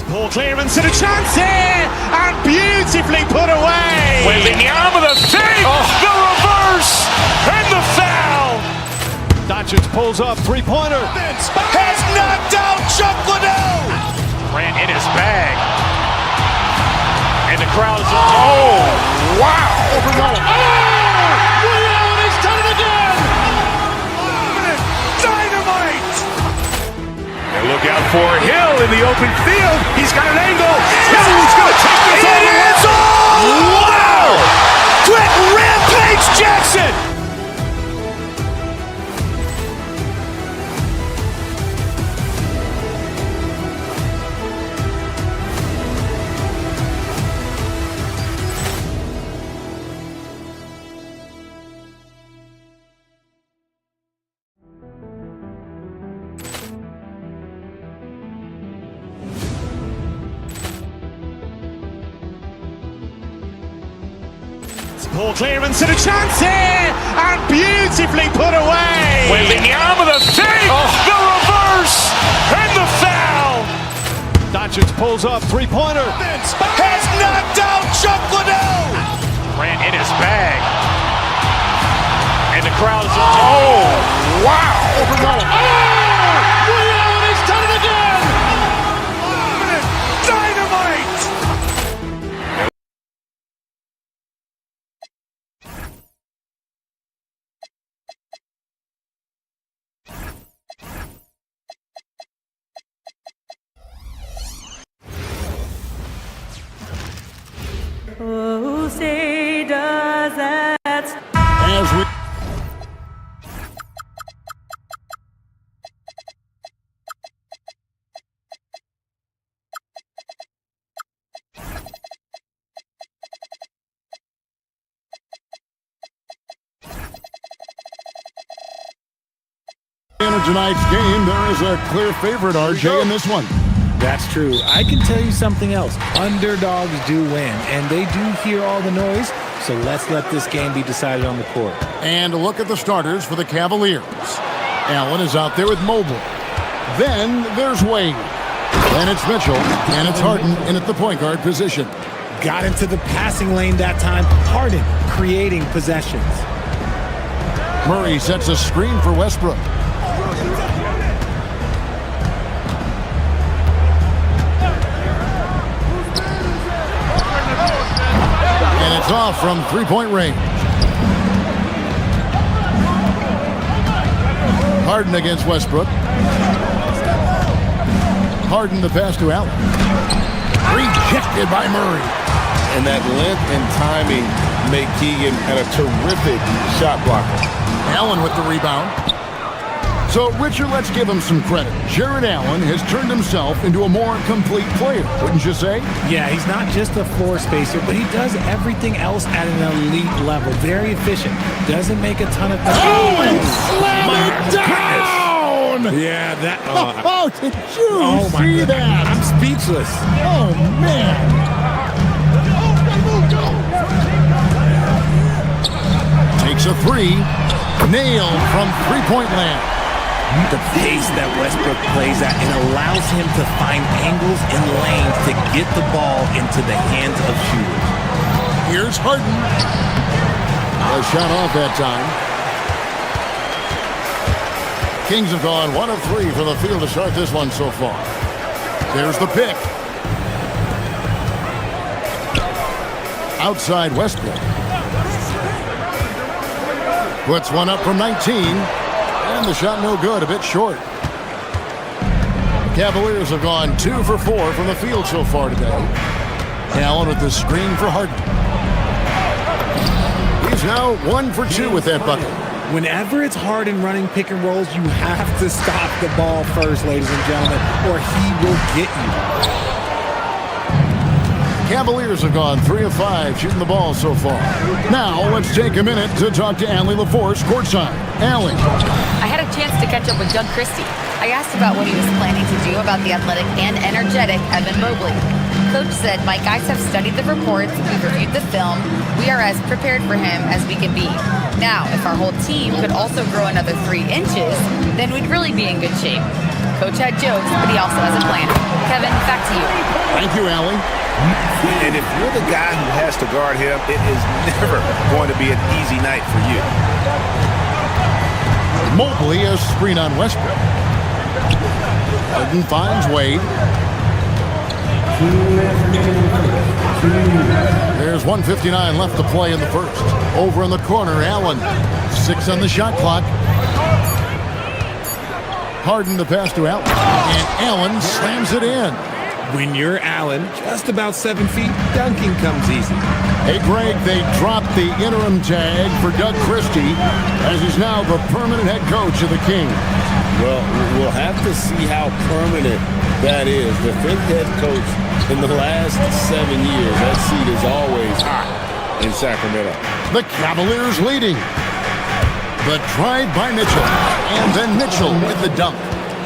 Ball clearance and a chance here, and beautifully put away. Wembanyama the fake, the reverse, and the foul. Doncic pulls up, three-pointer. Has knocked out Chuck Liddell. Ran in his bag. And the crowd is, oh, wow. Liddell, and he's done it again. Dynamite. And look out for Hill in the open field. He's got an angle. Hill's going to take this all the way. Wow. Quick Rampage Jackson. Ball clearance and a chance here, and beautifully put away. Wembanyama the fake, the reverse, and the foul. Doncic pulls up, three-pointer. Has knocked out Chuck Liddell. Ran in his bag. And the crowd is, oh, wow. Liddell, and he's done it again. Dynamite. Oh, say does that As we enter tonight's game, there is a clear favorite, RJ, in this one. That's true. I can tell you something else. Underdogs do win, and they do hear all the noise, so let's let this game be decided on the court. And a look at the starters for the Cavaliers. Allen is out there with Mobley. Then there's Wade. Then it's Mitchell, and it's Harden in at the point guard position. Got into the passing lane that time. Harden creating possessions. Murray sets a screen for Westbrook. And it's off from three-point range. Harden against Westbrook. Harden the pass to Allen. Rejected by Murray. And that length and timing make Keegan a terrific shot blocker. Allen with the rebound. So, Richard, let's give him some credit. Jared Allen has turned himself into a more complete player, wouldn't you say? Yeah, he's not just a floor spacer, but he does everything else at an elite level. Very efficient. Doesn't make a ton of... Oh, and slam it down! Yeah, that... Oh, did you see that? I'm speechless. Oh, man. Takes a three. Nailed from three-point land. The pace that Westbrook plays at, it allows him to find angles and lanes to get the ball into the hands of shooters. Here's Harden. A shot off that time. Kings have gone 1 of 3 from the field to start this one so far. There's the pick. Outside Westbrook. Puts one up from 19. And the shot no good, a bit short. The Cavaliers have gone 2 for 4 from the field so far today. Allen with the screen for Harden. He's now 1 for 2 with that bucket. Whenever it's Harden running pick and rolls, you have to stop the ball first, ladies and gentlemen, or he will get you. Cavaliers have gone 3 of 5 shooting the ball so far. Now let's take a minute to talk to Allie LaForce courtside. Allie. I had a chance to catch up with Doug Christie. I asked about what he was planning to do about the athletic and energetic Evan Mobley. Coach said, "My guys have studied the reports, we've reviewed the film, we are as prepared for him as we can be. Now, if our whole team could also grow another 3 inches, then we'd really be in good shape." Coach had jokes, but he also has a plan. Kevin, back to you. Thank you, Allie. And if you're the guy who has to guard him, it is never going to be an easy night for you. Mobley has screen on Westbrook. Harden finds Wade. There's 1:59 left to play in the first. Over in the corner, Allen. 6 on the shot clock. Harden to pass to Allen. And Allen slams it in. When you're Allen, just about 7 feet, dunking comes easy. Hey, Greg, they dropped the interim tag for Doug Christie as he's now the permanent head coach of the Kings. Well, we'll have to see how permanent that is. The 5th head coach in the last 7 years. That seat is always hot in Sacramento. The Cavaliers leading. But tried by Mitchell. And then Mitchell with the dunk.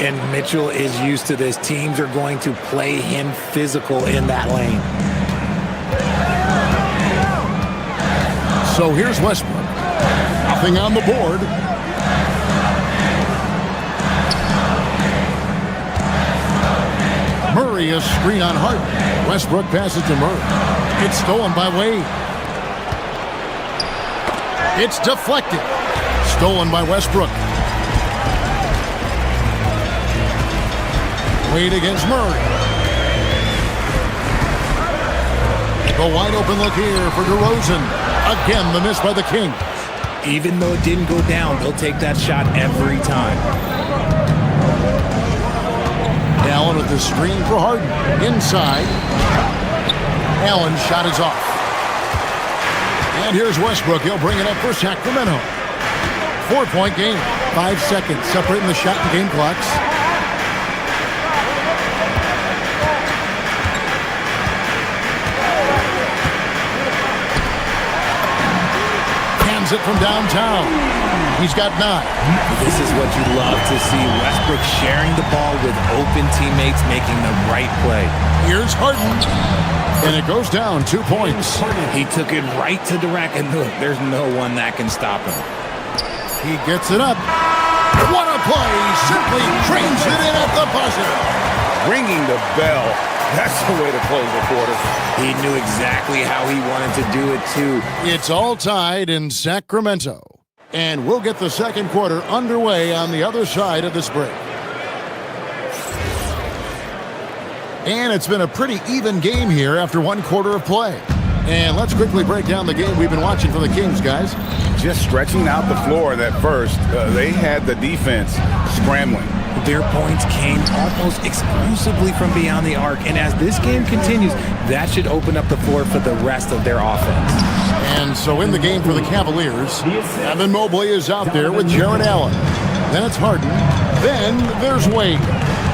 And Mitchell is used to this. Teams are going to play him physical in that lane. So here's Westbrook. Nothing on the board. Murray is screen on Harden. Westbrook passes to Murray. It's stolen by Wade. It's deflected. Stolen by Westbrook. Wade against Murray. The wide open look here for DeRozan. Again, the miss by the King. Even though it didn't go down, they'll take that shot every time. Allen with the screen for Harden. Inside. Allen's shot is off. And here's Westbrook. He'll bring it up for Sacramento. 4-point game. 5 seconds separating the shot and game clocks. It from downtown. He's got 9. This is what you love to see. Westbrook sharing the ball with open teammates, making the right play. Here's Harden. And it goes down 2 points. He took it right to the rack, and look, there's no one that can stop him. He gets it up. What a play. Simply trains it in at the buzzer. Ringing the bell. That's the way to close the quarter. He knew exactly how he wanted to do it, too. It's all tied in Sacramento. And we'll get the second quarter underway on the other side of this break. And it's been a pretty even game here after 1 quarter of play. And let's quickly break down the game we've been watching for the Kings, guys. Just stretching out the floor that first. They had the defense scrambling. Their points came almost exclusively from beyond the arc. And as this game continues, that should open up the floor for the rest of their offense. And so in the game for the Cavaliers, Evan Mobley is out there with Jared Allen. Then it's Harden. Then there's Wade.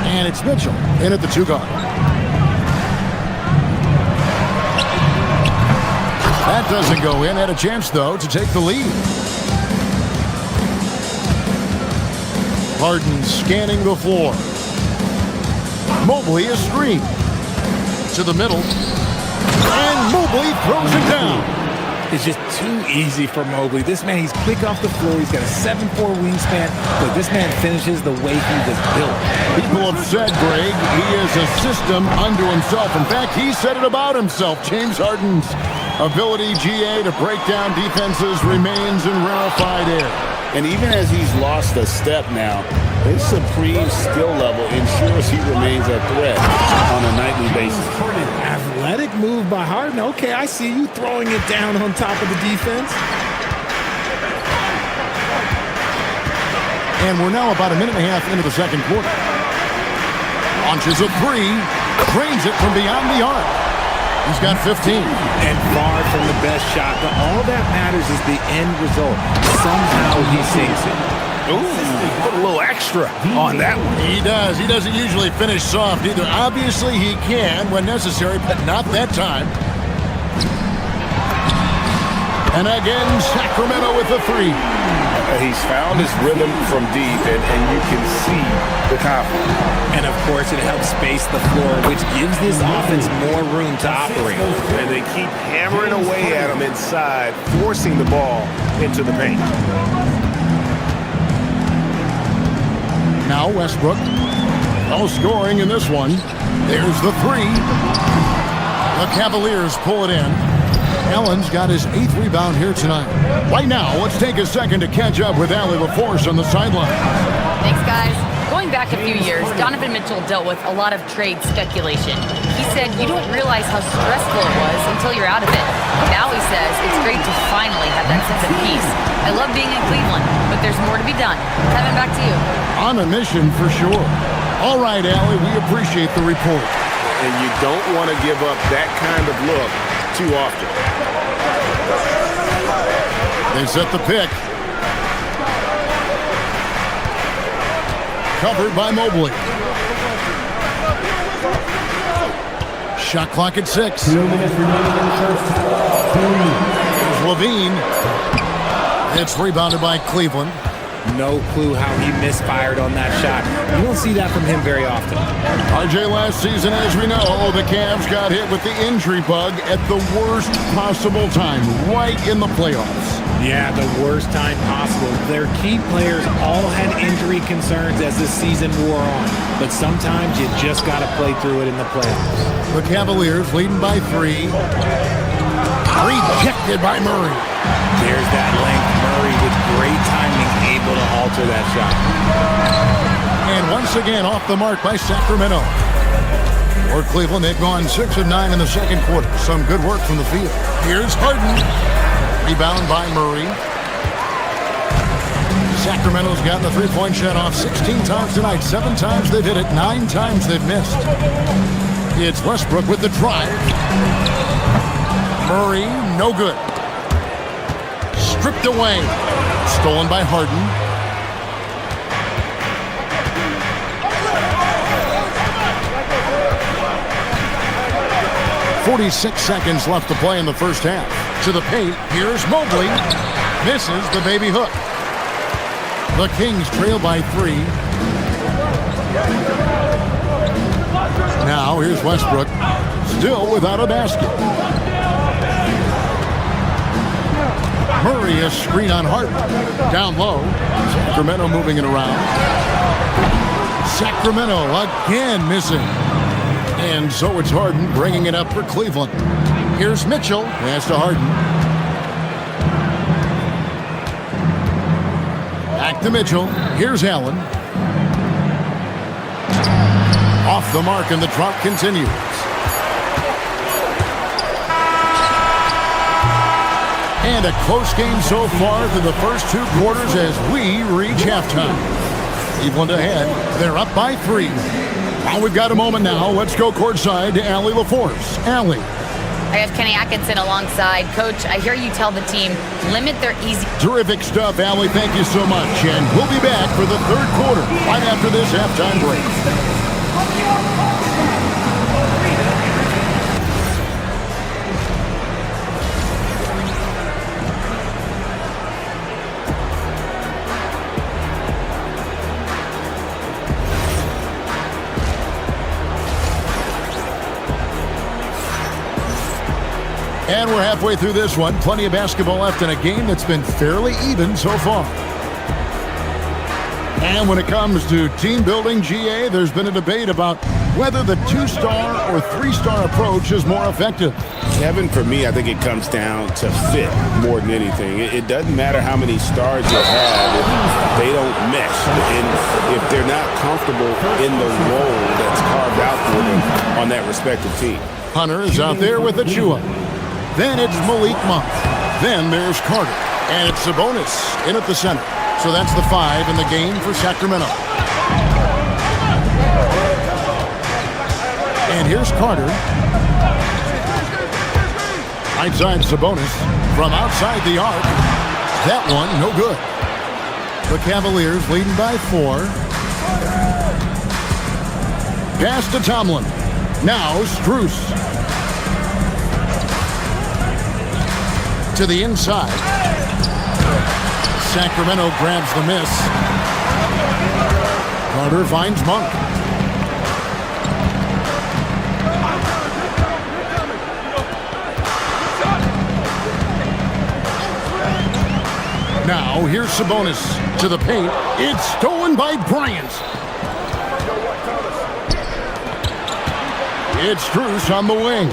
And it's Mitchell in at the 2 guard. That doesn't go in. Had a chance, though, to take the lead. Harden scanning the floor. Mobley is screened. To the middle. And Mobley throws it down. It's just too easy for Mobley. This man, he's quick off the floor. He's got a 7'4" wingspan. But this man finishes the way he was built. People have said, Greg, he is a system unto himself. In fact, he said it about himself. James Harden's ability, GA, to break down defenses remains in rarefied air. And even as he's lost a step now, his supreme skill level ensures he remains a threat on a nightly basis. Athletic move by Harden. Okay, I see you throwing it down on top of the defense. And we're now about a minute and a half into the second quarter. Launches a 3, drains it from beyond the arc. He's got 15. And far from the best shot, but all that matters is the end result. Somehow he sinks it. Ooh, put a little extra on that one. He does. He doesn't usually finish soft either. Obviously, he can when necessary, but not that time. And again, Sacramento with the 3. He's found his rhythm from deep, and you can see the confidence. And, of course, it helps space the floor, which gives this offense more room to operate. And they keep hammering away at him inside, forcing the ball into the paint. Now Westbrook. No scoring in this one. There's the three. The Cavaliers pull it in. Allen's got his 8th rebound here tonight. Right now, let's take a second to catch up with Allie LaForce on the sideline. Thanks, guys. Going back a few years, Donovan Mitchell dealt with a lot of trade speculation. He said you don't realize how stressful it was until you're out of it. Now he says it's great to finally have that sense of peace. I love being in Cleveland, but there's more to be done. Kevin, back to you. On a mission for sure. All right, Allie, we appreciate the report. And you don't want to give up that kind of look too often. They set the pick. Covered by Mobley. Shot clock at 6. 2 minutes remaining in the first. There's Levine. It's rebounded by Cleveland. No clue how he misfired on that shot. You don't see that from him very often. RJ, last season, as we know, the Cavs got hit with the injury bug at the worst possible time, right in the playoffs. Yeah, the worst time possible. Their key players all had injury concerns as the season wore on. But sometimes you just got to play through it in the playoffs. The Cavaliers leading by 3. Rejected by Murray. There's that length. Murray with great timing, able to alter that shot. And once again, off the mark by Sacramento. For Cleveland, they've gone 6 of 9 in the second quarter. Some good work from the field. Here's Harden. Rebound by Murray. Sacramento's gotten the three-point shot off 16 times tonight. 7 times they've hit it. 9 times they've missed. It's Westbrook with the drive. Murray, no good. Stripped away. Stolen by Harden. .46 seconds left to play in the first half. To the paint, here's Mobley. Misses the baby hook. The Kings trail by 3. Now here's Westbrook, still without a basket. Murray, a screen on Harden. Down low. Sacramento moving it around. Sacramento again missing. And so it's Harden bringing it up for Cleveland. Here's Mitchell. Pass to Harden. Back to Mitchell. Here's Allen. Off the mark, and the drought continues. And a close game so far through the first 2 quarters as we reach halftime. Cleveland ahead. They're up by 3. Well, we've got a moment now. Let's go courtside to Allie LaForce. Allie. I have Kenny Atkinson alongside. Coach, I hear you tell the team, limit their easy. Terrific stuff, Allie. Thank you so much. And we'll be back for the 3rd quarter right after this halftime break. And we're halfway through this one. Plenty of basketball left in a game that's been fairly even so far. And when it comes to team building, GA, there's been a debate about whether the 2-star or 3-star approach is more effective. Kevin, for me, I think it comes down to fit more than anything. It doesn't matter how many stars you have if they don't mesh. And if they're not comfortable in the role that's carved out for them on that respective team. Hunter is out there with Achua. Then it's Malik Monk. Then there's Carter. And it's Sabonis in at the center. So that's the 5 in the game for Sacramento. And here's Carter. Right side Sabonis from outside the arc. That one, no good. The Cavaliers leading by 4. Pass to Tomlin. Now Strus. To the inside. Sacramento grabs the miss. Carter finds Monk. Now here's Sabonis to the paint. It's stolen by Bryant. It's Strus on the wing,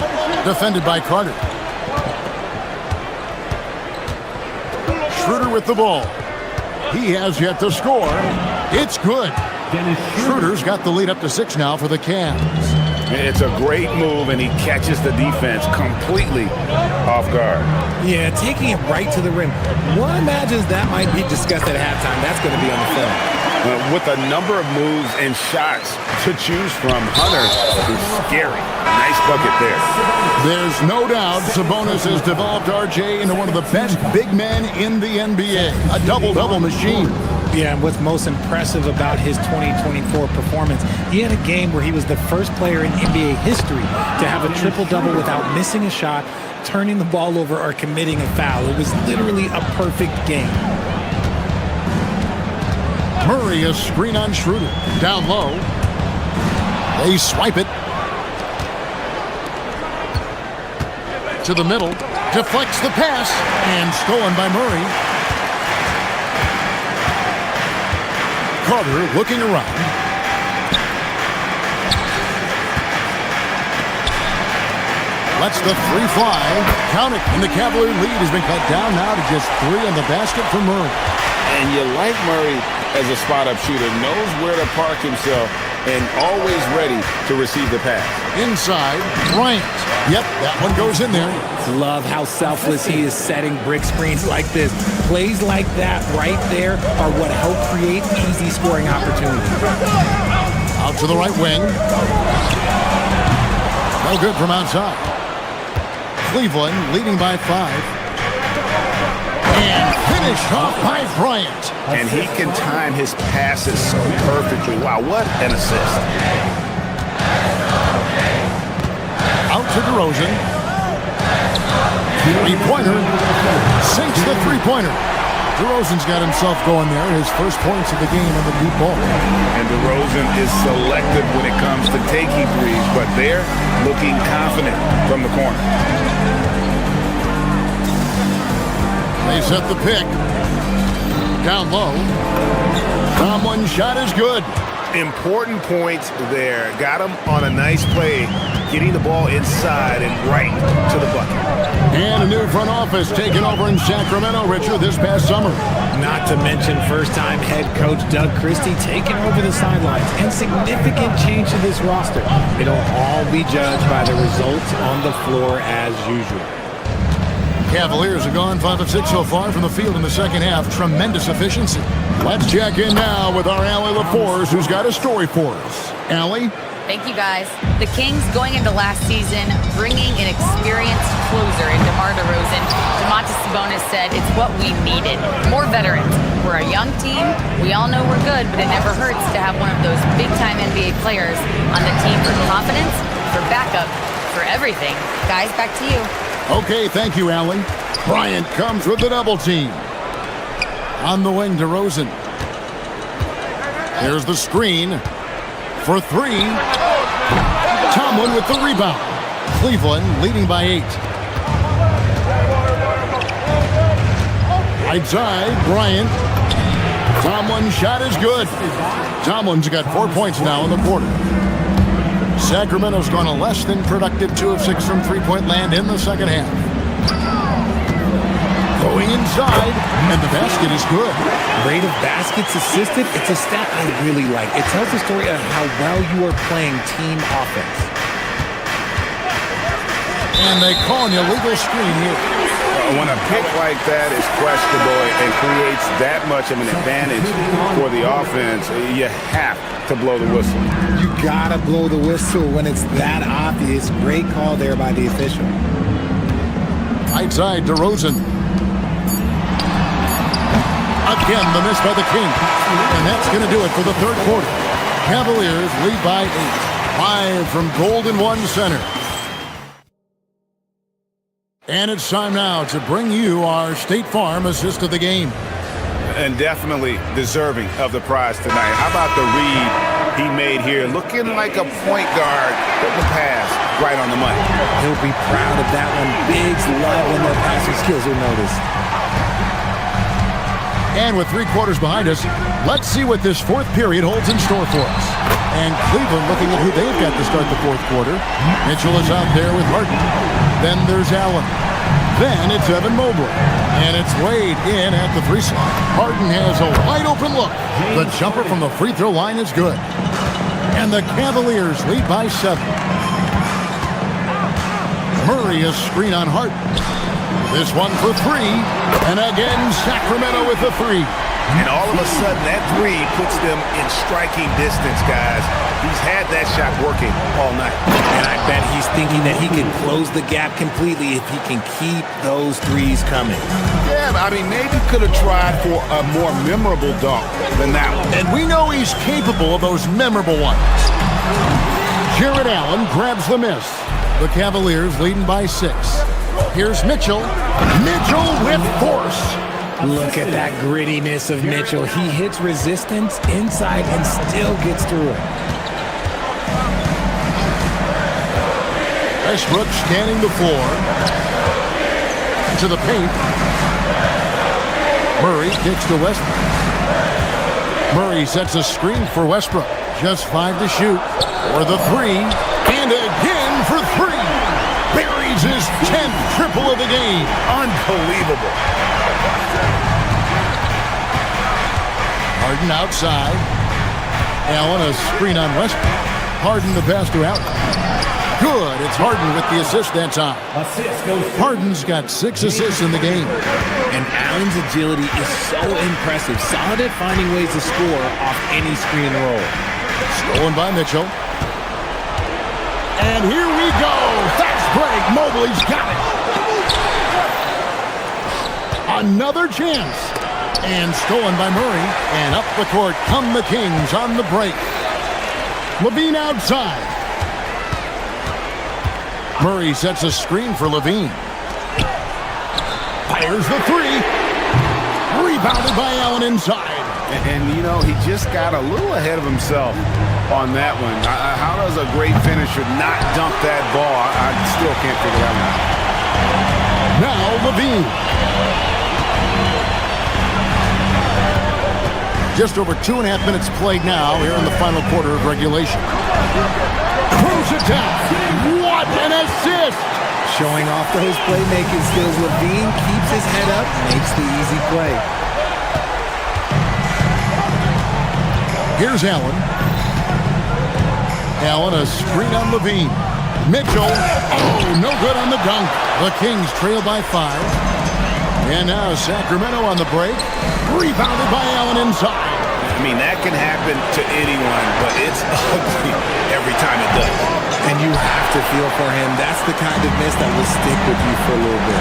defended by Carter. Schroeder with the ball. He has yet to score. It's good. Schroeder's got the lead up to 6 now for the Cavs. It's a great move, and he catches the defense completely off guard. Yeah, taking it right to the rim. One imagines that might be discussed at halftime. That's going to be on the film. With a number of moves and shots to choose from, Hunter is scary. Nice bucket there. There's no doubt Sabonis has developed RJ into one of the best big men in the NBA. A double-double machine. Yeah, and what's most impressive about his 2024 performance, he had a game where he was the first player in NBA history to have a triple-double without missing a shot, turning the ball over, or committing a foul. It was literally a perfect game. Murray, a screen on Schroeder. Down low. They swipe it. To the middle. Deflects the pass. And stolen by Murray. Carter looking around. Lets the three fly. Count it. And the Cavalier lead has been cut down now to just 3 on the basket for Murray. And you like Murray as a spot-up shooter. Knows where to park himself and always ready to receive the pass. Inside, Bryant. Yep, that one goes in there. Love how selfless he is setting brick screens like this. Plays like that right there are what help create easy scoring opportunities. Out to the right wing. No good from outside. Cleveland leading by 5. And finished off by Bryant. And he can time his passes so perfectly. Wow, what an assist. Out to DeRozan. Three-pointer. Sinks the three-pointer. DeRozan's got himself going there. His first points of the game on the deep ball. And DeRozan is selective when it comes to taking threes, but they're looking confident from the corner. They set the pick. Down low. Tomlin's shot is good. Important points there. Got him on a nice play, getting the ball inside and right to the bucket. And a new front office taken over in Sacramento, Richard, this past summer. Not to mention first-time head coach Doug Christie taking over the sidelines, and significant change to this roster. It'll all be judged by the results on the floor as usual. Cavaliers have gone 5 of 6 so far from the field in the second half. Tremendous efficiency. Let's check in now with our Allie LaForce, who's got a story for us. Allie? Thank you, guys. The Kings, going into last season, bringing an experienced closer in DeMar DeRozan. Domantas Sabonis said it's what we needed. More veterans. We're a young team. We all know we're good, but it never hurts to have one of those big-time NBA players on the team for confidence, for backup, for everything. Guys, back to you. Okay, thank you, Allie. Bryant comes with the double team. On the wing, DeRozan. Here's the screen for 3. Tomlin with the rebound. Cleveland leading by 8. Right side, Bryant. Tomlin's shot is good. Tomlin's got 4 points now in the quarter. Sacramento's gone a less than productive 2 of 6 from three-point land in the second half. Going inside, and the basket is good. Rate of baskets assisted, it's a stat I really like. It tells the story of how well you are playing team offense. And they call an illegal screen here. When a pick like that is questionable and creates that much of an advantage for the offense, you have to blow the whistle. You gotta blow the whistle when it's that obvious. Great call there by the official. Right side, DeRozan. Again, the miss by the Kings. And that's going to do it for the third quarter. Cavaliers lead by 8. 5 from Golden One Center. And it's time now to bring you our State Farm assist of the game. And definitely deserving of the prize tonight. How about the read he made here? Looking like a point guard with the pass right on the money. He'll be proud of that one. Bigs love when their passing skills are noticed. And with 3 quarters behind us, let's see what this fourth period holds in store for us. And Cleveland looking at who they've got to start the fourth quarter. Mitchell is out there with Harden. Then there's Allen. Then it's Evan Mobley. And it's Wade in at the free slot. Harden has a wide open look. The jumper from the free throw line is good. And the Cavaliers lead by 7. Murray is screen on Harden. This one for 3. And again, Sacramento with the 3. And all of a sudden, that 3 puts them in striking distance, guys. He's had that shot working all night. And I bet he's thinking that he can close the gap completely if he can keep those threes coming. Yeah, I mean, maybe could have tried for a more memorable dunk than that one. And we know he's capable of those memorable ones. Jared Allen grabs the miss. The Cavaliers leading by 6. Here's Mitchell. Mitchell with force. Look at that grittiness of Mitchell. He hits resistance inside and still gets through it. Westbrook scanning the floor. To the paint. Murray kicks to Westbrook. Murray sets a screen for Westbrook. Just 5 to shoot. For the 3. And again for 3. Buries his 10th triple of the game. Unbelievable. Harden outside. Allen a screen on Westbrook. Harden the pass to Allen. Good. It's Harden with the assist that time. Harden's got 6 assists in the game. And Allen's agility is so impressive. Solid at finding ways to score off any screen and roll. Stolen by Mitchell. And here we go. Fast break. Mobley's got it. Another chance. And stolen by Murray. And up the court come the Kings on the break. Levine outside. Murray sets a screen for Levine. Fires the 3. Rebounded by Allen inside. And, you know, he just got a little ahead of himself on that one. How does a great finisher not dunk that ball? I still can't figure that one out. Now Levine. Just over 2.5 minutes played now here in the final quarter of regulation. Throws it down. What an assist! Showing off those playmaking skills, Levine keeps his head up, makes the easy play. Here's Allen. Allen a screen on Levine. Mitchell. Oh, no good on the dunk. The Kings trail by 5. And now Sacramento on the break. Rebounded by Allen inside. I mean, that can happen to anyone, but it's ugly every time it does. And you have to feel for him. That's the kind of miss that will stick with you for a little bit.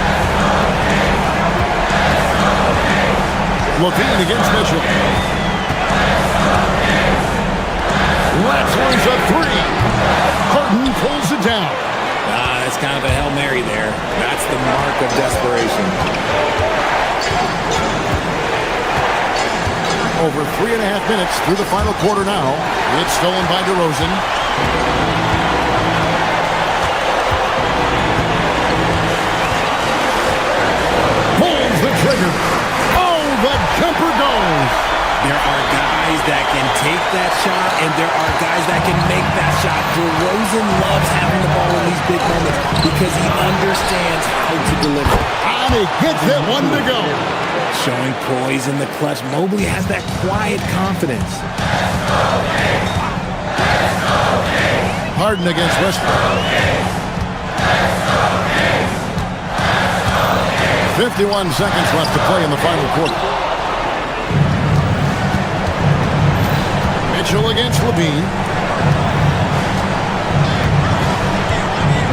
Levine against Mitchell. Rattler's a 3. Harden pulls it down. That's kind of a Hail Mary there. That's the mark of desperation. Over 3.5 minutes through the final quarter now. It's stolen by DeRozan. Pulls the trigger. Oh, the jumper goes. There are guys that can take that shot, and there are guys that can make that shot. DeRozan loves having the ball in these big moments because he understands how to deliver. And he gets it 1 to go. Showing poise in the clutch. Mobley has that quiet confidence. Harden against Westbrook. 51 seconds left to play in the final quarter. Mitchell against Levine.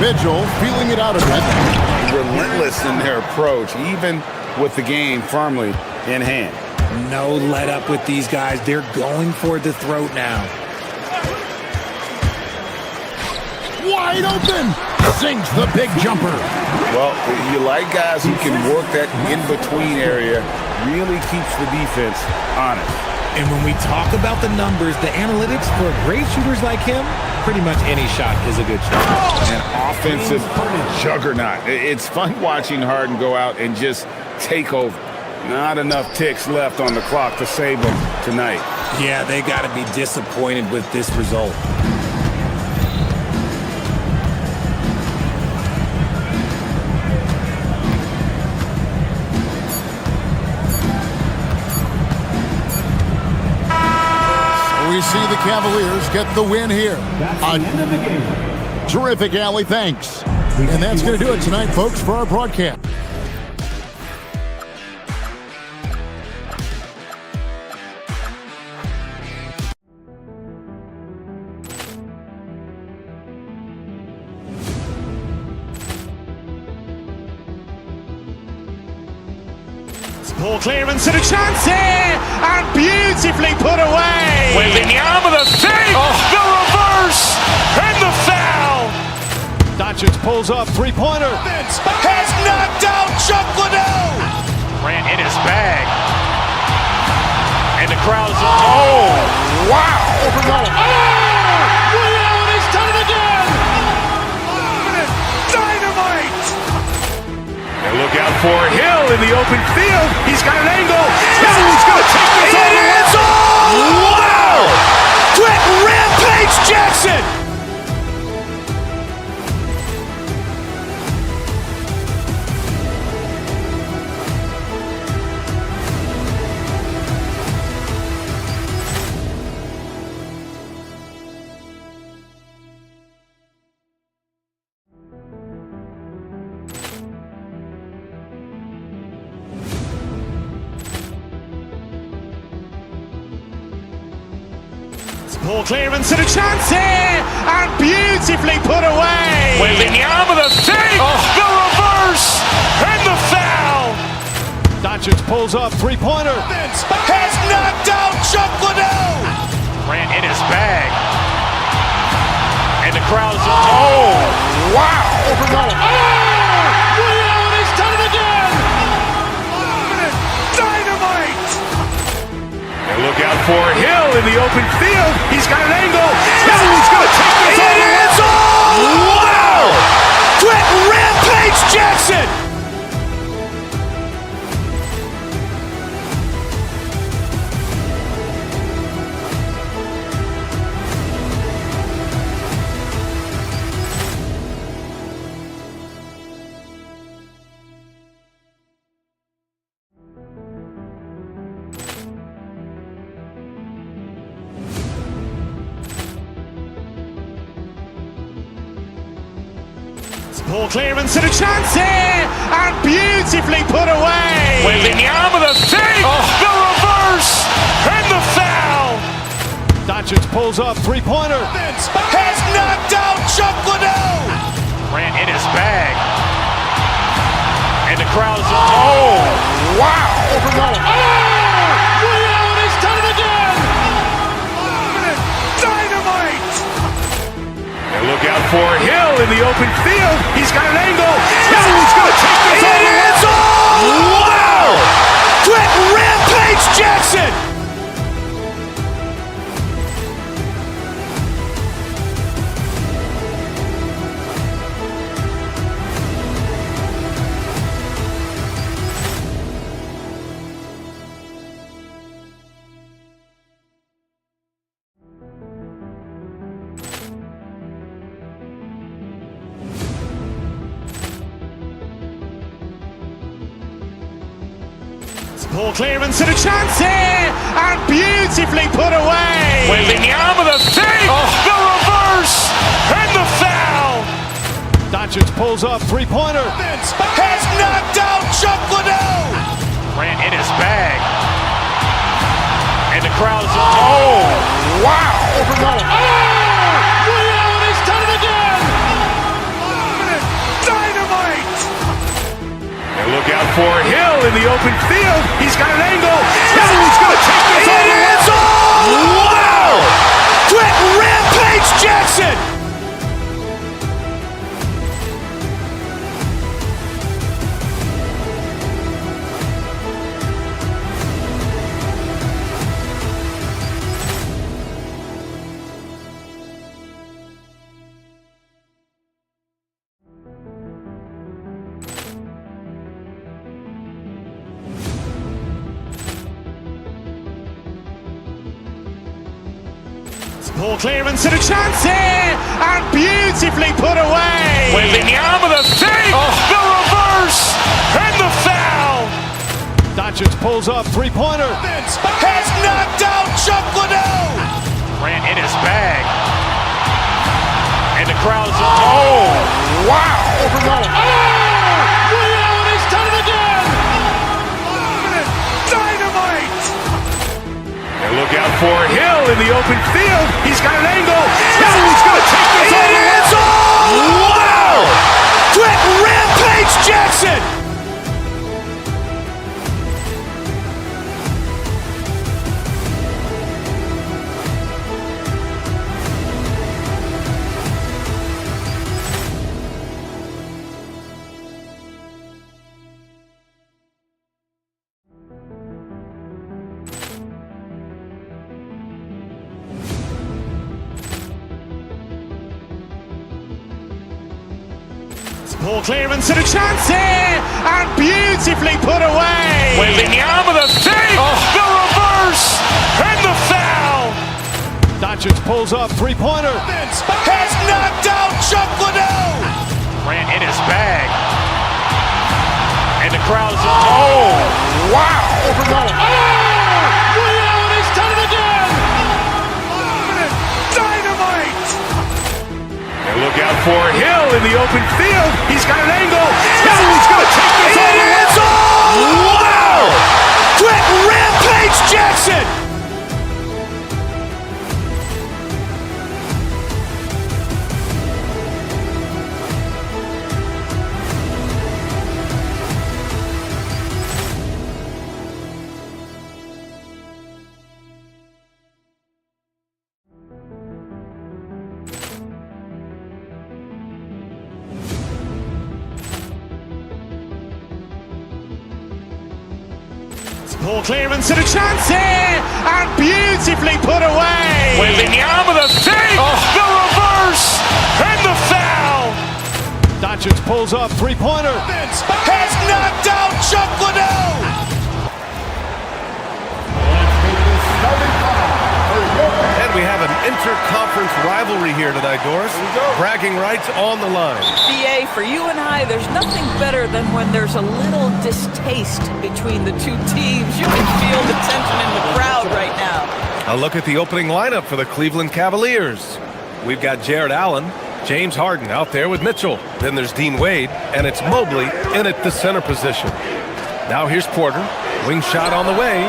Mitchell feeling it out a bit. Relentless in their approach, even with the game firmly in hand. No let up with these guys. They're going for the throat now. Wide open. Sinks the big jumper. Well, you like guys who can work that in-between area, really keeps the defense honest. And when we talk about the numbers, the analytics for great shooters like him, pretty much any shot is a good shot. An offensive juggernaut. It's fun watching Harden go out and just take over. Not enough ticks left on the clock to save them tonight. Yeah, they got to be disappointed with this result. We see the Cavaliers get the win here. Terrific, Allie. Thanks. And that's going to do it tonight, folks, for our broadcast. Ball clearance and a chance here, and beautifully put away. Wembanyama the fake, the reverse, and the foul. Doncic pulls up, three-pointer. Has knocked out Chuck Liddell. Ran in his bag. And the crowd's oh, wow. He's done it again. Dynamite. And look out for Hill in the open field. He's got an angle. He's going to take this all the way. Wow! Quick Rampage Jackson. Ball clearance and a chance here, and beautifully put away. Wembanyama the fake, the reverse, and the foul. Doncic pulls up, three-pointer. Has knocked out Chuck Liddell. Ran in his bag. And the crowd's oh, wow. He's done it again. Dynamite. And look out for Hill in the open field. He's got an angle. He's going to take this all the way. Wow! Quick Rampage Jackson. Ball clearance and a chance here, and beautifully put away. Wembanyama the fake, the reverse, and the foul. Doncic pulls up, three-pointer. Has knocked out Chuck Liddell. Ran in his bag. And the crowd's oh, wow. He's done it again. Dynamite. And look out for Hill in the open field. He's got an angle. He's going to take this all the way. Wow! Quick Rampage Jackson. Ball clearance and a chance here, and beautifully put away. Wembanyama the fake, the reverse, and the foul. Doncic pulls up, three-pointer. Has knocked out Chuck Liddell. Ran in his bag. And the crowd's oh, wow. He's done it again. Dynamite. And look out for Hill in the open field. He's got an angle. He's going to take this all the way. Wow! Quick Rampage Jackson. Poor clearance and a chance here, and beautifully put away. Wembanyama the fake, the reverse, and the foul. Doncic pulls up, three-pointer. Has knocked out Chuck Liddell. Grant in his bag. And the crowd's, oh, wow. Ray Allen has done it again. Dynamite. And look out for Hill in the open field. He's got an angle. He's going to take this all the way. Wow. Quick Rampage Jackson. Poor clearance and a chance here, and beautifully put away. Wembanyama the fake, the reverse, and the foul. Doncic pulls up, three-pointer. Has knocked out Chuck Liddell. Grant in his bag. And the crowd's, oh, wow. Ray Allen has done it again. Dynamite. And look out for Hill in the open field. He's got an angle. He's going to take this all the way. Wow. Quick Rampage Jackson. Poor clearance and a chance here, and beautifully put away. Wembanyama the fake, the reverse, and the foul. Doncic pulls up, three-pointer. Has knocked out Chuck Liddell. And we have an inter-conference rivalry here tonight, Doris. Bragging rights on the line. BA, for you and I, there's nothing better than when there's a little distaste between the two teams. You can feel the tension in the crowd right now. A look at the opening lineup for the Cleveland Cavaliers. We've got Jared Allen, James Harden out there with Mitchell. Then there's Dean Wade, and it's Mobley in at the center position. Now here's Porter. Wing shot on the way.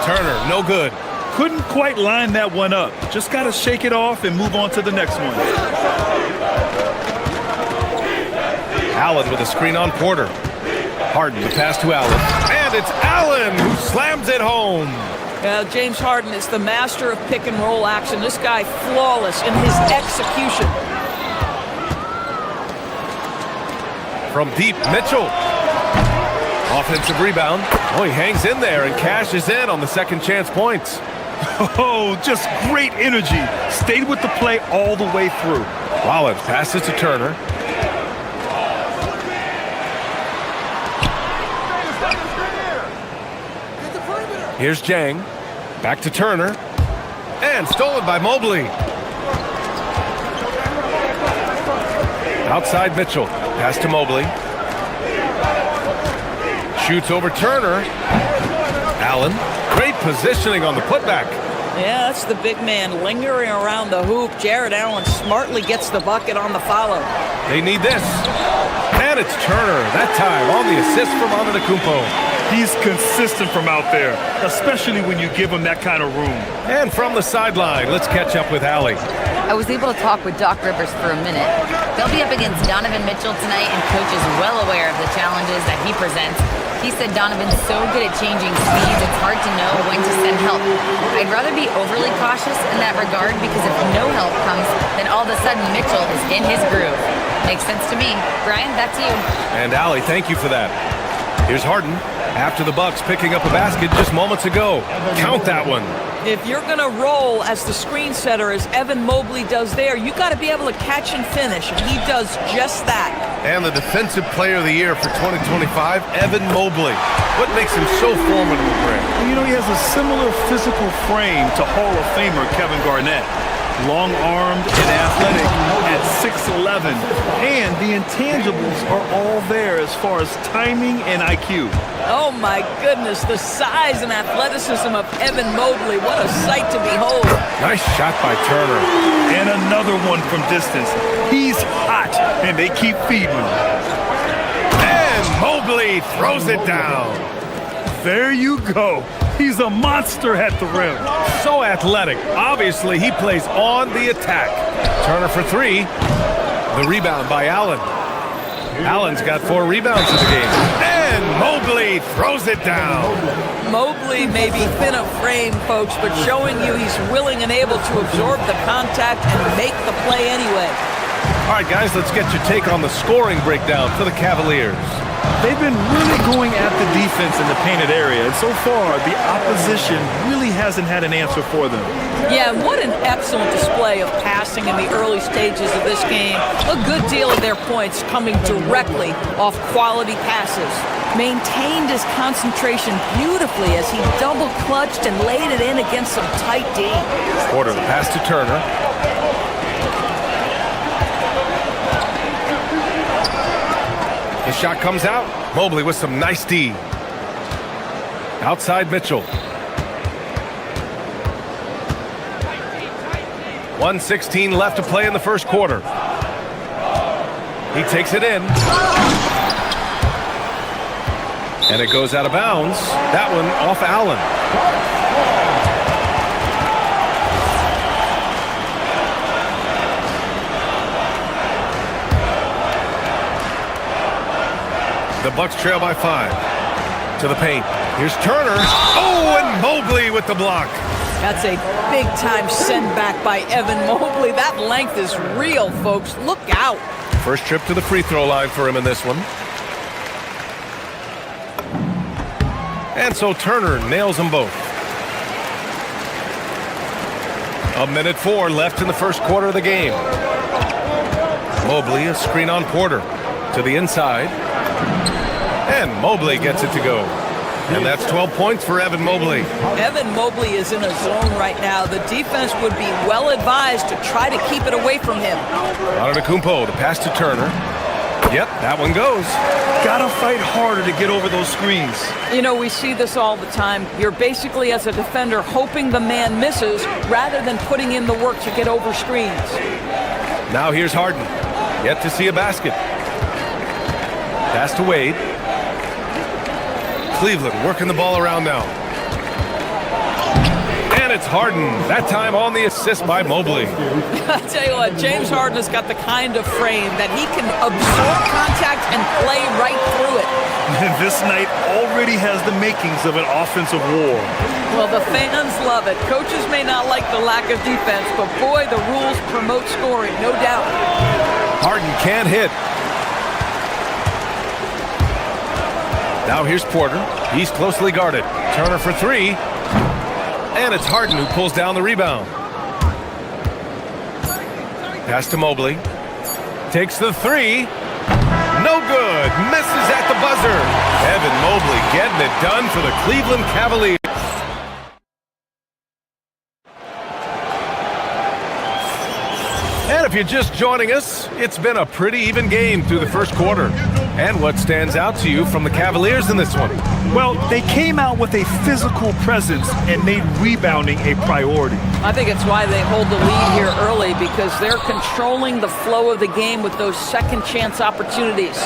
Turner, no good. Couldn't quite line that one up. Just got to shake it off and move on to the next one. Allen with a screen on Porter. Harden, the pass to Allen. And it's Allen who slams it home. Well, James Harden is the master of pick and roll action. This guy flawless in his execution. From deep, Mitchell. Offensive rebound. Oh, he hangs in there and cashes in on the second chance points. Oh, just great energy. Stayed with the play all the way through. Rollins passes to Turner. Here's Jang. Back to Turner. And stolen by Mobley. Outside Mitchell. Pass to Mobley. Shoots over Turner. Allen. Great positioning on the putback. Yeah, that's the big man lingering around the hoop. Jared Allen smartly gets the bucket on the follow. They need this. And it's Turner, that time on the assist from Antetokounmpo. He's consistent from out there, especially when you give him that kind of room. And from the sideline, let's catch up with Allie. I was able to talk with Doc Rivers for a minute. They'll be up against Donovan Mitchell tonight, and Coach is well aware of the challenges that he presents. He said Donovan's so good at changing speeds, it's hard to know when to send help. I'd rather be overly cautious in that regard, because if no help comes, then all of a sudden Mitchell is in his groove. Makes sense to me. Brian, that's you. And Allie, thank you for that. Here's Harden. After the Bucks picking up a basket just moments ago. Count that one. If you're going to roll as the screen setter, as Evan Mobley does there, you got to be able to catch and finish, and he does just that. And the Defensive Player of the Year for 2025, Evan Mobley. What makes him so formidable, Grant? You know, he has a similar physical frame to Hall of Famer Kevin Garnett. long-armed and athletic at 6'11", and the intangibles are all there as far as timing and IQ. Oh my goodness, the size and athleticism of Evan Mobley. What a sight to behold. Nice shot by Turner. And another one from distance. He's hot, and they keep feeding him. And Mobley throws it down. There you go. He's a monster at the rim. So athletic. Obviously, he plays on the attack. Turner for three. The rebound by Allen. Allen's got 4 rebounds in the game. And Mobley throws it down. Mobley may be thin of frame, folks, but showing you he's willing and able to absorb the contact and make the play anyway. All right, guys, let's get your take on the scoring breakdown for the Cavaliers. They've been really going at the defense in the painted area, and so far, the opposition really hasn't had an answer for them. Yeah, and what an excellent display of passing in the early stages of this game. A good deal of their points coming directly off quality passes. Maintained his concentration beautifully as he double-clutched and laid it in against some tight D. Porter, the pass to Turner. His shot comes out. Mobley with some nice D. Outside Mitchell. 1:16 left to play in the first quarter. He takes it in. And it goes out of bounds. That one off Allen. The Bucks trail by 5. To the paint. Here's Turner. Oh, and Mobley with the block. That's a big-time send-back by Evan Mobley. That length is real, folks. Look out. First trip to the free throw line for him in this one. And so Turner nails them both. 1:04 left in the first quarter of the game. Mobley, a screen on Porter. To the inside. And Mobley gets it to go. And that's 12 points for Evan Mobley. Evan Mobley is in a zone right now. The defense would be well advised to try to keep it away from him. Antetokounmpo, the pass to Turner. Yep, that one goes. Gotta fight harder to get over those screens. You know, we see this all the time. You're basically, as a defender, hoping the man misses rather than putting in the work to get over screens. Now here's Harden. Yet to see a basket. Pass to Wade. Cleveland working the ball around now. And it's Harden. That time on the assist by Mobley. I tell you what, James Harden has got the kind of frame that he can absorb contact and play right through it. And this night already has the makings of an offensive war. Well, the fans love it. Coaches may not like the lack of defense, but boy, the rules promote scoring, no doubt. Harden can't hit. Now here's Porter. He's closely guarded. Turner for three. And it's Harden who pulls down the rebound. Pass to Mobley. Takes the three. No good. Misses at the buzzer. Evan Mobley getting it done for the Cleveland Cavaliers. And if you're just joining us, it's been a pretty even game through the first quarter. And what stands out to you from the Cavaliers in this one? Well, they came out with a physical presence and made rebounding a priority. I think it's why they hold the lead here early, because they're controlling the flow of the game with those second chance opportunities.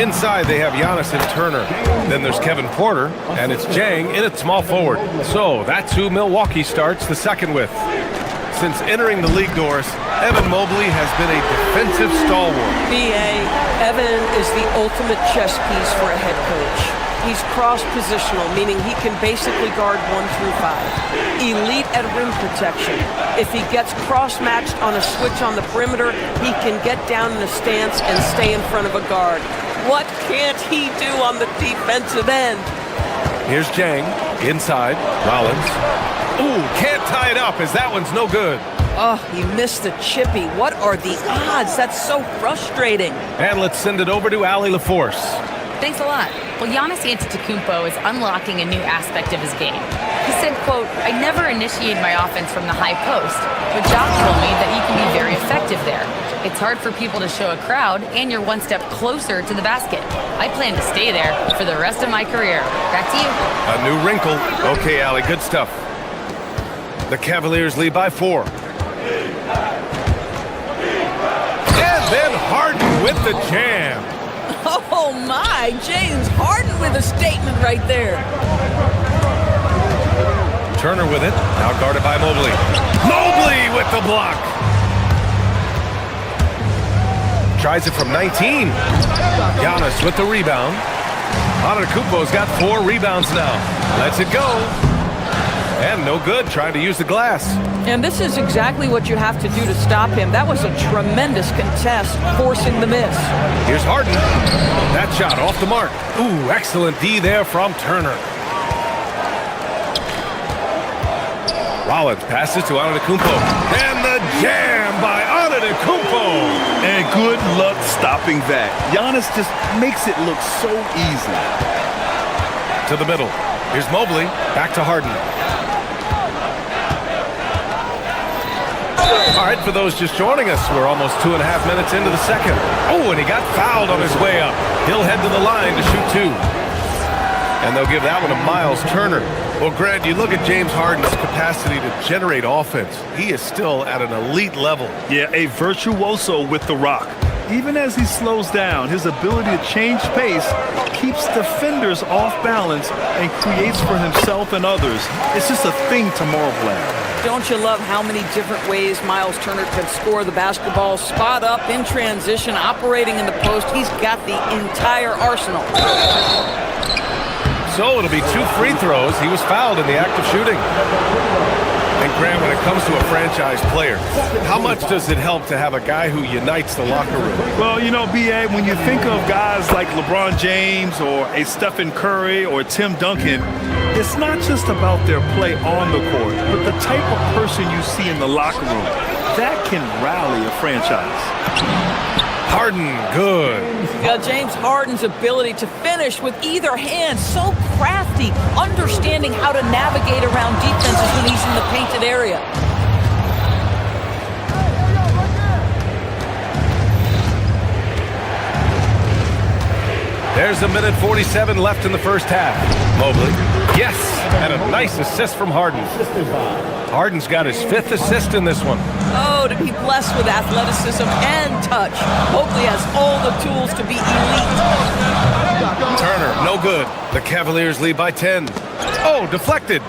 Inside, they have Giannis and Turner. Then there's Kevin Porter, and it's Jang in at small forward. So that's who Milwaukee starts the second with. Since entering the league doors, Evan Mobley has been a defensive stalwart. B.A., Evan is the ultimate chess piece for a head coach. He's cross-positional, meaning he can basically guard 1 through 5. Elite at rim protection. If he gets cross-matched on a switch on the perimeter, he can get down in a stance and stay in front of a guard. What can't he do on the defensive end? Here's Jang, inside, Rollins. Ooh, can't tie it up as that one's no good. Oh, he missed the chippy. What are the odds? That's so frustrating. And let's send it over to Allie LaForce. Thanks a lot. Well, Giannis Antetokounmpo is unlocking a new aspect of his game. He said, quote, "I never initiate my offense from the high post, but Jock told me that you can be very effective there. It's hard for people to show a crowd, and you're one step closer to the basket. I plan to stay there for the rest of my career." Back to you. A new wrinkle. Okay, Allie, good stuff. The Cavaliers lead by 4. And then Harden with the jam. Oh my, James Harden with a statement right there. Turner with it, now guarded by Mobley. Mobley with the block. Tries it from 19. Giannis with the rebound. Antetokounmpo's got 4 rebounds now. Lets it go. And no good, trying to use the glass. And this is exactly what you have to do to stop him. That was a tremendous contest, forcing the miss. Here's Harden. That shot off the mark. Ooh, excellent D there from Turner. Rollins passes to Antetokounmpo. And the jam by Antetokounmpo. And good luck stopping that. Giannis just makes it look so easy. To the middle. Here's Mobley. Back to Harden. All right, for those just joining us, we're almost 2.5 minutes into the second. Oh, and he got fouled on his way up. He'll head to the line to shoot 2. And they'll give that one to Miles Turner. Well, Grant, you look at James Harden's capacity to generate offense. He is still at an elite level. Yeah, a virtuoso with the rock. Even as he slows down, his ability to change pace keeps defenders off balance and creates for himself and others. It's just a thing to marvel at. Don't you love how many different ways Miles Turner can score the basketball? Spot up, in transition, operating in the post. He's got the entire arsenal. So it'll be 2 free throws. He was fouled in the act of shooting. And Graham, when it comes to a franchise player, how much does it help to have a guy who unites the locker room? Well, you know, B.A., when you think of guys like LeBron James or a Stephen Curry or Tim Duncan, it's not just about their play on the court, but the type of person you see in the locker room. That can rally a franchise. Harden, good. James Harden's ability to finish with either hand, so crafty, understanding how to navigate around defenses when he's in the painted area. There's 1:47 left in the first half. Mobley, yes, and a nice assist from Harden. Harden's got his 5th assist in this one. Oh, to be blessed with athleticism and touch. Mobley has all the tools to be elite. Turner, no good. The Cavaliers lead by 10. Oh, deflected.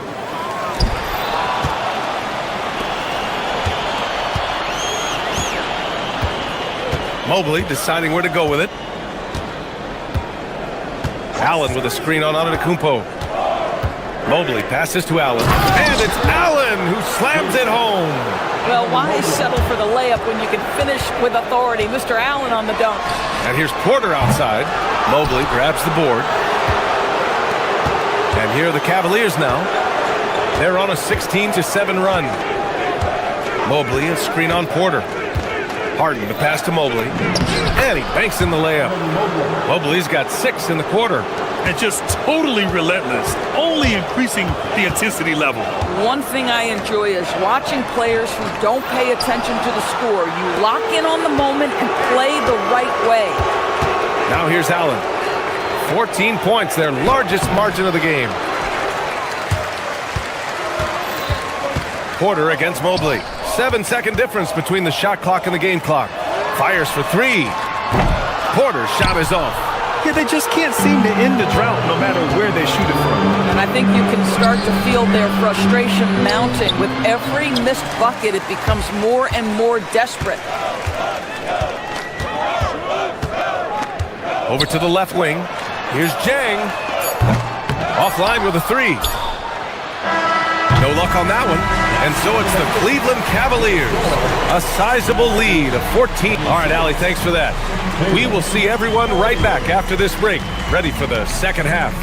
Mobley deciding where to go with it. Allen with a screen on Antetokounmpo. Mobley passes to Allen. And it's Allen who slams it home. Well, why settle for the layup when you can finish with authority? Mr. Allen on the dunk. And here's Porter outside. Mobley grabs the board. And here are the Cavaliers now. They're on a 16-7 run. Mobley, a screen on Porter. Harden to pass to Mobley. And he banks in the layup. Mobley's got 6 in the quarter. And just totally relentless, only increasing the intensity level. One thing I enjoy is watching players who don't pay attention to the score. You lock in on the moment and play the right way. Now here's Allen. 14 points, their largest margin of the game. Porter against Mobley. 7-second difference between the shot clock and the game clock. Fires for 3. Porter's shot is off. Yeah, they just can't seem to end the drought no matter where they shoot it from. And I think you can start to feel their frustration mounting. With every missed bucket, it becomes more and more desperate. Over to the left wing. Here's Jang. Offline with a 3. No luck on that one. And so it's the Cleveland Cavaliers. A sizable lead of 14. All right, Allie, thanks for that. We will see everyone right back after this break. Ready for the second half.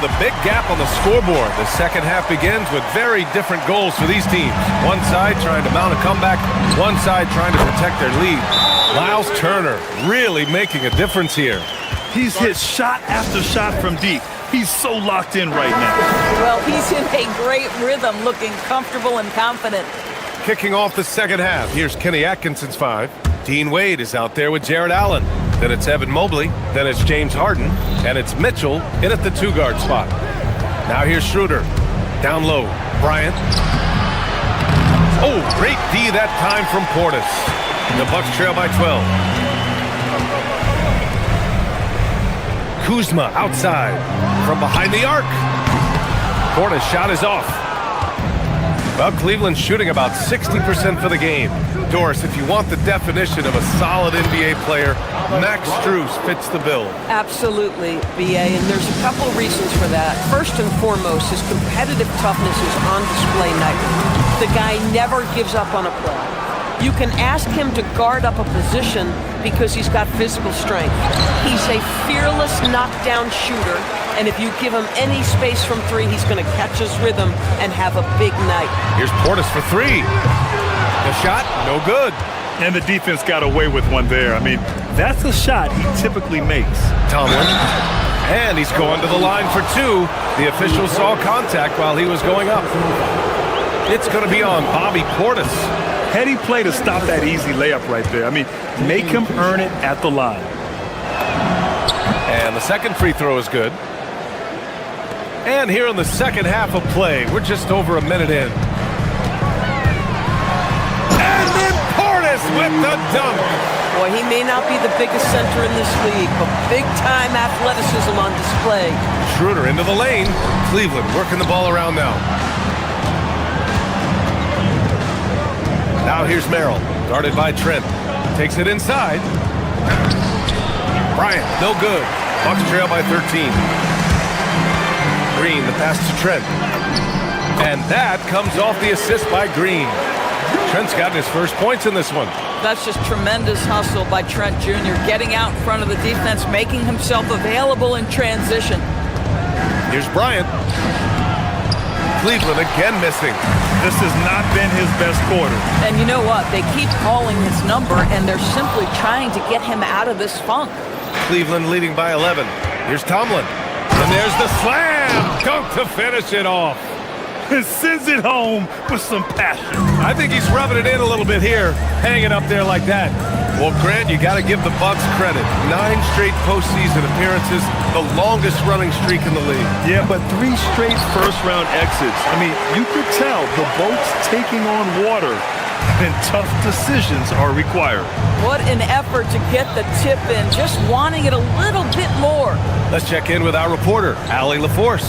with a big gap on the scoreboard. The second half begins with very different goals for these teams. One side trying to mount a comeback, one side trying to protect their lead. Miles Turner really making a difference here. He's hit shot after shot from deep. He's so locked in right now. Well, he's in a great rhythm, looking comfortable and confident. Kicking off the second half, here's Kenny Atkinson's 5. Dean Wade is out there with Jared Allen. Then it's Evan Mobley. Then it's James Harden. And it's Mitchell in at the 2-guard spot. Now here's Schroeder. Down low, Bryant. Oh, great D that time from Portis. The Bucks trail by 12. Kuzma outside from behind the arc. Portis' shot is off. Well, Cleveland's shooting about 60% for the game. Doris, if you want the definition of a solid NBA player, Max Strus fits the bill. Absolutely, BA, and there's a couple reasons for that. First and foremost, his competitive toughness is on display nightly. The guy never gives up on a play. You can ask him to guard up a position because he's got physical strength. He's a fearless knockdown shooter, and if you give him any space from 3, he's going to catch his rhythm and have a big night. Here's Portis for 3. The shot, no good. And the defense got away with one there. I mean, that's a shot he typically makes. Tomlin. And he's going to the line for 2. The official saw contact while he was going up. It's going to be on Bobby Portis. Heady play to stop that easy layup right there. I mean, make him earn it at the line. And the second free throw is good. And here in the second half of play, we're just over a minute in. And then Portis with the dunk. Boy, he may not be the biggest center in this league, but big-time athleticism on display. Schroeder into the lane. Cleveland working the ball around now. Now here's Merrill, guarded by Trent. Takes it inside. Bryant, no good. Bucks trail by 13. Green, the pass to Trent. And that comes off the assist by Green. Trent's gotten his first points in this one. That's just tremendous hustle by Trent Jr., getting out in front of the defense, making himself available in transition. Here's Bryant. Cleveland again missing. This has not been his best quarter. And you know what? They keep calling his number, and they're simply trying to get him out of this funk. Cleveland leading by 11. Here's Tomlin. And there's the slam! Dunk to finish it off. It sends it home with some passion. I think he's rubbing it in a little bit here, hanging up there like that. Well, Grant, you got to give the Bucks credit. 9 straight postseason appearances, the longest running streak in the league. Yeah, but 3 straight first-round exits. I mean, you could tell the boat's taking on water, and tough decisions are required. What an effort to get the tip in, just wanting it a little bit more. Let's check in with our reporter, Allie LaForce.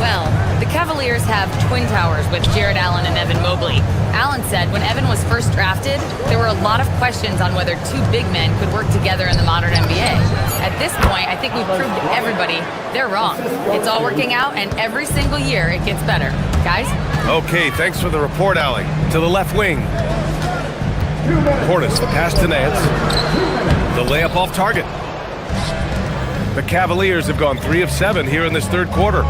Well, the Cavaliers have twin towers with Jared Allen and Evan Mobley. Allen said when Evan was first drafted, there were a lot of questions on whether 2 big men could work together in the modern NBA. At this point, I think we've proved to everybody they're wrong. It's all working out, and every single year it gets better. Guys? Okay, thanks for the report, Allie. To the left wing. Portis, the pass to Nance. The layup off target. The Cavaliers have gone 3 of 7 here in this third quarter.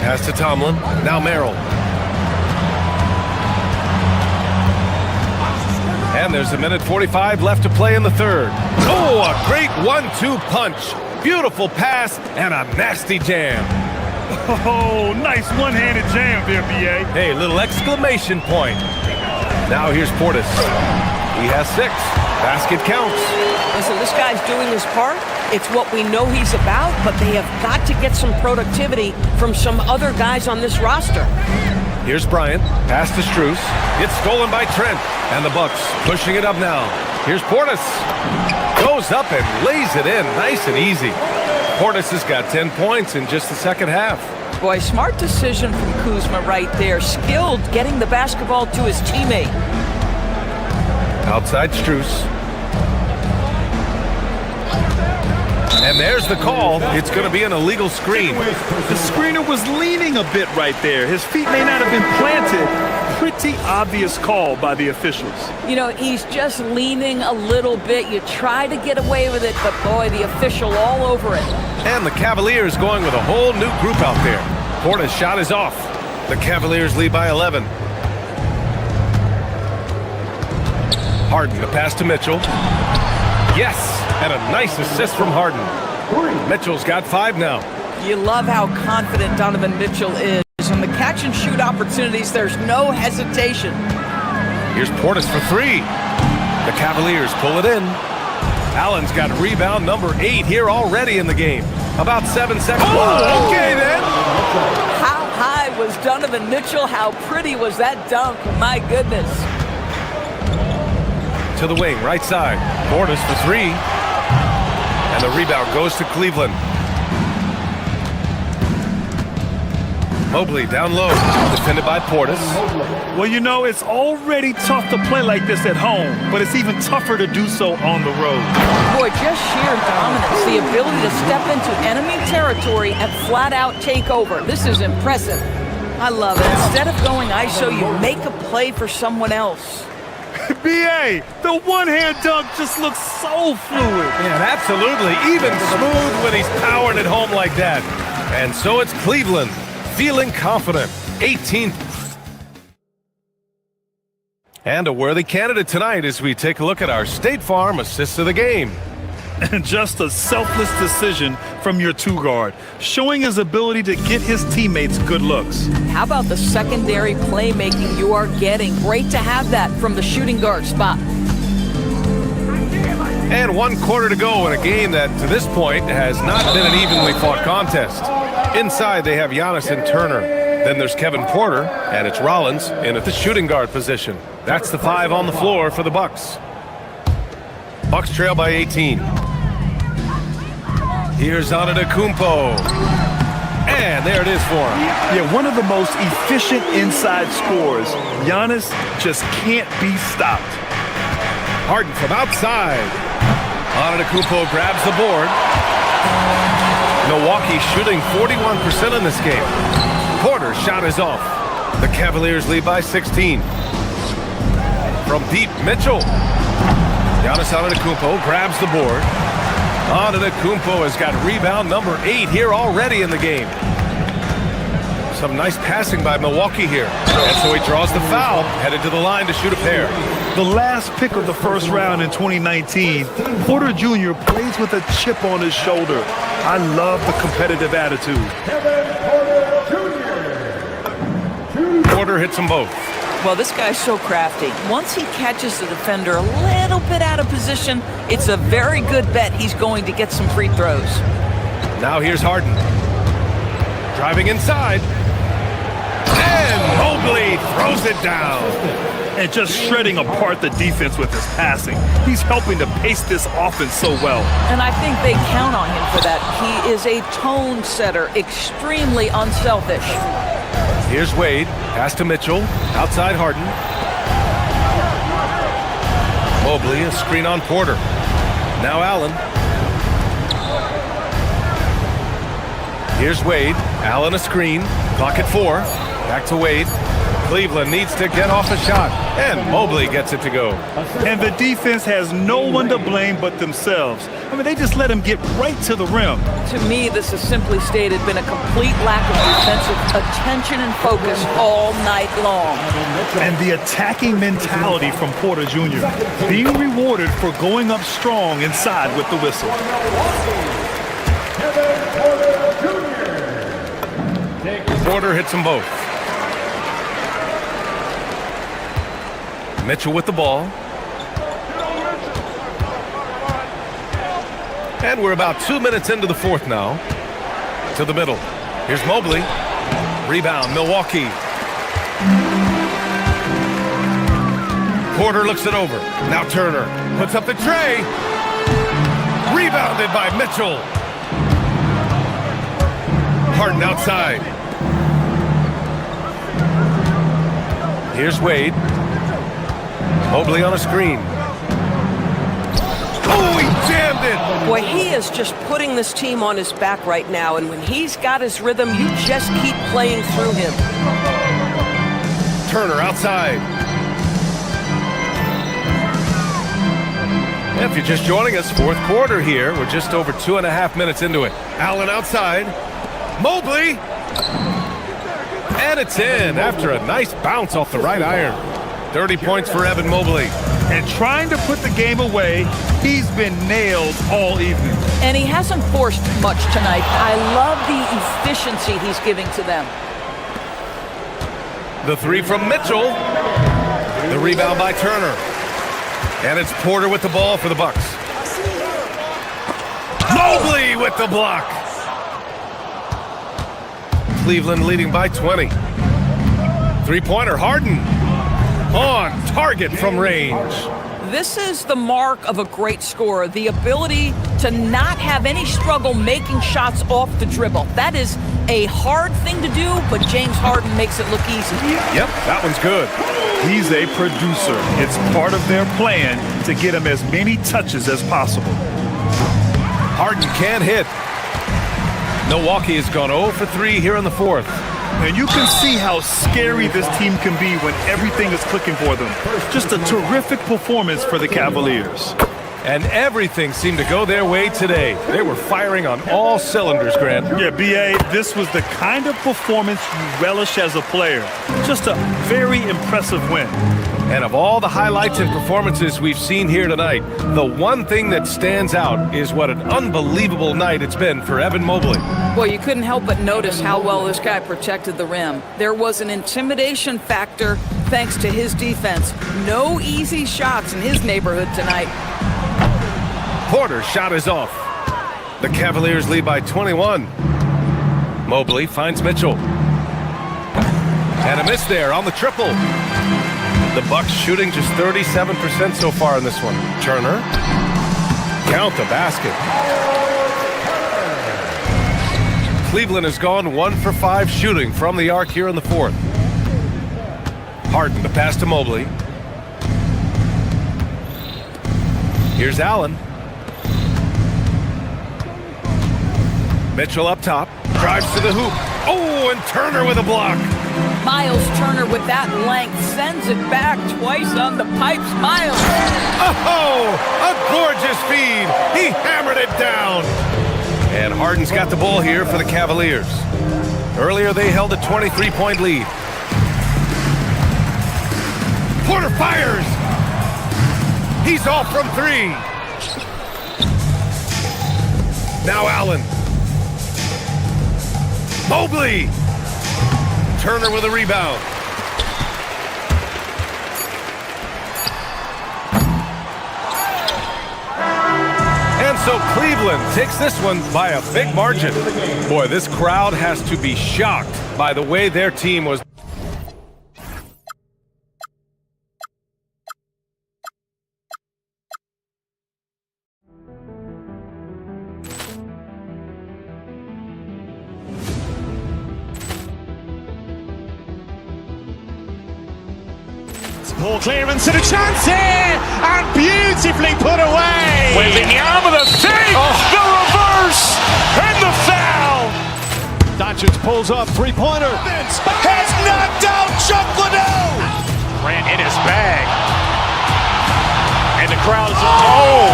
Pass to Tomlin. Now Merrill. And there's 1:45 left to play in the third. Oh, a great 1-2 punch. Beautiful pass and a nasty jam. Oh, nice one-handed jam there, B.A. Hey, little exclamation point. Now here's Portis. He has 6. Basket counts. Listen, this guy's doing his part. It's what we know he's about, but they have got to get some productivity from some other guys on this roster. Here's Bryant. Pass to Strus. It's stolen by Trent. And the Bucks pushing it up now. Here's Portis. Goes up and lays it in. Nice and easy. Portis has got 10 points in just the second half. Boy, smart decision from Kuzma right there. Skilled getting the basketball to his teammate. Outside Strus. And there's the call. It's going to be an illegal screen. The screener was leaning a bit right there. His feet may not have been planted. Pretty obvious call by the officials. You know, he's just leaning a little bit. You try to get away with it, but boy, the official all over it. And the Cavaliers going with a whole new group out there. Porter's shot is off. The Cavaliers lead by 11. Harden, the pass to Mitchell. Yes, and a nice assist from Harden. Mitchell's got 5 now. You love how confident Donovan Mitchell is. On the catch and shoot opportunities, there's no hesitation. Here's Portis for 3. The Cavaliers pull it in. Allen's got rebound number 8 here already in the game. About 7 seconds. Oh, okay then. How high was Donovan Mitchell? How pretty was that dunk? My goodness. To the wing, right side. Portis for 3. And the rebound goes to Cleveland. Mobley down low, defended by Portis. Well, you know, it's already tough to play like this at home, but it's even tougher to do so on the road. Boy, just sheer dominance, the ability to step into enemy territory and flat out take over. This is impressive. I love it. Instead of going ISO, you make a play for someone else. B.A., the one-hand dunk just looks so fluid. Yeah, absolutely. Even smooth when he's powering it home like that. And so it's Cleveland. Feeling confident, 18th. And a worthy candidate tonight as we take a look at our State Farm assists of the game. And just a selfless decision from your 2-guard, showing his ability to get his teammates good looks. How about the secondary playmaking you are getting? Great to have that from the shooting guard spot. And 1 quarter to go in a game that, to this point, has not been an evenly fought contest. Inside, they have Giannis and Turner. Then there's Kevin Porter, and it's Rollins in at the shooting guard position. That's the 5 on the floor for the Bucks. Bucks trail by 18. Here's Antetokounmpo. And there it is for him. Yeah, one of the most efficient inside scorers. Giannis just can't be stopped. Harden from outside. Antetokounmpo grabs the board. Milwaukee shooting 41% in this game. Porter's shot is off. The Cavaliers lead by 16. From deep, Mitchell. Giannis Antetokounmpo grabs the board. Antetokounmpo has got rebound number 8 here already in the game. Some nice passing by Milwaukee here. And so he draws the foul, headed to the line to shoot a pair. The last pick of the first round in 2019, Porter Jr. plays with a chip on his shoulder. I love the competitive attitude. Porter hits them both. Well, this guy's so crafty. Once he catches the defender a little bit out of position, it's a very good bet he's going to get some free throws. Now here's Harden. Driving inside. And Mobley throws it down. And just shredding apart the defense with his passing. He's helping to pace this offense so well. And I think they count on him for that. He is a tone setter, extremely unselfish. Here's Wade. Pass to Mitchell. Outside Harden. Mobley, a screen on Porter. Now Allen. Here's Wade. Allen a screen. Clock at 4. Back to Wade. Cleveland needs to get off a shot. And Mobley gets it to go. And the defense has no one to blame but themselves. I mean, they just let him get right to the rim. To me, this has simply stated been a complete lack of defensive attention and focus all night long. And the attacking mentality from Porter Jr. being rewarded for going up strong inside with the whistle. Porter hits them both. Mitchell with the ball. And we're about 2 minutes into the fourth now. To the middle. Here's Mobley. Rebound, Milwaukee. Porter looks it over. Now Turner puts up the tray. Rebounded by Mitchell. Harden outside. Here's Wade. Mobley on a screen. Oh, he jammed it! Boy, he is just putting this team on his back right now, and when he's got his rhythm, you just keep playing through him. Turner outside. If you're just joining us, fourth quarter here. We're just over 2.5 minutes into it. Allen outside. Mobley. And it's in after a nice bounce off the right iron. 30 points for Evan Mobley. And trying to put the game away, he's been nailed all evening. And he hasn't forced much tonight. I love the efficiency he's giving to them. The three from Mitchell. The rebound by Turner. And it's Porter with the ball for the Bucks. Mobley with the block. Cleveland leading by 20. Three-pointer, Harden. On target from range. This is the mark of a great scorer, the ability to not have any struggle making shots off the dribble. That is a hard thing to do, but James Harden makes it look easy. Yep, that one's good. He's a producer. It's part of their plan to get him as many touches as possible. Harden can't hit. Milwaukee has gone 0 for 3 here in the fourth. And you can see how scary this team can be when everything is clicking for them. Just a terrific performance for the Cavaliers. And everything seemed to go their way today. They were firing on all cylinders, Grant. Yeah, B.A., this was the kind of performance you relish as a player. Just a very impressive win. And of all the highlights and performances we've seen here tonight, the one thing that stands out is what an unbelievable night it's been for Evan Mobley. Well, you couldn't help but notice how well this guy protected the rim. There was an intimidation factor thanks to his defense. No easy shots in his neighborhood tonight. Porter's shot is off. The Cavaliers lead by 21. Mobley finds Mitchell. And a miss there on the triple. The Bucks shooting just 37% so far in this one. Turner. Count the basket. Cleveland has gone 1 for 5 shooting from the arc here in the fourth. Harden to pass to Mobley. Here's Allen. Mitchell up top. Drives to the hoop. Oh, and Turner with a block. Miles Turner with that length sends it back twice on the pipes. Miles. Oh, a gorgeous feed. He hammered it down. And Harden's got the ball here for the Cavaliers. Earlier they held a 23-point lead. Porter fires. He's off from 3. Now Allen. Mobley. Turner with a rebound. And so Cleveland takes this one by a big margin. Boy, this crowd has to be shocked by the way their team was. Ball clearance and a chance here, and beautifully put away. Wembanyama the fake, the reverse, and the foul. Doncic pulls up, three-pointer. Has knocked out Chuck Liddell. Ran in his bag. And the crowd is... Oh,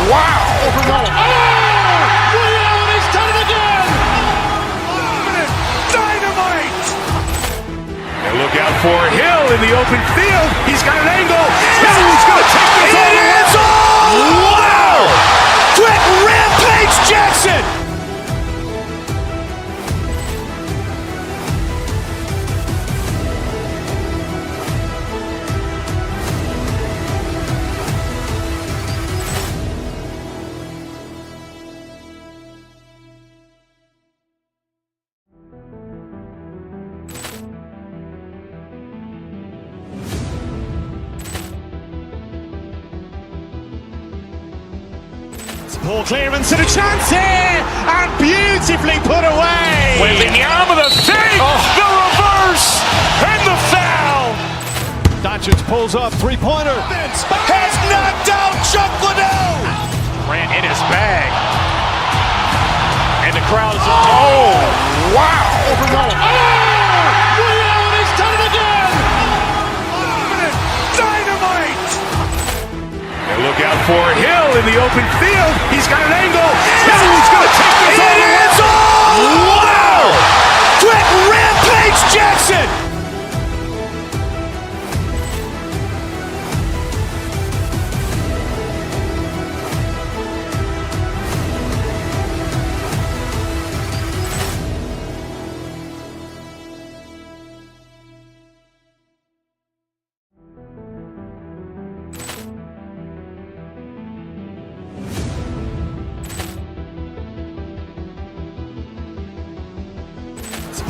wow. Ray Allen, he's done it again. Dynamite. And look out for Hill in the open field. He's got an angle. Hill's going to take this all the way. Wow. Quick Rampage Jackson. Ball clearance and a chance here, and beautifully put away. Wembanyama the fake, the reverse, and the foul. Doncic pulls up, three-pointer. Has knocked out Chuck Liddell. Ran in his bag. And the crowd is... Oh, wow. Ray Allen has done it again. Dynamite. And look out for Hill in the open field. He's got an angle. He's going to take this all the way. Wow! Quick Rampage Jackson!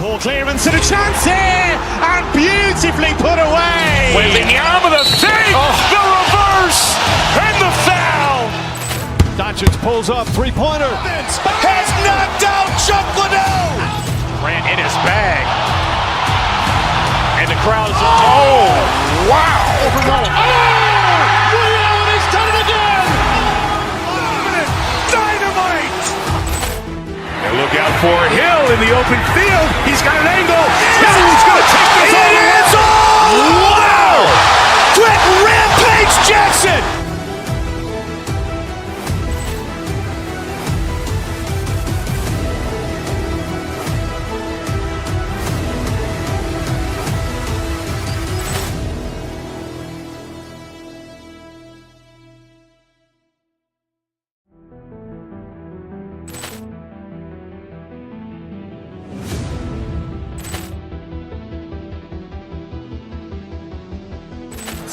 Poor clearance and a chance here, and beautifully put away. Wembanyama the save, the reverse, and the foul. Doncic pulls up, three-pointer. Has knocked out Chuck Liddell. Ran in his bag. And the crowd is... Oh, wow. He's done it again. Dynamite. And look out for Hill in the open field. He's got an angle. He's going to take this all the way. Wow. Quick Rampage Jackson.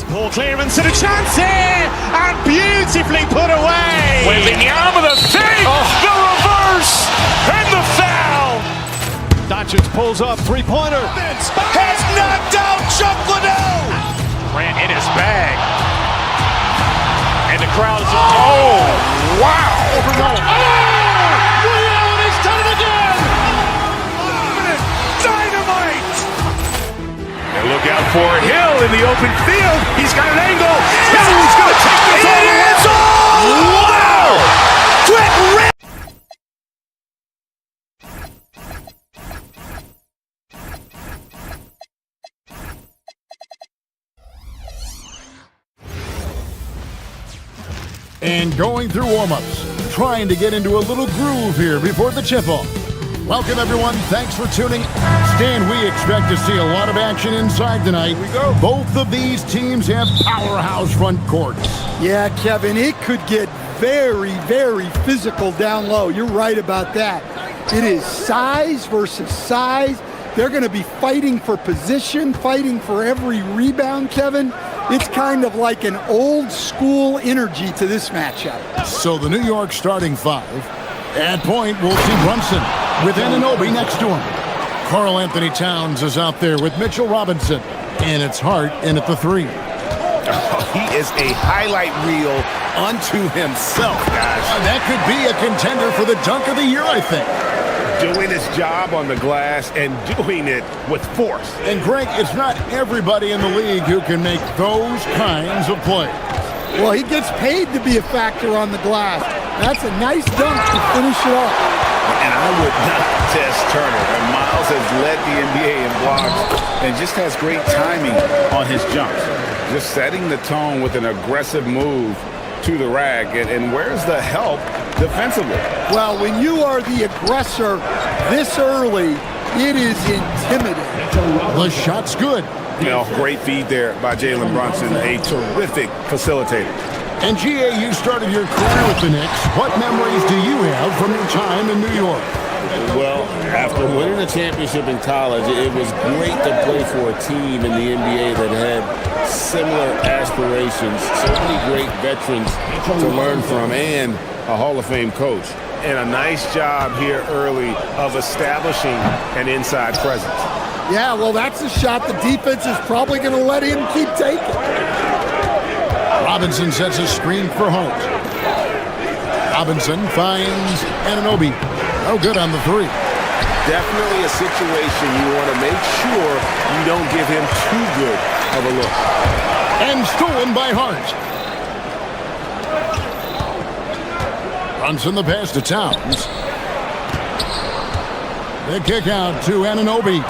Poor clearance and a chance here, and beautifully put away. Wembanyama the save, the reverse, and the foul. Doncic pulls up, three-pointer. Has knocked out Chuck Liddell. Ran in his bag. And the crowd is... Oh, wow. He's done it again. Dynamite. And look out for Hill in the open field. He's got an angle. He's going to take this all the way. Wow. Quick rip. And going through warm-ups, trying to get into a little groove here before the tip-off. Welcome, everyone. Thanks for tuning. Stan, we expect to see a lot of action inside tonight. Here we go. Both of these teams have powerhouse front courts. Yeah, Kevin, it could get very, very physical down low. You're right about that. It is size versus size. They're going to be fighting for position, fighting for every rebound, Kevin. It's kind of like an old school energy to this matchup. So the New York starting five. At point, we'll see Brunson with Anunoby next to him. Karl Anthony Towns is out there with Mitchell Robinson. And it's Hart in at the three. He is a highlight reel unto himself, guys. That could be a contender for the dunk of the year, I think. Doing his job on the glass and doing it with force. And Greg, it's not everybody in the league who can make those kinds of plays. Well, he gets paid to be a factor on the glass. That's a nice dunk to finish it off. And I would not test Turner. And Miles has led the NBA in blocks and just has great timing on his jumps. Just setting the tone with an aggressive move to the rack. And where's the help defensively? Well, when you are the aggressor this early, it is intimidating. The shot's good. You know, great feed there by Jalen Brunson, a terrific facilitator. And GA, you started your career with the Knicks. What memories do you have from your time in New York? Well, after winning a championship in college, it was great to play for a team in the NBA that had similar aspirations, so many great veterans to learn from, and a Hall of Fame coach. And a nice job here early of establishing an inside presence. Yeah, well, that's a shot the defense is probably going to let him keep taking. Robinson sets a screen for Holt. Robinson finds Anunoby. Oh, good on the three. Definitely a situation you want to make sure you don't give him too good of a look. And stolen by Hart. Brunson the pass to Towns. The kick out to Anunoby.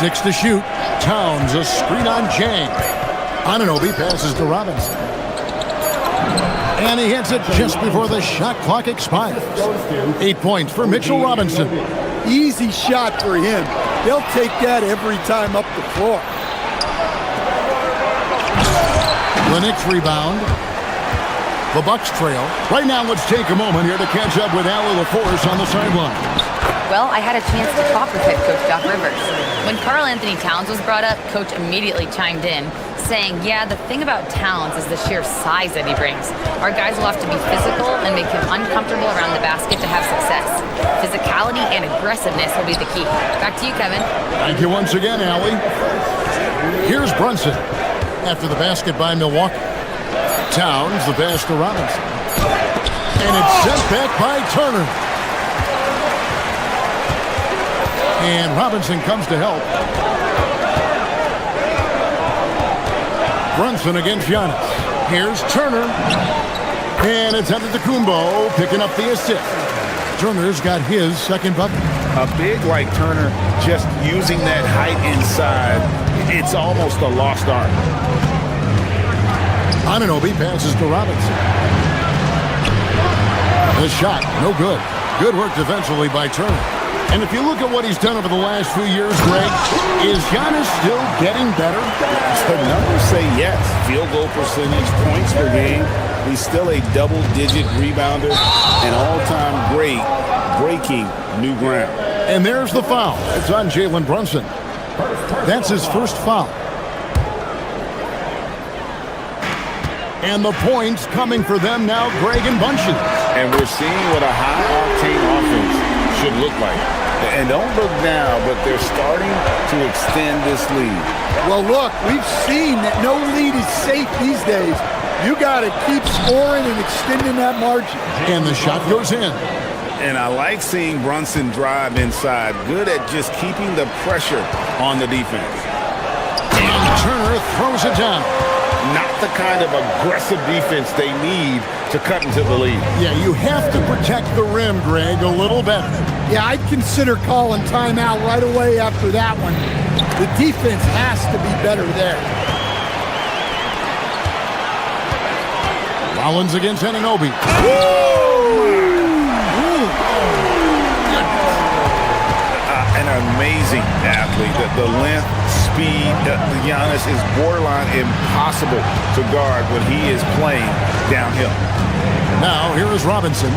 6 to shoot. Towns, a screen on Jang. Anunoby passes to Robinson. And he hits it just before the shot clock expires. 8 points for Mitchell Robinson. Easy shot for him. They'll take that every time up the floor. The Knicks rebound. The Bucks trail. Right now, let's take a moment here to catch up with Allie LaForce on the sideline. Well, I had a chance to talk with head coach Doc Rivers. When Karl Anthony Towns was brought up, coach immediately chimed in, saying, yeah, the thing about Towns is the sheer size that he brings. Our guys will have to be physical and make him uncomfortable around the basket to have success. Physicality and aggressiveness will be the key. Back to you, Kevin. Thank you once again, Allie. Here's Brunson after the basket by Milwaukee. Towns, the pass to Robinson. And it's sent back by Turner. And Robinson comes to help. Brunson against Giannis. Here's Turner. And it's Antetokounmpo picking up the assist. Turner's got his second bucket. A big like Turner just using that height inside, it's almost a lost art. Anunoby passes to Robinson. The shot, no good. Good work defensively by Turner. And if you look at what he's done over the last few years, Greg, is Giannis still getting better? The numbers say yes. Field goal percentage, points per game. He's still a double-digit rebounder and all-time great breaking new ground. And there's the foul. It's on Jalen Brunson. That's his first foul. And the points coming for them now, Greg, in bunches. And we're seeing what a high-octane offense should look like. And don't look now, but they're starting to extend this lead. Well, look, we've seen that no lead is safe these days. You got to keep scoring and extending that margin. And the shot goes in. And I like seeing Brunson drive inside. Good at just keeping the pressure on the defense. And Turner throws it down. Not the kind of aggressive defense they need to cut into the lead. Yeah, you have to protect the rim, Greg, a little better. Yeah, I'd consider calling timeout right away after that one. The defense has to be better there. Rollins against Anunoby. An amazing athlete. The length, speed, Giannis is borderline impossible to guard when he is playing downhill. Now, here is Robinson.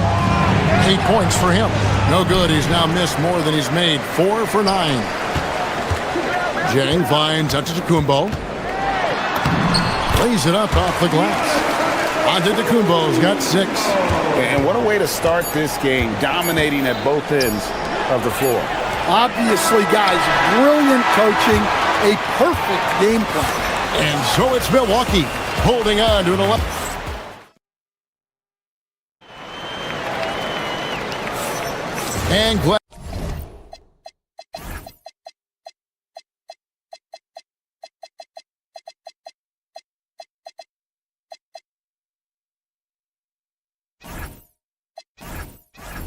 8 points for him. No good. He's now missed more than he's made. 4 for 9. Jang finds Antetokounmpo. Lays it up off the glass. Antetokounmpo's got 6. And what a way to start this game, dominating at both ends of the floor. Obviously, guys, brilliant coaching, a perfect game plan. And so it's Milwaukee holding on to an 11. And glad.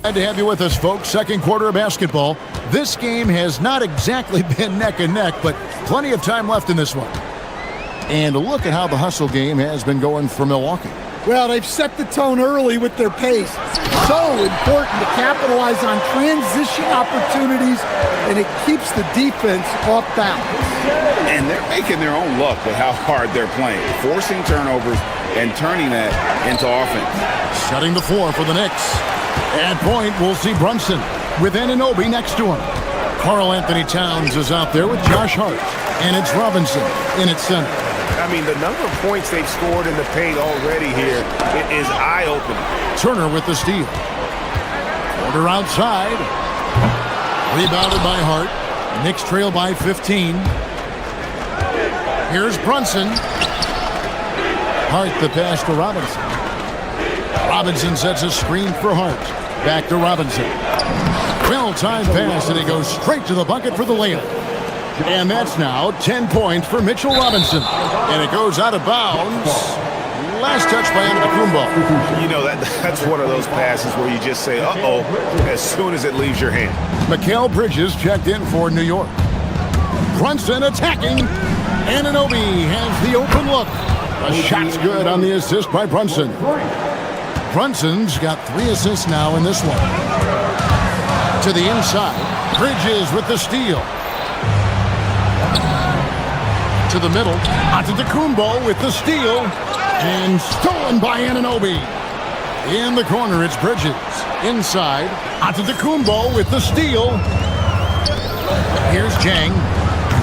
Glad to have you with us, folks. Second quarter of basketball. This game has not exactly been neck and neck, but plenty of time left in this one. And look at how the hustle game has been going for Milwaukee. Well, they've set the tone early with their pace. So important to capitalize on transition opportunities, and it keeps the defense off balance. And they're making their own luck with how hard they're playing, forcing turnovers and turning that into offense. Shutting the floor for the Knicks. At point, we'll see Brunson with Anunoby next to him. Karl Anthony Towns is out there with Josh Hart, and it's Robinson in its center. I mean, the number of points they've scored in the paint already here is eye-opening. Turner with the steal. Porter outside. Rebounded by Hart. Knicks trail by 15. Here's Brunson. Hart the pass to Robinson. Robinson sets a screen for Hart. Back to Robinson. Well-timed pass, and he goes straight to the bucket for the layup. And that's now 10 points for Mitchell Robinson. And it goes out of bounds. Last touch by Antetokounmpo. You know, that's one of those passes where you just say, uh-oh, as soon as it leaves your hand. Mikal Bridges checked in for New York. Brunson attacking. Anunoby has the open look. A shot's good on the assist by Brunson. Brunson's got 3 assists now in this one. To the inside. Bridges with the steal. To the middle. Antetokounmpo with the steal. And stolen by Anunoby. In the corner, it's Bridges. Inside. Antetokounmpo with the steal. Here's Jang.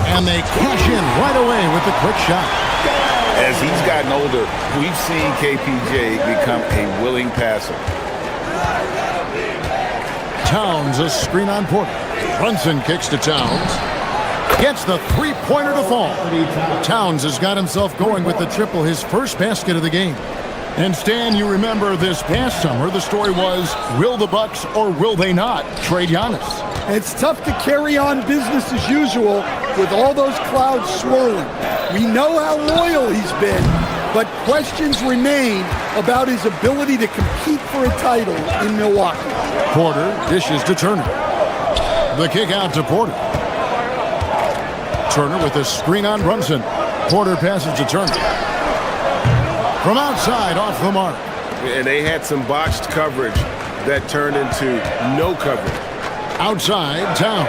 And they cash in right away with the quick shot. As he's gotten older, we've seen KPJ become a willing passer. Towns, a screen on Porter. Brunson kicks to Towns. Gets the three-pointer to fall. Towns has got himself going with the triple, his first basket of the game. And Stan, you remember this past summer, the story was, will the Bucks or will they not trade Giannis? It's tough to carry on business as usual with all those clouds swirling. We know how loyal he's been, but questions remain about his ability to compete for a title in Milwaukee. Porter dishes to Turner. The kick out to Porter. Turner with a screen on Brunson. Porter passes to Turner. From outside, off the mark. And they had some botched coverage that turned into no coverage. Outside, Towns.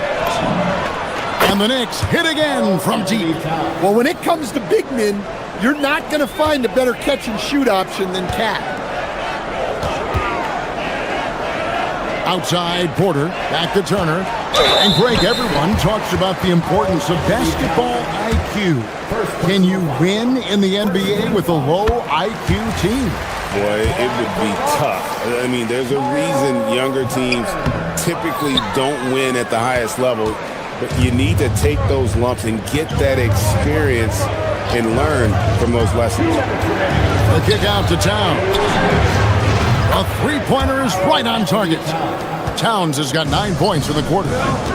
And the Knicks hit again from deep. Well, when it comes to big men, you're not going to find a better catch-and-shoot option than Cat. Outside, Porter, back to Turner. And Greg, everyone talks about the importance of basketball IQ. Can you win in the NBA with a low IQ team? Boy, it would be tough. I mean, there's a reason younger teams typically don't win at the highest level, but you need to take those lumps and get that experience and learn from those lessons. The kick out to Towns. A three-pointer is right on target. Towns has got 9 points in the quarter.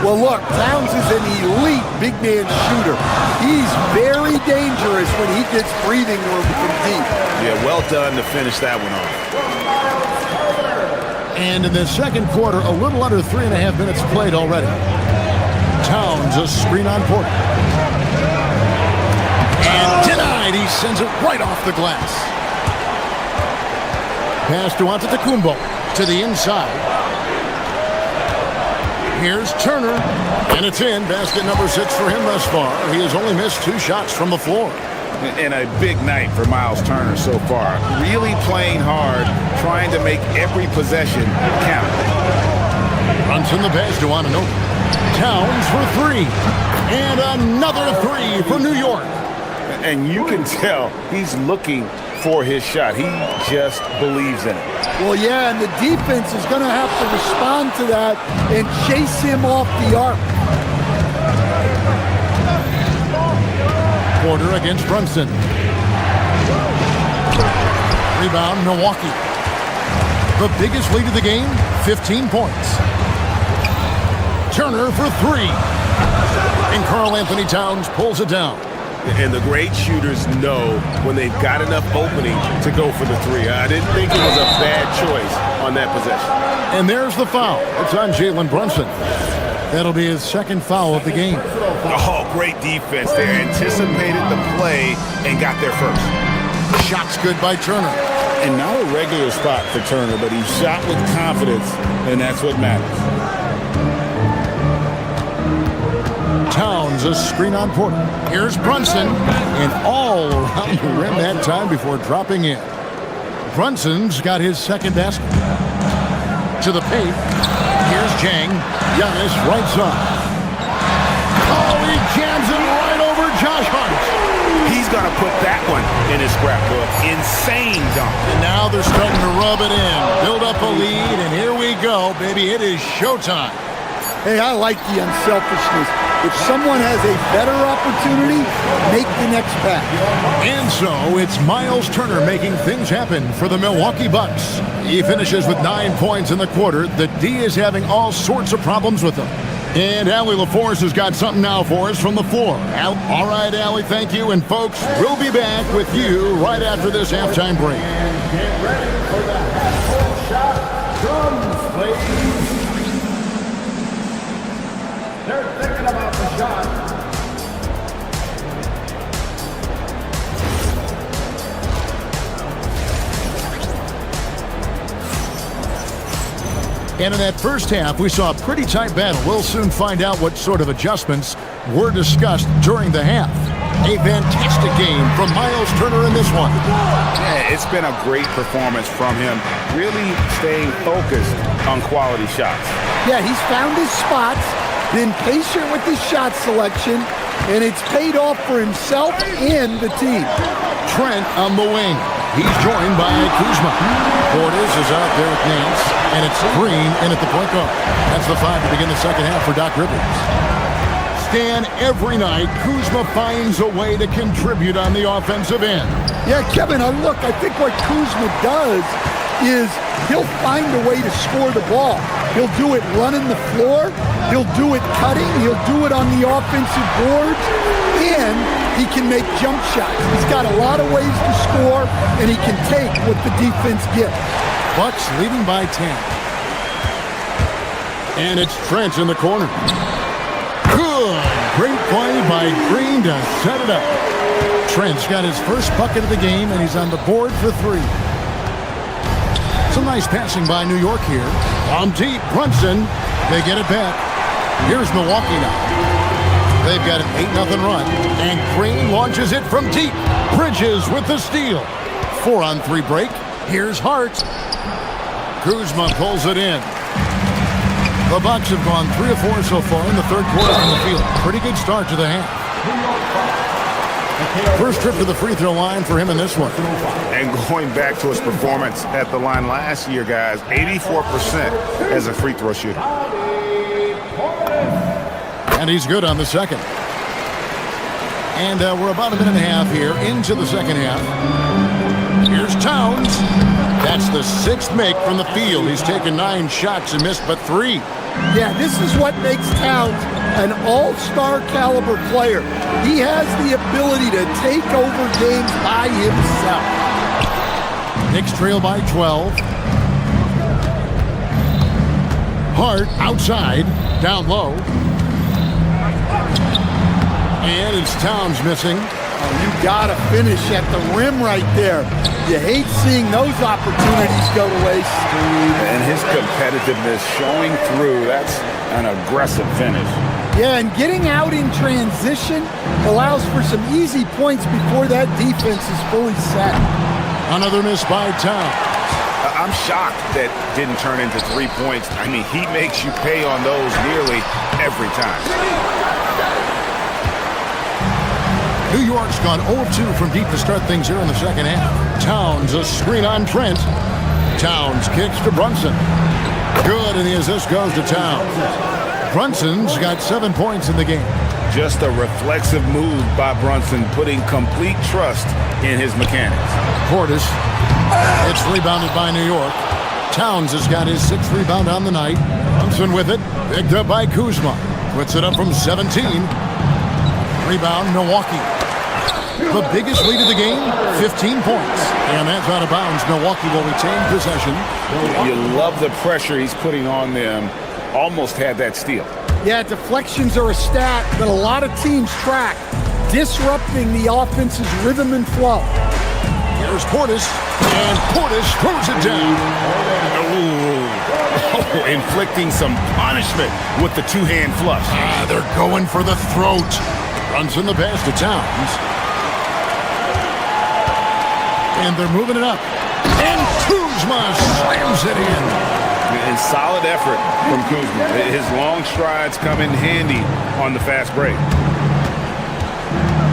Well, look, Towns is an elite big man shooter. He's very dangerous when he gets breathing room from deep. Yeah, well done to finish that one off. And in the second quarter, a little under 3.5 minutes played already. Towns, a screen on Porter. And denied. He sends it right off the glass. Pass to Antetokounmpo to the inside. Here's Turner, and it's in. Basket number 6 for him thus far. He has only missed 2 shots from the floor. And a big night for Miles Turner so far. Really playing hard, trying to make every possession count. Brunson the pass to Anunoby. Towns for 3. And another 3 for New York. And you can tell he's looking for his shot. He just believes in it. Well, yeah, and the defense is going to have to respond to that and chase him off the arc. Porter against Brunson. Rebound, Milwaukee. The biggest lead of the game, 15 points. Turner for 3. And Karl Anthony Towns pulls it down. And the great shooters know when they've got enough opening to go for the 3. I didn't think it was a bad choice on that possession. And there's the foul. It's on Jalen Brunson. That'll be his second foul of the game. Oh, great defense there. Anticipated the play and got there first. Shot's good by Turner. And not a regular spot for Turner, but he shot with confidence, and that's what matters. Towns, a screen on Porter. Here's Brunson, and all around the rim that time before dropping in. Brunson's got his second basket. To the paint. Here's Jang. Giannis right side. Oh, he jams it right over Josh Hart. He's going to put that one in his scrapbook. Insane dunk. And now they're starting to rub it in. Build up a lead, and here we go, baby. It is showtime. Hey, I like the unselfishness. If someone has a better opportunity, make the next pass. And so it's Miles Turner making things happen for the Milwaukee Bucks. He finishes with 9 points in the quarter. The D is having all sorts of problems with him. And Allie LaForce has got something now for us from the floor. All right, Allie, thank you. And folks, we'll be back with you right after this halftime break. And get ready for the half-court shot. Drums, please. They're thinking about the shot. And in that first half, we saw a pretty tight battle. We'll soon find out what sort of adjustments were discussed during the half. A fantastic game from Miles Turner in this one. Yeah, it's been a great performance from him, really staying focused on quality shots. Yeah, he's found his spots, been patient with his shot selection, and it's paid off for himself and the team. Trent on the wing. He's joined by Kuzma. Portis is out there with Nance, and it's Green in at the point guard. That's the 5 to begin the second half for Doc Rivers. Stan, every night, Kuzma finds a way to contribute on the offensive end. Yeah, Kevin, I think what Kuzma does is he'll find a way to score the ball. He'll do it running the floor. He'll do it cutting. He'll do it on the offensive boards. And he can make jump shots. He's got a lot of ways to score, and he can take what the defense gives. Bucks leading by 10. And it's Trent in the corner. Good. Great play by Green to set it up. Trent's got his first bucket of the game, and he's on the board for 3. Some nice passing by New York here. On deep, Brunson. They get it back. Here's Milwaukee now. They've got an 8-0 run, and Green launches it from deep. Bridges with the steal. 4-on-3 break. Here's Hart. Kuzma pulls it in. The Bucks have gone 3 of 4 so far in the third quarter from the field. Pretty good start to the half. First trip to the free throw line for him in this one. And going back to his performance at the line last year, guys, 84% as a free throw shooter. And he's good on the second. And we're about a minute and a half here into the second half. Here's Towns. That's the 6th make from the field. He's taken 9 shots and missed but 3. Yeah, this is what makes Towns an all-star caliber player. He has the ability to take over games by himself. Knicks trail by 12. Hart outside, down low. And it's Towns missing. Oh, you gotta finish at the rim right there. You hate seeing those opportunities go to waste. And his competitiveness showing through. That's an aggressive finish. Yeah, and getting out in transition allows for some easy points before that defense is fully set. Another miss by Towns. I'm shocked that didn't turn into 3 points. I mean, he makes you pay on those nearly every time. New York's gone 0-2 from deep to start things here in the second half. Towns, a screen on Trent. Towns kicks to Brunson. Good, and the assist goes to Towns. Brunson's got 7 points in the game. Just a reflexive move by Brunson, putting complete trust in his mechanics. Portis. It's rebounded by New York. Towns has got his 6th rebound on the night. Brunson with it. Picked up by Kuzma. Puts it up from 17. Rebound, Milwaukee. The biggest lead of the game, 15 points. And that's out of bounds. Milwaukee will retain possession. You love the pressure he's putting on them. Almost had that steal. Yeah, deflections are a stat that a lot of teams track, disrupting the offense's rhythm and flow. Here's Portis, and Portis throws it down. Oh, inflicting some punishment with the 2-hand flush. They're going for the throat. Runs in the pass to Towns. And they're moving it up. And Kuzma slams it in. And solid effort from Kuzma. His long strides come in handy on the fast break.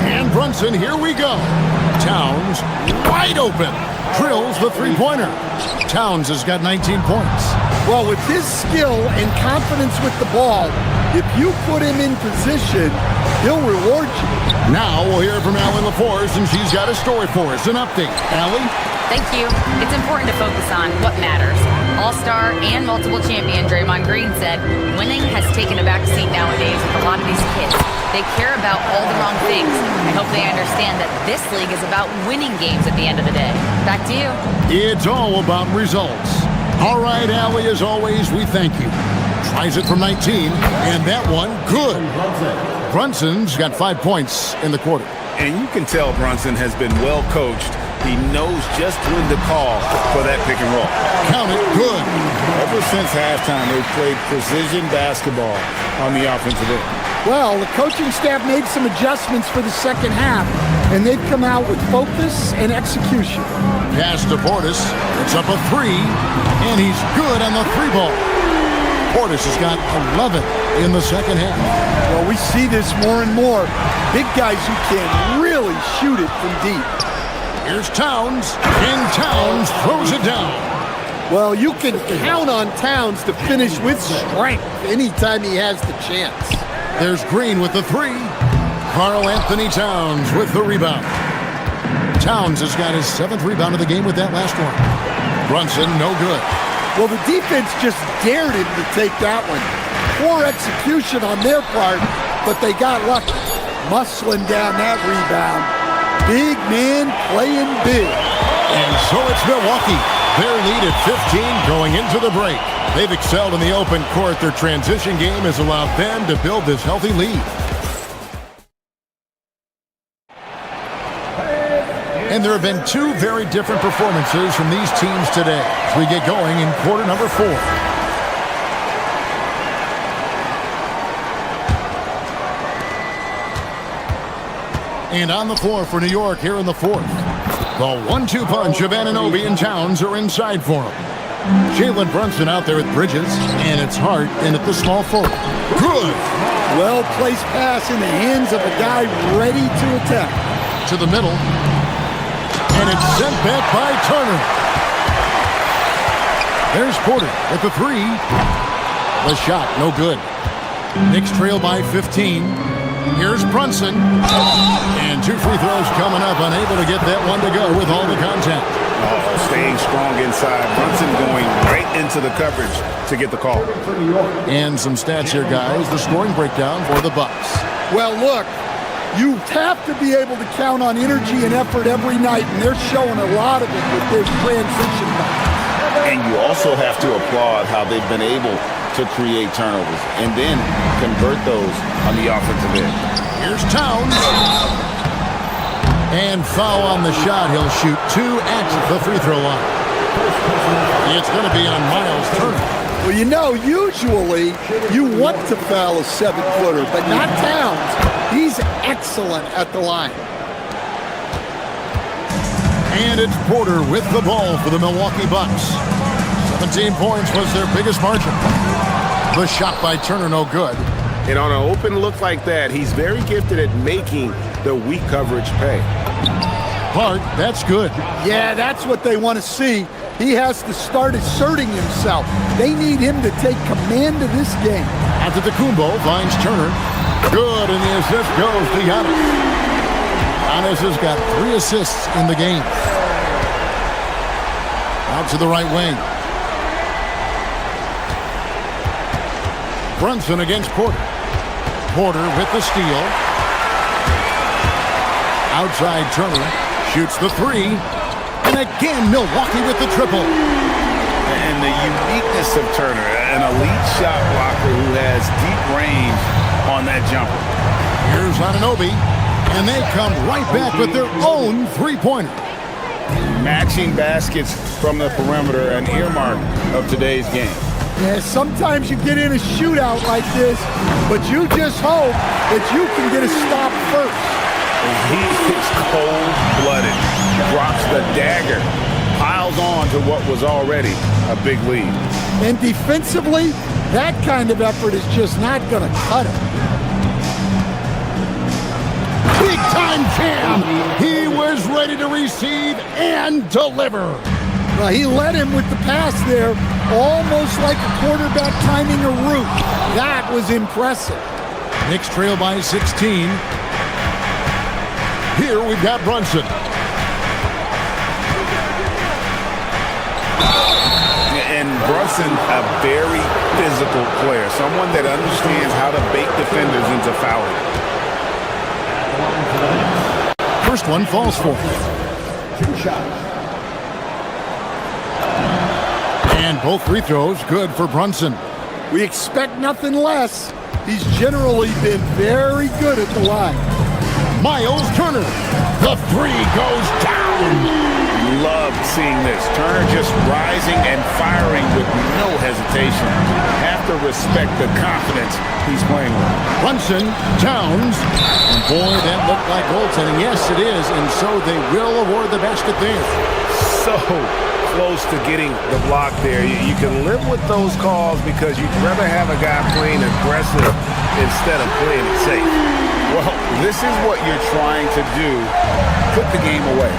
And Brunson, here we go. Towns wide open. Drills the 3-pointer. Towns has got 19 points. Well, with his skill and confidence with the ball, if you put him in position, he'll reward you. Now we'll hear from Allie LaForce, and she's got a story for us. An update. Allie? Thank you. It's important to focus on what matters. All-star and multiple champion Draymond Green said, winning has taken a backseat nowadays with a lot of these kids. They care about all the wrong things. I hope they understand that this league is about winning games at the end of the day. Back to you. It's all about results. All right, Allie, as always, we thank you. Tries it from 19, and that one, good. Brunson's got 5 points in the quarter. And you can tell Brunson has been well coached. He knows just when to call for that pick and roll. Count it, good. Ever since halftime, they've played precision basketball on the offensive end. Well, the coaching staff made some adjustments for the second half, and they've come out with focus and execution. Pass to Portis. It's up a three, and he's good on the three ball. Portis has got 11 in the second half. Well, we see this more and more. Big guys who can really shoot it from deep. Here's Towns, and Towns throws it down. Well, you can count on Towns to finish with strength anytime he has the chance. There's Green with the three. Karl Anthony Towns with the rebound. Towns has got his 7th rebound of the game with that last one. Brunson, no good. Well, the defense just dared him to take that one. Poor execution on their part, but they got lucky. Muscling down that rebound. Big man playing big. And so it's Milwaukee. Their lead at 15 going into the break. They've excelled in the open court. Their transition game has allowed them to build this healthy lead. And there have been 2 very different performances from these teams today as we get going in quarter number 4. And on the floor for New York here in the 4th. The 1-2 punch of Anunoby and Towns are inside for him. Jalen Brunson out there with Bridges, and it's Hart in at the small forward. Good! Well-placed pass in the hands of a guy ready to attack. To the middle. And it's sent back by Turner. There's Porter with the three. The shot, no good. Knicks trail by 15. Here's Brunson. And 2 free throws coming up. Unable to get that one to go with all the contact. Staying strong inside. Brunson going right into the coverage to get the call. And some stats here, guys. The scoring breakdown for the Bucks. Well, look. You have to be able to count on energy and effort every night, and they're showing a lot of it with their transition. And you also have to applaud how they've been able to create turnovers and then convert those on the offensive end. Here's Towns. And foul on the shot. He'll shoot 2 at the free throw line. It's going to be on Miles Turner. Well, you know, usually you want to foul a 7-footer, but not Towns. He's excellent at the line. And it's Porter with the ball for the Milwaukee Bucks. 17 points was their biggest margin. The shot by Turner, no good. And on an open look like that, he's very gifted at making the weak coverage pay. Hart, that's good. Yeah, that's what they want to see. He has to start asserting himself. They need him to take command of this game. Antetokounmpo finds Turner. Good, and the assist goes to Giannis. Giannis has got 3 assists in the game. Out to the right wing. Brunson against Porter. Porter with the steal. Outside Turner. Shoots the 3. And again, Milwaukee with the triple. And the uniqueness of Turner, an elite shot blocker who has deep range on that jumper. Here's Anunoby, and they come right back with their own three-pointer. Matching baskets from the perimeter, an earmark of today's game. Yeah, sometimes you get in a shootout like this, but you just hope that you can get a stop first. He is cold-blooded, drops the dagger, piles on to what was already a big lead. And defensively, that kind of effort is just not going to cut it. Big-time jam! He was ready to receive and deliver. Well, he led him with the pass there, almost like a quarterback timing a route. That was impressive. Knicks trail by 16. Here we've got Brunson. And Brunson, a very physical player, someone that understands how to bait defenders into fouling. First one falls for. 2 shots. And both free throws good for Brunson. We expect nothing less. He's generally been very good at the line. Miles Turner. The 3 goes down. Loved seeing this. Turner just rising and firing with no hesitation. Have to respect the confidence he's playing with. Brunson, Towns. And boy, that looked like goaltending. Yes, it is. And so they will award the basket there. So close to getting the block there. You can live with those calls because you'd rather have a guy playing aggressive instead of playing it safe. Well, this is what you're trying to do. Put the game away.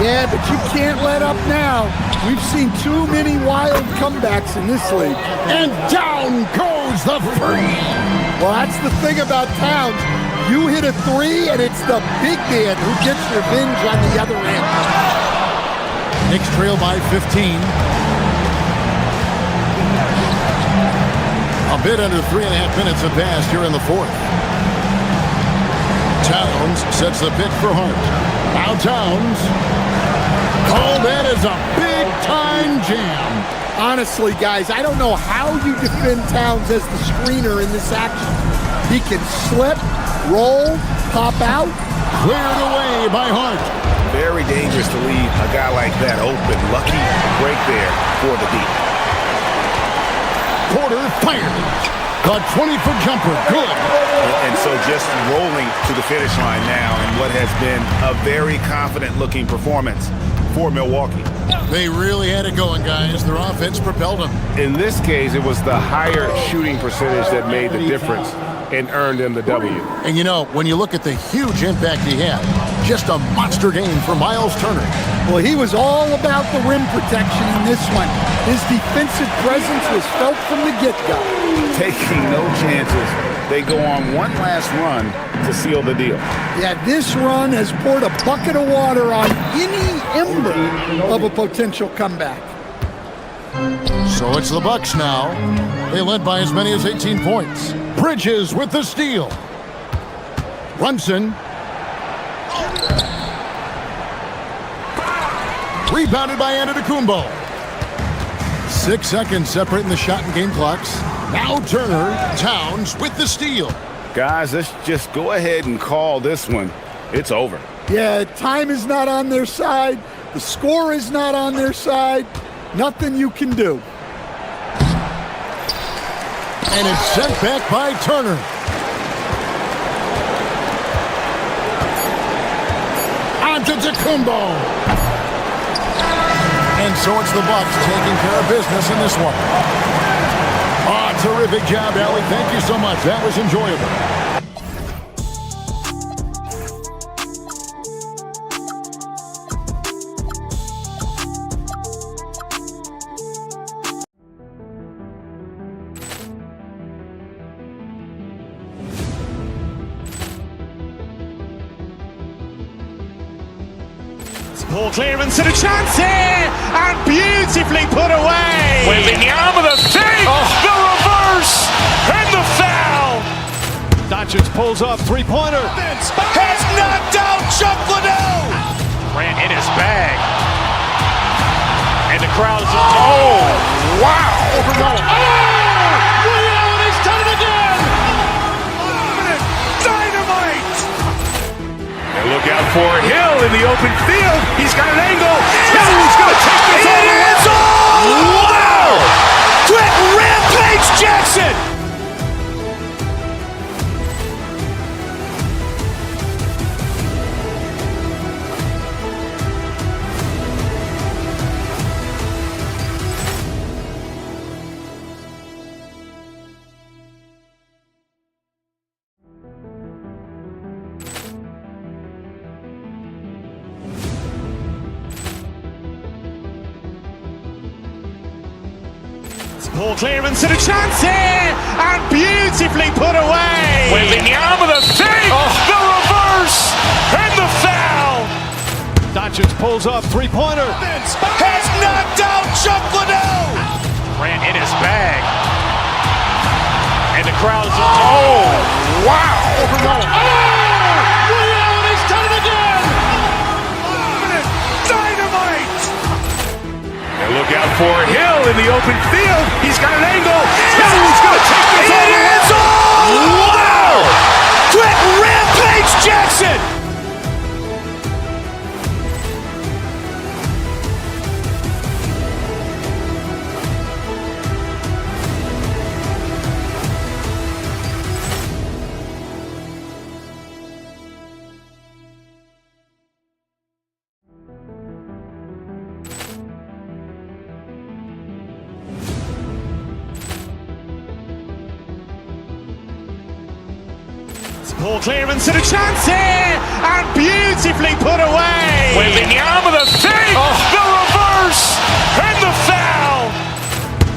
Yeah, but you can't let up now. We've seen too many wild comebacks in this league. And down goes the free. Well, that's the thing about Towns. You hit a three, and it's the big man who gets revenge on the other end. Knicks trail by 15. A bit under 3.5 minutes have passed here in the fourth. Towns sets the pick for Hart. Now Towns. Oh, that is a big-time jam. Honestly, guys, I don't know how you defend Towns as the screener in this action. He can slip, roll, pop out. Cleared away by Hart. Very dangerous to leave a guy like that open. Lucky break there for the deep. Porter fired. The 20-foot jumper, good. And so just rolling to the finish line now in what has been a very confident-looking performance for Milwaukee. They really had it going, guys. Their offense propelled them. In this case, it was the higher shooting percentage that made the difference and earned them the W. And you know, when you look at the huge impact he had, just a monster game for Miles Turner. Well, he was all about the rim protection in this one. His defensive presence was felt from the get-go. Taking no chances. They go on one last run to seal the deal. Yeah, this run has poured a bucket of water on any ember of a potential comeback. So it's the Bucks now. They led by as many as 18 points. Bridges with the steal. Brunson. Rebounded by Antetokounmpo. 6 seconds separating the shot and game clocks. Now Turner, Towns with the steal. Guys, let's just go ahead and call this one. It's over. Yeah, time is not on their side. The score is not on their side. Nothing you can do. And it's sent back by Turner. Antetokounmpo. And so it's the Bucks taking care of business in this one. Terrific job, Allie. Thank you so much. That was enjoyable. Ball clearance and a chance here, and beautifully put away. Wembanyama with a save, the reverse, and the foul. Doncic pulls up, three-pointer. Has knocked out Chuck Liddell. Ran in his bag. And the crowd is, oh, wow. Allen has done it again. Dynamite. And look out for Hill in the open field. He's got an angle. He's going to take this all the way. Wow. Quick Rampage Jackson. Ball clearance and a chance here, and beautifully put away. Wembanyama with a save, the reverse, and the foul. Doncic pulls up, three-pointer. Has knocked out Chuck Liddell. Ran in his bag. And the crowd is, oh, wow. Allen has done it again. Dynamite. And look out for Hill in the open field. He's got an angle. He's going to take this all the way. Wow. Quick Rampage Jackson. Poor clearance and a chance here, and beautifully put away. Wembanyama the fake, the reverse, and the foul.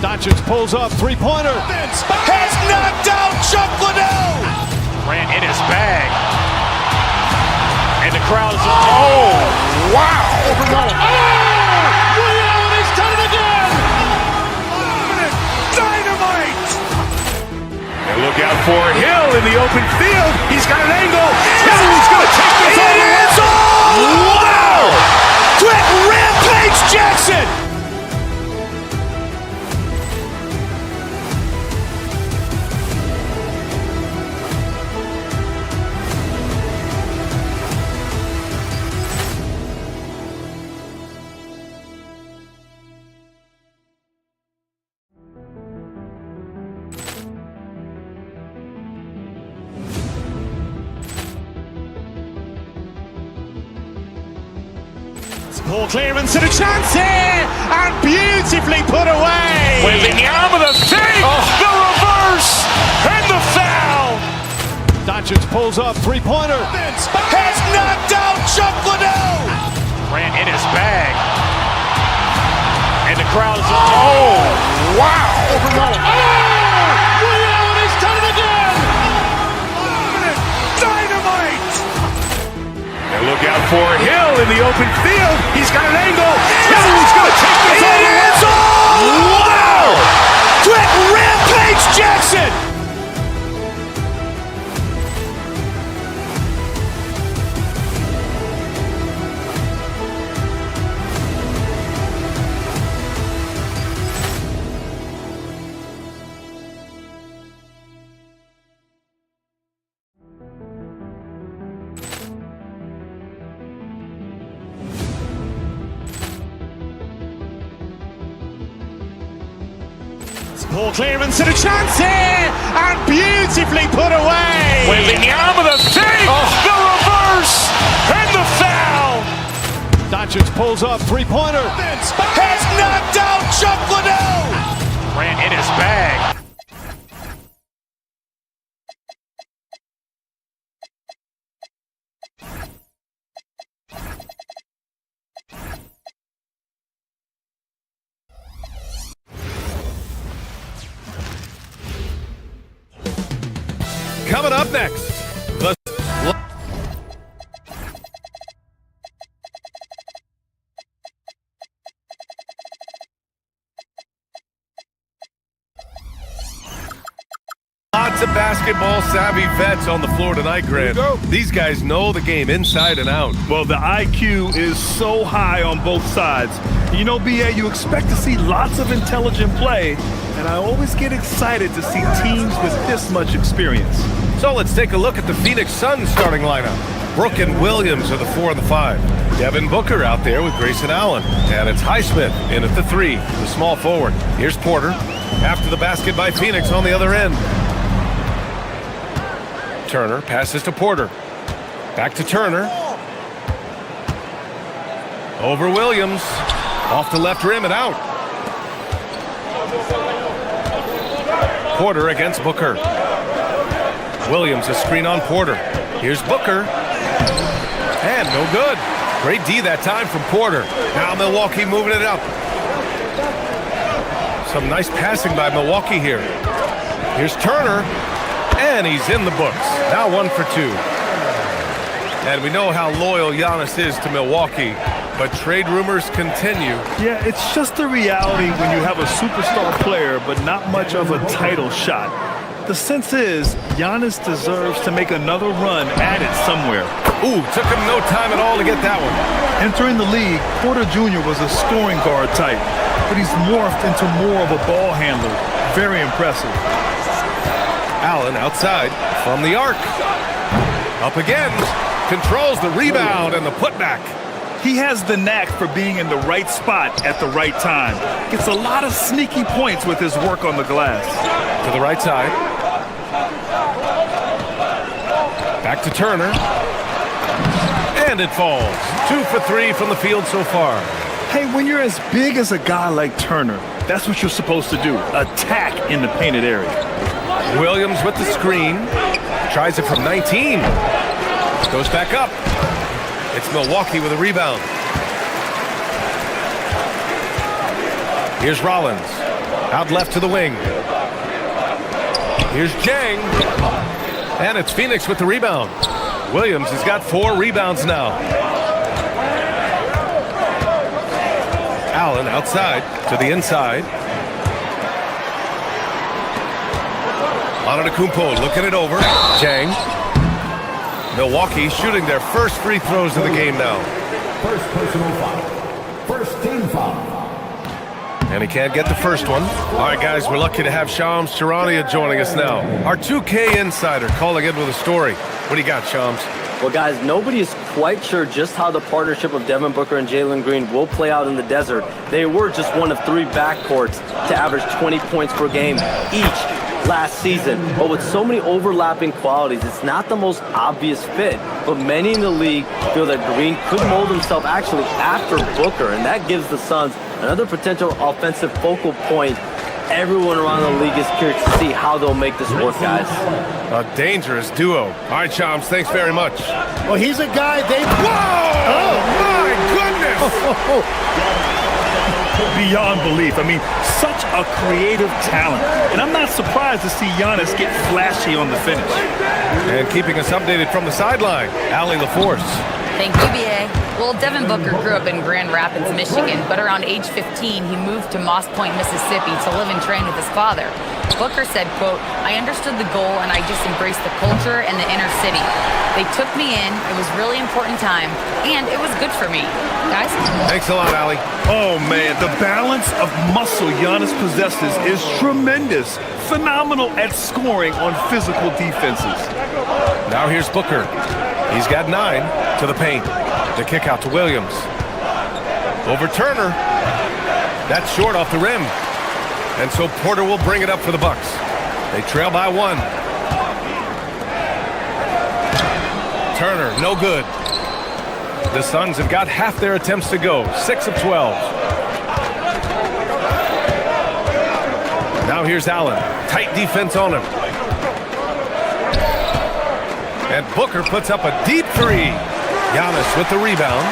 Doncic pulls up, three-pointer. Has knocked out Chuck Liddell. Ran in his bag. And the crowd is... Oh, wow. He's done it again. Dynamite. And look out for Hill in the open field. He's got an angle. He's going to take this all the way. Wow. Quick Rampage Jackson. Poor clearance and a chance here, and beautifully put away. Wembanyama the fake, the reverse, and the foul. Doncic pulls up, three-pointer. Has knocked out Chuck Liddell. Ran in his bag. And the crowd is... Oh, wow. He's done it again. Dynamite. And look out for Hill in the open field. He's got an angle. He's going to take this all the way. Wow. Quick Rampage Jackson. Poor clearance and a chance here, and beautifully put away. Wembanyama the fake, the reverse, and the foul. Doncic pulls up, three-pointer. Has knocked out Chuck Liddell. Ran in his bag. Coming up next, the lots of basketball savvy vets on the floor tonight, Grant. These guys know the game inside and out. Well, the IQ is so high on both sides. You know, BA, you expect to see lots of intelligent play, and I always get excited to see teams with this much experience. So let's take a look at the Phoenix Suns starting lineup. Brooke and Williams are the 4 and the 5. Devin Booker out there with Grayson Allen. And it's Highsmith in at the 3, the small forward. Here's Porter. After the basket by Phoenix on the other end. Turner passes to Porter. Back to Turner. Over Williams. Off the left rim and out. Porter against Booker. Williams a screen on Porter. Here's Booker. And no good. Great D that time from Porter. Now Milwaukee moving it up. Some nice passing by Milwaukee here. Here's Turner. And he's in the books. Now 1 for 2. And we know how loyal Giannis is to Milwaukee. But trade rumors continue. Yeah, it's just the reality when you have a superstar player but not much of a title shot. The sense is Giannis deserves to make another run at it somewhere. Ooh, took him no time at all to get that one. Entering the league, Porter Jr. was a scoring guard type, but he's morphed into more of a ball handler. Very impressive. Allen outside from the arc. Up again. Controls the rebound and the putback. He has the knack for being in the right spot at the right time. Gets a lot of sneaky points with his work on the glass. To the right side. Back to Turner. And it falls. 2 for 3 from the field so far. Hey, when you're as big as a guy like Turner, that's what you're supposed to do. Attack in the painted area. Williams with the screen. tries it from 19. Goes back up. It's Milwaukee with a rebound. Here's Rollins. Out left to the wing. Here's Jang. And it's Phoenix with the rebound. Williams has got 4 rebounds now. Allen outside to the inside. Antetokounmpo looking it over. Jang. Milwaukee shooting their first free throws of the game now. First personal foul. First team foul. And he can't get the first one. All right, guys, we're lucky to have Shams Charania joining us now. Our 2K insider calling in with a story. What do you got, Shams? Well, guys, nobody is quite sure just how the partnership of Devin Booker and Jalen Green will play out in the desert. They were just one of 3 backcourts to average 20 points per game each last season. But with so many overlapping qualities, it's not the most obvious fit. But many in the league feel that Green could mold himself actually after Booker, and that gives the Suns another potential offensive focal point. Everyone around the league is curious to see how they'll make this work, guys. A dangerous duo. All right, Shams, thanks very much. Well, he's a guy they... Whoa! Oh, my goodness! Beyond belief. I mean, such a creative talent. And I'm not surprised to see Giannis get flashy on the finish. And keeping us updated from the sideline, Allie LaForce. Thank you, BA. Well, Devin Booker grew up in Grand Rapids, Michigan, but around age 15, he moved to Moss Point, Mississippi to live and train with his father. Booker said, quote, "I understood the goal and I just embraced the culture and the inner city. They took me in, it was really important time, and it was good for me." Guys? Thanks a lot, Allie. Oh, man, the balance of muscle Giannis possesses is tremendous. Phenomenal at scoring on physical defenses. Now here's Booker. He's got 9 to the paint. The kick out to Williams. Over Turner. That's short off the rim. And so Porter will bring it up for the Bucks. They trail by 1. Turner, no good. The Suns have got half their attempts to go. 6 of 12. Now here's Allen. Tight defense on him. And Booker puts up a deep 3. Giannis with the rebound.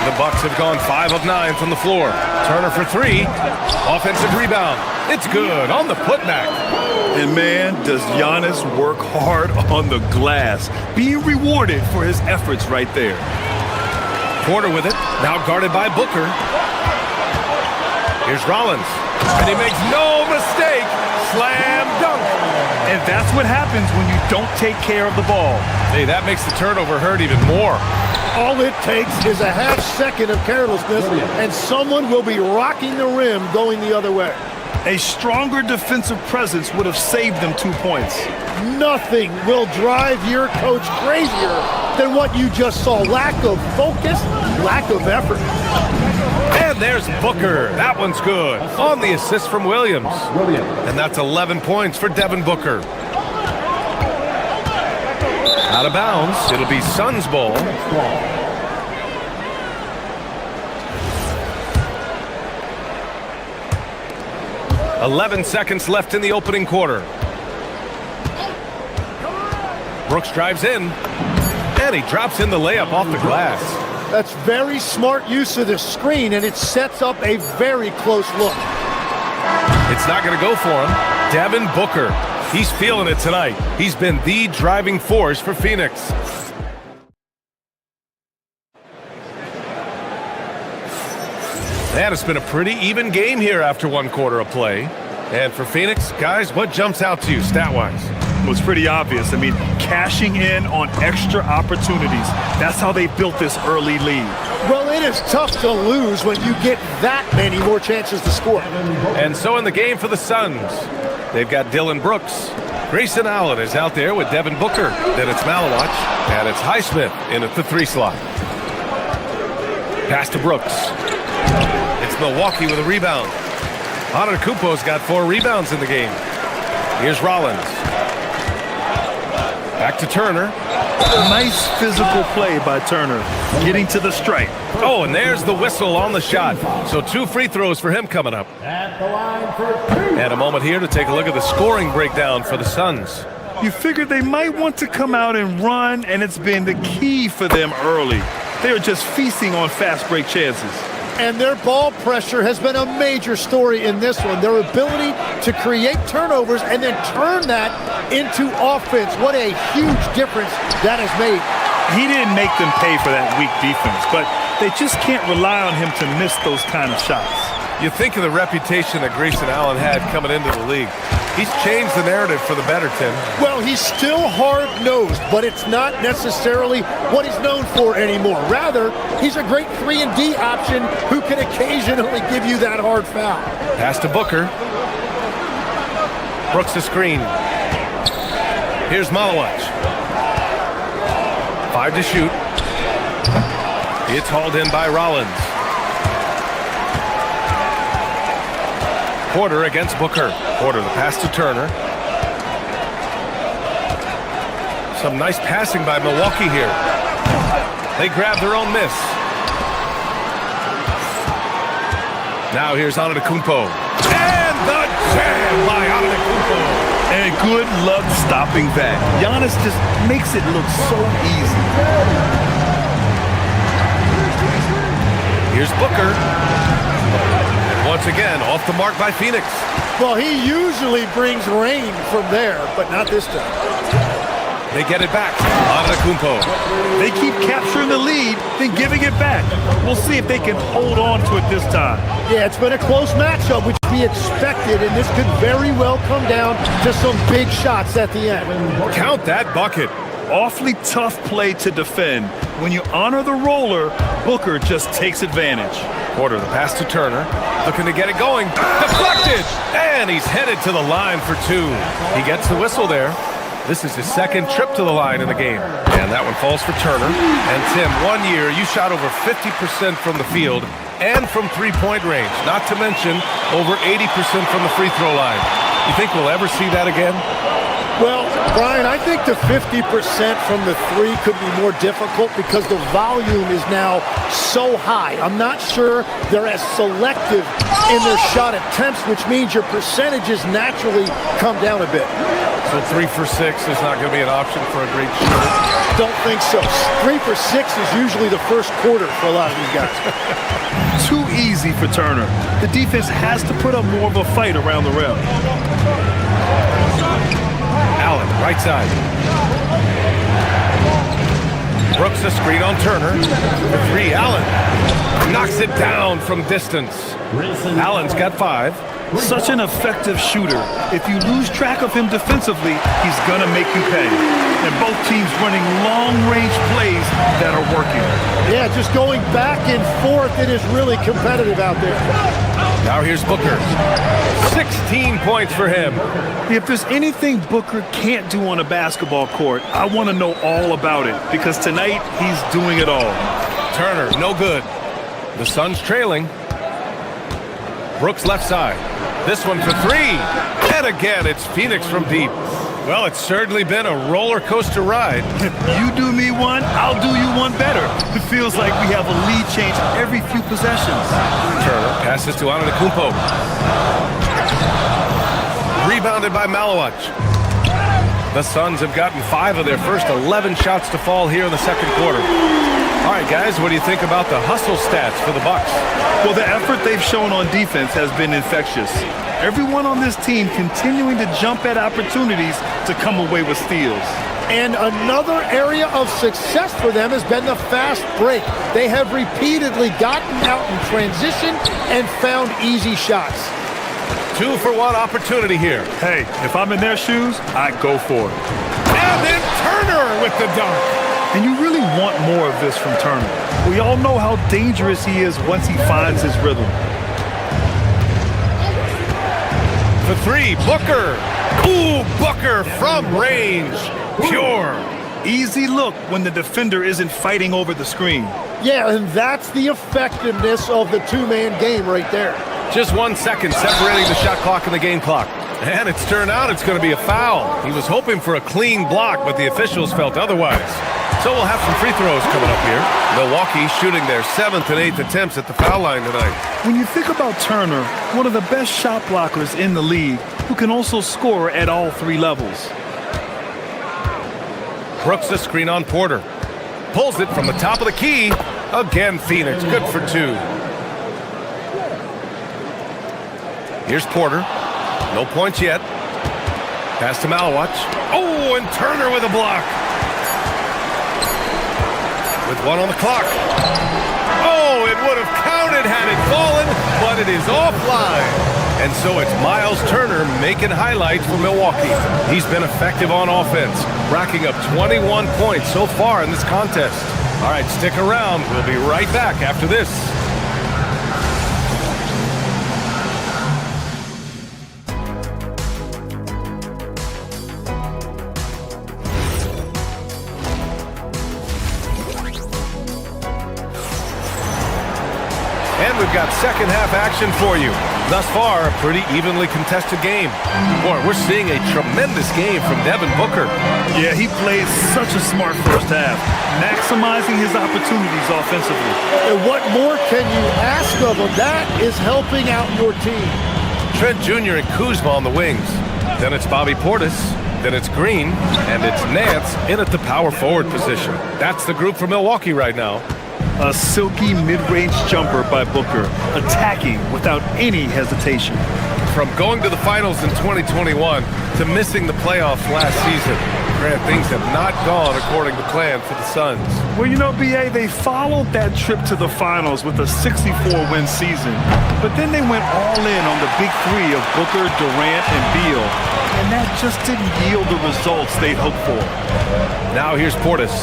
The Bucks have gone 5 of 9 from the floor. Turner for 3. Offensive rebound. It's good on the putback. And man, does Giannis work hard on the glass. Being rewarded for his efforts right there. Porter with it. Now guarded by Booker. Here's Rollins. And he makes no mistake. Slam dunk. And that's what happens when you don't take care of the ball. Hey, that makes the turnover hurt even more. All it takes is a half second of carelessness, and someone will be rocking the rim going the other way. A stronger defensive presence would have saved them 2 points. Nothing will drive your coach crazier than what you just saw. Lack of focus, lack of effort. And there's Booker. That one's good. On the assist from Williams. And that's 11 points for Devin Booker. Out of bounds. It'll be Suns ball. "11 seconds left in the opening quarter. Brooks drives in. And he drops in the layup off the glass. That's very smart use of the screen, and it sets up a very close look. It's not going to go for him. Devin Booker. He's feeling it tonight. He's been the driving force for Phoenix. And it's been a pretty even game here after 1 quarter of play. And for Phoenix, guys, what jumps out to you stat-wise? It was pretty obvious. I mean, cashing in on extra opportunities. That's how they built this early lead. Well, it is tough to lose when you get that many more chances to score. And so in the game for the Suns, they've got Dylan Brooks. Grayson Allen is out there with Devin Booker. Then it's Malawach, and it's Highsmith in at the 3 slot. Pass to Brooks. It's Milwaukee with a rebound. Antetokounmpo's got 4 rebounds in the game. Here's Rollins. Back to Turner. Nice physical play by Turner, getting to the stripe. Oh, and there's the whistle on the shot. So 2 free throws for him coming up. At the line for 2. And a moment here to take a look at the scoring breakdown for the Suns. You figured they might want to come out and run, and it's been the key for them early. They are just feasting on fast break chances. And their ball pressure has been a major story in this one. Their ability to create turnovers and then turn that into offense. What a huge difference that has made. He didn't make them pay for that weak defense, but they just can't rely on him to miss those kind of shots. You think of the reputation that Grayson Allen had coming into the league. He's changed the narrative for the better, Tim. Well, he's still hard-nosed, but it's not necessarily what he's known for anymore. Rather, he's a great 3-and-D option who can occasionally give you that hard foul. Pass to Booker. Brooks the screen. Here's Malawach. 5 to shoot. It's hauled in by Rollins. Porter against Booker. Porter, the pass to Turner. Some nice passing by Milwaukee here. They grab their own miss. Now here's Antetokounmpo. And the jam by Antetokounmpo. And good luck stopping that. Giannis just makes it look so easy. Here's Booker. Once again, off the mark by Phoenix. Well, he usually brings rain from there, but not this time. They get it back. Antetokounmpo. They keep capturing the lead, then giving it back. We'll see if they can hold on to it this time. Yeah, it's been a close matchup, which we expected, and this could very well come down to some big shots at the end. Count that bucket. Awfully tough play to defend. When you honor the roller, Booker just takes advantage. Porter, the pass to Turner. Looking to get it going. Deflected! And he's headed to the line for 2. He gets the whistle there. This is his second trip to the line in the game. And that one falls for Turner. And Tim, 1 year, you shot over 50% from the field and from three-point range. Not to mention over 80% from the free throw line. You think we'll ever see that again? Well, Brian, I think the 50% from the 3 could be more difficult because the volume is now so high. I'm not sure they're as selective in their shot attempts, which means your percentages naturally come down a bit. So 3 for 6 is not going to be an option for a great shooter? Don't think so. 3 for 6 is usually the first quarter for a lot of these guys. Too easy for Turner. The defense has to put up more of a fight around the rim. Allen, right side. Brooks a screen on Turner. The 3, Allen. Knocks it down from distance. Allen's got 5. Such an effective shooter. If you lose track of him defensively, he's gonna make you pay. And both teams running long-range plays that are working. Yeah, just going back and forth, it is really competitive out there. Now here's Booker. 16 points for him. If there's anything Booker can't do on a basketball court, I want to know all about it, because tonight he's doing it all. Turner, no good. The Suns trailing. Brooks left side. This one for 3. And again, it's Phoenix from deep. Well, it's certainly been a roller coaster ride. You do me one, I'll do you one better. It feels like we have a lead change every few possessions. Turner passes to Antetokounmpo. Rebounded by Malawach. The Suns have gotten 5 of their first 11 shots to fall here in the second quarter. All right, guys, what do you think about the hustle stats for the Bucks? Well, the effort they've shown on defense has been infectious. Everyone on this team continuing to jump at opportunities to come away with steals. And another area of success for them has been the fast break. They have repeatedly gotten out in transition and found easy shots. 2-for-1 opportunity here. Hey, if I'm in their shoes, I'd go for it. And then Turner with the dunk. And you really want more of this from Turner. We all know how dangerous he is once he finds his rhythm. The 3, Booker. Ooh, Booker from range. Pure. Easy look when the defender isn't fighting over the screen. Yeah, and that's the effectiveness of the two-man game right there. Just 1 second separating the shot clock and the game clock. And it's turned out it's going to be a foul. He was hoping for a clean block, but the officials felt otherwise. So we'll have some free throws coming up here. Milwaukee shooting their 7th and 8th attempts at the foul line tonight. When you think about Turner, one of the best shot blockers in the league, who can also score at all 3 levels. Brooks the screen on Porter. Pulls it from the top of the key. Again, Phoenix, good for 2. Here's Porter. No points yet. Pass to Malawach. Oh, and Turner with a block. With 1 on the clock. Oh, it would have counted had it fallen, but it is offline. And so it's Miles Turner making highlights for Milwaukee. He's been effective on offense, racking up 21 points so far in this contest. All right, stick around. We'll be right back after this. And we've got second half action for you. Thus far, a pretty evenly contested game. Boy, we're seeing a tremendous game from Devin Booker. Yeah, he played such a smart first half, maximizing his opportunities offensively. And what more can you ask of him? That is helping out your team. Trent Jr. and Kuzma on the wings. Then it's Bobby Portis. Then it's Green. And it's Nance in at the power forward position. That's the group for Milwaukee right now. A silky mid-range jumper by Booker, attacking without any hesitation. From going to the finals in 2021 to missing the playoffs last season, Grant, things have not gone according to plan for the Suns. Well, you know, B.A., they followed that trip to the finals with a 64-win season. But then they went all in on the big three of Booker, Durant, and Beal. And that just didn't yield the results they'd hoped for. Now here's Portis.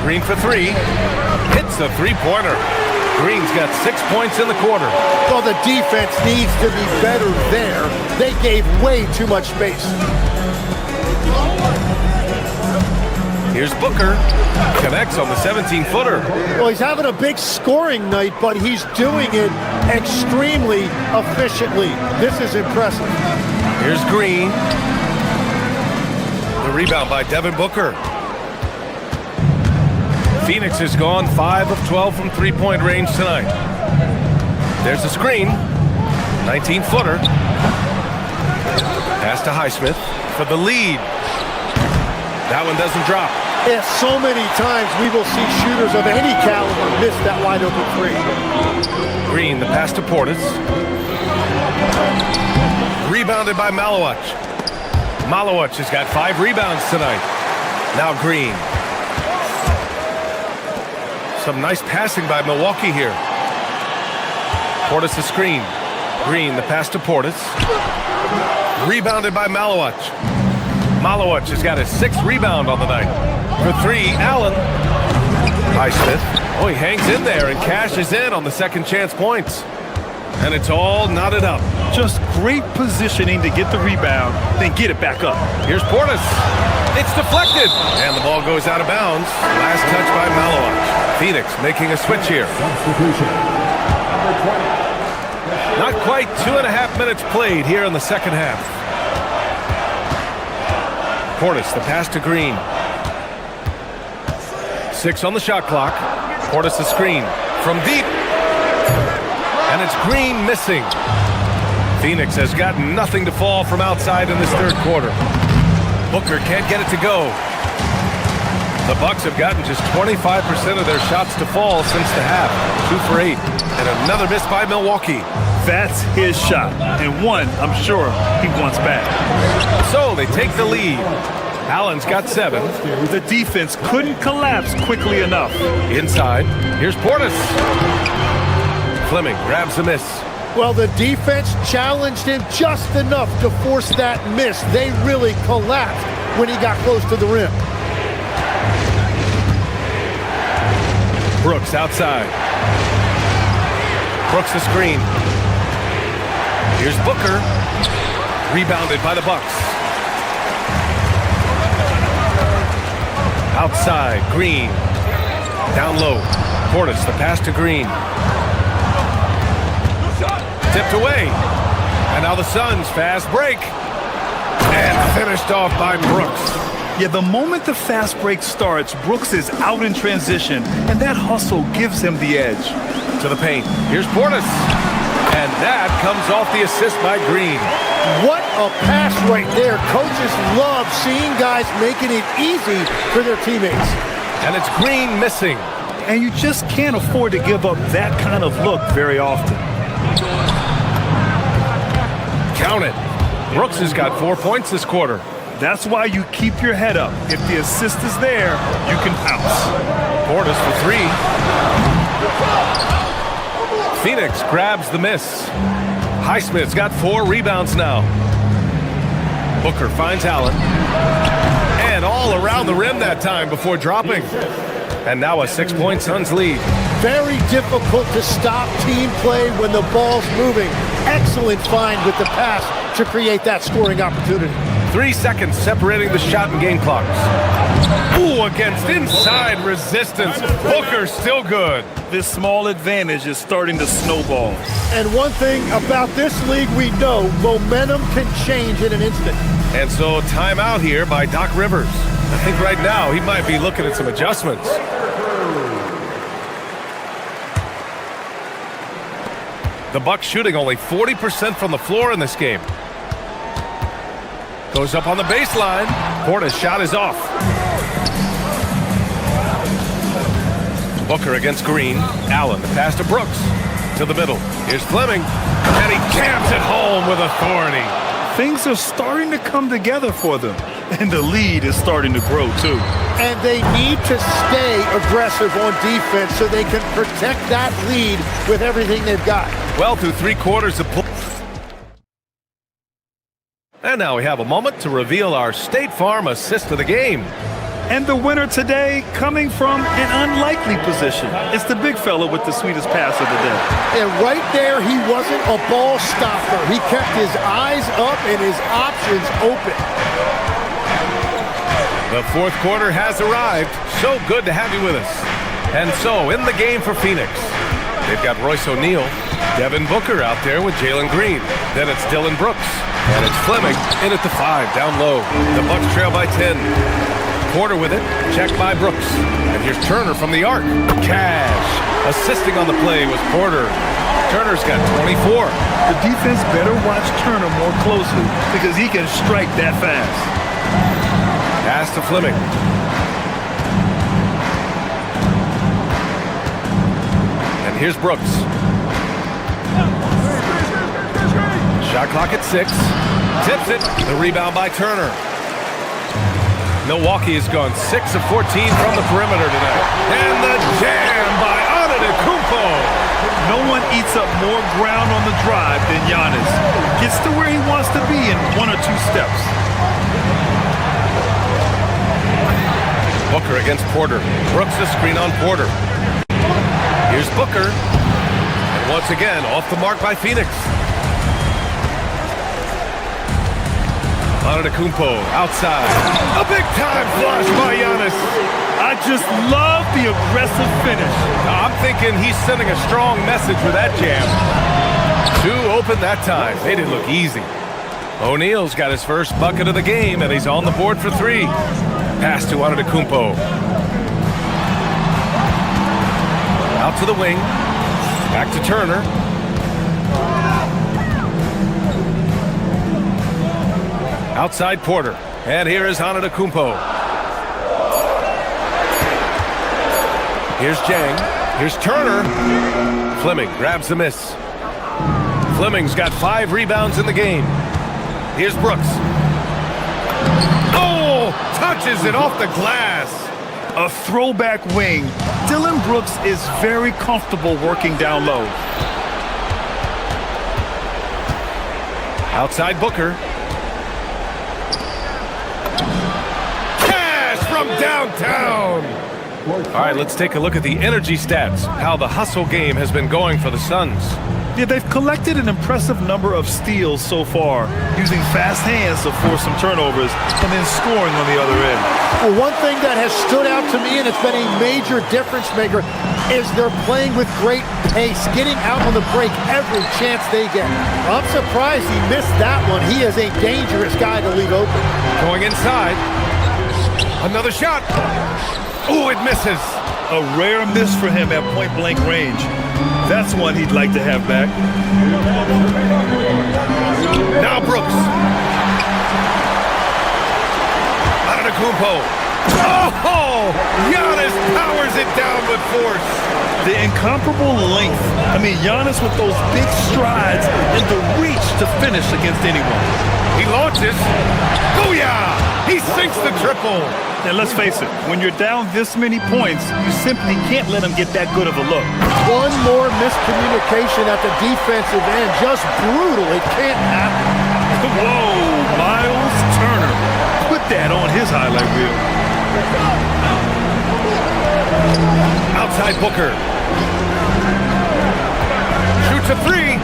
Green for 3. Hits a three-pointer. Green's got 6 points in the quarter. Well, the defense needs to be better there. They gave way too much space. Here's Booker. Connects on the 17-footer. Well, he's having a big scoring night, but he's doing it extremely efficiently. This is impressive. Here's Green. The rebound by Devin Booker. Phoenix has gone 5 of 12 from three-point range tonight. There's a screen. 19-footer. Pass to Highsmith for the lead. That one doesn't drop. Yeah, so many times we will see shooters of any caliber miss that wide-open 3. Green, the pass to Portis. Rebounded by Malawach. Malawach has got 5 rebounds tonight. Now Green. Some nice passing by Milwaukee here. Portis the screen. Green, the pass to Portis. Rebounded by Malawach. Malawach has got his 6th rebound on the night. For 3, Allen. Highsmith. Oh, he hangs in there and cashes in on the second chance points. And it's all knotted up. Just great positioning to get the rebound, then get it back up. Here's Portis. It's deflected. And the ball goes out of bounds. Last touch by Malawach. Phoenix making a switch here. Not quite 2.5 minutes played here in the second half. Portis, the pass to Green. 6 on the shot clock. Portis the screen from deep. And it's Green missing. Phoenix has got nothing to fall from outside in this third quarter. Booker can't get it to go. The Bucks have gotten just 25% of their shots to fall since the half. 2 for 8. And another miss by Milwaukee. That's his shot. And one, I'm sure, he wants back. So they take the lead. Allen's got 7. The defense couldn't collapse quickly enough. Inside. Here's Portis. Fleming grabs the miss. Well, the defense challenged him just enough to force that miss. They really collapsed when he got close to the rim. Brooks outside. Brooks the screen. Here's Booker. Rebounded by the Bucks. Outside, Green. Down low. Portis, the pass to Green. Tipped away. And now the Suns fast break. And finished off by Brooks. Yeah, the moment the fast break starts, Brooks is out in transition, and that hustle gives him the edge. To the paint. Here's Portis. And that comes off the assist by Green. What a pass right there. Coaches love seeing guys making it easy for their teammates. And it's Green missing. And you just can't afford to give up that kind of look very often. Count it. Brooks has got 4 points this quarter. That's why you keep your head up. If the assist is there, you can pounce. Portis for three. Phoenix grabs the miss. Highsmith's got 4 rebounds now. Booker finds Allen. And all around the rim that time before dropping. And now a 6-point Suns lead. Very difficult to stop team play when the ball's moving. Excellent find with the pass to create that scoring opportunity. 3 seconds separating the shot and game clocks. Ooh, against inside resistance. Booker still good. This small advantage is starting to snowball. And one thing about this league we know, momentum can change in an instant. And so timeout here by Doc Rivers. I think right now he might be looking at some adjustments. The Bucks shooting only 40% from the floor in this game. Goes up on the baseline. Portis' shot is off. Booker against Green. Allen, the pass to Brooks. To the middle. Here's Fleming. And he jams it home with authority. Things are starting to come together for them. And the lead is starting to grow, too. And they need to stay aggressive on defense so they can protect that lead with everything they've got. Well, through 3 quarters of play. And now we have a moment to reveal our State Farm assist of the game. And the winner today coming from an unlikely position. It's the big fella with the sweetest pass of the day. And right there, he wasn't a ball stopper. He kept his eyes up and his options open. The 4th quarter has arrived. So good to have you with us. And so, in the game for Phoenix, they've got Royce O'Neal, Devin Booker out there with Jalen Green. Then it's Dylan Brooks. And it's Fleming in at the 5, down low. The Bucks trail by 10. Porter with it, checked by Brooks. And here's Turner from the arc. Cash. Assisting on the play was Porter. Turner's got 24. The defense better watch Turner more closely because he can strike that fast. Pass to Fleming. And here's Brooks. Shot clock at 6. Tips it. The rebound by Turner. Milwaukee has gone 6 of 14 from the perimeter today. And the jam by Antetokounmpo. No one eats up more ground on the drive than Giannis. Gets to where he wants to be in 1 or 2 steps. Booker against Porter. Brooks the screen on Porter. Here's Booker. And once again, off the mark by Phoenix. Antetokounmpo outside. A big-time flush by Giannis. I just love the aggressive finish. I'm thinking he's sending a strong message with that jam. 2 open that time. They didn't look easy. O'Neal's got his first bucket of the game, and he's on the board for 3. Pass to Antetokounmpo. Out to the wing. Back to Turner. Outside Porter. And here is Antetokounmpo. Here's Jang. Here's Turner. Fleming grabs the miss. Fleming's got 5 rebounds in the game. Here's Brooks. Oh! Touches it off the glass. A throwback wing. Dylan Brooks is very comfortable working down low. Outside Booker. From downtown. All right, let's take a look at the energy stats, how the hustle game has been going for the Suns. Yeah, they've collected an impressive number of steals so far, using fast hands to force some turnovers and then scoring on the other end. Well, one thing that has stood out to me, and it's been a major difference maker, is they're playing with great pace, getting out on the break every chance they get. I'm surprised he missed that one. He is a dangerous guy to leave open. Going inside. Another shot. Oh, it misses. A rare miss for him at point-blank range. That's one he'd like to have back. Now Brooks. Antetokounmpo. Oh! Giannis powers it down with force. The incomparable length. I mean, Giannis with those big strides and the reach to finish against anyone. He launches. Booyah! He sinks the triple. And let's face it, when you're down this many points, you simply can't let him get that good of a look. One more miscommunication at the defensive end. Just brutal. It can't happen. Whoa, Miles Turner. Put that on his highlight reel. Outside Booker. Shoots a three.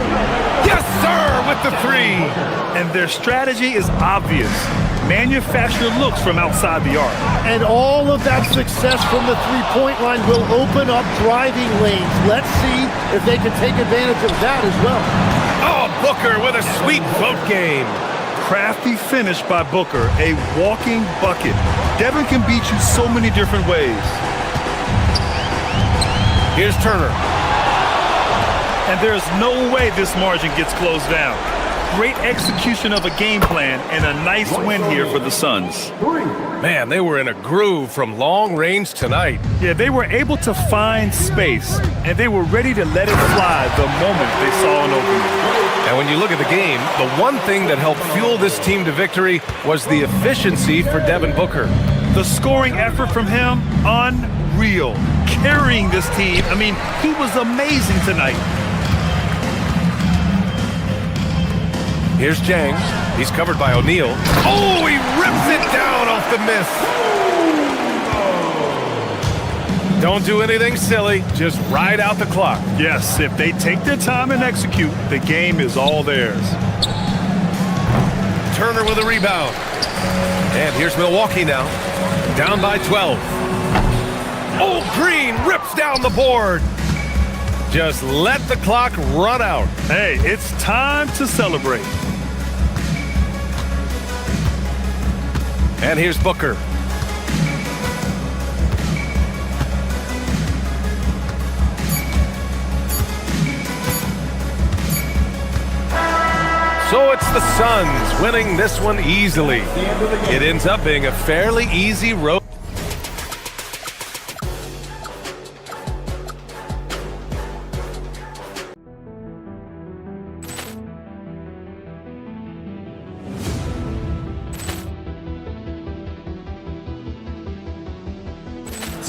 Yes, sir, with the three. And their strategy is obvious. Manufacture looks from outside the arc. And all of that success from the three-point line will open up driving lanes. Let's see if they can take advantage of that as well. Oh, Booker with a sweet float game. Crafty finish by Booker, a walking bucket. Devin can beat you so many different ways. Here's Turner. And there's no way this margin gets closed down. Great execution of a game plan and a nice win here for the Suns. Man, they were in a groove from long range tonight. Yeah, they were able to find space, and they were ready to let it fly the moment they saw an opening. And when you look at the game, the one thing that helped fuel this team to victory was the efficiency for Devin Booker. The scoring effort from him, unreal. Carrying this team, I mean, he was amazing tonight. Here's Jang. He's covered by O'Neal. Oh, he rips it down off the miss. Don't do anything silly. Just ride out the clock. Yes, if they take their time and execute, the game is all theirs. Turner with a rebound. And here's Milwaukee now. Down by 12. Oh, Green rips down the board. Just let the clock run out. Hey, it's time to celebrate. And here's Booker. So it's the Suns winning this one easily. It ends up being a fairly easy road.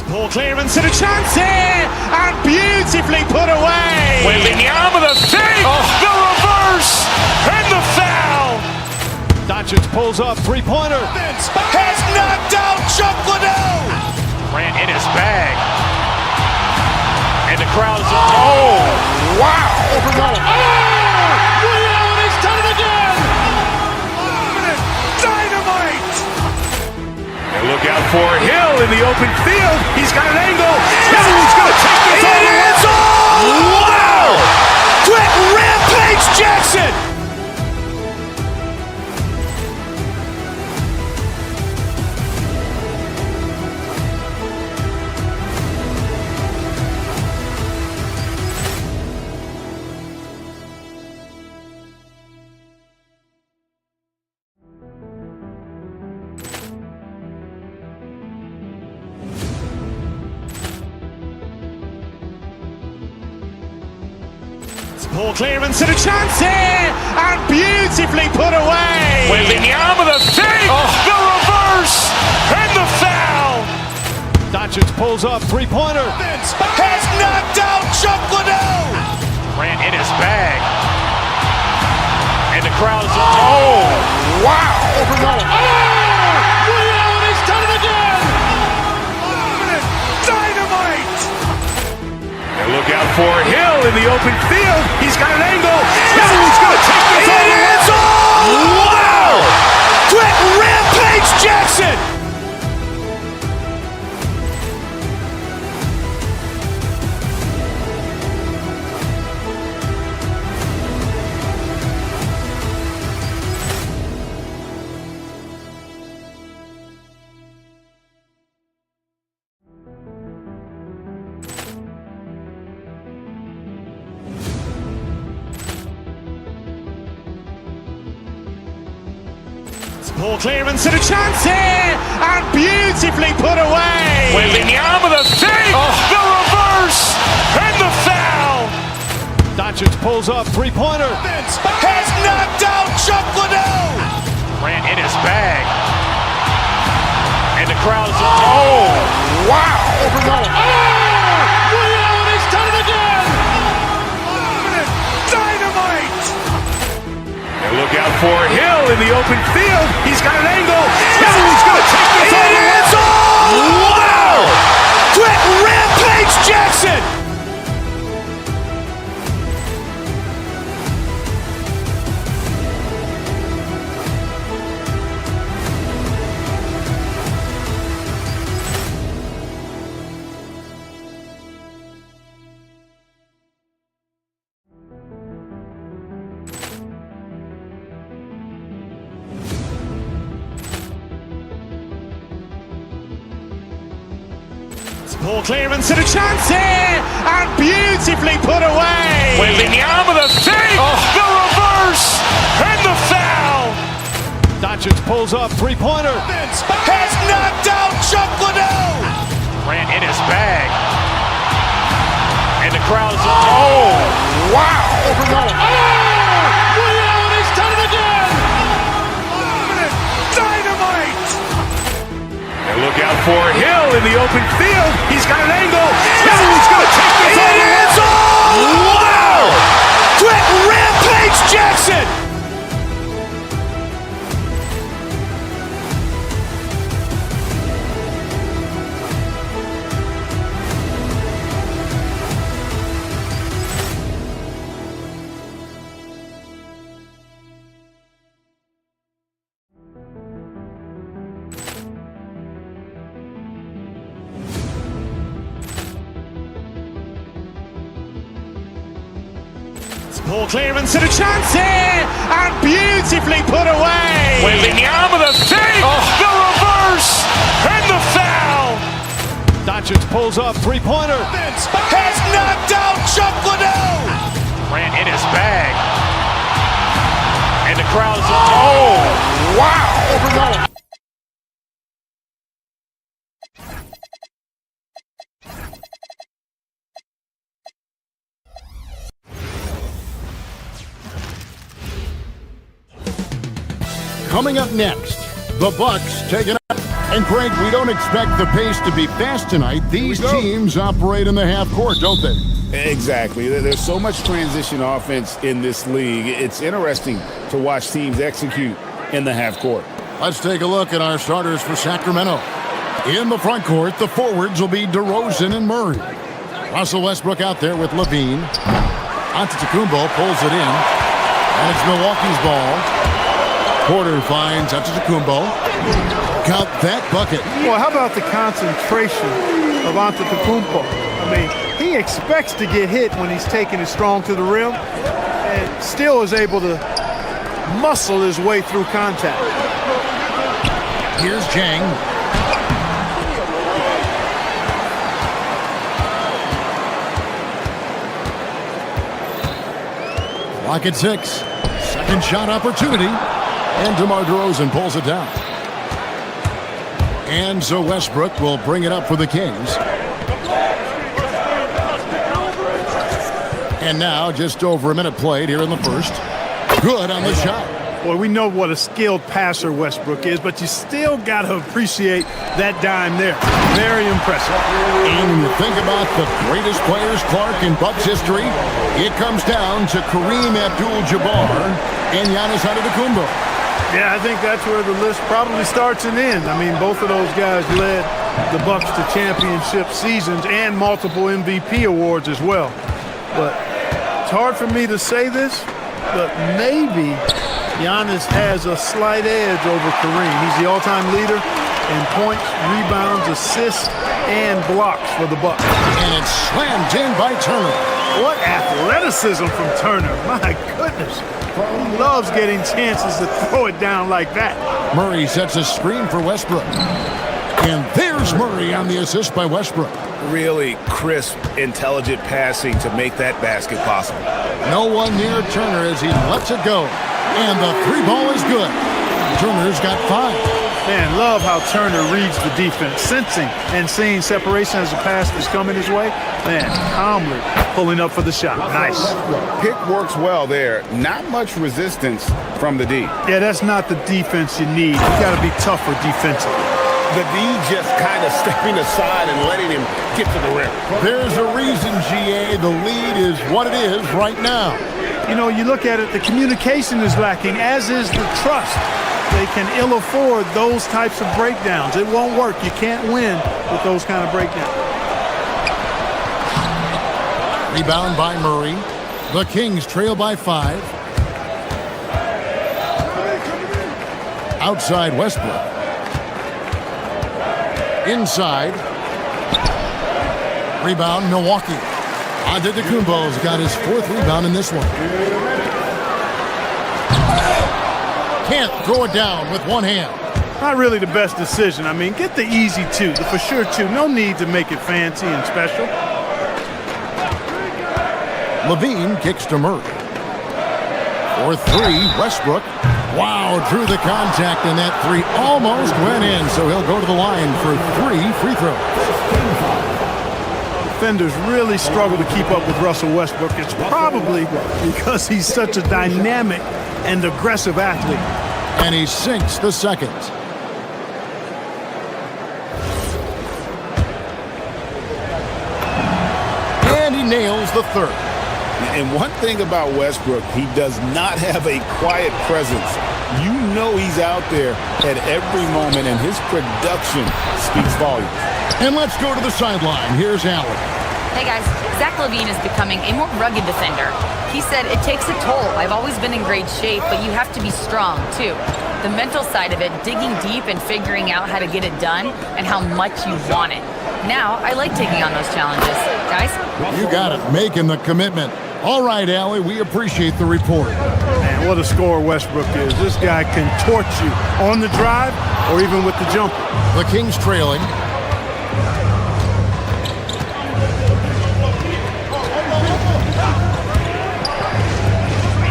Poor clearance and a chance here, and beautifully put away. Wembanyama the save, the reverse, and the foul. Doncic pulls up, three-pointer. Has knocked out Chuck Liddell. Ran in his bag. And the crowd is, oh, wow. He's done it again. Dynamite. And look out for Hill in the open field. He's got an angle. Hill's going to take this all the way. Wow! Quick rampage Jackson. Poor clearance and a chance here, and beautifully put away. Wembanyama the save, the reverse, and the foul. Doncic pulls up, three-pointer. Has knocked out Chuck Liddell. Ran in his bag. And the crowd is, oh, wow. He's done it again. Dynamite. And look out for Hill in the open field. He's got an angle. Hill's going to take this all the way. Wow! Quick rampage Jackson. Ball clearance and a chance here, and beautifully put away. Wembanyama the save, the reverse, and the foul. Doncic pulls up, three-pointer. Has knocked out Chuck Liddell. Grant in his bag. And the crowd's Wow. he's done it again! Dynamite. And look out for Hill in the open field. He's got an angle. He's going to take this all the way. Wow! Quick Rampage Jackson. Ball clearance and a chance here, and beautifully put away. Wembanyama the save, the reverse, and the foul. Doncic pulls up, three-pointer. Has knocked out Chuck Liddell. Grant in his bag. And the crowd's Wow. he's done it again! Dynamite. And look out for Hill in the open field. He's got an angle. He's going to take this all the way. Wow! Quick Rampage Jackson. Ball clearance and a chance here, and beautifully put away. Wembanyama the save, the reverse, and the foul. Doncic pulls up, three-pointer. Has knocked out Chuck Liddell. Grant in his bag. And the crowd's Wow. Coming up next, the Bucks taking up. And Craig, we don't expect the pace to be fast tonight. These teams operate in the half court, don't they? Exactly. There's so much transition offense in this league. It's interesting to watch teams execute in the half court. Let's take a look at our starters for Sacramento. In the front court, the forwards will be DeRozan and Murray. Russell Westbrook out there with Levine. Antetokounmpo pulls it in. And it's Milwaukee's ball. Porter finds Antetokounmpo. Count that bucket. Well, how about the concentration of Antetokounmpo? I mean, he expects to get hit when he's taking it strong to the rim and still is able to muscle his way through contact. Here's Jang. Clock at 6. Second shot opportunity. And DeMar DeRozan pulls it down. And so Westbrook will bring it up for the Kings. And now just over a minute played here in the first. Good on the shot. Well, we know what a skilled passer Westbrook is, but you still got to appreciate that dime there. Very impressive. And when you think about the greatest players, Clark, in Bucks history, it comes down to Kareem Abdul-Jabbar and Giannis Antetokounmpo. Yeah, I think that's where the list probably starts and ends. I mean, both of those guys led the Bucks to championship seasons and multiple MVP awards as well. But it's hard for me to say this, but maybe Giannis has a slight edge over Kareem. He's the all-time leader in points, rebounds, assists, and blocks for the Bucks. And it's slammed in by Turner. What athleticism from Turner. My goodness. He loves getting chances to throw it down like that. Murray sets a screen for Westbrook. And there's Murray on the assist by Westbrook. Really crisp, intelligent passing to make that basket possible. No one near Turner as he lets it go. And the three ball is good. Turner's got 5. Man, love how Turner reads the defense, sensing and seeing separation as the pass is coming his way. Man, calmly pulling up for the shot. Nice. Pick works well there. Not much resistance from the D. Yeah, that's not the defense you need. You got to be tougher defensively. The D just kind of stepping aside and letting him get to the rim. There's a reason, GA, the lead is what it is right now. You know, you look at it, the communication is lacking, as is the trust. They can ill afford those types of breakdowns. It won't work. You can't win with those kind of breakdowns. Rebound by Murray. The Kings trail by 5. Outside Westbrook. Inside. Rebound Milwaukee. Antetokounmpo's got his 4th rebound in this one. Can't throw it down with one hand. Not really the best decision. I mean, get the easy 2, the for sure 2. No need to make it fancy and special. Levine kicks to Murray. For 3, Westbrook. Wow, drew the contact, and that 3 almost went in, so he'll go to the line for 3 free throws. Defenders really struggle to keep up with Russell Westbrook. It's probably because he's such a dynamic and aggressive athlete. And he sinks the second. And he nails the 3rd. And one thing about Westbrook, he does not have a quiet presence. You know he's out there at every moment, and his production speaks volumes. And let's go to the sideline. Here's Allen. Hey guys, Zach LaVine is becoming a more rugged defender. He said, it takes a toll. I've always been in great shape, but you have to be strong too. The mental side of it, digging deep and figuring out how to get it done and how much you want it. Now, I like taking on those challenges. Guys? You got it, making the commitment. All right, Allie, we appreciate the report. Man, what a scorer Westbrook is. This guy can torch you on the drive or even with the jumper. The Kings trailing.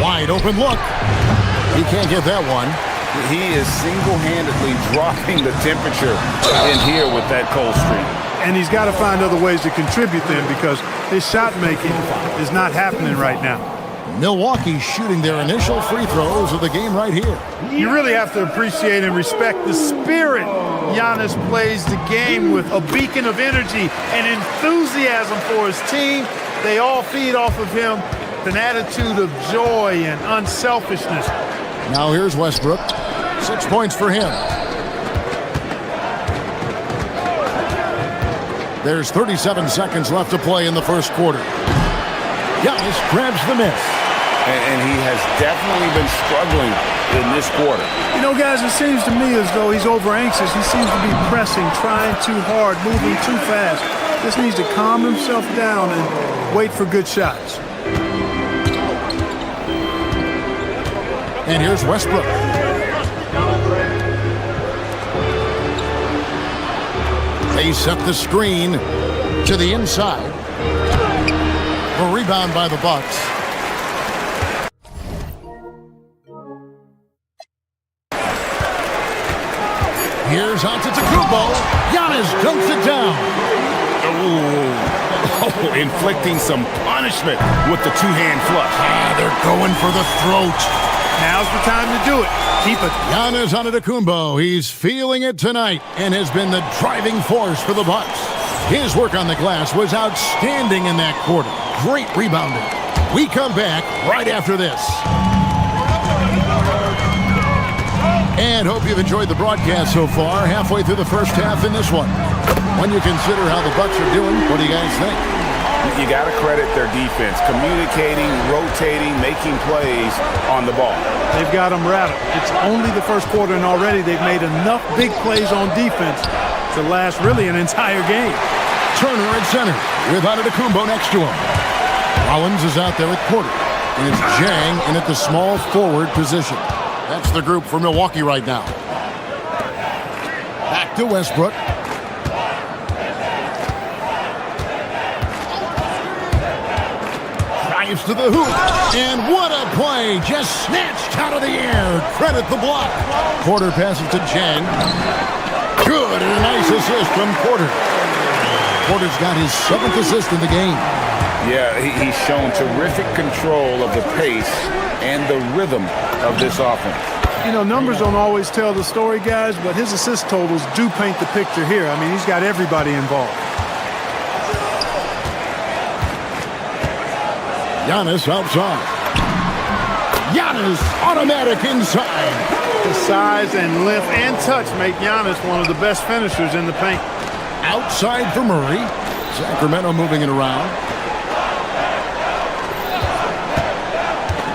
Wide open look. He can't get that one. He is single-handedly dropping the temperature in here with that cold streak. And he's got to find other ways to contribute then, because his shot making is not happening right now. Milwaukee shooting their initial free throws of the game right here. You really have to appreciate and respect the spirit Giannis plays the game with, a beacon of energy and enthusiasm for his team. They all feed off of him, an attitude of joy and unselfishness. Now here's Westbrook. 6 points for him. There's 37 seconds left to play in the first quarter. Giannis grabs the miss. And he has definitely been struggling in this quarter. You know, guys, it seems to me as though he's over-anxious. He seems to be pressing, trying too hard, moving too fast. Just needs to calm himself down and wait for good shots. And here's Westbrook. They set the screen to the inside. A rebound by the Bucks. Here's Antetokounmpo. Giannis dunks it down. Oh, inflicting some punishment with the two-hand flush. They're going for the throat. Now's the time to do it. Keep it. Giannis Antetokounmpo, he's feeling it tonight and has been the driving force for the Bucks. His work on the glass was outstanding in that quarter. Great rebounding. We come back right after this. And hope you've enjoyed the broadcast so far. Halfway through the first half in this one. When you consider how the Bucks are doing, what do you guys think? You got to credit their defense, communicating, rotating, making plays on the ball. They've got them rattled. It's only the first quarter, and already they've made enough big plays on defense to last really an entire game. Turner at center with Antetokounmpo next to him. Rollins is out there at Porter. And it's Jang in at the small forward position. That's the group for Milwaukee right now. Back to Westbrook. Drives to the hoop. And what a play. Just snatched out of the air. Credit the block. Porter passes to Jen. Good. And a nice assist from Porter. Porter's got his 7th assist in the game. Yeah, he's shown terrific control of the pace and the rhythm of this offense. You know, numbers don't always tell the story, guys, but his assist totals do paint the picture here. I mean, he's got everybody involved. Giannis outside. Giannis automatic inside. The size and length and touch make Giannis one of the best finishers in the paint. Outside for Murray. Sacramento moving it around.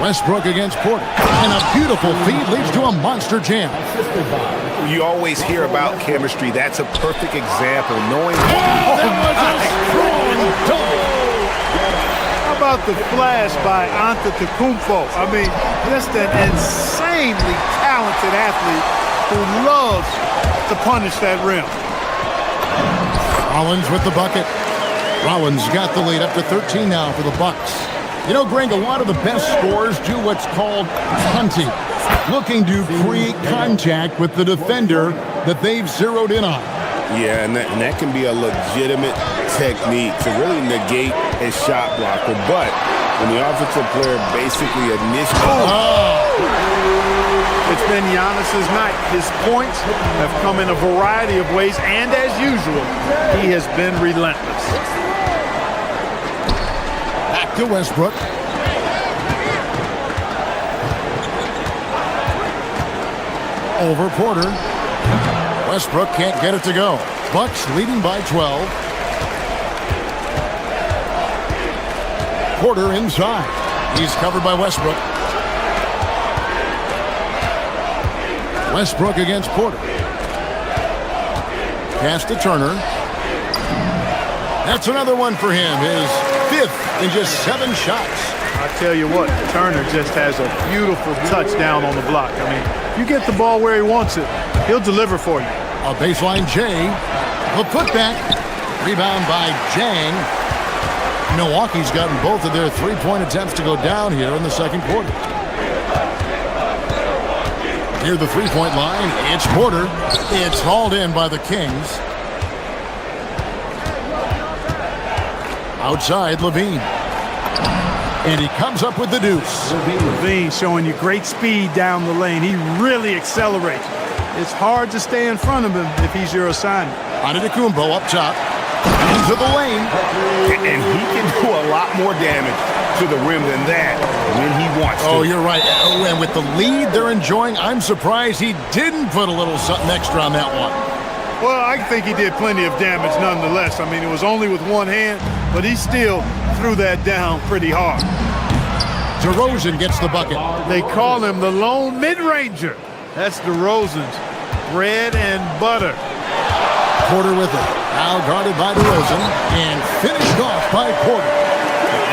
Westbrook against Porter. And a beautiful feed leads to a monster jam. You always hear about chemistry. That's a perfect example. Knowing that was a strong dunk. How about the flash by Antetokounmpo? I mean, just an insanely talented athlete who loves to punish that rim. Rollins with the bucket. Rollins got the lead up to 13 now for the Bucks. You know, Greg, a lot of the best scorers do what's called punting, looking to create contact with the defender that they've zeroed in on. Yeah, and that can be a legitimate technique to really negate a shot blocker. But when the offensive player basically It's been Giannis's night. His points have come in a variety of ways, and as usual, he has been relentless. Back to Westbrook. Over Porter. Westbrook can't get it to go. Bucks leading by 12. Porter inside. He's covered by Westbrook. Westbrook against Porter. Pass to Turner. That's another one for him. His 5th in just 7 shots. I tell you what, Turner just has a beautiful touchdown on the block. I mean, you get the ball where he wants it, he'll deliver for you. A baseline J. The putback. Rebound by Jang. Milwaukee's gotten both of their 3-point attempts to go down here in the second quarter. Near the 3-point line, it's Porter. It's hauled in by the Kings. Outside, Levine. And he comes up with the deuce. Levine showing you great speed down the lane. He really accelerates. It's hard to stay in front of him if he's your assignment. Antetokounmpo up top. Into the lane. And he can do a lot more damage to the rim than that when he wants to. Oh, you're right. Oh, and with the lead they're enjoying, I'm surprised he didn't put a little something extra on that one. Well, I think he did plenty of damage nonetheless. I mean, it was only with one hand, but he still threw that down pretty hard. DeRozan gets the bucket. They call him the lone mid-ranger. That's DeRozan's bread and butter. Porter with it. Now guarded by DeRozan and finished off by Porter.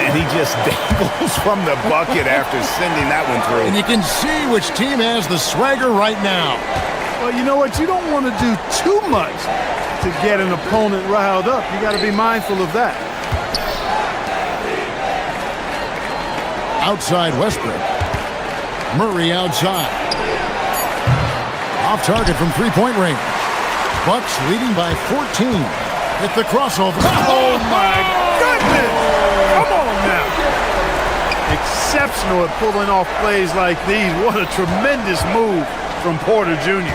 And he just dangles from the bucket after sending that one through. And you can see which team has the swagger right now. Well, you know what? You don't want to do too much to get an opponent riled up. You got to be mindful of that. Outside Westbrook. Murray outside. Off target from 3-point range. Bucks leading by 14. Hit the crossover. Oh my goodness! Come on now. Exceptional at pulling off plays like these. What a tremendous move from Porter Jr.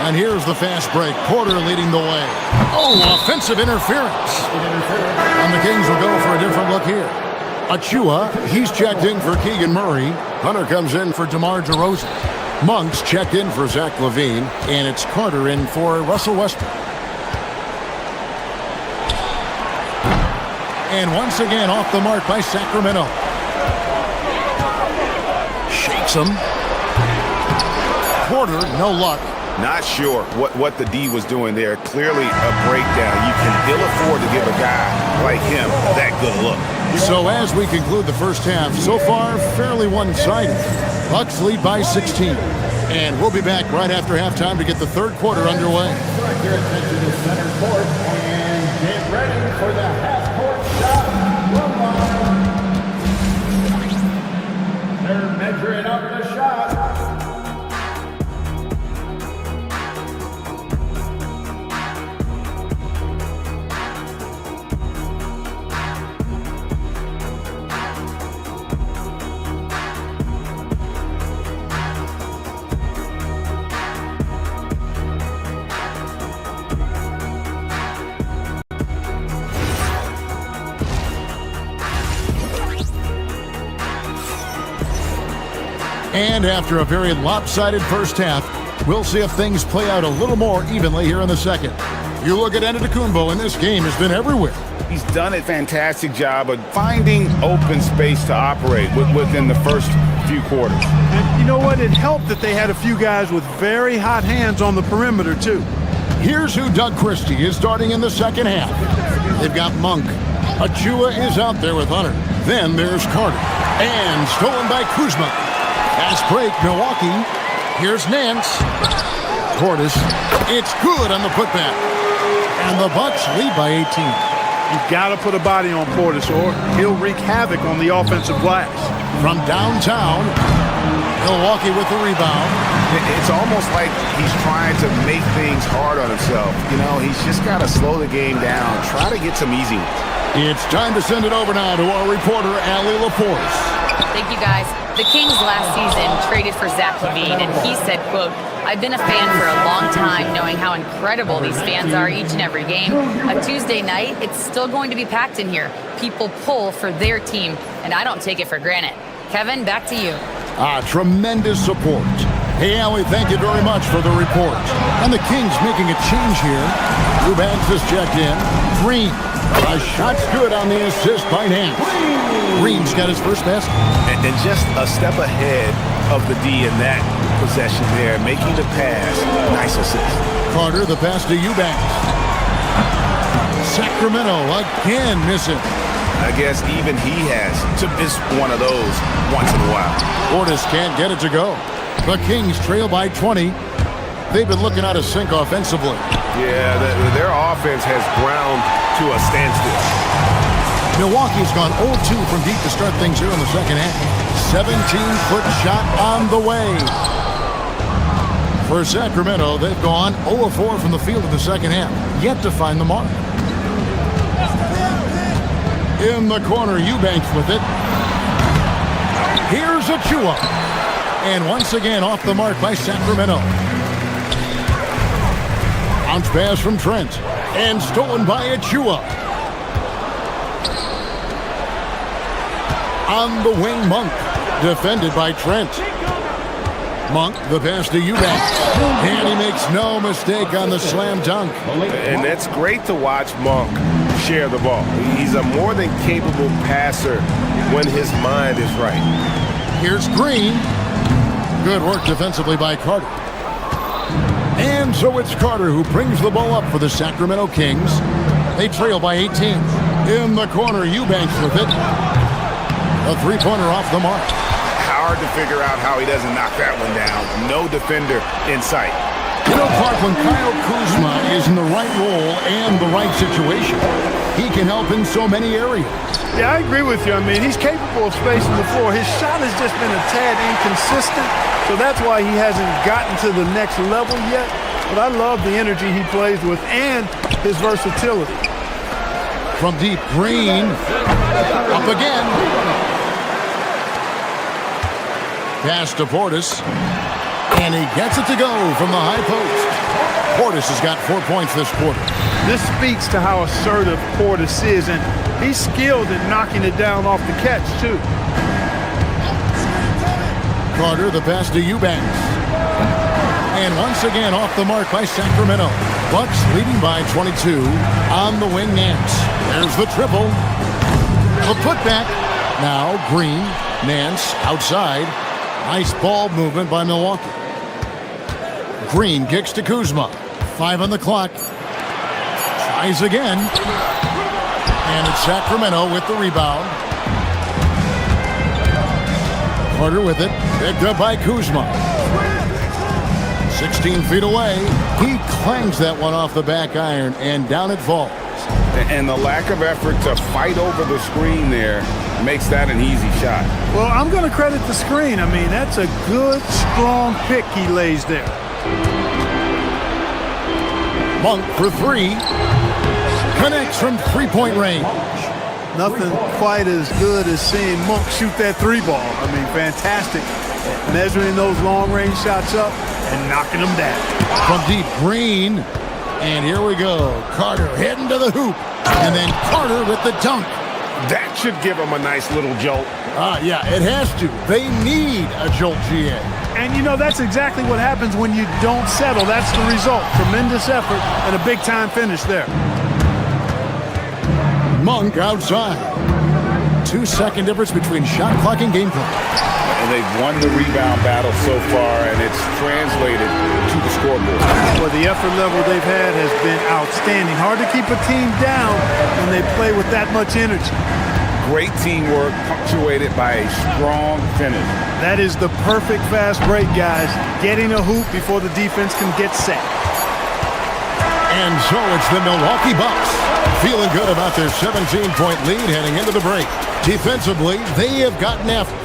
And here's the fast break. Porter leading the way. Oh, offensive interference. And the Kings will go for a different look here. Achua, he's checked in for Keegan Murray. Hunter comes in for DeMar DeRozan. Monk's checked in for Zach LaVine. And it's Carter in for Russell Westbrook. And once again off the mark by Sacramento. Shakes him. Porter, no luck. Not sure what the D was doing there. Clearly a breakdown. You can ill afford to give a guy like him that good look. So as we conclude the first half, so far fairly one-sided. Bucks lead by 16. And we'll be back right after halftime to get the third quarter underway. Direct your attention to center court and get ready for the half-court shot. And after a very lopsided first half, we'll see if things play out a little more evenly here in the second. You look at Antetokounmpo, and this game has been everywhere. He's done a fantastic job of finding open space to operate within the first few quarters. And you know what? It helped that they had a few guys with very hot hands on the perimeter, too. Here's who Doug Christie is starting in the second half. They've got Monk. Achua is out there with Hunter. Then there's Carter. And stolen by Kuzma. Fast break, Milwaukee. Here's Nance. Portis. It's good on the putback. And the Bucks lead by 18. You've got to put a body on Portis or he'll wreak havoc on the offensive glass. From downtown, Milwaukee with the rebound. It's almost like he's trying to make things hard on himself. You know, he's just got to slow the game down, try to get some easy ones. It's time to send it over now to our reporter, Allie Laporte. Thank you, guys. The Kings last season traded for Zach LaVine, and he said, quote, "I've been a fan for a long time, knowing how incredible these fans are each and every game. A Tuesday night, it's still going to be packed in here. People pull for their team, and I don't take it for granted." Kevin, back to you. Tremendous support. Hey, Allie, thank you very much for the report. And the Kings making a change here. Eubanks has checked in. Green. A shot's good on the assist by Nance. Green's got his first basket. And just a step ahead of the D in that possession there, making the pass. Nice assist. Carter, the pass to Eubanks. Sacramento again missing. I guess even he has to miss one of those once in a while. Portis can't get it to go. The Kings trail by 20. They've been looking out of sync offensively. Yeah, their offense has ground to a standstill. Milwaukee's gone 0-2 from deep to start things here in the second half. 17-foot shot on the way. For Sacramento, they've gone 0-4 from the field in the second half. Yet to find the mark. In the corner, Eubanks with it. Here's Achua. And once again off the mark by Sacramento. Bounce pass from Trent. And stolen by Achua. On the wing, Monk. Defended by Trent. Monk, the pass to Eubanks. And he makes no mistake on the slam dunk. And that's great to watch Monk share the ball. He's a more than capable passer when his mind is right. Here's Green. Good work defensively by Carter. And so it's Carter who brings the ball up for the Sacramento Kings. They trail by 18. In the corner, Eubanks with it. A three-pointer off the mark. Hard to figure out how he doesn't knock that one down. No defender in sight. You know, Clark, when Kyle Kuzma is in the right role and the right situation, he can help in so many areas. Yeah, I agree with you. I mean, he's capable of spacing the floor. His shot has just been a tad inconsistent, so that's why he hasn't gotten to the next level yet. But I love the energy he plays with and his versatility. From deep, Green. Up again. Pass to Portis. And he gets it to go from the high post. Portis has got 4 points this quarter. This speaks to how assertive Portis is, and he's skilled in knocking it down off the catch, too. Carter, the pass to Eubanks. And once again off the mark by Sacramento. Bucks leading by 22 on the wing, Nance. There's the triple. The putback. Now Green, Nance outside. Nice ball movement by Milwaukee. Green kicks to Kuzma. 5 on the clock. Tries again. And it's Sacramento with the rebound. Carter with it. Picked up by Kuzma. 16 feet away. He clangs that one off the back iron, and down it falls. And the lack of effort to fight over the screen there makes that an easy shot. Well, I'm going to credit the screen. I mean, that's a good, strong pick he lays there. Monk for 3. Connects from three-point range. Nothing quite as good as seeing Monk shoot that 3-ball. I mean, fantastic. Measuring those long-range shots up and knocking them down. From deep, Green. And here we go. Carter heading to the hoop. And then Carter with the dunk. That should give them a nice little jolt. Yeah, it has to. They need a jolt, GA. And, you know, that's exactly what happens when you don't settle. That's the result. Tremendous effort and a big-time finish there. Monk outside. 2-second difference between shot clock and game clock. And they've won the rebound battle so far, and it's translated to the scoreboard. Well, the effort level they've had has been outstanding. Hard to keep a team down when they play with that much energy. Great teamwork punctuated by a strong finish. That is the perfect fast break, guys. Getting a hoop before the defense can get set. And so it's the Milwaukee Bucks feeling good about their 17-point lead heading into the break. Defensively, they have gotten after.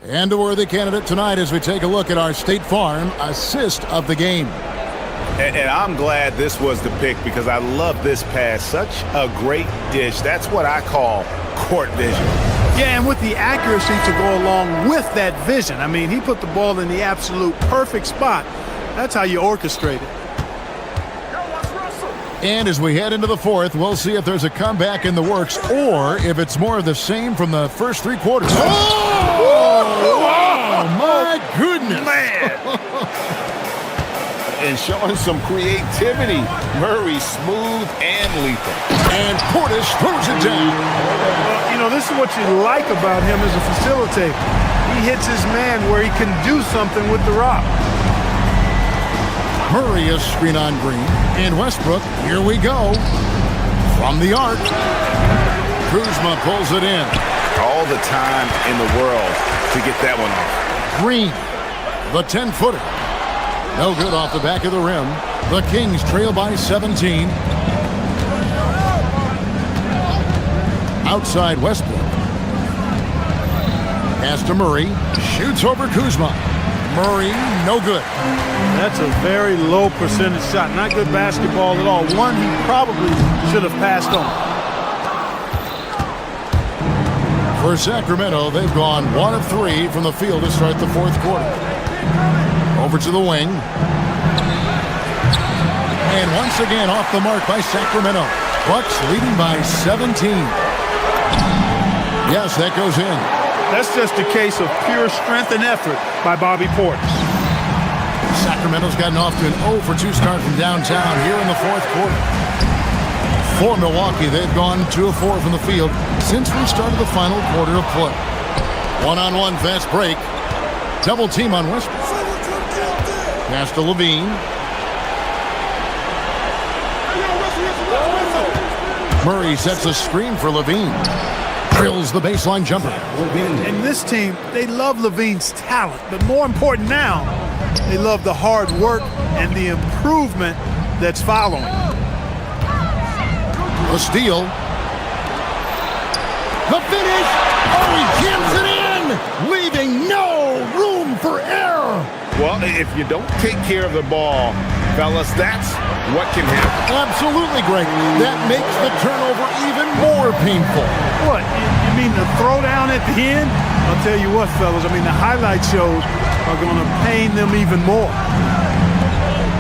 And a worthy candidate tonight as we take a look at our State Farm assist of the game. And I'm glad this was the pick because I love this pass. Such a great dish. That's what I call court vision. Yeah, and with the accuracy to go along with that vision. I mean, he put the ball in the absolute perfect spot. That's how you orchestrate it. And as we head into the fourth, we'll see if there's a comeback in the works or if it's more of the same from the first 3 quarters. Oh my goodness. Man. And showing some creativity. Murray smooth and lethal. And Portis throws it down. Well, you know, this is what you like about him as a facilitator. He hits his man where he can do something with the rock. Murray is screen on Green. And Westbrook, here we go. From the arc. Kuzma pulls it in. All the time in the world to get that one off. Green, the 10-footer. No good off the back of the rim. The Kings trail by 17. Outside Westbrook. Pass to Murray. Shoots over Kuzma. Murray, no good. That's a very low percentage shot. Not good basketball at all. One he probably should have passed on. For Sacramento, they've gone 1 of 3 from the field to start the fourth quarter. Over to the wing. And once again off the mark by Sacramento. Bucks leading by 17. Yes, that goes in. That's just a case of pure strength and effort by Bobby Portis. Sacramento's gotten off to an 0 for 2 start from downtown here in the fourth quarter. For Milwaukee, they've gone 2 of 4 from the field since we started the final quarter of play. One-on-one fast break. Double team on Westbrook. Pass to Levine. Murray sets a screen for Levine. Drills the baseline jumper. And this team, they love Levine's talent, but more important now, they love the hard work and the improvement that's following. The steal. The finish. Oh, he jams it in, leaving no room for error. Well, if you don't take care of the ball, fellas, that's what can happen. Absolutely, Greg. That makes the turnover even more painful. What? You mean the throwdown at the end? I'll tell you what, fellas. I mean, the highlight shows are going to pain them even more.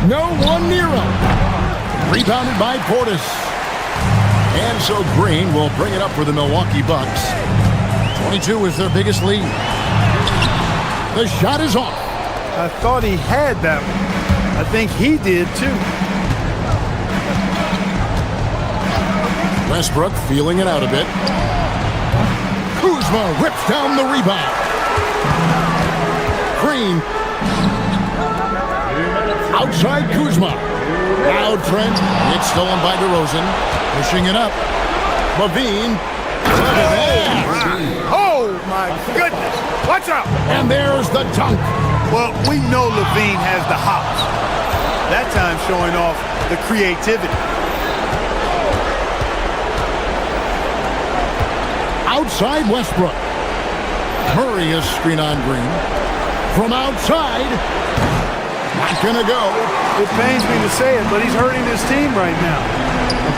No one near him. Rebounded by Portis. And so Green will bring it up for the Milwaukee Bucks. 22 is their biggest lead. The shot is off. I thought he had that one. I think he did too. Westbrook feeling it out a bit. Kuzma rips down the rebound. Green. Outside Kuzma. Now Trent. It's stolen by DeRozan. Pushing it up. Levine. Oh my goodness. Watch out. And there's the dunk. Well, we know Levine has the hops. That time showing off the creativity. Outside Westbrook. Murray is screen on Green. From outside. Not gonna go. It pains me to say it, but he's hurting his team right now.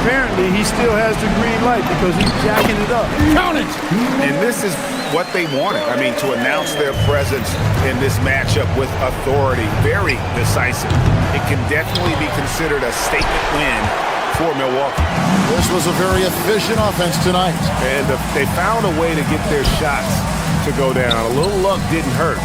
Apparently, he still has the green light because he's jacking it up. Count it! And this is what they wanted. I mean, to announce their presence in this matchup with authority. Very decisive. It can definitely be considered a statement win for Milwaukee. This was a very efficient offense tonight. And they found a way to get their shots to go down. A little luck didn't hurt.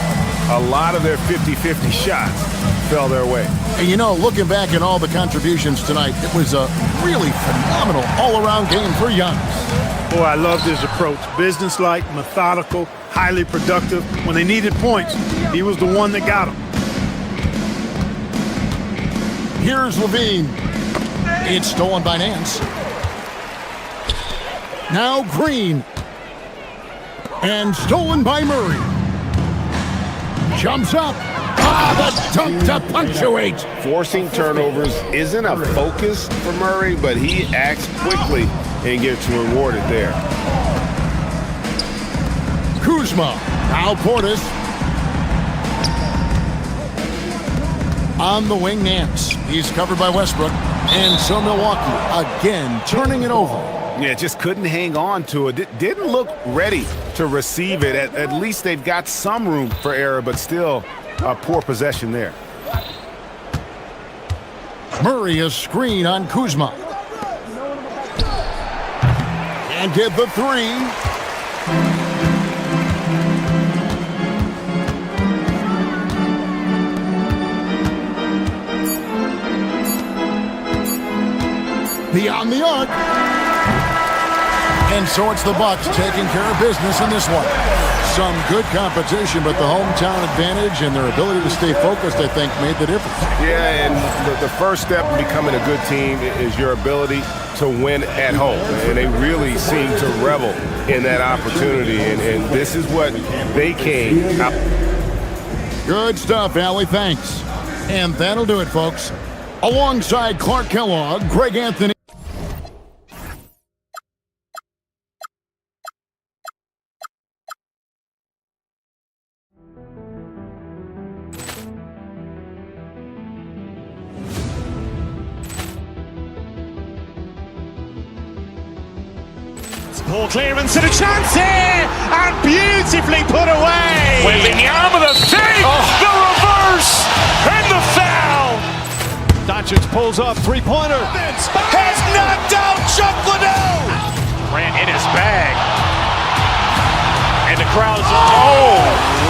A lot of their 50-50 shots fell their way. And you know, looking back at all the contributions tonight, it was a really phenomenal all-around game for Giannis. Boy, I loved his approach. Businesslike, methodical, highly productive. When they needed points, he was the one that got them. Here's Levine. It's stolen by Nance. Now Green. And stolen by Murray. Jumps up. The dunk to punctuate. Forcing turnovers isn't a focus for Murray, but he acts quickly and gets rewarded there. Kuzma. Now Portis. On the wing, Nance. He's covered by Westbrook. And so Milwaukee again turning it over. Yeah, just couldn't hang on to it. Didn't look ready to receive it. At least they've got some room for error, but still a poor possession there. Murray a screen on Kuzma. And get the three. Beyond the arc. And so it's the Bucks taking care of business in this one. Some good competition, but the hometown advantage and their ability to stay focused, I think, made the difference. Yeah, and the first step in becoming a good team is your ability to win at home. And they really seem to revel in that opportunity, and this is what they came out. Good stuff, Allie. Thanks. And that'll do it, folks. Alongside Clark Kellogg, Greg Anthony. Ball clearance and a chance here, and beautifully put away. Wembanyama with a save, the reverse, and the foul. Doncic pulls up, three-pointer. Has knocked out Chuck Liddell. Ran in his bag. And the crowd's, oh,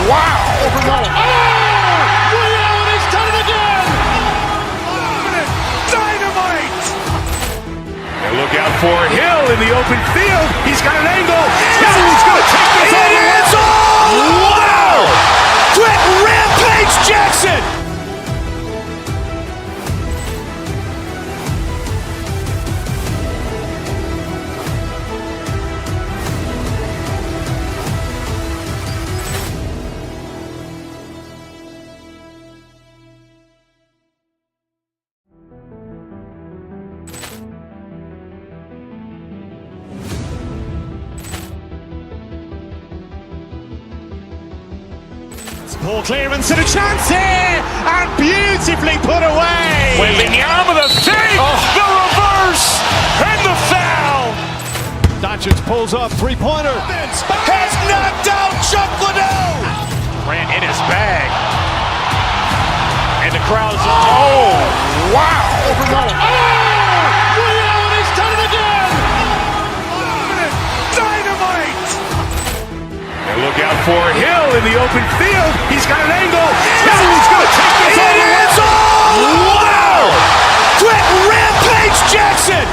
wow. Ray Allen has done it again. Dynamite. And look out for Hill in the open field. He's got an angle. He's going to take this all the way. Wow! Quick Rampage Jackson. Ball clearance and a chance here, and beautifully put away. Wembanyama with a save, the reverse, and the foul. Doncic pulls up, three-pointer. Has knocked out Chuck Liddell. Ran in his bag. And the crowd's, oh, wow. Ray Allen has done it again. Dynamite. And look out for Hill in the open field. He's got an angle. He's going to take this all the way. Wow! Quick Rampage Jackson.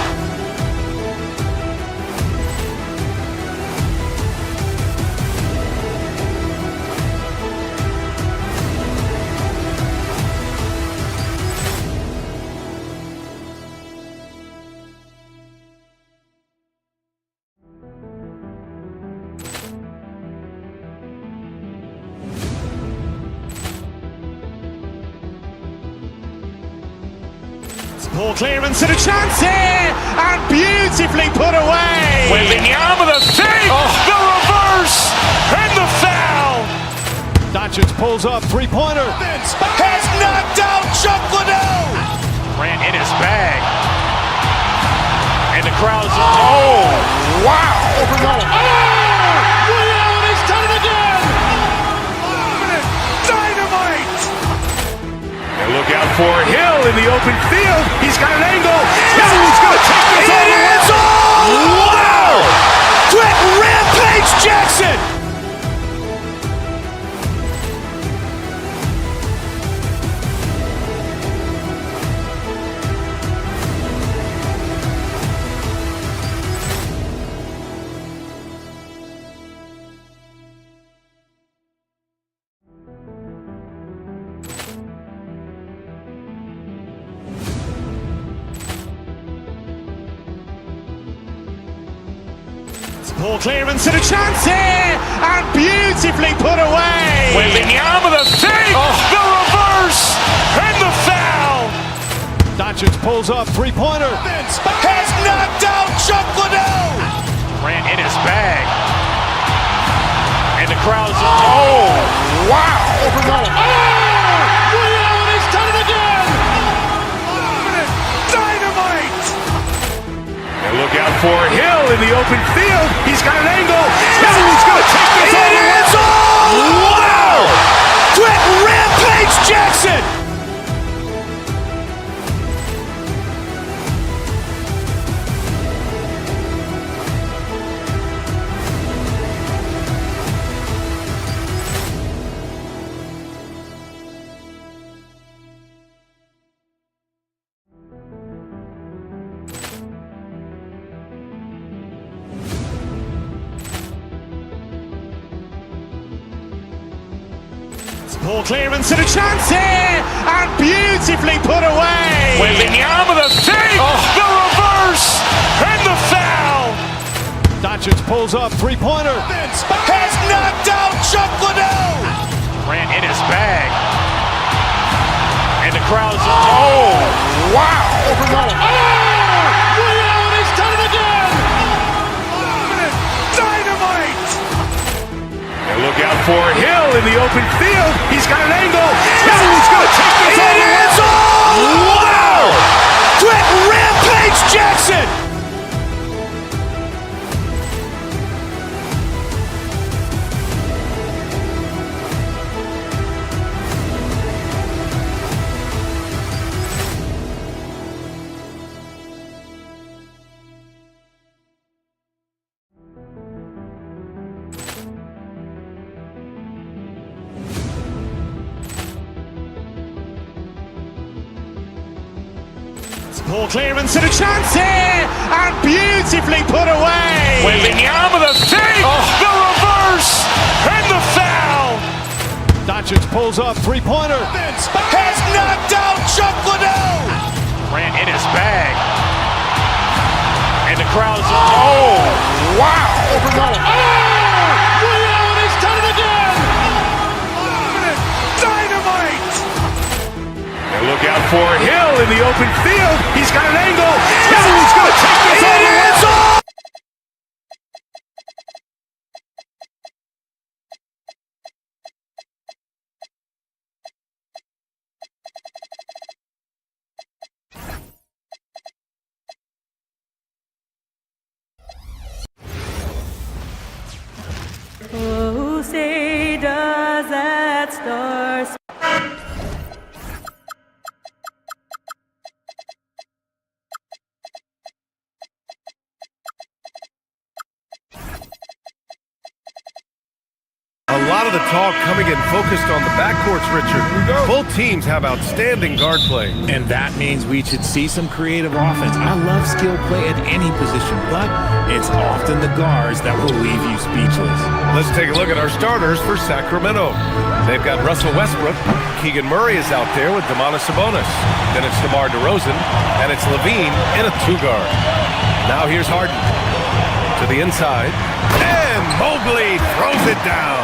Ball clearance and a chance here, and beautifully put away. Wembanyama with a save, the reverse, and the foul. Doncic pulls up, three-pointer. Has knocked out Chuck Liddell. Ran in his bag. And the crowd's, oh, wow. Ray Allen has done it again. Dynamite. And look Look out for Hill in the open field. He's got an angle. Hill's going to take this all the way. Wow! Quick Rampage Jackson! Ball clearance and a chance here, and beautifully put away. Wembanyama the save, the reverse, and the foul. Doncic pulls up, three-pointer. Has knocked out Chuck Liddell. Grant in his bag. And the crowd's Oh, wow. Ray Allen has done it again. Dynamite. And look out for Hill in the open field. He's got an angle. Hill's going to take this all the way. Wow! Quick Rampage Jackson! Ball clearance and a chance here, and beautifully put away. Wembanyama the save, the reverse, and the foul. Doncic pulls up, three-pointer. Has knocked out Chuck Liddell. Grant in his bag. And the crowd's wow. Ray Allen has done it again. Dynamite. And look out for Hill in the open field. He's got an angle. Hill's going to take this all the way. Wow! Quick Rampage Jackson! Ball clearance and a chance here, and beautifully put away. Wembanyama the save, the reverse, and the foul. Doncic pulls up, three-pointer. Has knocked out Chuck Liddell. Grant in his bag. And the crowd's wow. Ray Allen has done it again. Dynamite. And look out for Hill in the open field. He's got an angle. Hill's going to take this all the way. Oh, say does that star A lot of the talk coming in focused on the backcourts, Richard. Both teams have outstanding guard play. And that means we should see some creative offense. I love skill play at any position, but it's often the guards that will leave you speechless. Let's take a look at our starters for Sacramento. They've got Russell Westbrook. Keegan Murray is out there with Domantas Sabonis. Then it's DeMar DeRozan, and it's Levine in a two-guard. Now here's Harden to the inside, and Mobley throws it down.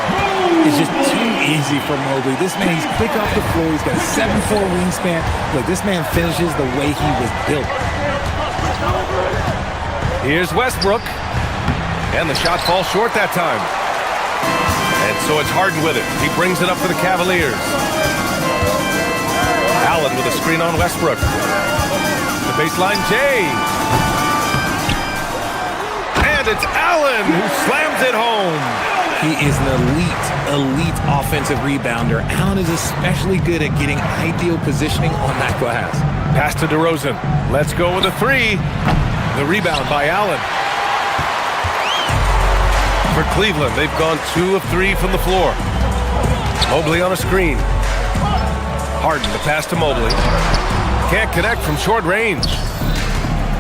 It's just too easy for Mobley. This man, he's quick off the floor. He's got a 7'4" wingspan. Look, this man finishes the way he was built. Here's Westbrook, and the shot falls short that time. And so it's Harden with it. He brings it up for the Cavaliers. Allen with a screen on Westbrook. The baseline, Jay. And it's Allen who slams it home. He is an elite offensive rebounder. Allen is especially good at getting ideal positioning on that glass. Pass to DeRozan. Let's go with a three. The rebound by Allen. For Cleveland, they've gone 2 of 3 from the floor. Mobley on a screen. Harden, the pass to Mobley. Can't connect from short range.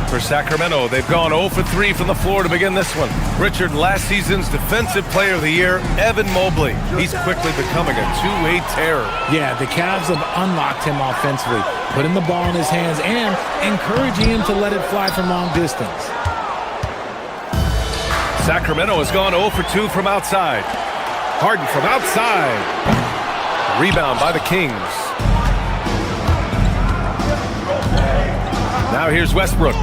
For Sacramento, they've gone 0 for 3 from the floor to begin this one. Richard, last season's Defensive Player of the Year, Evan Mobley. He's quickly becoming a two-way terror. Yeah, the Cavs have unlocked him offensively, putting the ball in his hands and encouraging him to let it fly from long distance. Sacramento has gone 0 for 2 from outside. Harden from outside. Rebound by the Kings. Now here's Westbrook.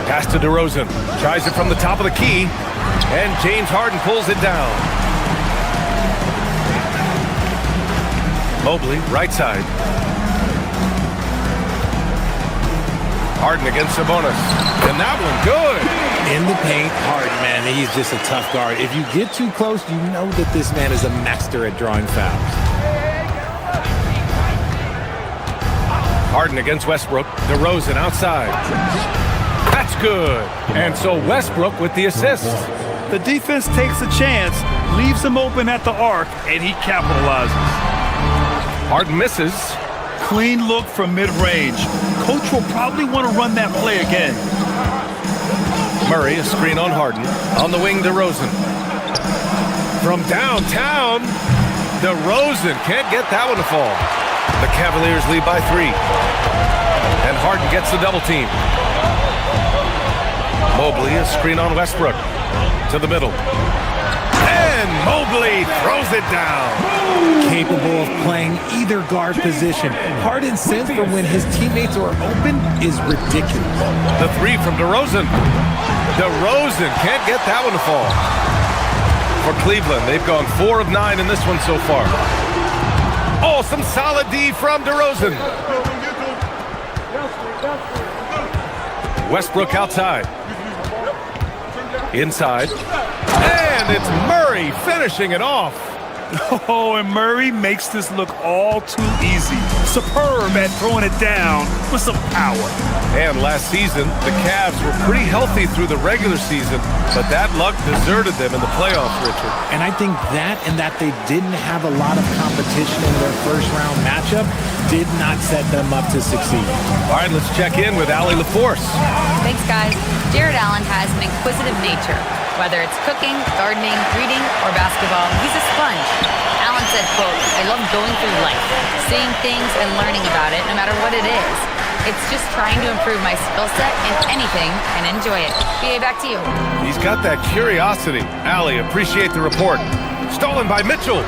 Pass to DeRozan. Tries it from the top of the key. And James Harden pulls it down. Mobley, right side. Harden against Sabonis. And that one, good. In the paint, Harden, man, he's just a tough guard. If you get too close, you know that this man is a master at drawing fouls. Harden against Westbrook. DeRozan outside. That's good. And so Westbrook with the assist. The defense takes a chance, leaves him open at the arc, and he capitalizes. Harden misses. Clean look from mid-range. Coach will probably want to run that play again. Murray, a screen on Harden. On the wing, DeRozan. From downtown, DeRozan can't get that one to fall. The Cavaliers lead by 3. And Harden gets the double team. Mobley, a screen on Westbrook. To the middle. And Mobley throws it down. Capable of playing either guard position. Harden's sense for when his teammates are open is ridiculous. The 3 from DeRozan. DeRozan can't get that one to fall. For Cleveland, they've gone 4 of 9 in this one so far. Oh, some solid D from DeRozan. Westbrook outside. Inside. And it's Murray finishing it off. Oh, and Murray makes this look all too easy. Superb at throwing it down with some power. And last season, the Cavs were pretty healthy through the regular season, but that luck deserted them in the playoffs, Richard. And I think that and that they didn't have a lot of competition in their first-round matchup did not set them up to succeed. All right, let's check in with Allie LaForce. Thanks, guys. Jared Allen has an inquisitive nature. Whether it's cooking, gardening, reading, or basketball, he's a sponge. Allen said, quote, "I love going through life, seeing things and learning about it no matter what it is. It's just trying to improve my skill set in anything and enjoy it." BA, back to you. He's got that curiosity. Allie, appreciate the report. Stolen by Mitchell.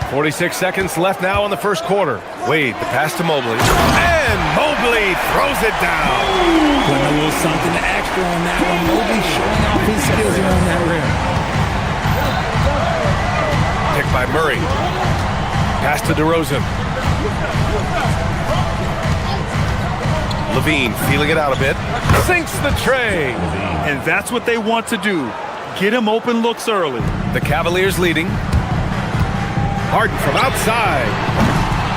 46 seconds left now in the first quarter. Wade, the pass to Mobley. And Mobley throws it down. Putting a little something extra on that one. Mobley showing off his skills around that rim. Picked by Murray. Pass to DeRozan. Levine feeling it out a bit. Sinks the tray. And that's what they want to do. Get him open looks early. The Cavaliers leading. Harden from outside.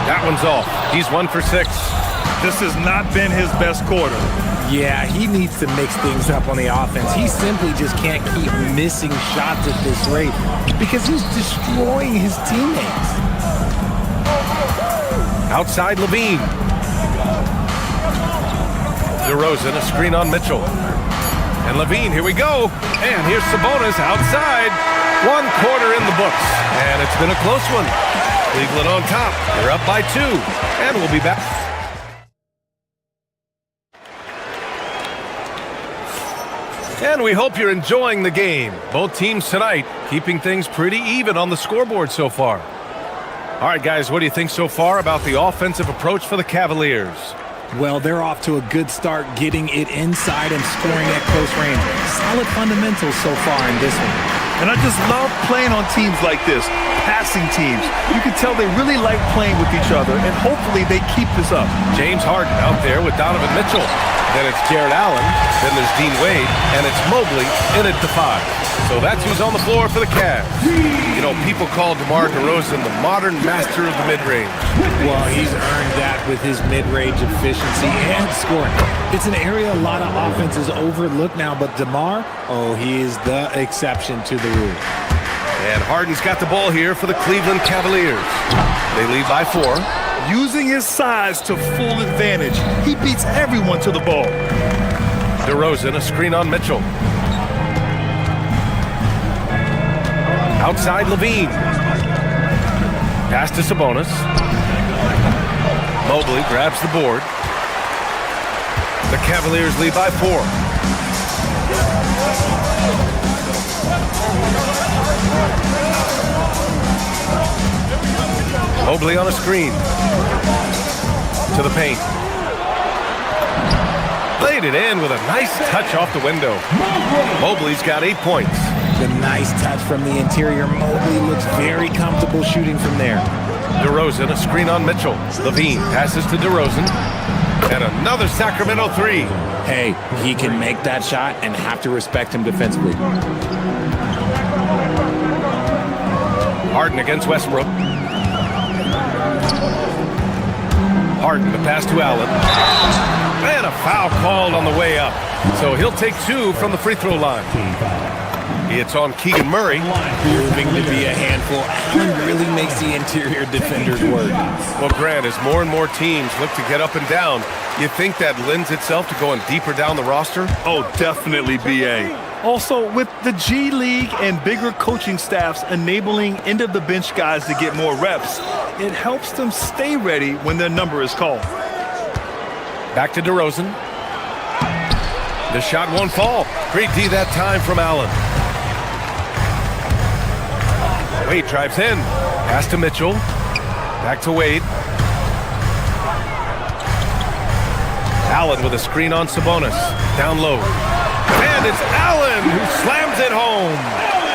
That one's off. He's 1 for 6. This has not been his best quarter. Yeah, he needs to mix things up on the offense. He simply just can't keep missing shots at this rate because he's destroying his teammates. Outside Levine. DeRozan, a screen on Mitchell. And Levine, here we go. And here's Sabonis outside. 1 quarter in the books. And it's been a close one. Cleveland on top. They're up by 2. And we'll be back. And we hope you're enjoying the game. Both teams tonight keeping things pretty even on the scoreboard so far. All right, guys, what do you think so far about the offensive approach for the Cavaliers? Well, they're off to a good start getting it inside and scoring at close range. Solid fundamentals so far in this one. And I just love playing on teams like this, passing teams. You can tell they really like playing with each other, and hopefully they keep this up. James Harden out there with Donovan Mitchell. Then it's Jared Allen. Then there's Dean Wade. And it's Mobley in at the 5. So that's who's on the floor for the Cavs. You know, people call DeMar DeRozan the modern master of the mid-range. Well, he's earned that with his mid-range efficiency and scoring. It's an area a lot of offenses overlook now, but DeMar, he is the exception to the rule. And Harden's got the ball here for the Cleveland Cavaliers. They lead by 4. Using his size to full advantage, he beats everyone to the ball. DeRozan, a screen on Mitchell. Outside Levine. Pass to Sabonis. Mobley grabs the board. The Cavaliers lead by 4. Mobley on a screen. To the paint. Laid it in with a nice touch off the window. Mobley's got 8 points. The nice touch from the interior. Mobley looks very comfortable shooting from there. DeRozan, a screen on Mitchell. Levine passes to DeRozan. And another Sacramento 3. Hey, he can make that shot and have to respect him defensively. Harden against Westbrook. Harden, the pass to Allen. And a foul called on the way up. So he'll take 2 from the free throw line. It's on Keegan Murray. Proving to be a handful. Allen really makes the interior defenders work. Well, Grant, as more and more teams look to get up and down, you think that lends itself to going deeper down the roster? Oh, definitely, B.A. Also, with the G League and bigger coaching staffs enabling end-of-the-bench guys to get more reps, it helps them stay ready when their number is called. Back to DeRozan. The shot won't fall. Great D that time from Allen. Wade drives in. Pass to Mitchell. Back to Wade. Allen with a screen on Sabonis. Down low. And it's Allen who slams it home.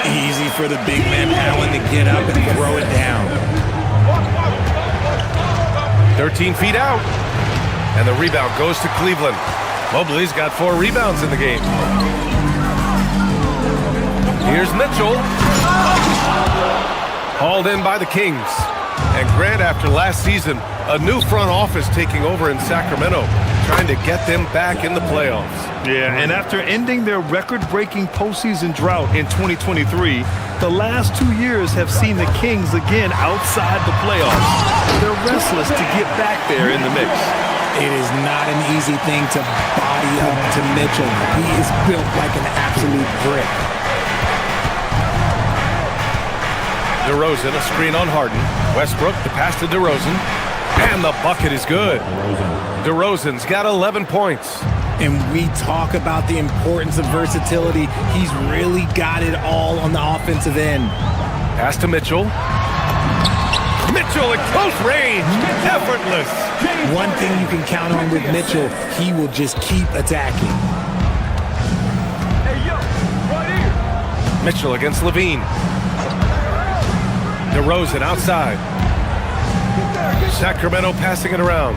Easy for the big man Allen to get up and throw it down. 13 feet out. And the rebound goes to Cleveland. Mobley's got 4 rebounds in the game. Here's Mitchell. Hauled in by the Kings. And Grant, after last season, a new front office taking over in Sacramento, trying to get them back in the playoffs. Yeah, and after ending their record-breaking postseason drought in 2023, the last 2 years have seen the Kings again outside the playoffs. They're restless to get back there in the mix. It is not an easy thing to body up to Mitchell. He is built like an absolute brick. DeRozan, a screen on Harden. Westbrook, the pass to DeRozan. And the bucket is good. DeRozan's got 11 points. And we talk about the importance of versatility. He's really got it all on the offensive end. Pass to Mitchell. Mitchell at close range. Effortless. One thing you can count on with Mitchell, he will just keep attacking. Mitchell against Levine. DeRozan outside. Sacramento passing it around.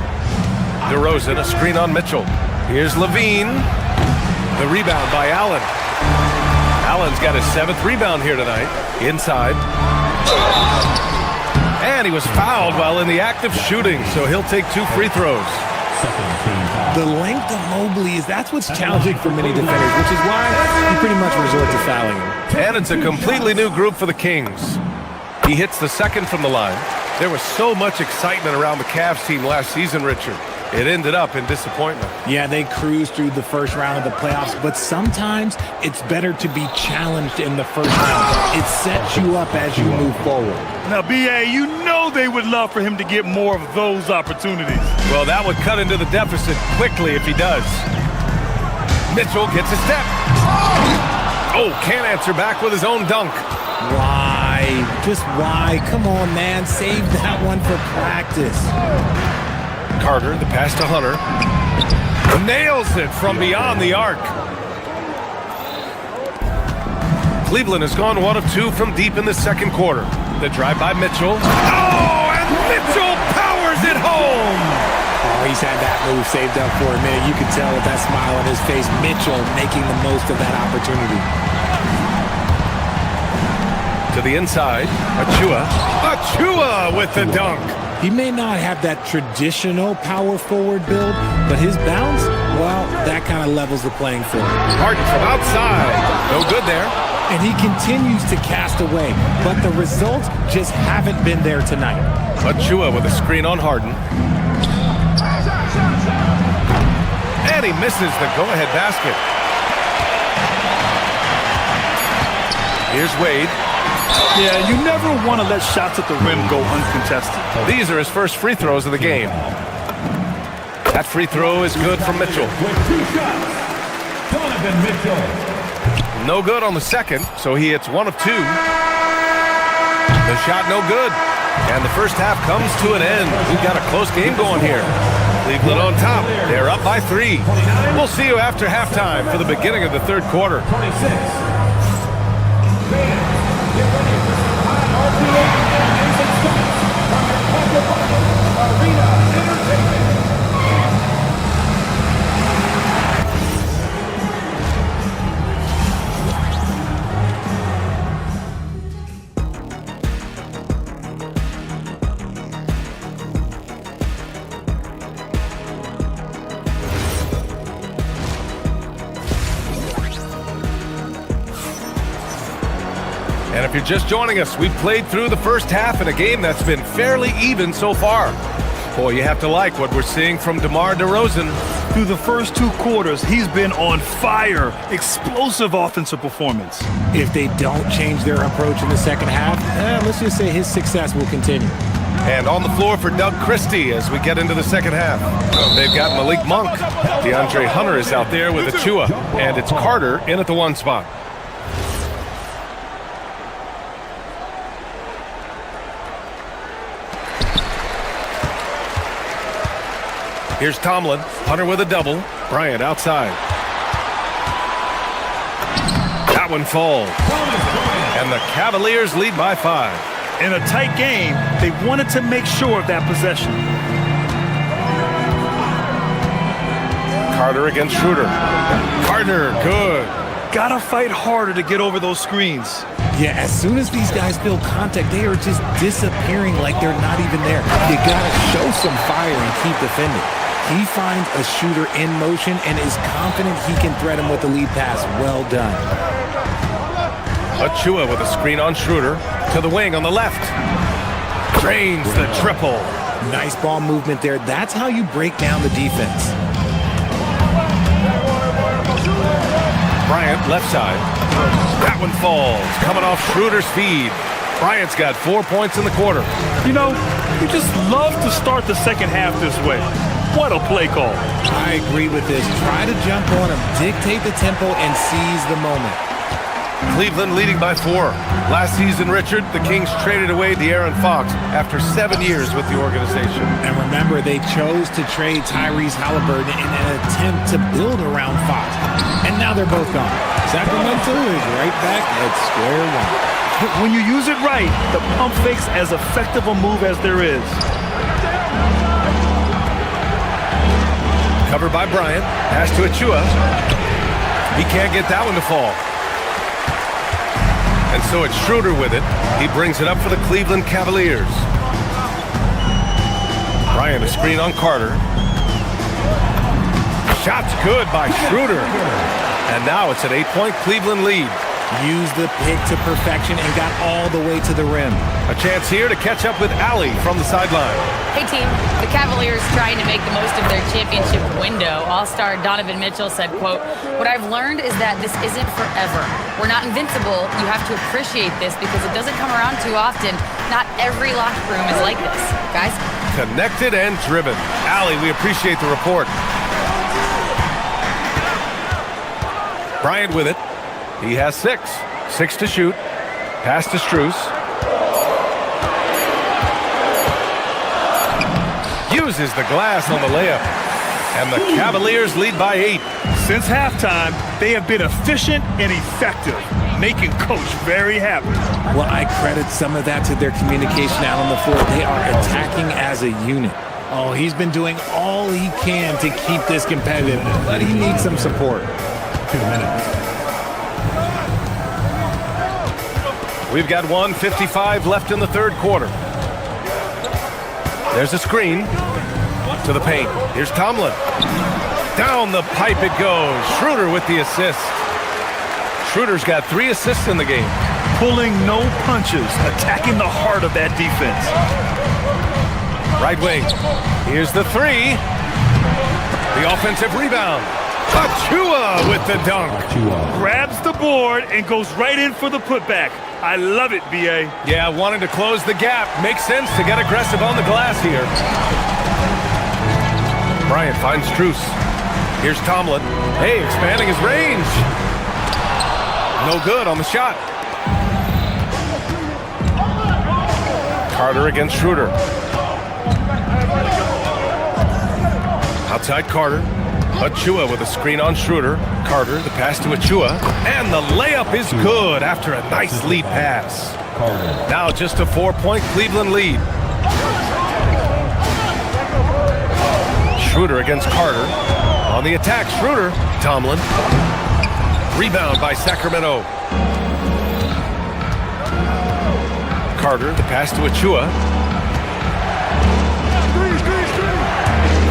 DeRozan, a screen on Mitchell. Here's Levine. The rebound by Allen. Allen's got his 7th rebound here tonight. Inside. And he was fouled while in the act of shooting, so he'll take 2 free throws. The length of Mobley that's what's challenging for many defenders, which is why you pretty much resort to fouling him. And it's a completely new group for the Kings. He hits the 2nd from the line. There was so much excitement around the Cavs team last season, Richard. It ended up in disappointment. Yeah, they cruised through the first round of the playoffs, but sometimes it's better to be challenged in the first round. It sets you up as you move forward. Now, B.A., you know they would love for him to get more of those opportunities. Well, that would cut into the deficit quickly if he does. Mitchell gets a step. Oh, can't answer back with his own dunk. Why? Just why? Come on, man. Save that one for practice. Carter, the pass to Hunter. Nails it from beyond the arc. Cleveland has gone 1 of 2 from deep in the second quarter. The drive by Mitchell. Oh, and Mitchell powers it home! Oh, he's had that move saved up for a minute. You can tell with that smile on his face, Mitchell making the most of that opportunity. To the inside, Achua with the dunk. He may not have that traditional power forward build, but his bounce, well, that kind of levels the playing field. Harden from outside. No good there. And he continues to cast away, but the results just haven't been there tonight. Achua with a screen on Harden. And he misses the go-ahead basket. Here's Wade. Yeah, you never want to let shots at the rim go uncontested. These are his first free throws of the game. That free throw is good from Mitchell. Donovan Mitchell. No good on the second, so he hits 1 of 2. The shot no good. And the first half comes to an end. We've got a close game going here. Cleveland on top. They're up by 3. We'll see you after halftime for the beginning of the third quarter. 26. And if you're just joining us, we've played through the first half in a game that's been fairly even so far. Boy, you have to like what we're seeing from DeMar DeRozan. Through the first 2 quarters, he's been on fire. Explosive offensive performance. If they don't change their approach in the second half, let's just say his success will continue. And on the floor for Doug Christie as we get into the second half. They've got Malik Monk. DeAndre Hunter is out there with Achua. And it's Carter in at the 1 spot. Here's Tomlin. Hunter with a double. Bryant outside. That one falls. And the Cavaliers lead by 5. In a tight game, they wanted to make sure of that possession. Carter against Schroeder. Carter, good. Gotta fight harder to get over those screens. Yeah, as soon as these guys feel contact, they are just disappearing like they're not even there. You gotta show some fire and keep defending. He finds a shooter in motion and is confident he can thread him with the lead pass. Well done. Achua with a screen on Schroeder. To the wing on the left. Drains the triple. Nice ball movement there. That's how you break down the defense. Bryant, left side. That one falls. Coming off Schroeder's feed. Bryant's got 4 points in the quarter. You know, you just love to start the second half this way. What a play call. I agree with this. Try to jump on him, dictate the tempo, and seize the moment. Cleveland leading by 4. Last season, Richard, the Kings traded away De'Aaron Fox after 7 years with the organization. And remember, they chose to trade Tyrese Halliburton in an attempt to build around Fox. And now they're both gone. Sacramento is right back at square one. When you use it right, the pump fake's as effective a move as there is. Covered by Bryant. Pass to Achua. He can't get that one to fall. And so it's Schroeder with it. He brings it up for the Cleveland Cavaliers. Bryant a screen on Carter. Shot's good by Schroeder. And now it's an 8-point Cleveland lead. Used the pick to perfection and got all the way to the rim. A chance here to catch up with Allie from the sideline. Hey team, the Cavaliers trying to make the most of their championship window. All-star Donovan Mitchell said, quote, "What I've learned is that this isn't forever. We're not invincible. You have to appreciate this because it doesn't come around too often. Not every locker room is like this, guys." Connected and driven. Allie, we appreciate the report. Bryant with it. He has 6. 6 to shoot. Pass to Strus. Uses the glass on the layup. And the Cavaliers lead by 8. Since halftime, they have been efficient and effective. making Coach very happy. Well, I credit some of that to their communication out on the floor. They are attacking as a unit. Oh, he's been doing all he can to keep this competitive, but he needs some support. 2 minutes. We've got 1:55 left in the third quarter. There's a screen to the paint. Here's Tomlin. Down the pipe it goes. Schroeder with the assist. Schroeder's got 3 assists in the game. Pulling no punches, attacking the heart of that defense. Right wing. Here's the 3. The offensive rebound. Achua with the dunk. Grabs the board and goes right in for the putback. I love it, B.A. Yeah, wanting to close the gap. Makes sense to get aggressive on the glass here. Bryant finds Strus. Here's Tomlin. Hey, expanding his range. No good on the shot. Carter against Schroeder. Outside Carter. Achua with a screen on Schroeder. Carter, the pass to Achua. And the layup is good after a nice lead pass. Now just a 4-point Cleveland lead. Schroeder against Carter. On the attack, Schroeder. Tomlin. Rebound by Sacramento. Carter, the pass to Achua.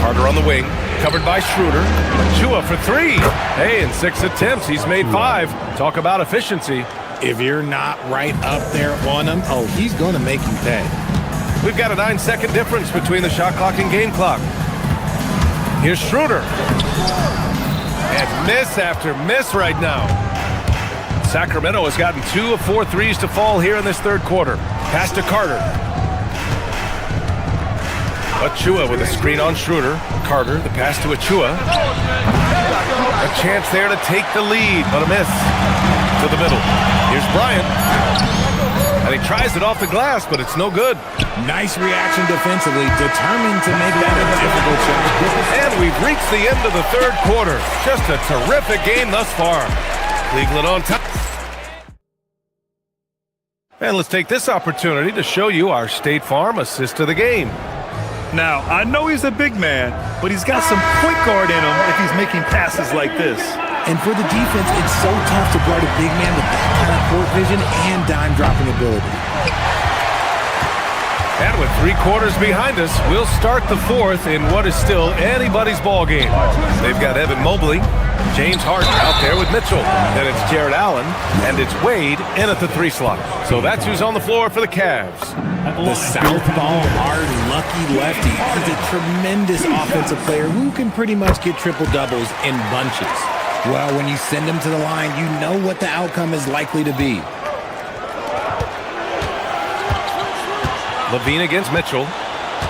Carter on the wing. Covered by Schroeder. Achua for 3. Hey, in 6 attempts, he's made 5. Talk about efficiency. If you're not right up there on him, oh, he's going to make you pay. We've got a 9-second difference between the shot clock and game clock. Here's Schroeder. And miss after miss right now. Sacramento has gotten 2 of 4 threes to fall here in this third quarter. Pass to Carter. Achua with a screen on Schroeder. Carter, the pass to Achua. A chance there to take the lead, but a miss. To the middle. Here's Bryant. And he tries it off the glass, but it's no good. Nice reaction defensively, determined to make that a difficult shot. And we've reached the end of the third quarter. Just a terrific game thus far. Cleveland on top. And let's take this opportunity to show you our State Farm assist of the game. Now, I know he's a big man, but he's got some point guard in him if he's making passes like this. And for the defense, it's so tough to guard a big man with that kind of court vision and dime-dropping ability. And with 3 quarters behind us, we'll start the fourth in what is still anybody's ball game. They've got Evan Mobley, James Harden out there with Mitchell. Then it's Jared Allen, and it's Wade in at the 3 slot. So that's who's on the floor for the Cavs. The southpaw, hard, lucky lefty. He's a tremendous offensive player who can pretty much get triple-doubles in bunches. Well, when you send him to the line, you know what the outcome is likely to be. Levine against Mitchell.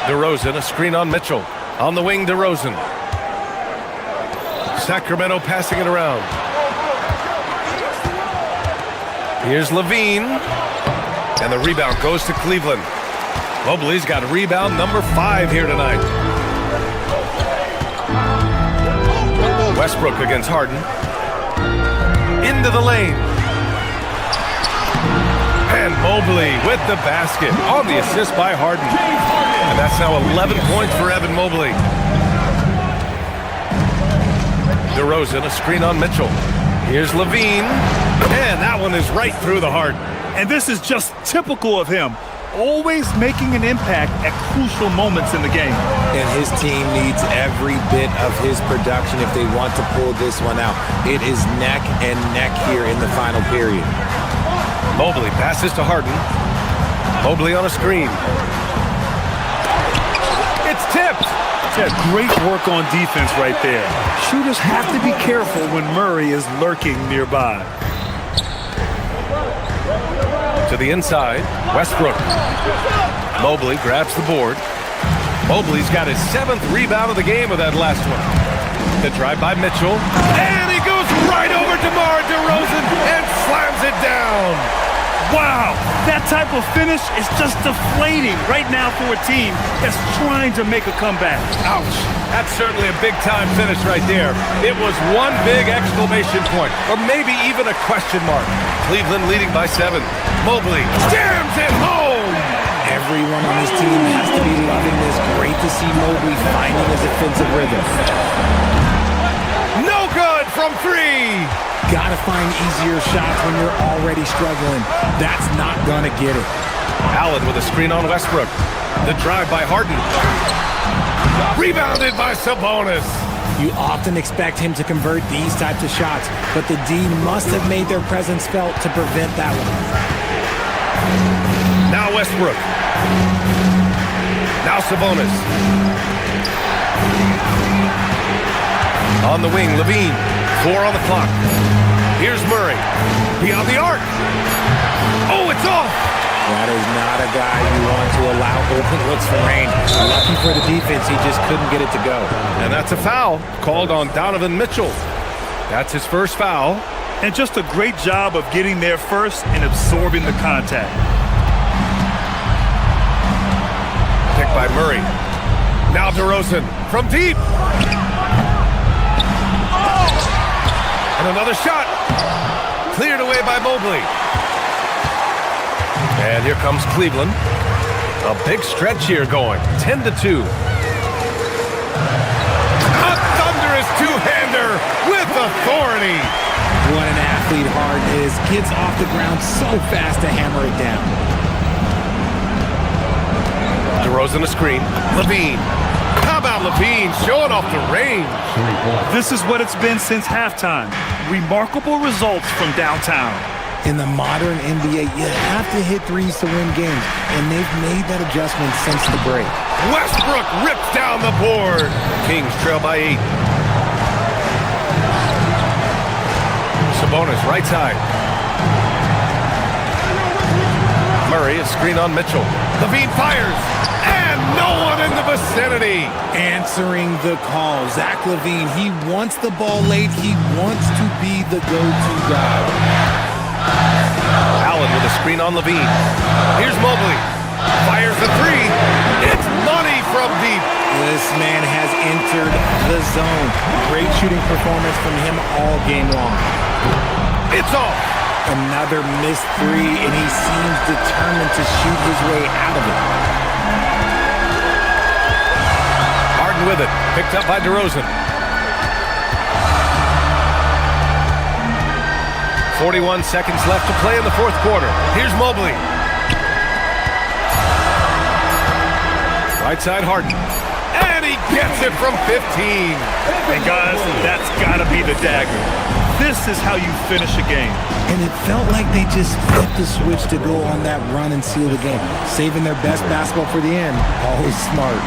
DeRozan, a screen on Mitchell. On the wing, DeRozan. Sacramento passing it around. Here's Levine. And the rebound goes to Cleveland. Mobley's got rebound number 5 here tonight. Westbrook against Harden. Into the lane. And Mobley with the basket on the assist by Harden. And that's now 11 points for Evan Mobley. DeRozan, a screen on Mitchell. Here's Levine. And that one is right through the heart. And this is just typical of him. Always making an impact at crucial moments in the game. And his team needs every bit of his production if they want to pull this one out. It is neck and neck here in the final period. Mobley passes to Harden. Mobley on a screen. It's tipped. Yeah, great work on defense right there. Shooters have to be careful when Murray is lurking nearby. To the inside, Westbrook. Mobley grabs the board. Mobley's got his 7th rebound of the game with that last one. The drive by Mitchell. And he goes right over DeMar DeRozan and slams it down. Wow, that type of finish is just deflating right now for a team that's trying to make a comeback. Ouch. That's certainly a big-time finish right there. It was one big exclamation point, or maybe even a question mark. Cleveland leading by 7. Mobley jams it home. Everyone on this team has to be loving this. Great to see Mobley finding his offensive rhythm. No good from 3. Gotta find easier shots when you're already struggling. That's not gonna get it. Allen with a screen on Westbrook. The drive by Harden. Rebounded by Sabonis. You often expect him to convert these types of shots, but the D must have made their presence felt to prevent that one. Now Westbrook. Now Sabonis. On the wing, Levine. 4 on the clock. Here's Murray. Beyond the arc. Oh, it's off. That is not a guy you want to allow open looks for range. Lucky for the defense, he just couldn't get it to go. And that's a foul called on Donovan Mitchell. That's his first foul. And just a great job of getting there first and absorbing the contact. Picked by Murray. Now DeRozan from deep. And another shot. Cleared away by Mobley. And here comes Cleveland. A big stretch here going. 10-2. A thunderous two-hander with authority. What an athlete Harden is. Gets off the ground so fast to hammer it down. DeRozan a screen. Levine. How about Levine showing off the range? This is what it's been since halftime. Remarkable results from downtown. In the modern NBA, you have to hit threes to win games, and they've made that adjustment since the break. Westbrook rips down the board. Kings trail by 8. Sabonis, right side. Murray, a screen on Mitchell. Levine fires. No one in the vicinity. Answering the call. Zach LaVine, he wants the ball late. He wants to be the go-to guy. Allen with a screen on Levine. Here's Mobley. Fires the 3. It's money from deep. This man has entered the zone. Great shooting performance from him all game long. It's off. Another missed 3, and he seems determined to shoot his way out of it. With it, picked up by DeRozan. 41 seconds left to play in the fourth quarter. Here's Mobley. Right side Harden. And he gets it from 15. And guys, that's got to be the dagger. This is how you finish a game. And it felt like they just flipped the switch to go on that run and seal the game. Saving their best basketball for the end. Always smart.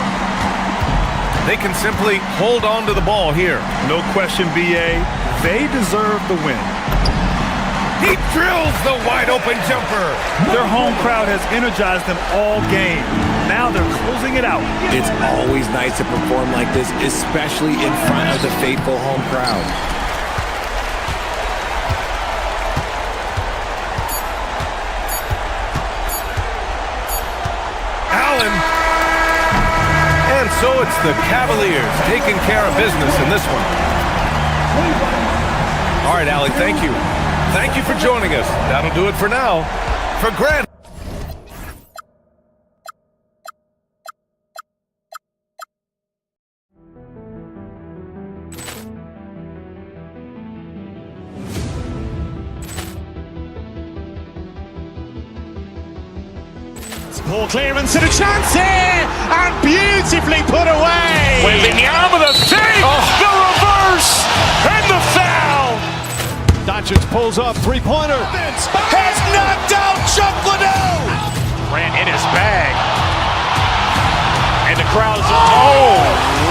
They can simply hold on to the ball here. No question, B.A. They deserve the win. He drills the wide-open jumper. Their home crowd has energized them all game. Now they're closing it out. It's always nice to perform like this, especially in front of the faithful home crowd. So it's the Cavaliers taking care of business in this one. All right, Allie, thank you. Thank you for joining us. That'll do it for now. For Grant. Ball clearance and a chance here, and beautifully put away. Wembanyama with a save, the reverse, and the foul. Doncic pulls up, three-pointer. Has knocked out Chuck Liddell. Ran in his bag. And the crowd is, oh,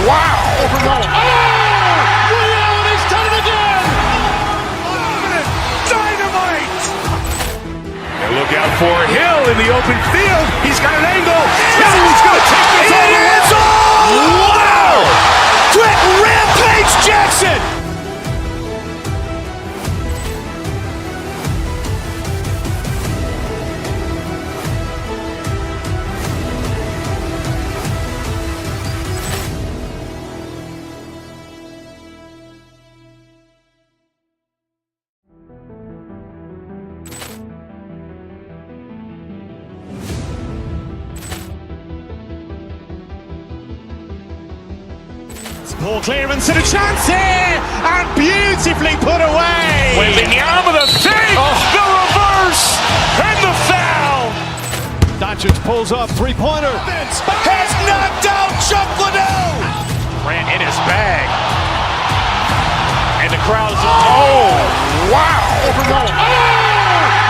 wow. Oh, He's done it again. Dynamite. And look out for Hill in the open field. He's got an angle. He's going to take this all the way. Wow! Quick rampage Jackson. Ball clearance and a chance here, and beautifully put away. Wembanyama the fake, the reverse, and the foul. Doncic pulls up, three-pointer. Has knocked out Chuck Liddell. Ran in his bag. And the crowd is, oh, wow.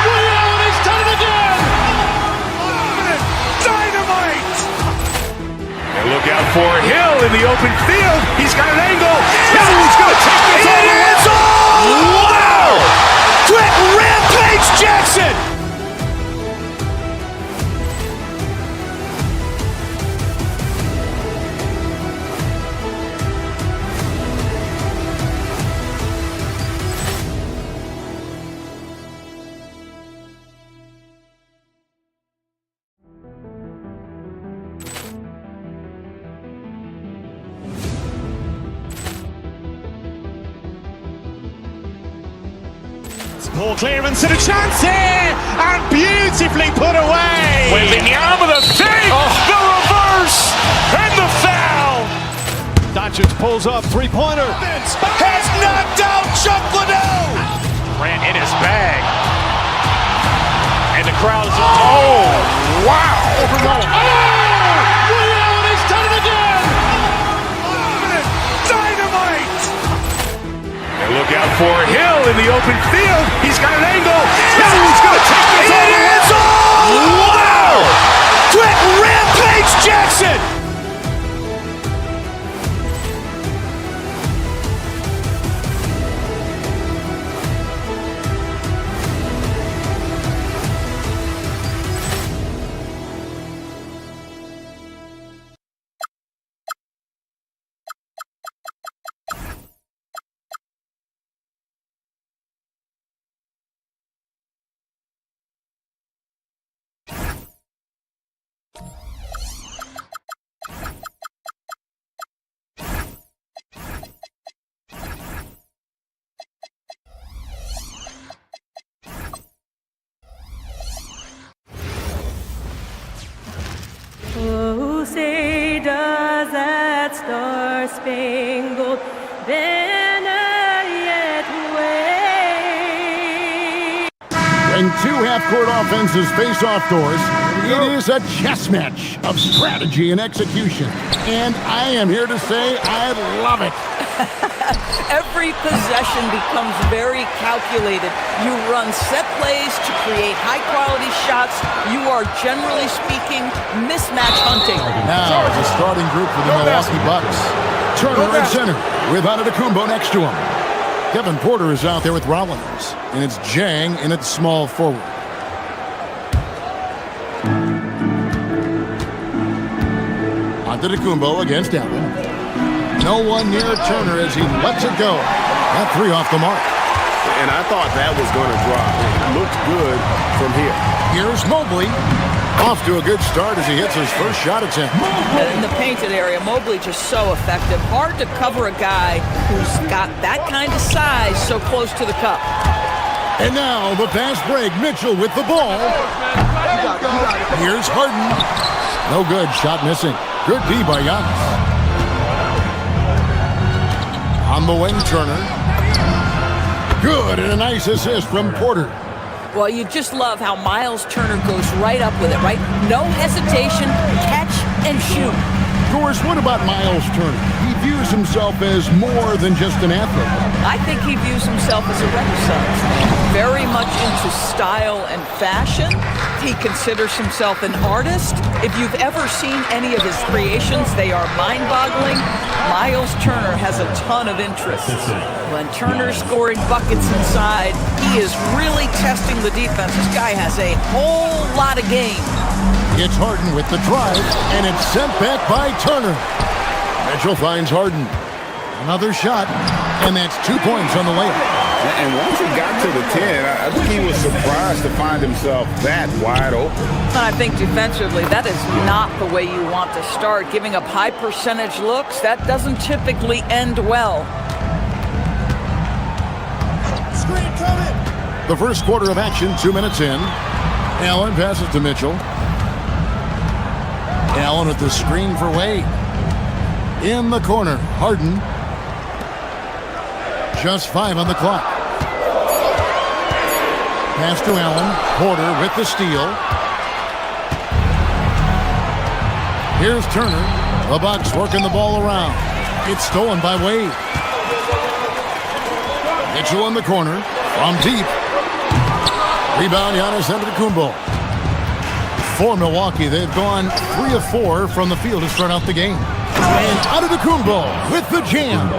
Ray Allen has done it again. Dynamite. And look out for Hill in the open field. He's got an angle. He's going to take this all the way. Wow. Quick Rampage Jackson. Ball clearance and a chance here, and beautifully put away. Wembanyama the fake, the reverse, and the foul. Doncic pulls up, three-pointer. Has knocked out Chuck Liddell. Ran in his bag. And the crowd is, oh, wow. Ray Allen has done it again. Dynamite. And look out for Hill in the open field. He's got an angle. He's going to take this all the way. Wow. Quick Rampage Jackson. Oh, say does that star-spangled banner yet wave? When two half-court offenses face off doors, it is a chess match of strategy and execution. And I am here to say I love it. Every possession becomes very calculated. You run set plays to create high-quality shots. You are, generally speaking, mismatch hunting. Now, the starting group for the Milwaukee Bucks. Turner at center with Antetokounmpo next to him. Kevin Porter is out there with Rollins. And it's Jang in at small forward. Antetokounmpo against Allen. No one near Turner as he lets it go. That three off the mark. And I thought that was going to drop. It looked good from here. Here's Mobley. Off to a good start as he hits his first shot attempt. In the painted area, Mobley just so effective. Hard to cover a guy who's got that kind of size so close to the cup. And now the fast break. Mitchell with the ball. Here's Harden. No good. Shot missing. Good D by Giannis. On the wing, Turner. Good, and a nice assist from Porter. Well, you just love how Miles Turner goes right up with it, right? No hesitation, catch and shoot. Of course, what about Miles Turner? He views himself as more than just an athlete. I think he views himself as a renaissance man. Very much into style and fashion. He considers himself an artist. If you've ever seen any of his creations, they are mind-boggling. Miles Turner has a ton of interests. When Turner's scoring buckets inside, he is really testing the defense. This guy has a whole lot of game. It's Harden with the drive, and it's sent back by Turner. Mitchell finds Harden. Another shot, and that's 2 points on the layup. And once he got to the 10, I think he was surprised to find himself that wide open. I think defensively, that is not the way you want to start. Giving up high percentage looks, that doesn't typically end well. Screen coming. The first quarter of action, 2 minutes in. Allen passes to Mitchell. Allen with the screen for Wade. In the corner, Harden. Just 5 on the clock. Pass to Allen. Porter with the steal. Here's Turner. The Bucks working the ball around. It's stolen by Wade. Mitchell in the corner. From deep. Rebound, Giannis Antetokounmpo. For Milwaukee, they've gone 3 of 4 from the field to start out the game. And Antetokounmpo with the jam.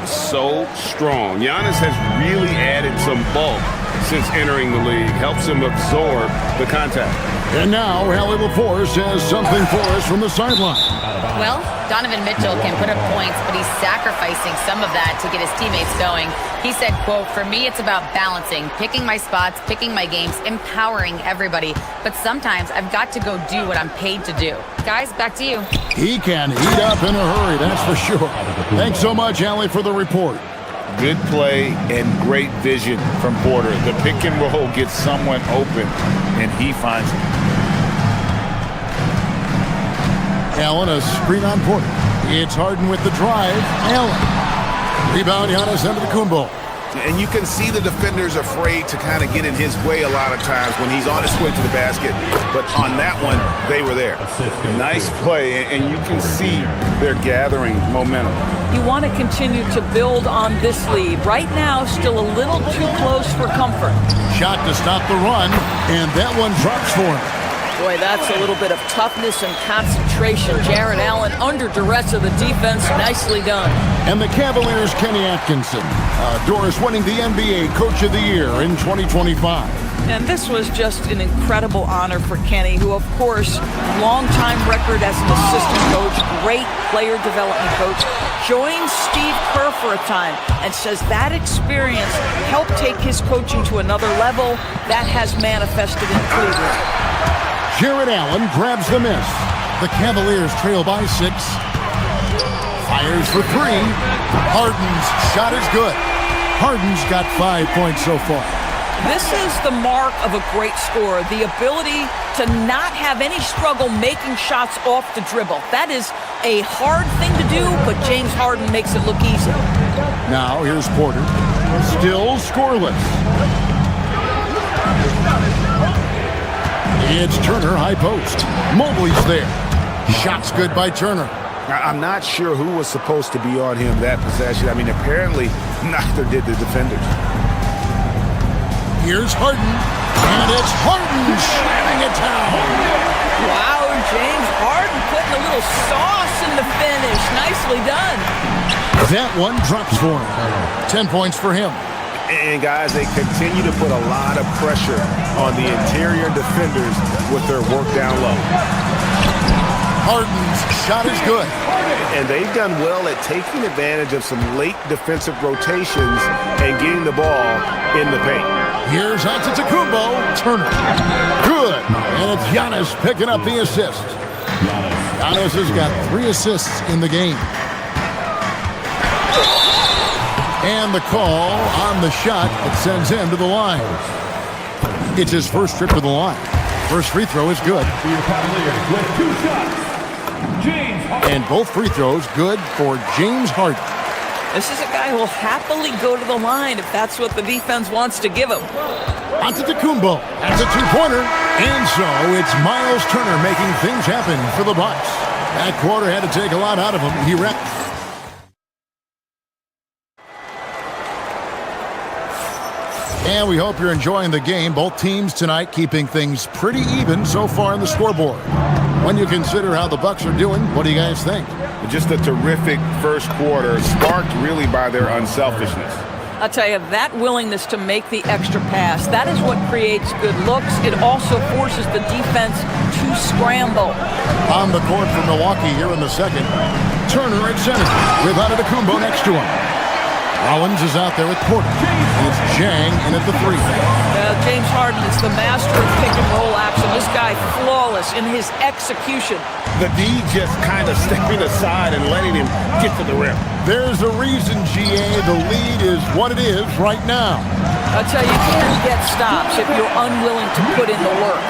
So strong. Giannis has really added some bulk since entering the league. Helps him absorb the contact. And now, Hallie LaForce has something for us from the sideline. Well, Donovan Mitchell can put up points, but he's sacrificing some of that to get his teammates going. He said, quote, "For me, it's about balancing, picking my spots, picking my games, empowering everybody. But sometimes I've got to go do what I'm paid to do." Guys, back to you. He can heat up in a hurry, that's for sure. Thanks so much, Hallie, for the report. Good play and great vision from Porter. The pick and roll gets someone open, and he finds it. Allen, a screen on Porter. It's Harden with the drive. Allen. Rebound, Giannis Antetokounmpo. And you can see the defenders afraid to kind of get in his way a lot of times when he's on his way to the basket. But on that one, they were there. Nice play, and you can see they're gathering momentum. You want to continue to build on this lead. Right now, still a little too close for comfort. Shot to stop the run, and that one drops for him. Boy, that's a little bit of toughness and concentration. Jared Allen under duress of the defense. Nicely done. And the Cavaliers' Kenny Atkinson. Doris winning the NBA Coach of the Year in 2025. And this was just an incredible honor for Kenny, who, of course, long-time record as an assistant coach, great player development coach, joins Steve Kerr for a time and says that experience helped take his coaching to another level. That has manifested in Cleveland. Jared Allen grabs the miss. The Cavaliers trail by 6. Fires for 3. Harden's shot is good. Harden's got 5 points so far. This is the mark of a great scorer, the ability to not have any struggle making shots off the dribble. That is a hard thing to do, but James Harden makes it look easy. Now here's Porter. Still scoreless. It's Turner, high post. Mobley's there. Shot's good by Turner. I'm not sure who was supposed to be on him that possession. I mean, apparently neither did the defenders. Here's Harden, and it's Harden slamming it down. Wow, James Harden putting a little sauce in the finish. Nicely done. That one drops for him. 10 points for him. And guys, they continue to put a lot of pressure on the interior defenders with their work down low. Harden's shot is good. And they've done well at taking advantage of some late defensive rotations and getting the ball in the paint. Here's Antetokounmpo. Turner. Good. And it's Giannis picking up the assist. Giannis has got 3 assists in the game. And the call on the shot that sends him to the line. It's his first trip to the line. First free throw is good. And both free throws good for James Harden. This is a guy who will happily go to the line if that's what the defense wants to give him. Antetokounmpo has a 2-pointer. And so it's Miles Turner making things happen for the Bucks. That quarter had to take a lot out of him. He wrecked. And we hope you're enjoying the game. Both teams tonight keeping things pretty even so far on the scoreboard. When you consider how the Bucks are doing, what do you guys think? Just a terrific first quarter, sparked really by their unselfishness. I'll tell you, that willingness to make the extra pass, that is what creates good looks. It also forces the defense to scramble. On the court for Milwaukee here in the second. Turner at center with Antetokounmpo next to him. Rollins is out there with Porter. And it's Jang in at the 3. James Harden is the master of pick and roll action. This guy flawless in his execution. The D just kind of stepping aside and letting him get to the rim. There's a reason, GA, the lead is what it is right now. I'll tell you, you can't get stops if you're unwilling to put in the work.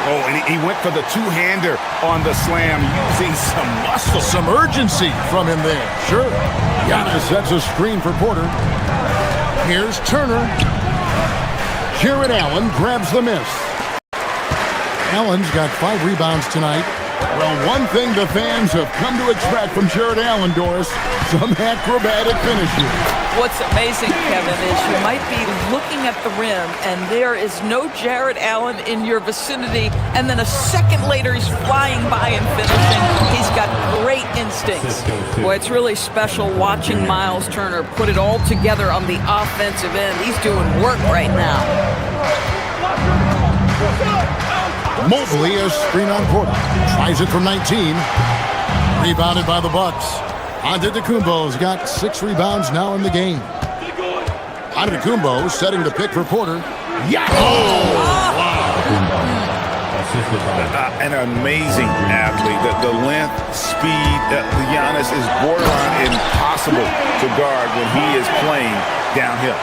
Oh, and he went for the two-hander on the slam, using some muscle. Some urgency from him there. Sure. Giannis sets a screen for Porter. Here's Turner. Jared Allen grabs the miss. Allen's got 5 rebounds tonight. Well, one thing the fans have come to expect from Jared Allen, Doris, some acrobatic finishes. What's amazing, Kevin, is you might be looking at the rim and there is no Jared Allen in your vicinity, and then a second later he's flying by and finishing. He's got great instincts. Boy, it's really special watching Miles Turner put it all together on the offensive end. He's doing work right now. Mobley a screen on Porter. Tries it from 19. Rebounded by the Bucks. Antetokounmpo's got 6 rebounds now in the game. Antetokounmpo setting the pick for Porter. Yeah! Oh! Wow! An amazing athlete. The length, speed, Giannis is borderline impossible to guard when he is playing downhill.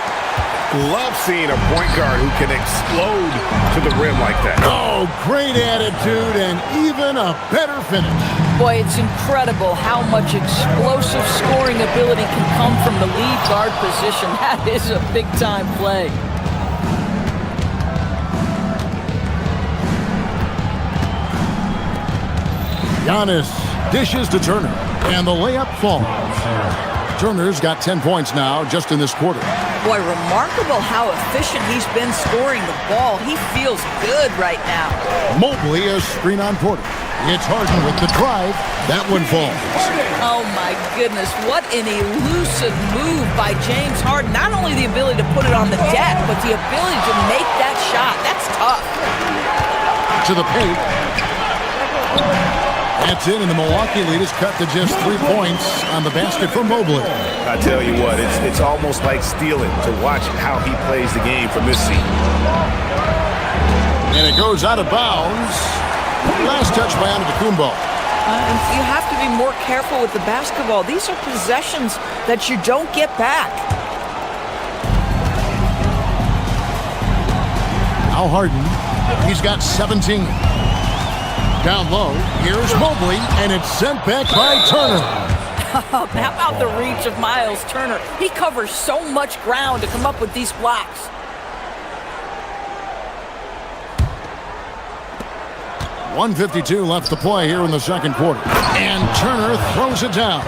Love seeing a point guard who can explode to the rim like that. Oh, great attitude and even a better finish. Boy, it's incredible how much explosive scoring ability can come from the lead guard position. That is a big-time play. Giannis dishes to Turner, and the layup falls. Turner's got 10 points now just in this quarter. Boy, remarkable how efficient he's been scoring the ball. He feels good right now. Mobley a screen on Porter. It's Harden with the drive. That one falls. Oh, my goodness. What an elusive move by James Harden. Not only the ability to put it on the deck, but the ability to make that shot. That's tough. To the paint. That's in, and the Milwaukee lead is cut to just 3 points on the basket for Mobley. I tell you what, it's almost like stealing to watch how he plays the game from this seat. And it goes out of bounds. Last touch by Antetokounmpo. You have to be more careful with the basketball. These are possessions that you don't get back. Now Harden. He's got 17. Down low, here's Mobley, and it's sent back by Turner. How about the reach of Miles Turner? He covers so much ground to come up with these blocks. .152 left to play here in the second quarter. And Turner throws it down.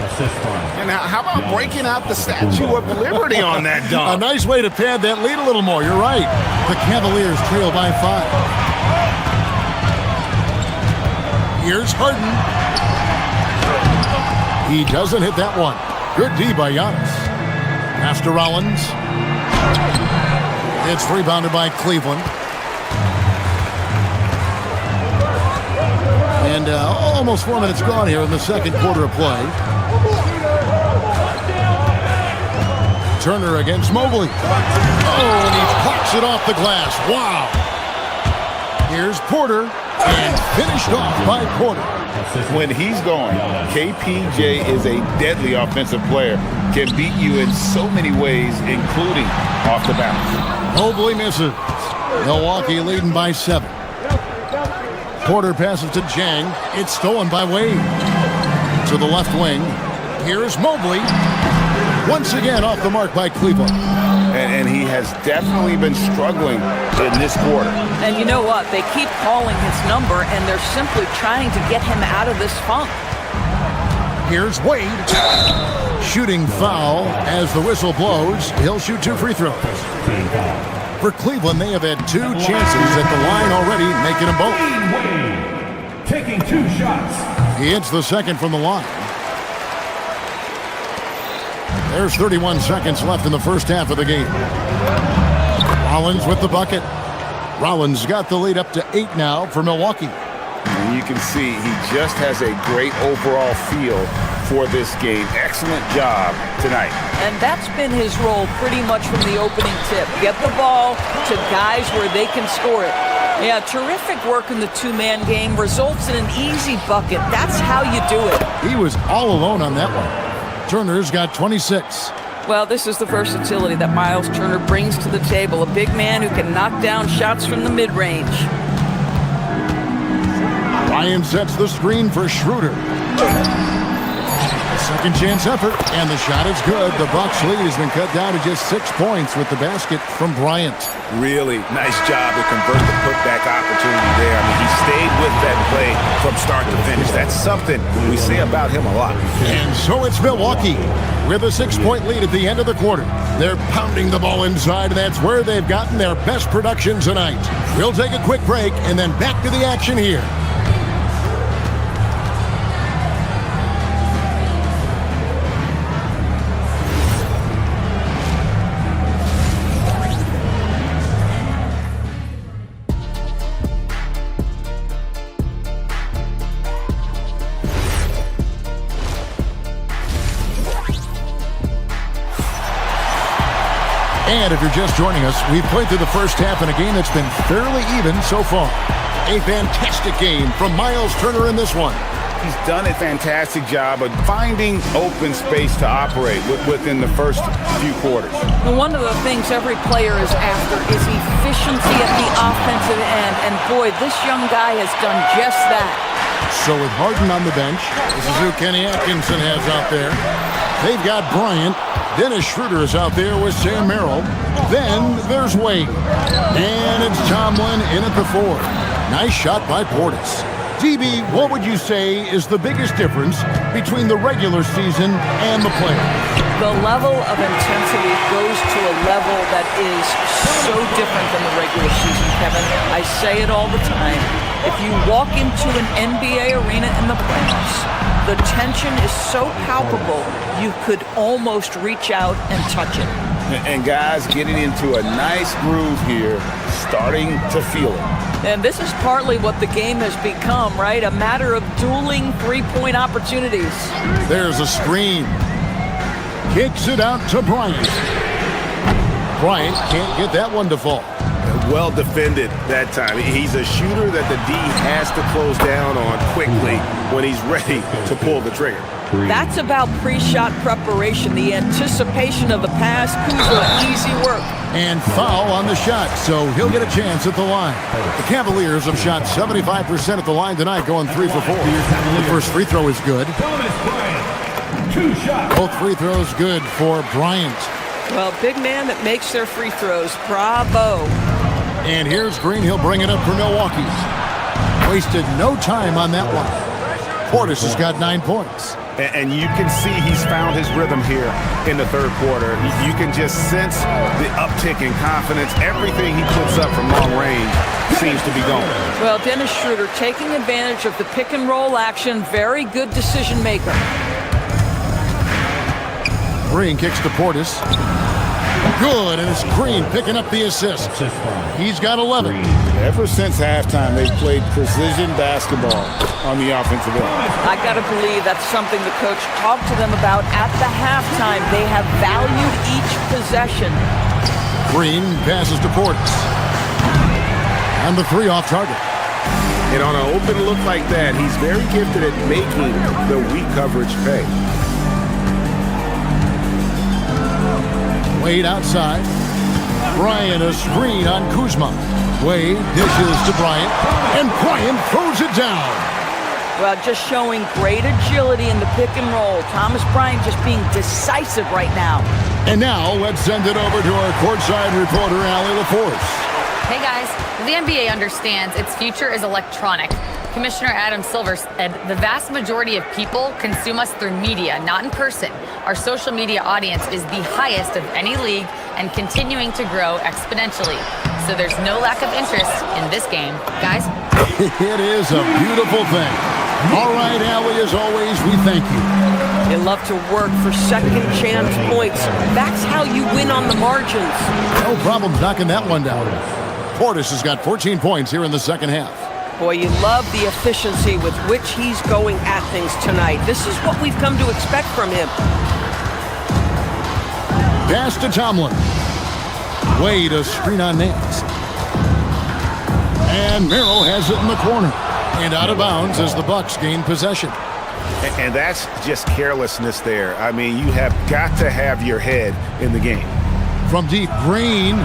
And now, how about breaking out the Statue of Liberty on that dunk? A nice way to pad that lead a little more. You're right. The Cavaliers trail by 5. Here's Harden. He doesn't hit that one. Good D by Giannis. Pass to Rollins. It's rebounded by Cleveland. And almost 4 minutes gone here in the second quarter of play. Turner against Mobley. Oh, and he pops it off the glass. Wow. Here's Porter. And finished off by Porter. When he's going, KPJ is a deadly offensive player. Can beat you in so many ways, including off the bounce. Mobley misses. Milwaukee leading by 7. Porter passes to Jang. It's stolen by Wade. To the left wing. Here's Mobley. Once again off the mark by Cleveland. And he has definitely been struggling in this quarter. And you know what? They keep calling his number, and they're simply trying to get him out of this funk. Here's Wade. Shooting foul as the whistle blows. He'll shoot 2 free throws. For Cleveland, they have had 2 chances at the line already, making them both. Wade taking 2 shots. He hits the second from the line. There's 31 seconds left in the first half of the game. Rollins with the bucket. Rollins got the lead up to 8 now for Milwaukee. And you can see he just has a great overall feel for this game. Excellent job tonight. And that's been his role pretty much from the opening tip. Get the ball to guys where they can score it. Yeah, terrific work in the 2-man game results in an easy bucket. That's how you do it. He was all alone on that one. Turner's got 26. Well, this is the versatility that Miles Turner brings to the table. A big man who can knock down shots from the mid-range. Bryant sets the screen for Schroeder. Second chance effort, and the shot is good. The Bucks lead has been cut down to just 6 points with the basket from Bryant. Really nice job to convert the putback opportunity there. I mean, he stayed with that play from start to finish. That's something we say about him a lot. And so it's Milwaukee with a 6-point lead at the end of the quarter. They're pounding the ball inside, and that's where they've gotten their best production tonight. We'll take a quick break and then back to the action here. And if you're just joining us, we've played through the first half in a game that's been fairly even so far. A fantastic game from Miles Turner in this one. He's done a fantastic job of finding open space to operate within the first few quarters. And one of the things every player is after is efficiency at the offensive end. And boy, this young guy has done just that. So with Harden on the bench, this is who Kenny Atkinson has out there. They've got Bryant. Dennis Schroeder is out there with Sam Merrill. Then there's Wade. And it's Tomlin in at the 4. Nice shot by Portis. DB, what would you say is the biggest difference between the regular season and the playoffs? The level of intensity goes to a level that is so different than the regular season, Kevin. I say it all the time. If you walk into an NBA arena in the playoffs, the tension is so palpable, you could almost reach out and touch it. And guys getting into a nice groove here, starting to feel it. And this is partly what the game has become, right? A matter of dueling three-point opportunities. There's a screen. Kicks it out to Bryant. Bryant can't get that one to fall. Well defended that time. He's a shooter that the D has to close down on quickly when he's ready to pull the trigger. That's about pre-shot preparation, the anticipation of the pass. Kuzma, easy work. And foul on the shot, so he'll get a chance at the line. The Cavaliers have shot 75% at the line tonight, going 3 for 4. The first free throw is good. Both free throws good for Bryant. Well, big man that makes their free throws. Bravo. And here's Green. He'll bring it up for Milwaukee. Wasted no time on that one. Portis has got 9 points. And you can see he's found his rhythm here in the third quarter. You can just sense the uptick in confidence. Everything he puts up from long range seems to be going. Well, Dennis Schroeder taking advantage of the pick and roll action. Very good decision maker. Green kicks to Portis. Good, and it's Green picking up the assist. He's got 11. Ever since halftime, they've played precision basketball on the offensive end. I got to believe that's something the coach talked to them about at the halftime. They have valued each possession. Green passes to Portis. And the 3 off target. And on an open look like that, he's very gifted at making the weak coverage pay. Wade outside. Bryant a screen on Kuzma. Wade dishes to Bryant, and Bryant throws it down. Well, just showing great agility in the pick and roll. Thomas Bryant just being decisive right now. And now let's send it over to our courtside reporter, Allie LaForce. Hey guys, the NBA understands its future is electronic. Commissioner Adam Silver said the vast majority of people consume us through media, not in person. Our social media audience is the highest of any league and continuing to grow exponentially. So there's no lack of interest in this game. Guys? It is a beautiful thing. All right, Allie, as always, we thank you. They love to work for second chance points. That's how you win on the margins. No problem knocking that one down. Portis has got 14 points here in the second half. Boy, you love the efficiency with which he's going at things tonight. This is what we've come to expect from him. Pass to Tomlin. Wade a screen on Nance. And Merrill has it in the corner. And out of bounds as the Bucks gain possession. And that's just carelessness there. I mean, you have got to have your head in the game. From deep, Green.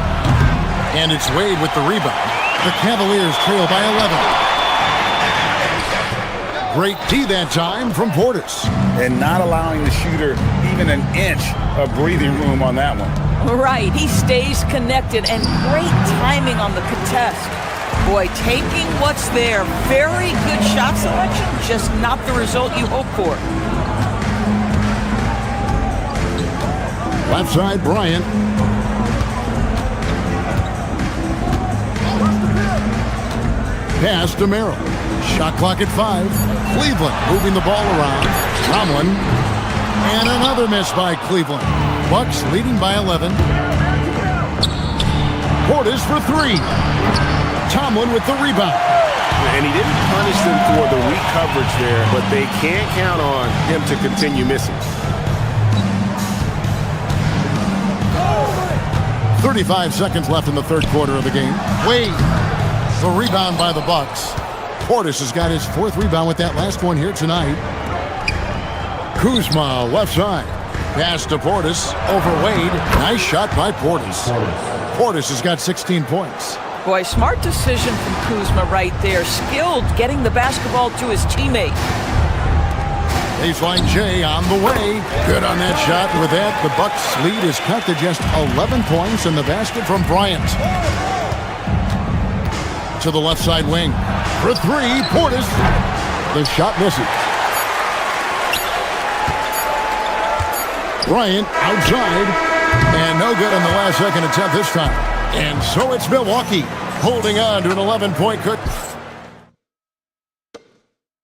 And it's Wade with the rebound. The Cavaliers trail by 11. Great D that time from Portis. And not allowing the shooter even an inch of breathing room on that one. Right, he stays connected, and great timing on the contest. Boy, taking what's there. Very good shot selection, just not the result you hope for. Left side, Bryant. Pass to Merrill. Shot clock at 5. Cleveland moving the ball around. Tomlin. And another miss by Cleveland. Bucks leading by 11. Portis for 3. Tomlin with the rebound. And he didn't punish them for the weak coverage there, but they can't count on him to continue missing. 35 seconds left in the third quarter of the game. Wade, the rebound by the Bucks. Portis has got his 4th rebound with that last one here tonight. Kuzma, left side. Pass to Portis, over Wade. Nice shot by Portis. Portis has got 16 points. Boy, smart decision from Kuzma right there. Skilled getting the basketball to his teammate. Baseline J on the way. Good on that shot. With that, the Bucks lead is cut to just 11 points in the basket from Bryant. To the left side wing. For 3, Portis. The shot misses. Bryant outside. And no good on the last second attempt this time. And so it's Milwaukee holding on to an 11-point cut.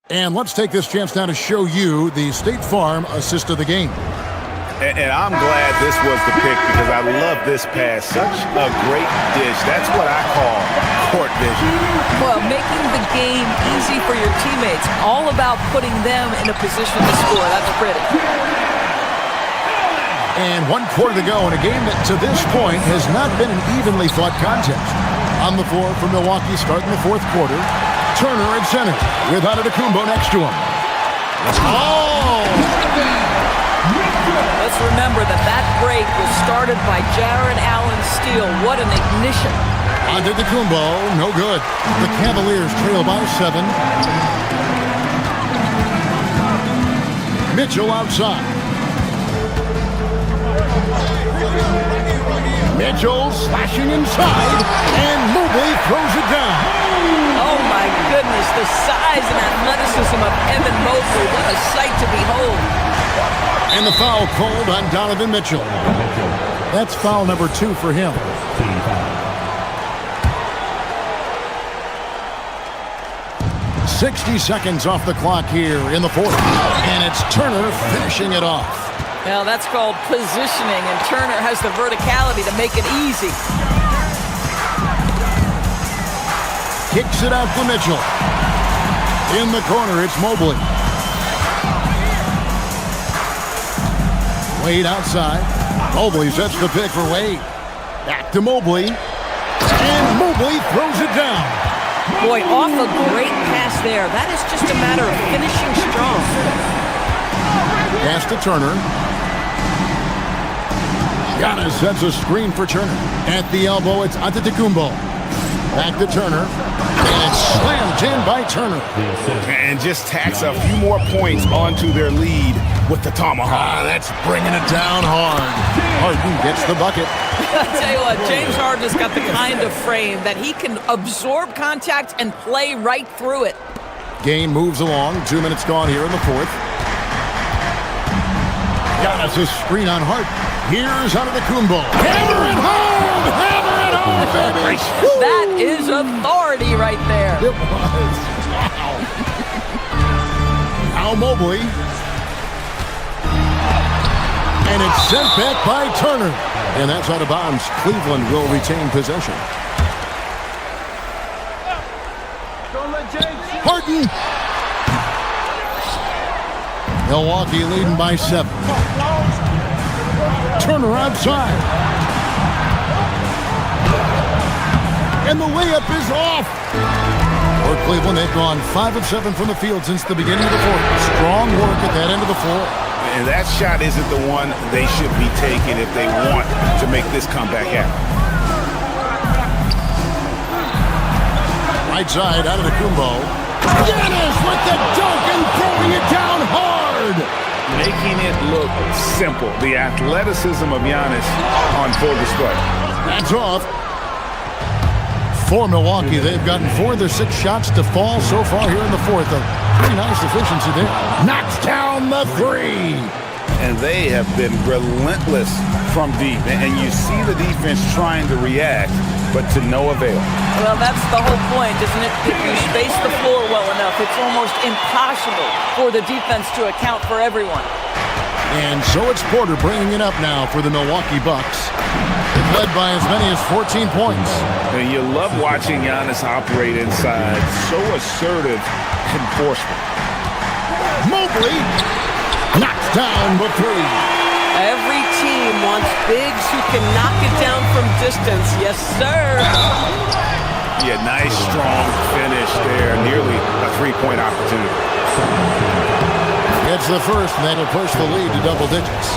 And let's take this chance now to show you the State Farm assist of the game. And I'm glad this was the pick because I love this pass. Such a great dish. That's what I call court vision. Well, making the game easy for your teammates. All about putting them in a position to score. That's pretty. And 1 quarter to go in a game that to this point has not been an evenly fought contest. On the floor for Milwaukee starting the 4th quarter. Turner at center with Antetokounmpo next to him. Oh! Let's remember that break was started by Jared Allen's steal. What an ignition. Antetokounmpo, no good. The Cavaliers trail by 7. Mitchell outside. Mitchell slashing inside, and Mobley throws it down. Oh my goodness, the size and athleticism of Evan Mobley. What a sight to behold. And the foul called on Donovan Mitchell. That's foul number 2 for him. "60 seconds off the clock here in the 4th. And it's Turner finishing it off. Now that's called positioning, and Turner has the verticality to make it easy. Kicks it out to Mitchell. In the corner, it's Mobley. Wade outside. Mobley sets the pick for Wade. Back to Mobley. And Mobley throws it down. Boy, off a great pass there. That is just a matter of finishing strong. Pass to Turner. Giannis sets a screen for Turner. At the elbow, it's Antetokounmpo. Back to Turner. And it's slammed in by Turner. And just tacks a few more points onto their lead with the tomahawk. That's bringing it down hard. Harden gets the bucket. I tell you what, James Harden has got the kind of frame that he can absorb contact and play right through it. Game moves along. 2 minutes gone here in the 4th. Giannis' screen on Harden. Here's Antetokounmpo. Hammer it home! Hammer it home, baby! That is authority right there. It was. Wow. Now Mobley. And it's sent back by Turner. And that's out of bounds. Cleveland will retain possession. Harden. Milwaukee leading by 7. Turner outside. And the layup is off. For Cleveland, they've gone 5 of 7 from the field since the beginning of the 4th. Strong work at that end of the floor. And that shot isn't the one they should be taking if they want to make this comeback happen. Right side, Antetokounmpo. Giannis with the dunk and throwing it down hard. Making it look simple. The athleticism of Giannis on full display. That's off. For Milwaukee, they've gotten 4 of their 6 shots to fall so far here in the fourth. A pretty nice efficiency there. Knocks down the 3. And they have been relentless from deep. And you see the defense trying to react, but to no avail. Well, that's the whole point, isn't it? If you space the floor well enough, it's almost impossible for the defense to account for everyone. And so it's Porter bringing it up now for the Milwaukee Bucks. They've led by as many as 14 points. And you love watching Giannis operate inside. So assertive enforcement. Mobley knocks down the 3. Every team wants bigs who can knock it down from distance. Yes, sir. Yeah, nice, strong finish there. Nearly a 3-point opportunity. It's the first, and that'll push the lead to double digits.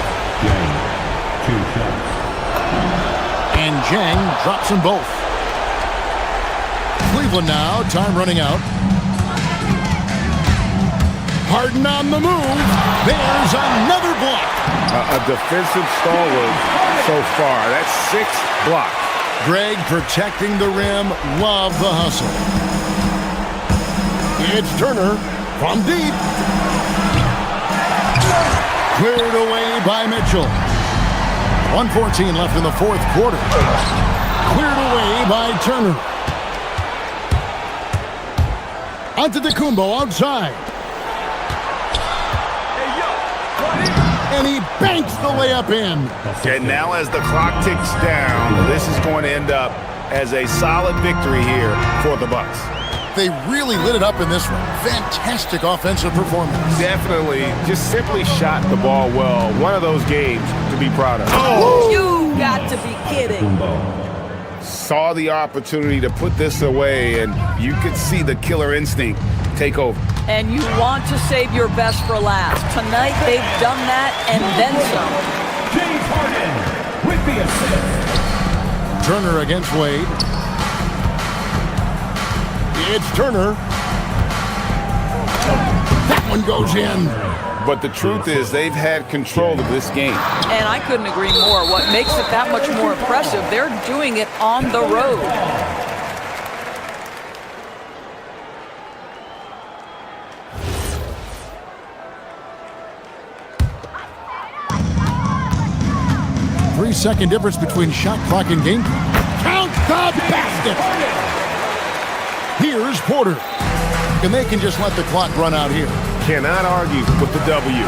And Jang drops them both. Cleveland now, time running out. Harden on the move. There's another block. A defensive stalwart so far. That's 6 blocks. Greg protecting the rim. Love the hustle. It's Turner from deep. Cleared away by Mitchell. 1:14 left in the fourth quarter. Cleared away by Turner. Antetokounmpo outside. And he banks the layup in. And now as the clock ticks down, this is going to end up as a solid victory here for the Bucks. They really lit it up in this one. Fantastic offensive performance. Definitely just simply shot the ball well. One of those games to be proud of. Oh, you got to be kidding. Saw the opportunity to put this away, and you could see the killer instinct take over. And you want to save your best for last. Tonight, they've done that and then some. James Harden with the assist. Turner against Wade. It's Turner. That one goes in. But the truth is they've had control of this game. And I couldn't agree more. What makes it that much more impressive, they're doing it on the road. Three-second difference between shot clock and game clock. Count the basket. Here's Porter. And they can just let the clock run out here. Cannot argue with the W.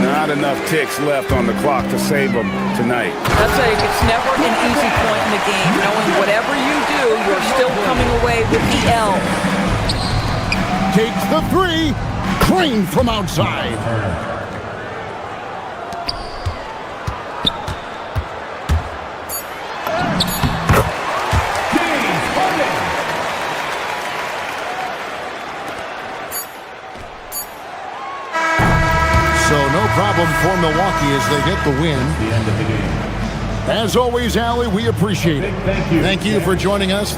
Not enough ticks left on the clock to save them tonight. I'll tell you, it's never an easy point in the game. Knowing whatever you do, you're still coming away with the L. Takes the 3. Crane from outside. Problem for Milwaukee as they get the win. The end of the game. As always, Allie, we appreciate it. Thank you. Thank you for joining us.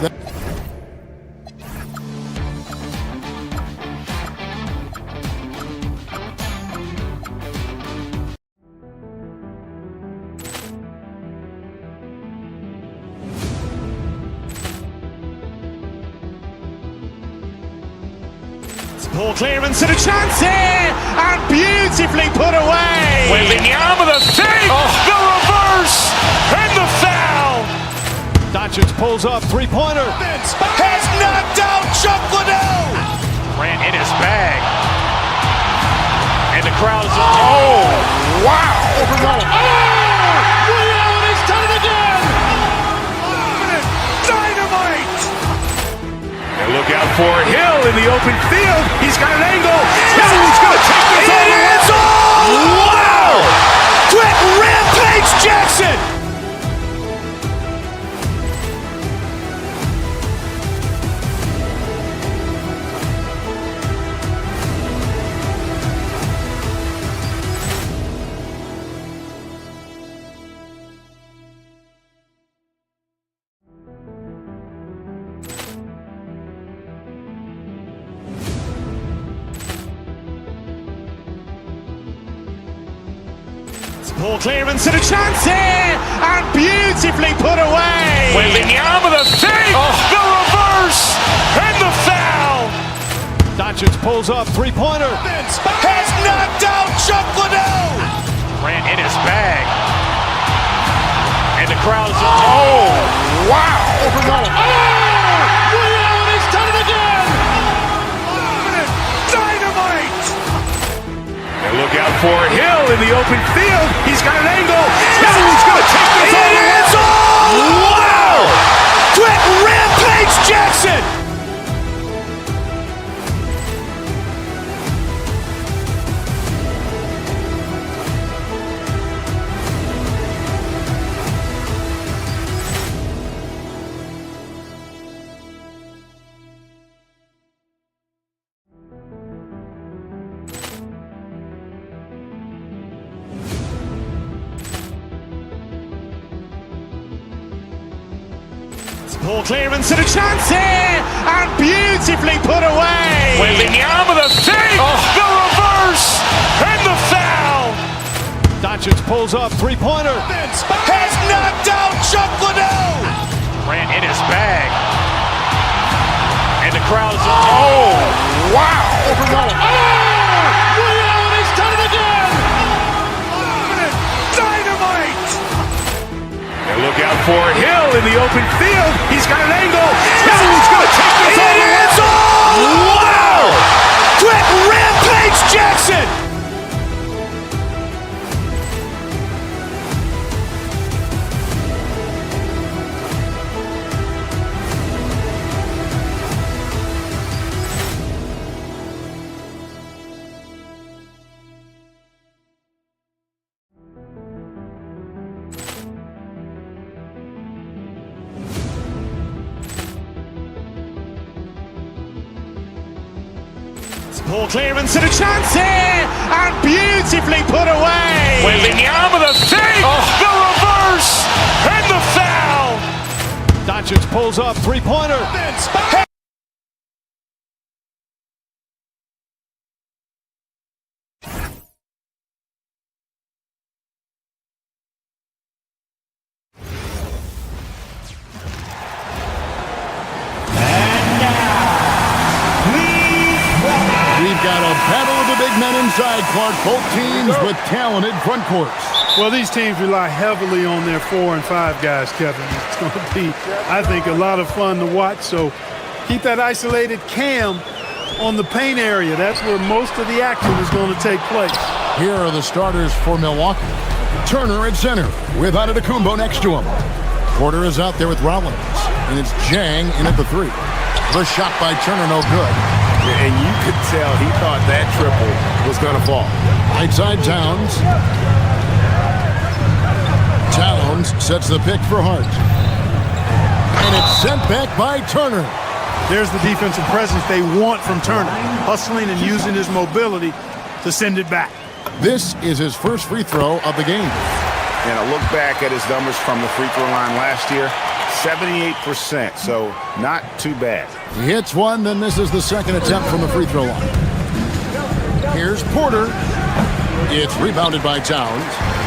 Poor clearance and a chance here, and beautifully put away. Wembanyama the save, the reverse, and the foul. Doncic pulls up, three-pointer. Has knocked out Chuck Liddell. Ran in his bag. And the crowd is... Oh, wow. He's done it again. Dynamite. And look out for Hill in the open field. He's got an angle. Hill's going to take this all the way. Wow! Quick rampage Jackson. Ball clearance and a chance here, and beautifully put away. Wembanyama the fake, the reverse, and the foul. Doncic pulls up, three-pointer. Has knocked out Chuck Liddell. Ran in his bag. And the crowd is... Oh, wow. He's done it again. Dynamite. And look out for Hill in the open field. He's got an angle. He's going to take this all the way. Wow. Quick Rampage Jackson. Ball clearance and a chance here, and beautifully put away. Wembanyama the fake, the reverse, and the foul. Doncic pulls up, three-pointer. Has knocked out Chuck Liddell. Ran in his bag. And the crowd is... Oh, wow. He's done it again. Dynamite. And look out for Hill in the open field. He's got an angle. He's going to take this all the way. Wow. Quick Rampage Jackson. Ball clearance and a chance here, and beautifully put away. Wembanyama the fake, the reverse, and the foul. Doncic pulls up, three-pointer. We've got a battle of the big men inside, Clark. Both teams with talented front courts. Well, these teams rely heavily on their 4 and 5 guys, Kevin. It's going to be, I think, a lot of fun to watch. So keep that isolated cam on the paint area. That's where most of the action is going to take place. Here are the starters for Milwaukee. Turner at center with Antetokounmpo next to him. Porter is out there with Rollins. And it's Jang in at the 3. The shot by Turner, no good. And you could tell he thought that triple was going to fall. Right side Towns. Towns sets the pick for Hart. And it's sent back by Turner. There's the defensive presence they want from Turner. Hustling and using his mobility to send it back. This is his first free throw of the game. And a look back at his numbers from the free throw line last year, 78%, so not too bad. He hits one, then misses the second attempt from the free throw line. Here's Porter. It's rebounded by Towns.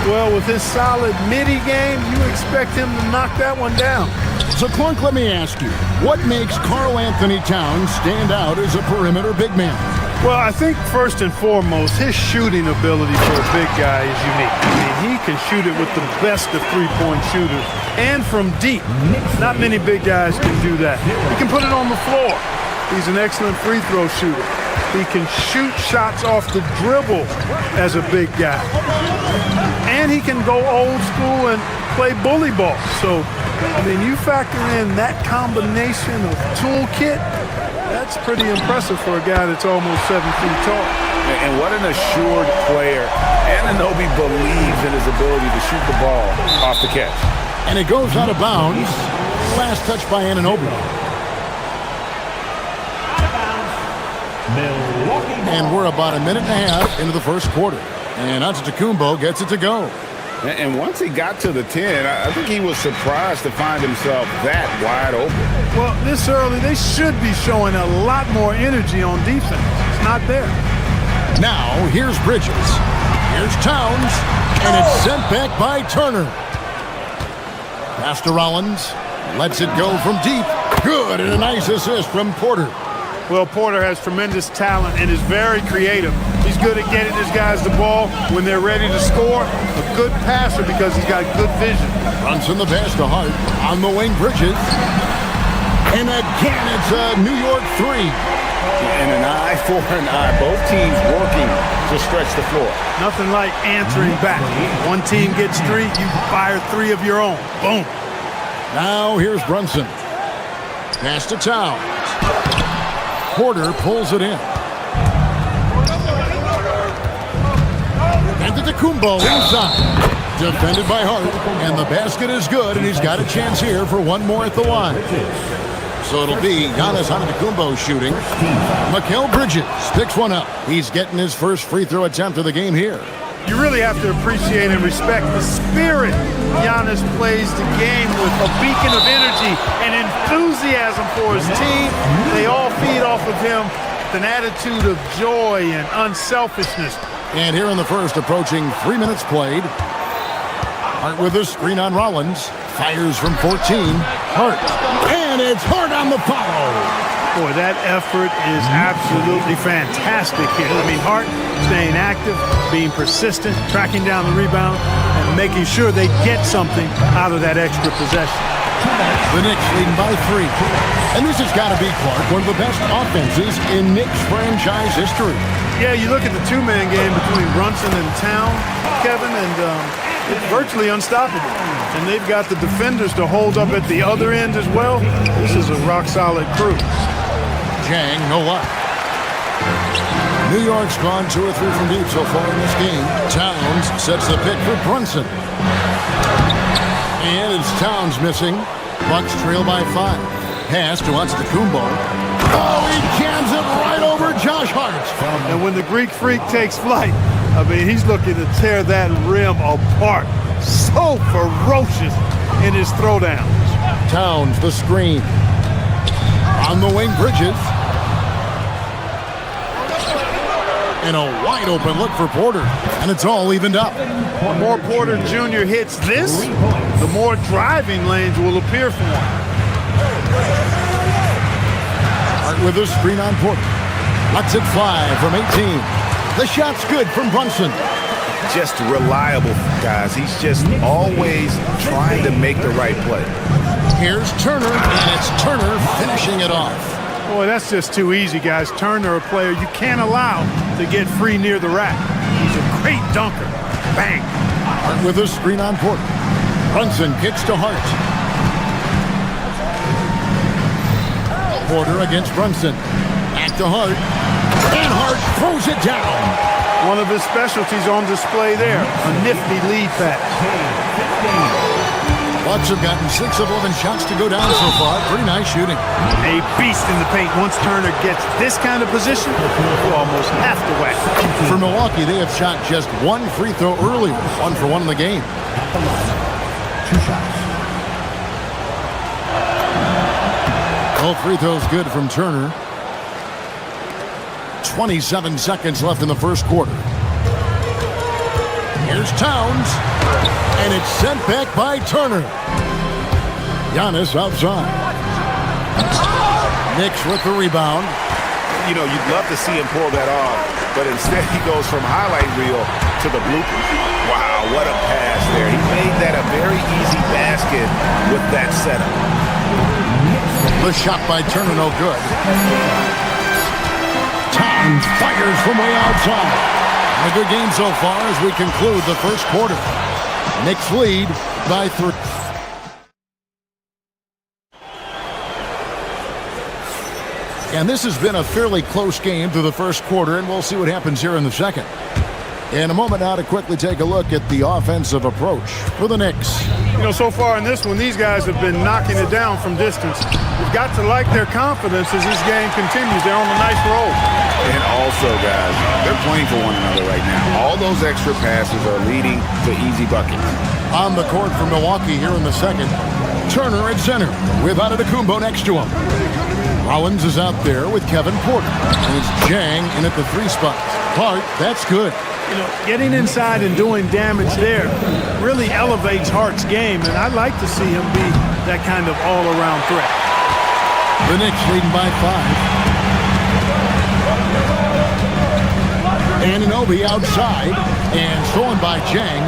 Well, with his solid midi game, you expect him to knock that one down. So, Clark, let me ask you, what makes Karl Anthony Towns stand out as a perimeter big man? Well, I think first and foremost, his shooting ability for a big guy is unique. I mean, he can shoot it with the best of three-point shooters and from deep. Not many big guys can do that. He can put it on the floor. He's an excellent free throw shooter. He can shoot shots off the dribble as a big guy. And he can go old school and play bully ball. So, I mean, you factor in that combination of toolkit, that's pretty impressive for a guy that's almost 7 feet tall. And what an assured player. Anunoby believes in his ability to shoot the ball off the catch. And it goes out of bounds. Last touch by Anunoby. And we're about a minute and a half into the first quarter. And Antetokounmpo gets it to go. And once he got to the 10, I think he was surprised to find himself that wide open. Well, this early, they should be showing a lot more energy on defense. It's not there. Now, here's Bridges. Here's Towns, and it's sent back by Turner. Pass to Rollins. Lets it go from deep. Good, and a nice assist from Porter. Well, Porter has tremendous talent and is very creative. He's good at getting his guys the ball when they're ready to score. A good passer because he's got good vision. Brunson the pass to Hart. On the wing, Bridges. And again, it's a New York three. And an eye for an eye. Both teams working to stretch the floor. Nothing like answering back. One team gets three, you fire three of your own. Boom. Now here's Brunson. Pass to Towns. Porter pulls it in. And to Kumbo inside. Defended by Hart. And the basket is good, and he's got a chance here for one more at the line. So it'll be Giannis Antetokounmpo shooting. Mikal Bridges picks one up. He's getting his first free throw attempt of the game here. You really have to appreciate and respect the spirit Giannis plays the game with. A beacon of energy and enthusiasm for his team. They all feed off of him with an attitude of joy and unselfishness. And here in the first, approaching 3 minutes played. Hart with a screen on Rollins. Fires from 14. Hart. And it's Hart on the follow. Boy, that effort is absolutely fantastic here. I mean, Hart staying active, being persistent, tracking down the rebound, and making sure they get something out of that extra possession. The Knicks leading by 3. And this has got to be, Clark, one of the best offenses in Knicks franchise history. Yeah, you look at the two-man game between Brunson and Town, Kevin, and it's virtually unstoppable. And they've got the defenders to hold up at the other end as well. This is a rock-solid crew. Jang, no luck. New York's gone 2 or 3 from deep so far in this game. Towns sets the pick for Brunson. And it's Towns missing. Bucks trail by 5. Pass to Antetokounmpo. Oh, he cans it right over Josh Hart. And when the Greek Freak takes flight, I mean, he's looking to tear that rim apart. So ferocious in his throwdowns. Towns, the screen. On the wing, Bridges. And a wide open look for Porter. And it's all evened up. The more Porter Jr. hits this, the more driving lanes will appear for him. Hart with a screen on Porter. Lets it fly from 18. The shot's good from Brunson. Just reliable, guys. He's just always trying to make the right play. Here's Turner, and it's Turner finishing it off. Boy, that's just too easy, guys. Turner, a player you can't allow to get free near the rack. He's a great dunker. Bang. Hart with a screen on Porter. Brunson kicks to Hart. Porter against Brunson. Back to Hart. And Hart throws it down. One of his specialties on display there. A nifty lead pass. Bucks have gotten 6 of 11 shots to go down so far. Pretty nice shooting. A beast in the paint. Once Turner gets this kind of position, you almost have to whack. For Milwaukee, they have shot just 1 free throw earlier. 1 for 1 in the game. 2 shots. All free throws good from Turner. 27 seconds left in the first quarter. Here's Towns. And it's sent back by Turner. Giannis outside. Knicks with the rebound. You know, you'd love to see him pull that off, but instead he goes from highlight reel to the bloopers. Wow, what a pass there. He made that a very easy basket with that setup. The shot by Turner, no good. Towns fires from way outside. A good game so far as we conclude the first quarter. Knicks lead by 3. And this has been a fairly close game through the first quarter, and we'll see what happens here in the second. In a moment now to quickly take a look at the offensive approach for the Knicks. You know, so far in this one, these guys have been knocking it down from distance. You've got to like their confidence as this game continues. They're on a nice roll. And also, guys, they're playing for one another right now. All those extra passes are leading to easy buckets. On the court for Milwaukee here in the second, Turner at center with Antetokounmpo next to him. Rollins is out there with Kevin Porter. And it's Jang in at the 3 spot. Hart, that's good. You know, getting inside and doing damage there really elevates Hart's game, and I'd like to see him be that kind of all-around threat. The Knicks leading by 5. Anunoby outside and stolen by Jang.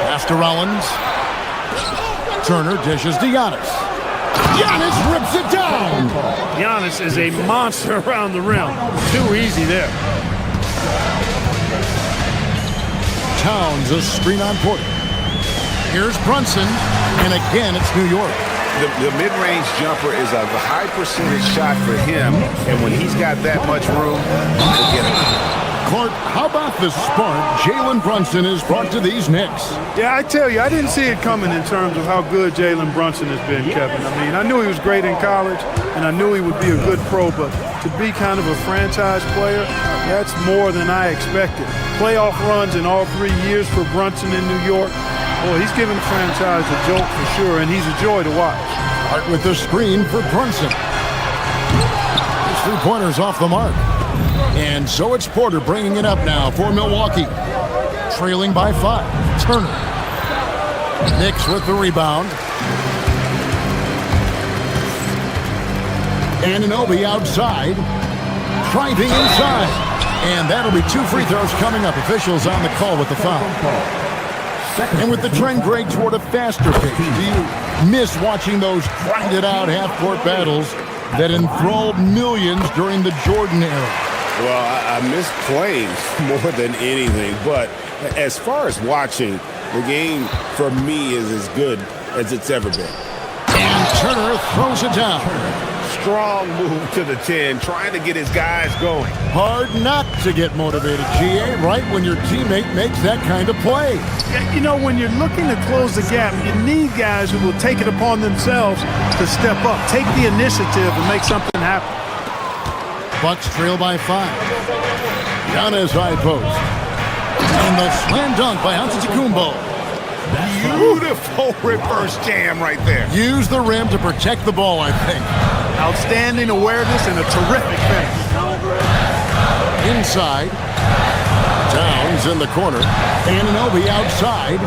Pass to Rollins. Turner dishes to Giannis. Giannis rips it down. Giannis is a monster around the rim. Too easy there. Towns a screen on Porter. Here's Brunson, and again it's New York. The mid-range jumper is a high percentage shot for him, and when he's got that much room, forget it. Clark, how about the spark Jalen Brunson has brought to these Knicks? Yeah, I tell you, I didn't see it coming in terms of how good Jalen Brunson has been, Kevin. I mean, I knew he was great in college, and I knew he would be a good pro, but to be kind of a franchise player, that's more than I expected. Playoff runs in all 3 years for Brunson in New York. Boy, he's giving the franchise a jolt for sure, and he's a joy to watch. Hart with the screen for Brunson. His three-pointers off the mark. And so it's Porter bringing it up now for Milwaukee. Trailing by 5. Turner. Knicks with the rebound. Anunoby outside. Driving inside. And that'll be 2 free throws coming up. Officials on the call with the foul. And with the trend, Greg, toward a faster pace, do you miss watching those grinded-out half-court battles that enthralled millions during the Jordan era? Well, I miss playing more than anything, but as far as watching, the game for me is as good as it's ever been. And Turner throws it down. Strong move to the 10, trying to get his guys going. Hard not to get motivated, GA, right when your teammate makes that kind of play. You know, when you're looking to close the gap, you need guys who will take it upon themselves to step up, take the initiative and make something happen. Bucks trail by 5. Giannis high post. And the slam dunk by Antetokounmpo. Beautiful reverse jam right there. Use the rim to protect the ball, I think. Outstanding awareness and a terrific finish. Inside. Towns in the corner. Anunoby outside.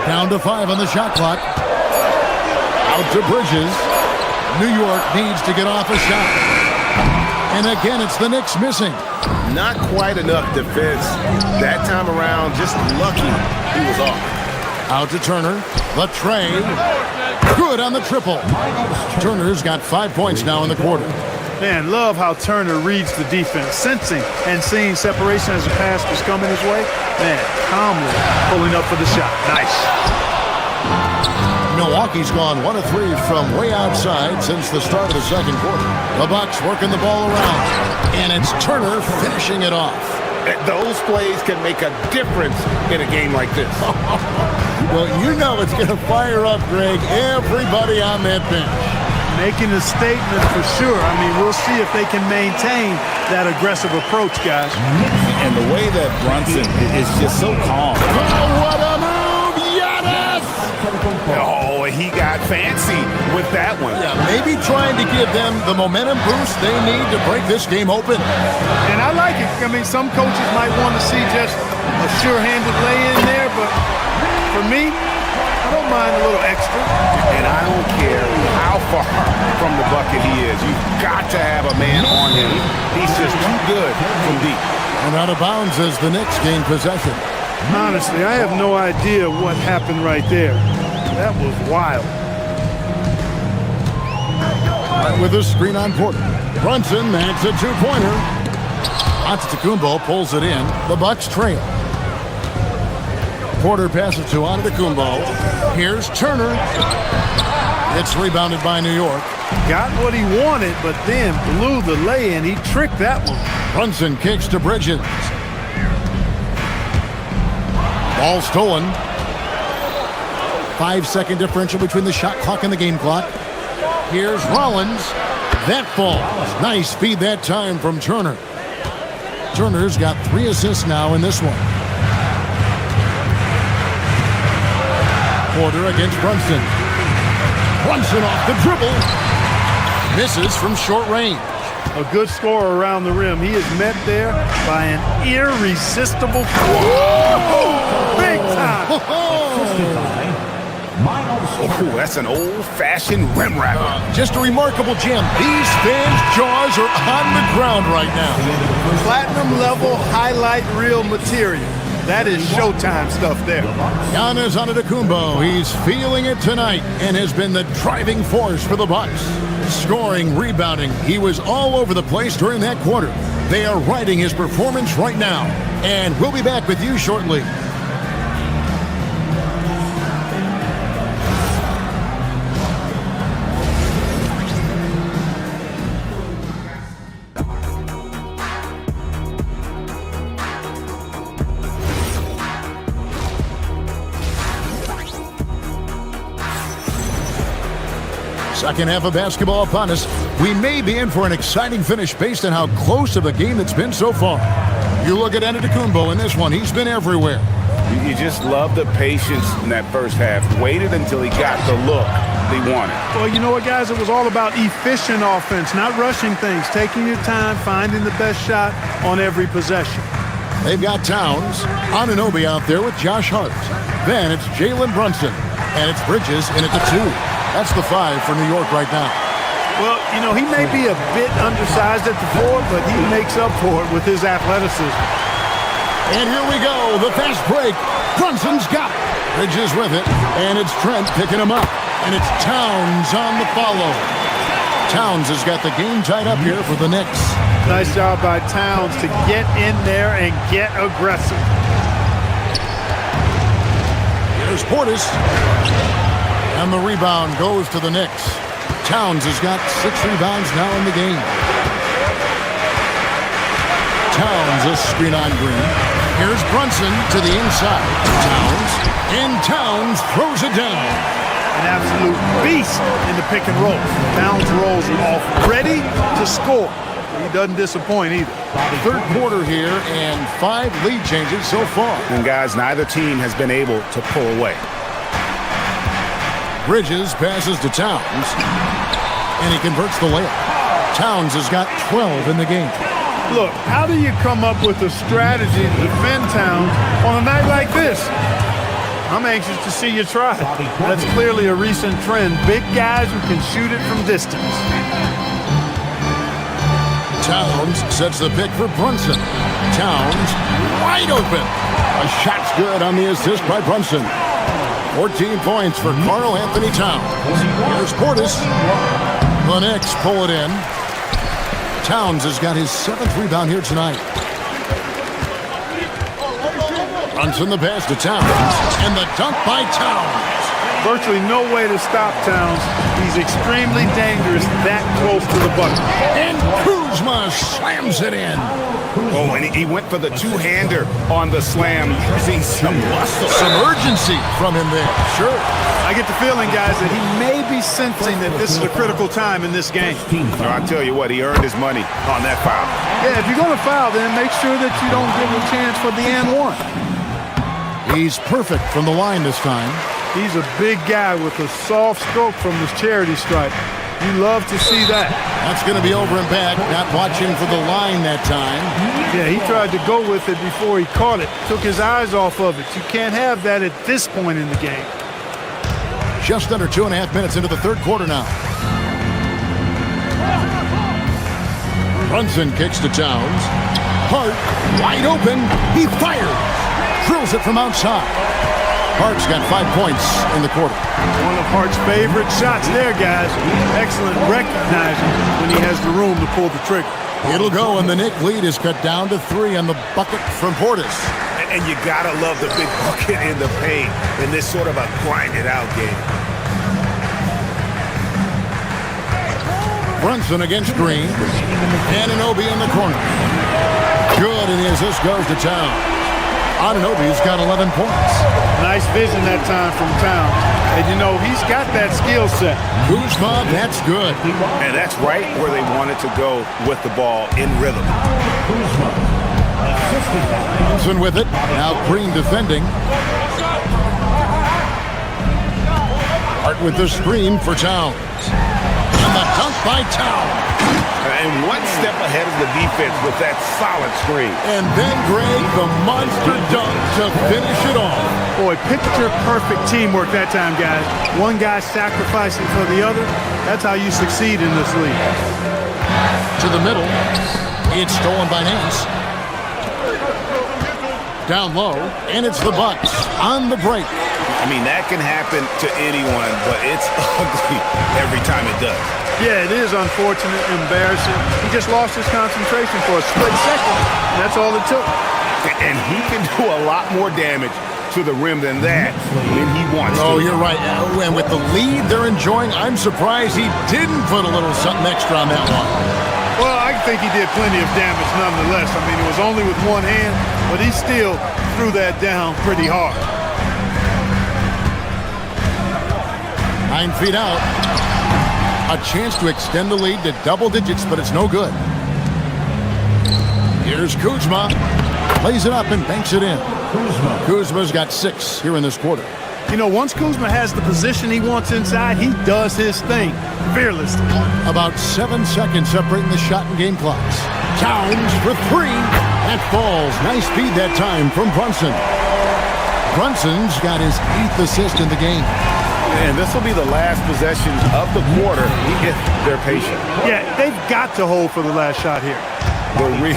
Down to 5 on the shot clock. Out to Bridges. New York needs to get off a shot. And again, it's the Knicks missing. Not quite enough defense that time around. Just lucky he was off. Out to Turner. The tray. Good on the triple. Turner's got 5 points now in the quarter. Man, love how Turner reads the defense, sensing and seeing separation as the pass was coming his way. Man, calmly pulling up for the shot. Nice. Milwaukee's gone 1 of 3 from way outside since the start of the second quarter. The Bucks working the ball around, and it's Turner finishing it off. Those plays can make a difference in a game like this. Well, you know it's going to fire up, Greg, everybody on that bench. Making a statement for sure. I mean, we'll see if they can maintain that aggressive approach, guys. And the way that Brunson is just so calm. Oh, what a move, Giannis! Oh, he got fancy with that one. Yeah, maybe trying to give them the momentum boost they need to break this game open. And I like it. I mean, some coaches might want to see just a sure-handed lay-in there, but for me, I don't mind a little extra. And I don't care how far from the bucket he is. You've got to have a man on him. He's just too good from deep. And out of bounds as the Knicks gain possession. Honestly, I have no idea what happened right there. That was wild. Right with a screen on Porter. Brunson makes a 2-pointer. Antetokounmpo pulls it in. The Bucks trail. Porter passes to Antetokounmpo. Here's Turner. It's rebounded by New York. Got what he wanted, but then blew the lay-in. He tricked that one. Brunson kicks to Bridges. Ball stolen. 5-second differential between the shot clock and the game clock. Here's Rollins. That ball. Nice speed that time from Turner. Turner's got 3 assists now in this one. Porter against Brunson. Brunson off the dribble. Misses from short range. A good scorer around the rim. He is met there by an irresistible force. Big time. Oh, that's an old-fashioned rim rapper. Just a remarkable gem. These fans' jaws are on the ground right now. Platinum level highlight reel material. That is Showtime stuff there. Giannis Antetokounmpo, he's feeling it tonight and has been the driving force for the Bucks. Scoring, rebounding, he was all over the place during that quarter. They are riding his performance right now, and we'll be back with you shortly. Second half of basketball upon us. We may be in for an exciting finish based on how close of a game it's been so far. You look at Antetokounmpo in this one. He's been everywhere. You just love the patience in that first half. Waited until he got the look they wanted. Well, you know what, guys? It was all about efficient offense, not rushing things, taking your time, finding the best shot on every possession. They've got Towns, Anunoby out there with Josh Hart. Then it's Jalen Brunson, and it's Bridges in at the 2. That's the 5 for New York right now. Well, you know, he may be a bit undersized at the 4, but he makes up for it with his athleticism. And here we go, the fast break. Brunson's got it. Bridges with it, and it's Trent picking him up. And it's Towns on the follow. Towns has got the game tied up here for the Knicks. Nice job by Towns to get in there and get aggressive. Here's Portis. And the rebound goes to the Knicks. Towns has got 6 rebounds now in the game. Towns a screen on Green. Here's Brunson to the inside. Towns. And Towns throws it down. An absolute beast in the pick and roll. Towns rolls it off, ready to score. He doesn't disappoint either. Third quarter here and 5 lead changes so far. And guys, neither team has been able to pull away. Bridges passes to Towns, and he converts the layup. Towns has got 12 in the game. Look, how do you come up with a strategy to defend Towns on a night like this? I'm anxious to see you try. That's clearly a recent trend. Big guys who can shoot it from distance. Towns sets the pick for Brunson. Towns wide open. A shot's good on the assist by Brunson. 14 points for Karl Anthony Towns. Here's Portis. The Knicks pull it in. Towns has got his 7th rebound here tonight. Brunson the pass to Towns. And the dunk by Towns. Virtually no way to stop Towns. He's extremely dangerous that close to the bucket. And Kuzma slams it in. Oh, and he went for the two-hander on the slam, using some muscle. Some urgency from him there. Sure. I get the feeling, guys, that he may be sensing that this is a critical time in this game. No, I'll tell you what, he earned his money on that foul. Yeah, if you're going to foul, then make sure that you don't give him a chance for the and one. He's perfect from the line this time. He's a big guy with a soft stroke from his charity stripe. You love to see that. That's going to be over and back. Not watching for the line that time. Yeah, he tried to go with it before he caught it. Took his eyes off of it. You can't have that at this point in the game. Just under 2.5 minutes into the third quarter now. Brunson kicks to Towns. Hart wide open. He fires. Drills it from outside. Hart's got 5 points in the quarter. One of Hart's favorite shots there, guys. Excellent recognizing when he has the room to pull the trigger. It'll go, and the Knicks lead is cut down to 3 on the bucket from Portis. And you gotta love the big bucket in the paint in this sort of a grinded-out game. Brunson against Green. Anunoby in the corner. Good, and the assist goes to Towns. Anunoby's got 11 points. Nice vision that time from Towns. And, you know, he's got that skill set. Kuzma, that's good. And that's right where they wanted to go with the ball in rhythm. Brunson with it. Now Green defending. Hart with the screen for Towns. And the dunk by Town. And one step ahead of the defense with that solid screen. And then Greg, the monster dunk to finish it off. Boy, picture-perfect teamwork that time, guys. One guy sacrificing for the other. That's how you succeed in this league. To the middle. It's stolen by Nance. Down low, and it's the Bucks on the break. I mean, that can happen to anyone, but it's ugly every time it does. Yeah, it is unfortunate, embarrassing. He just lost his concentration for a split second, and that's all it took. And he can do a lot more damage to the rim than that when he wants to. Oh, you're right. And with the lead they're enjoying, I'm surprised he didn't put a little something extra on that one. Well, I think he did plenty of damage nonetheless. I mean, it was only with one hand, but he still threw that down pretty hard. 9 feet out. A chance to extend the lead to double digits, but it's no good. Here's Kuzma. Plays it up and banks it in. Kuzma's got 6 here in this quarter. You know, once Kuzma has the position he wants inside, he does his thing fearlessly. About 7 seconds separating the shot and game clocks. Towns for 3. That falls. Nice speed that time from Brunson. Brunson's got his 8th assist in the game. And this will be the last possession of the quarter if they're patient. Yeah, they've got to hold for the last shot here. The real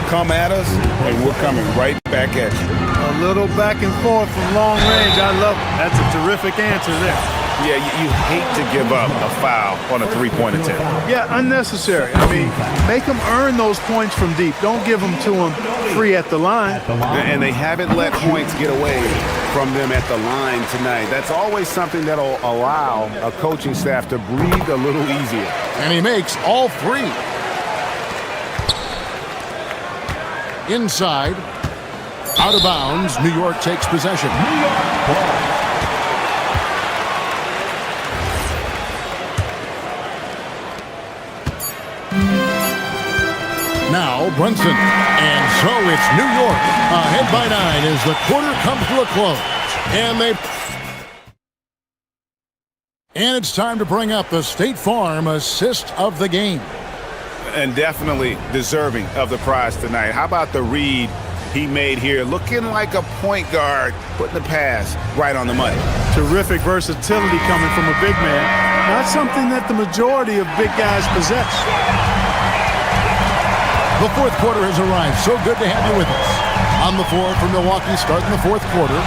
come at us, and we're coming right back at you. A little back and forth from long range. I love it. That's a terrific answer there. Yeah, you hate to give up a foul on a three-point attempt. Yeah, unnecessary. I mean, make them earn those points from deep. Don't give them to them free at the line. And they haven't let points get away from them at the line tonight. That's always something that'll allow a coaching staff to breathe a little easier. And he makes all 3. Inside. Out of bounds. New York takes possession. Now Brunson. And so it's New York ahead by 9 as the quarter comes to a close. And it's time to bring up the State Farm assist of the game. And definitely deserving of the prize tonight. How about the read he made here? Looking like a point guard, putting the pass right on the money. Terrific versatility coming from a big man. Not something that the majority of big guys possess. The fourth quarter has arrived. So good to have you with us. On the floor for Milwaukee starting the fourth quarter.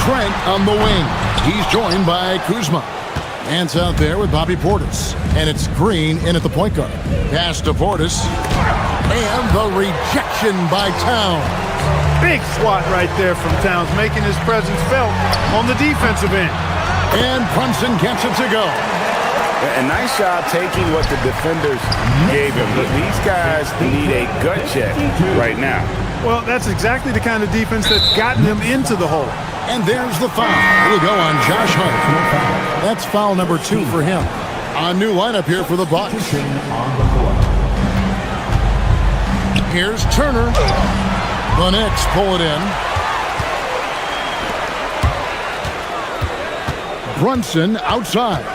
Trent on the wing. He's joined by Kuzma. Hands out there with Bobby Portis. And it's Green in at the point guard. Pass to Portis. And the rejection by Towns. Big swat right there from Towns, making his presence felt on the defensive end. And Brunson gets it to go. A nice job taking what the defenders gave him. But these guys need a gut check right now. Well, that's exactly the kind of defense that's gotten them into the hole. And there's the foul. It'll go on Josh Hart. That's foul number 2 for him. A new lineup here for the Bucks. Here's Turner. The Knicks pull it in. Brunson outside.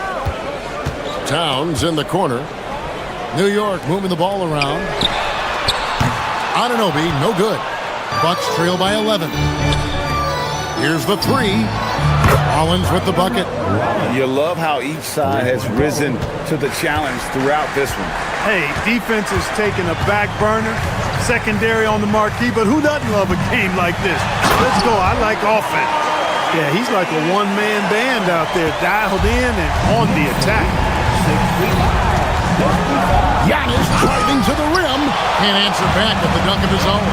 Towns in the corner. New York moving the ball around. Anunoby, no good. Bucks trail by 11. Here's the 3. Rollins with the bucket. You love how each side has risen to the challenge throughout this one. Hey, defense is taking a back burner, secondary on the marquee, but who doesn't love a game like this? Let's go. I like offense. Yeah, he's like a one-man band out there, dialed in and on the attack. Giannis driving to the rim. Can't answer back at the dunk of his own.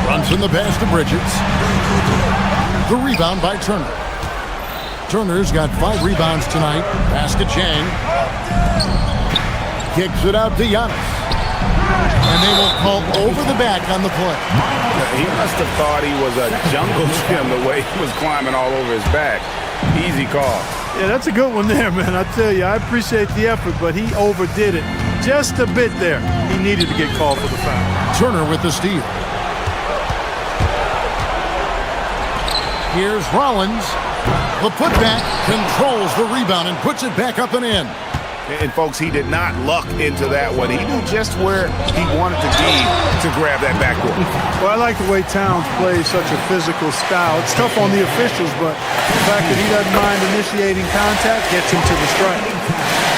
Runs in the pass to Bridges. The rebound by Turner. Turner's got 5 rebounds tonight. Pass to Chang. Kicks it out to Giannis. And they will call over the back on the play. He must have thought he was a jungle gym the way he was climbing all over his back. Easy call. Yeah, that's a good one there, man. I tell you, I appreciate the effort, but he overdid it just a bit there. He needed to get called for the foul. Turner with the steal. Here's Rollins. The putback controls the rebound and puts it back up and in. And folks, he did not luck into that one. He knew just where he wanted to be to grab that backboard. Well, I like the way Towns plays such a physical style. It's tough on the officials, but the fact that he doesn't mind initiating contact gets him to the strike.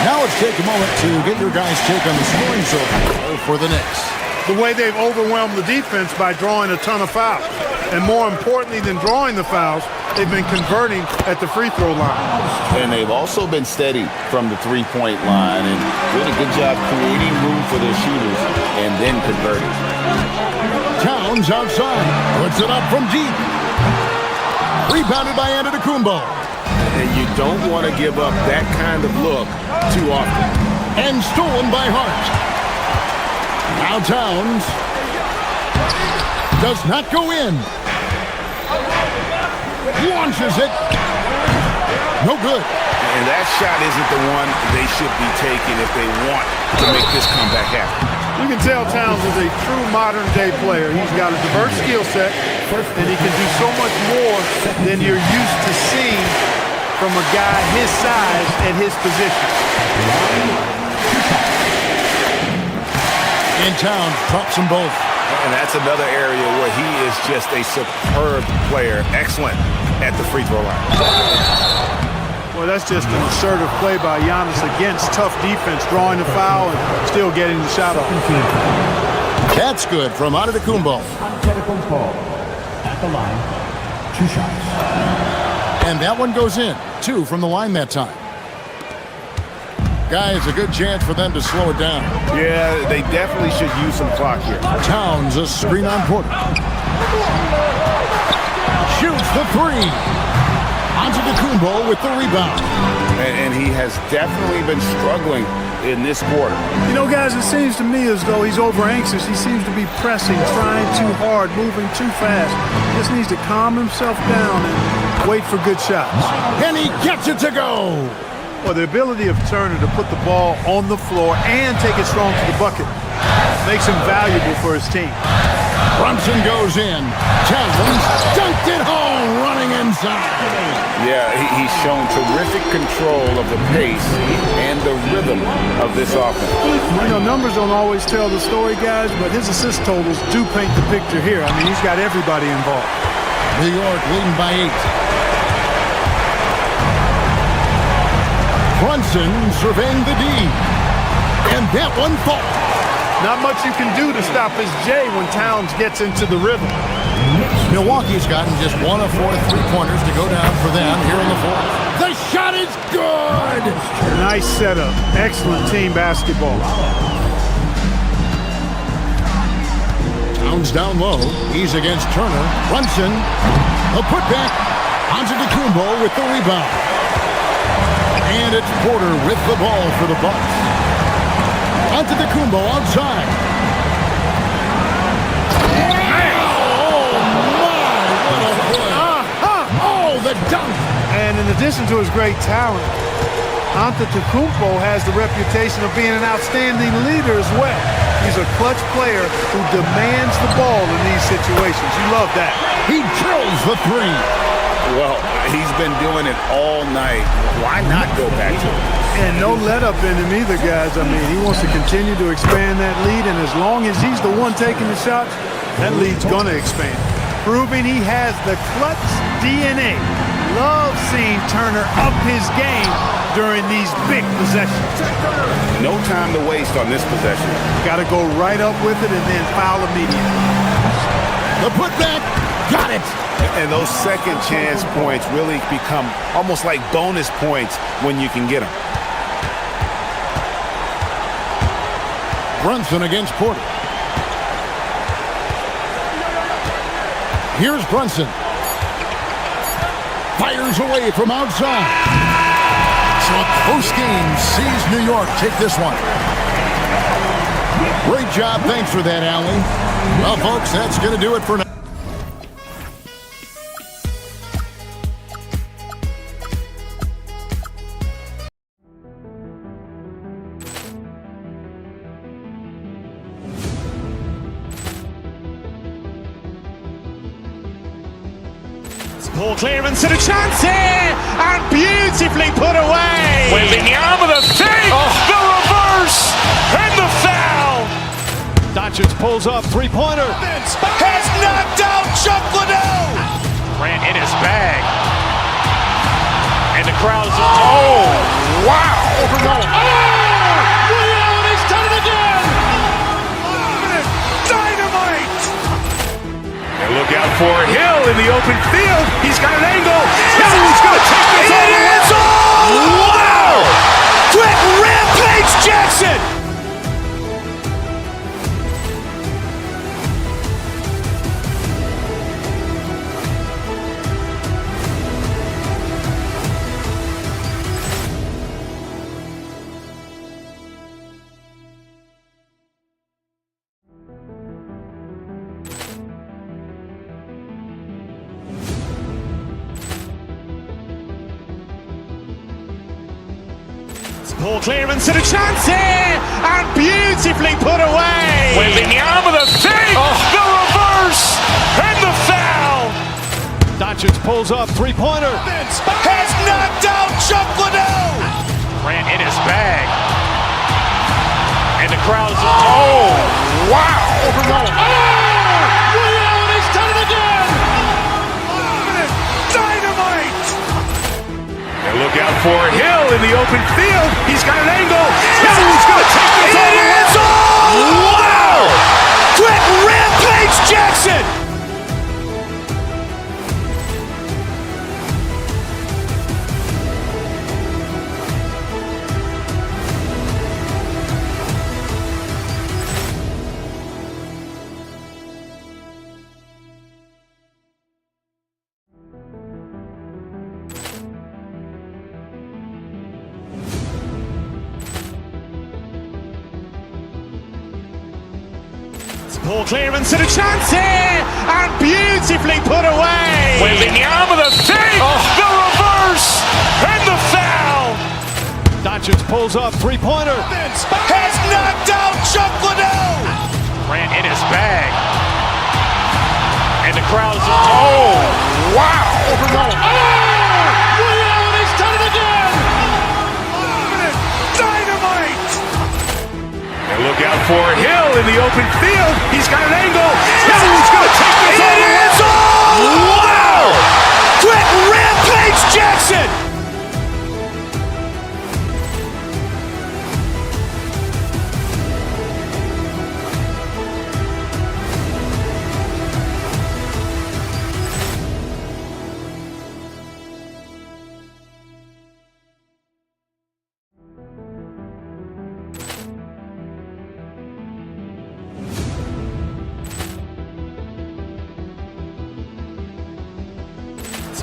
Now let's take a moment to get your guys' take on the scoring so far for the Knicks. The way they've overwhelmed the defense by drawing a ton of fouls. And more importantly than drawing the fouls, they've been converting at the free throw line. And they've also been steady from the three-point line and did a good job creating room for their shooters and then converting. Towns outside, puts it up from deep. Rebounded by Antetokounmpo. And you don't want to give up that kind of look too often. And stolen by Hart. Now Towns does not go in. Launches it. No good. And that shot isn't the one they should be taking if they want to make this comeback happen. You can tell Towns is a true modern-day player. He's got a diverse skill set, and he can do so much more than you're used to seeing from a guy his size at his position. And Towns drops them both. And that's another area where he is just a superb player. Excellent at the free throw line. Well, that's just an assertive play by Giannis against tough defense, drawing the foul and still getting the shot off. That's good from Antetokounmpo. At the line, 2 shots. And that one goes in. 2 from the line that time. Guys, a good chance for them to slow it down. Yeah, they definitely should use some clock here. Towns, a screen on Porter. Shoots the 3. Antetokounmpo with the rebound. And he has definitely been struggling in this quarter. You know, guys, it seems to me as though he's over-anxious. He seems to be pressing, trying too hard, moving too fast. He just needs to calm himself down and wait for good shots. And he gets it to go. Well, the ability of Turner to put the ball on the floor and take it strong to the bucket makes him valuable for his team. Brunson goes in. Towns dunked it home, running inside. Yeah, he's shown terrific control of the pace and the rhythm of this offense. You know, numbers don't always tell the story, guys, but his assist totals do paint the picture here. I mean, he's got everybody involved. New York leading by 8. Brunson surveying the D. And that one falls. Not much you can do to stop his J when Towns gets into the rhythm. Milwaukee's gotten just 1 of 4 3-pointers to go down for them here in the 4th. The shot is good! Nice setup. Excellent team basketball. Towns down low. He's against Turner. Brunson. A putback. Antetokounmpo with the rebound. And it's Porter with the ball for the Bucks. Antetokounmpo outside. Oh, my! What a play. Oh, the dunk! And in addition to his great talent, Antetokounmpo has the reputation of being an outstanding leader as well. He's a clutch player who demands the ball in these situations. You love that. He drills the 3. Well, he's been doing it all night. Why not go back to it? And no let-up in him either, guys. I mean, he wants to continue to expand that lead, and as long as he's the one taking the shots, that lead's going to expand. Proving he has the clutch DNA. Love seeing Turner up his game during these big possessions. No time to waste on this possession. Got to go right up with it and then foul immediately. The putback, got it. And those second chance points really become almost like bonus points when you can get them. Brunson against Porter. Here's Brunson. Fires away from outside. So a close game sees New York take this one. Great job. Thanks for that, Allie. Well, folks, that's going to do it for now. Ball clearance and a chance here, and beautifully put away. Wembanyama the save, the reverse, and the foul. Doncic pulls up, three-pointer. Has knocked out Chuck Liddell. Grant in his bag. And the crowd's Oh, wow. Ray Allen has done it again. Dynamite. And look out for Hill in the open field. He's got an angle. Hill's going to take this all the way. Wow. Quick Rampage Jackson. Ball clearance and a chance here, and beautifully put away. Wembanyama the save, the reverse, and the foul. Doncic pulls up, three-pointer. Has knocked out Chuck Liddell. Grant in his bag. And the crowd's wow. Ray Allen has done it again. Dynamite. And look out for Hill in the open field. He's got an angle. Hill's going to take this all the way. Wow. Quick Rampage Jackson. Ball clearance and a chance here, and beautifully put away. Wembanyama the save, the reverse, and the foul. Doncic pulls up, three-pointer. Has knocked out Chuck Liddell. Grant in his bag. And the crowd's wow. Ray Allen has done it again. Dynamite. And look out for Hill in the open field. He's got an angle. Hill's going to take this all the way. Wow. Quick Rampage Jackson.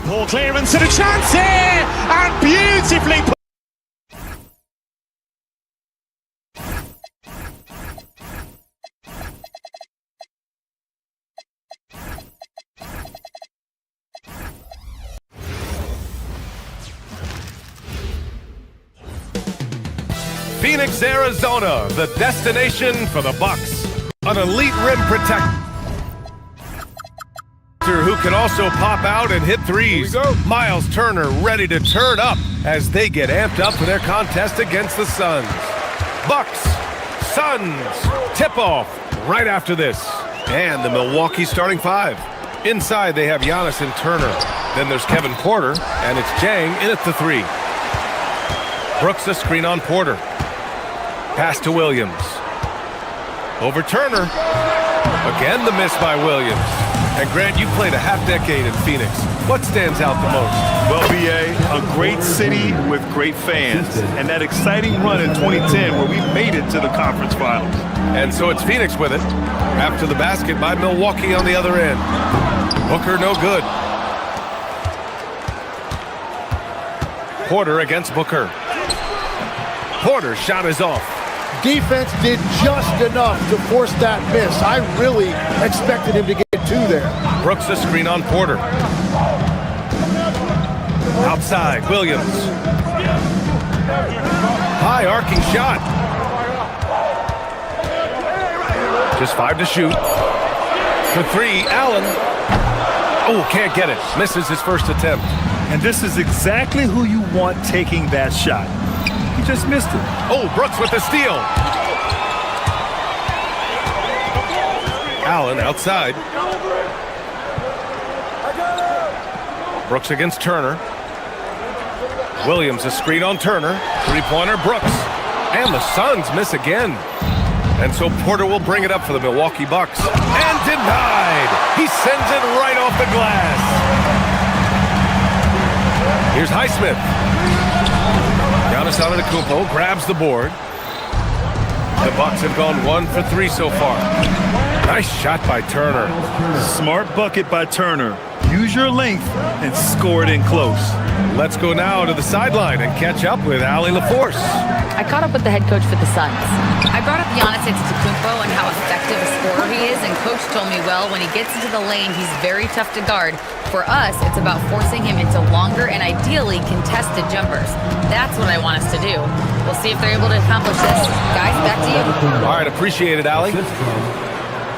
Ball clearance and a chance here, and beautifully put. Phoenix, Arizona, the destination for the Bucks. An elite rim protector who can also pop out and hit threes. Miles Turner ready to turn up as they get amped up for their contest against the Suns. Bucks, Suns, tip-off right after this. And the Milwaukee starting five. Inside they have Giannis and Turner. Then there's Kevin Porter, and it's Jang in at the three. Brooks a screen on Porter. Pass to Williams. Over Turner. Again the miss by Williams. And Grant, you played a half-decade in Phoenix. What stands out the most? Well, BA, a great city with great fans. And that exciting run in 2010 where we made it to the conference finals. And so it's Phoenix with it. After the basket by Milwaukee on the other end. Booker no good. Porter against Booker. Porter's shot is off. Defense did just enough to force that miss. I really expected him to get two there. Brooks a screen on Porter. Outside, Williams. High arcing shot. Just 5 to shoot. For three, Allen. Oh, can't get it. Misses his first attempt. And this is exactly who you want taking that shot. He just missed it. Oh, Brooks with the steal. Allen outside. Brooks against Turner. Williams a screen on Turner. Three-pointer Brooks. And the Suns miss again. And so Porter will bring it up for the Milwaukee Bucks. And denied! He sends it right off the glass. Here's Highsmith. Giannis Antetokounmpo grabs the board. The Bucks have gone 1 for 3 so far. Nice shot by Turner. Smart bucket by Turner. Use your length and score it in close. Let's go now to the sideline and catch up with Allie LaForce. I caught up with the head coach for the Suns. I brought up Giannis Antetokounmpo and how effective a scorer he is, and coach told me, well, when he gets into the lane, he's very tough to guard. For us, it's about forcing him into longer and ideally contested jumpers. That's what I want us to do. We'll see if they're able to accomplish this. Guys, back to you. All right, appreciate it, Allie.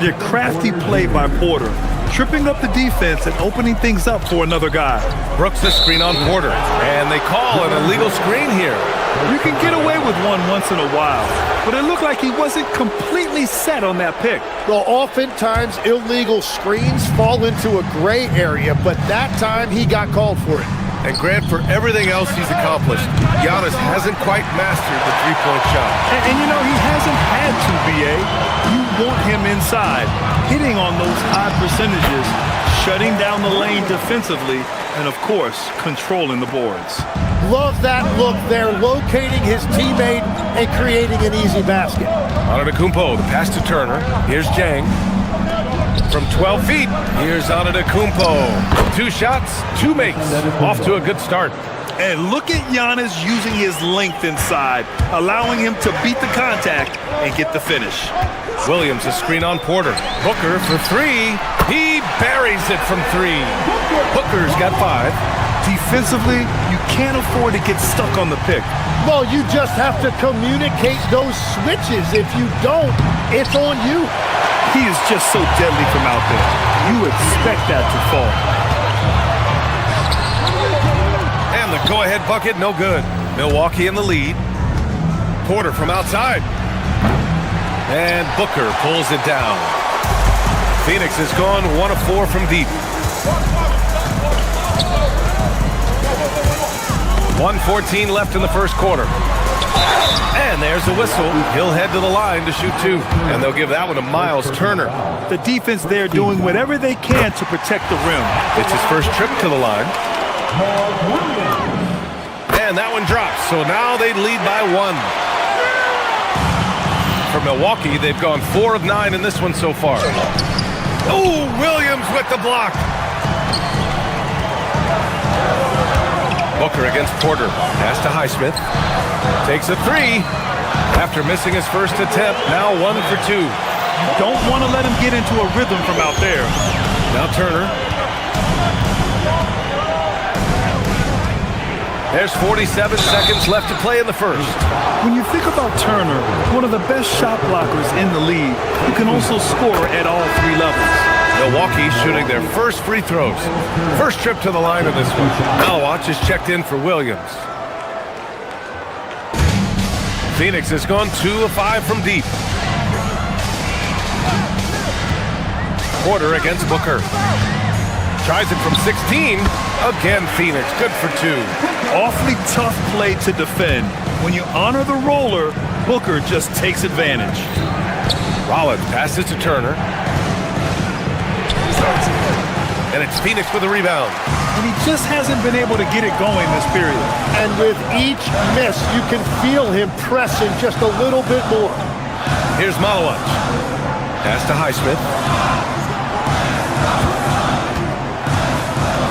Your crafty play by Porter, tripping up the defense and opening things up for another guy. Brooks the screen on Porter, and they call an illegal screen here. You can get away with one once in a while, but it looked like he wasn't completely set on that pick. Well, oftentimes illegal screens fall into a gray area, but that time he got called for it. And Grant, for everything else he's accomplished, Giannis hasn't quite mastered the three-point shot. And you know, he hasn't had to, B.A. You want him inside, hitting on those high percentages, shutting down the lane defensively, and of course, controlling the boards. Love that look there, locating his teammate and creating an easy basket. Antetokounmpo, the pass to Turner. Here's Jang. From 12 feet, here's Antetokounmpo. 2 shots, 2 makes. Off to a good start. And look at Giannis using his length inside, allowing him to beat the contact and get the finish. Williams a screen on Porter. Booker for 3. He buries it from 3. Booker's got 5. Defensively, you can't afford to get stuck on the pick. Well, you just have to communicate those switches. If you don't, it's on you. He is just so deadly from out there. You expect that to fall. And the go-ahead bucket, no good. Milwaukee in the lead. Porter from outside. And Booker pulls it down. Phoenix has gone 1 of 4 from deep. 1:14 left in the first quarter. And there's the whistle. He'll head to the line to shoot 2. And they'll give that one to Miles Turner. The defense there doing whatever they can to protect the rim. It's his first trip to the line. And that one drops. So now they lead by 1. For Milwaukee, they've gone 4 of 9 in this one so far. Oh, Williams with the block. Booker against Porter. Pass to Highsmith. Takes a 3. After missing his first attempt, now 1 for 2. Don't want to let him get into a rhythm from out there. Now Turner. There's 47 seconds left to play in the first. When you think about Turner, one of the best shot blockers in the league, who can also score at all 3 levels. Milwaukee shooting their first free throws. First trip to the line of this one. Malawach is checked in for Williams. Phoenix has gone 2 of 5 from deep. Porter against Booker. Tries it from 16. Again, Phoenix, good for 2. Awfully tough play to defend. When you honor the roller, Booker just takes advantage. Rollins passes to Turner. And it's Phoenix with a rebound. And he just hasn't been able to get it going this period. And with each miss, you can feel him pressing just a little bit more. Here's Malawach. Pass to Highsmith.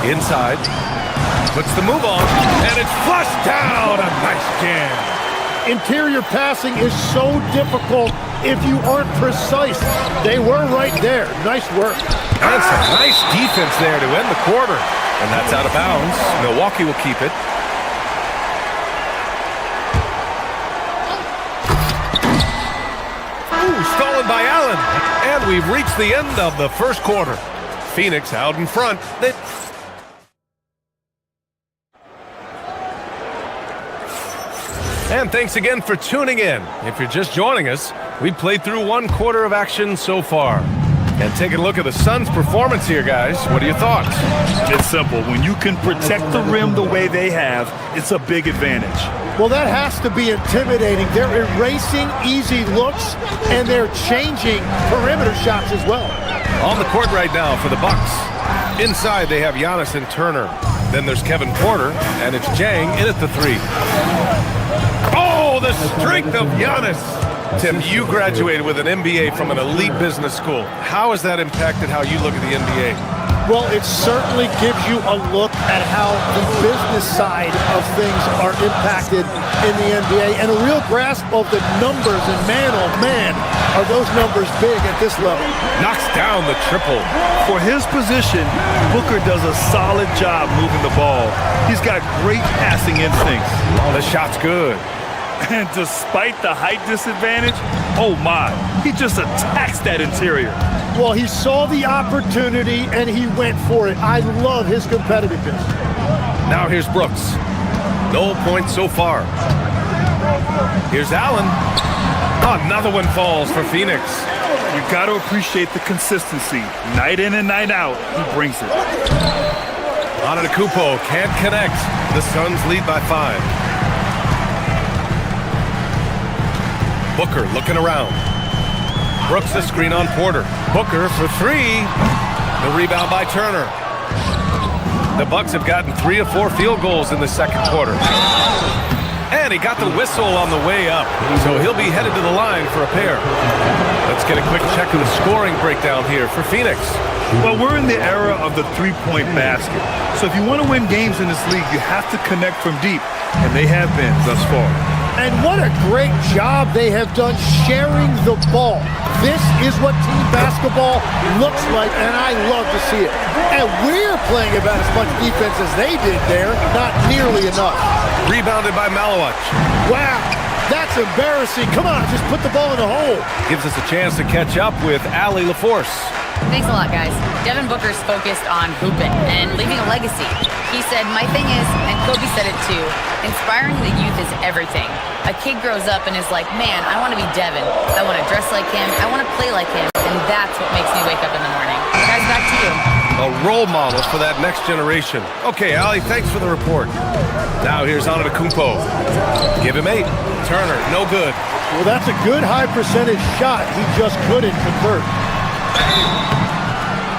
Inside. Puts the move on. And it's flushed down. A nice jam. Interior passing is so difficult if you aren't precise. They were right there. Nice work. That's a nice defense there to end the quarter. And that's out of bounds. Milwaukee will keep it. Ooh, stolen by Allen. And we've reached the end of the first quarter. Phoenix out in front. And thanks again for tuning in. If you're just joining us, we played through 1 quarter of action so far. And taking a look at the Suns' performance here, guys. What are your thoughts? It's simple. When you can protect the rim the way they have, it's a big advantage. Well, that has to be intimidating. They're erasing easy looks, and they're changing perimeter shots as well. On the court right now for the Bucks. Inside, they have Giannis and Turner. Then there's Kevin Porter, and it's Jang in at the 3. Oh, the strength of Giannis. Tim, you graduated with an MBA from an elite business school. How has that impacted how you look at the NBA? Well, it certainly gives you a look at how the business side of things are impacted in the NBA and a real grasp of the numbers. And man, oh man, are those numbers big at this level. Knocks down the triple. For his position, Booker does a solid job moving the ball. He's got great passing instincts. The shot's good. And despite the height disadvantage, oh my, he just attacks that interior. Well, he saw the opportunity and he went for it. I love his competitiveness. Now here's Brooks. No points so far. Here's Allen. Another one falls for Phoenix. You got to appreciate the consistency. Night in and night out, he brings it. Antetokounmpo can't connect. The Suns lead by 5. Booker looking around. Brooks the screen on Porter. Booker for 3. The rebound by Turner. The Bucks have gotten 3 or 4 field goals in the second quarter. And he got the whistle on the way up. So he'll be headed to the line for a pair. Let's get a quick check of the scoring breakdown here for Phoenix. Well, we're in the era of the three-point basket. So if you want to win games in this league, you have to connect from deep. And they have been thus far. And what a great job they have done sharing the ball. This is what team basketball looks like, and I love to see it. And we're playing about as much defense as they did there, not nearly enough. Rebounded by Malowich. Wow, that's embarrassing. Come on, just put the ball in the hole. Gives us a chance to catch up with Allie LaForce. Thanks a lot, guys. Devin Booker's focused on hooping and leaving a legacy. He said, my thing is, and Kobe said it too, inspiring the youth is everything. A kid grows up and is like, man, I want to be Devin. I want to dress like him. I want to play like him. And that's what makes me wake up in the morning. Guys, back to you. A role model for that next generation. Okay, Allie, thanks for the report. Now here's Antetokounmpo. Give him 8. Turner, no good. Well, that's a good high percentage shot. He just couldn't convert.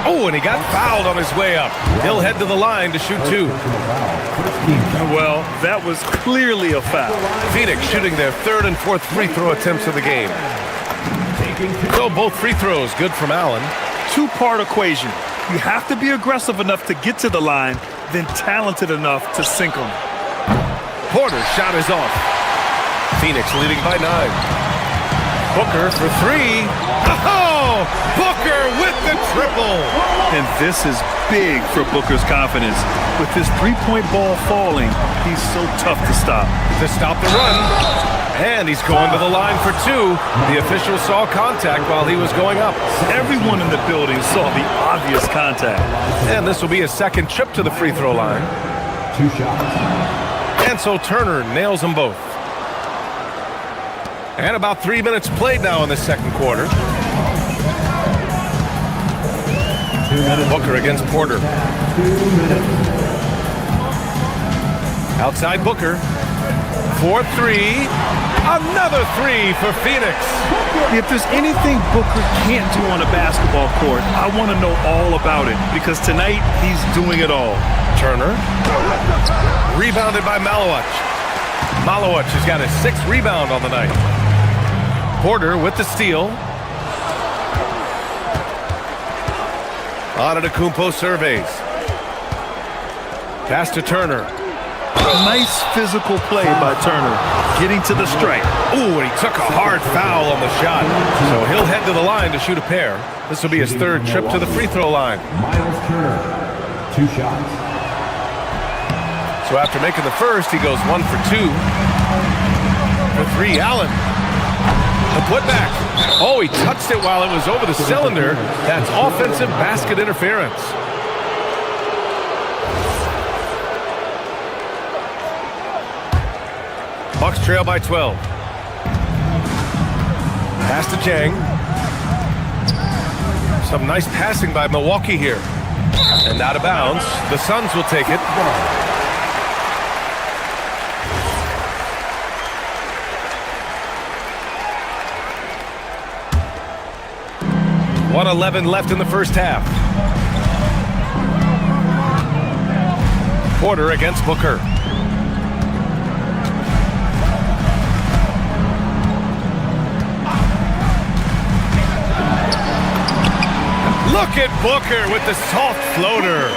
Oh, and he got fouled on his way up. He'll head to the line to shoot 2. Well, that was clearly a foul. Phoenix shooting their 3rd and 4th free throw attempts of the game. So both free throws good from Allen. 2-part equation. You have to be aggressive enough to get to the line, then talented enough to sink them. Porter's shot is off. Phoenix leading by 9. Booker for 3. Oh! Booker with the triple! And this is big for Booker's confidence. With his three-point ball falling, he's so tough to stop. To stop the run. And he's going to the line for 2. The official saw contact while he was going up. Everyone in the building saw the obvious contact. And this will be his second trip to the free throw line. 2 shots. And so Turner nails them both. And about 3 minutes played now in the second quarter. Booker against Porter. 2 minutes. Outside Booker. 4-3. Another 3 for Phoenix. If there's anything Booker can't do on a basketball court, I want to know all about it, because tonight he's doing it all. Turner. Rebounded by Malowich. Malowich has got his 6th rebound on the night. Porter with the steal. Antetokounmpo surveys. Pass to Turner. Nice physical play by Turner, getting to the stripe. Ooh, and he took a hard foul on the shot. So he'll head to the line to shoot a pair. This will be his 3rd trip to the free throw line. Miles Turner, 2 shots. So after making the first, he goes 1 for 2. For 3, Allen. The putback. Oh, he touched it while it was over the cylinder. That's offensive basket interference. Bucks trail by 12. Pass to Chang. Some nice passing by Milwaukee here. And out of bounds. The Suns will take it. .111 left in the first half. Porter against Booker. Look at Booker with the soft floater.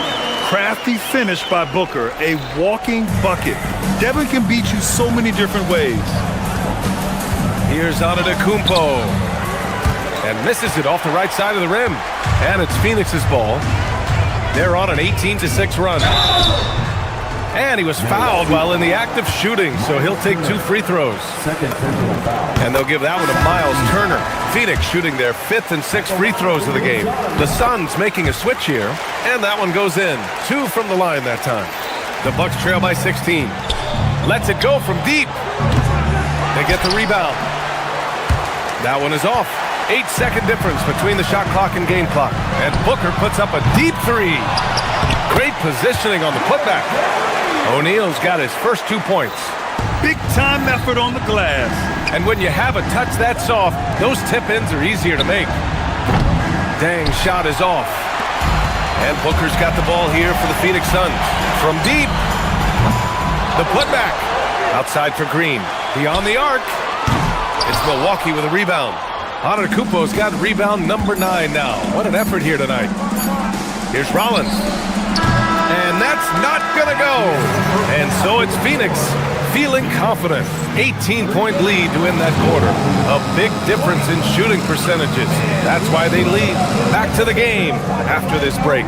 Crafty finish by Booker, a walking bucket. Devin can beat you so many different ways. Here's Antetokounmpo. And misses it off the right side of the rim. And it's Phoenix's ball. They're on an 18-6 run. And he was fouled while in the act of shooting, so he'll take 2 free throws. And they'll give that one to Miles Turner. Phoenix shooting their 5th and 6th free throws of the game. The Suns making a switch here, and that one goes in. 2 from the line that time. The Bucks trail by 16. Lets it go from deep. They get the rebound. That one is off. 8-second difference between the shot clock and game clock. And Booker puts up a deep 3. Great positioning on the putback. O'Neal's got his first 2 points. Big time effort on the glass. And when you have a touch that soft, those tip-ins are easier to make. Dang, shot is off. And Booker's got the ball here for the Phoenix Suns. From deep. The putback. Outside for Green. Beyond the arc. It's Milwaukee with a rebound. Antetokounmpo's got rebound number 9 now. What an effort here tonight. Here's Rollins. And that's not going to go. And so it's Phoenix feeling confident. 18-point lead to win that quarter. A big difference in shooting percentages. That's why they lead. Back to the game after this break.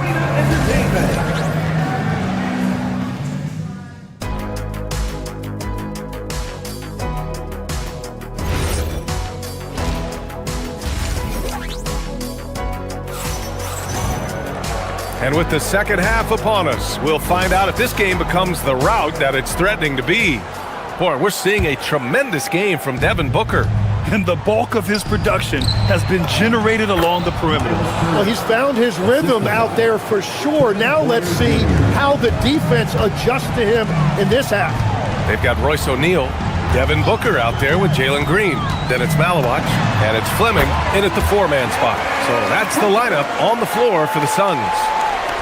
And with the second half upon us, we'll find out if this game becomes the rout that it's threatening to be. Boy, we're seeing a tremendous game from Devin Booker. And the bulk of his production has been generated along the perimeter. Well, he's found his rhythm out there for sure. Now let's see how the defense adjusts to him in this half. They've got Royce O'Neal, Devin Booker out there with Jalen Green. Then it's Malawach, and it's Fleming in at the 4-man spot. So that's the lineup on the floor for the Suns.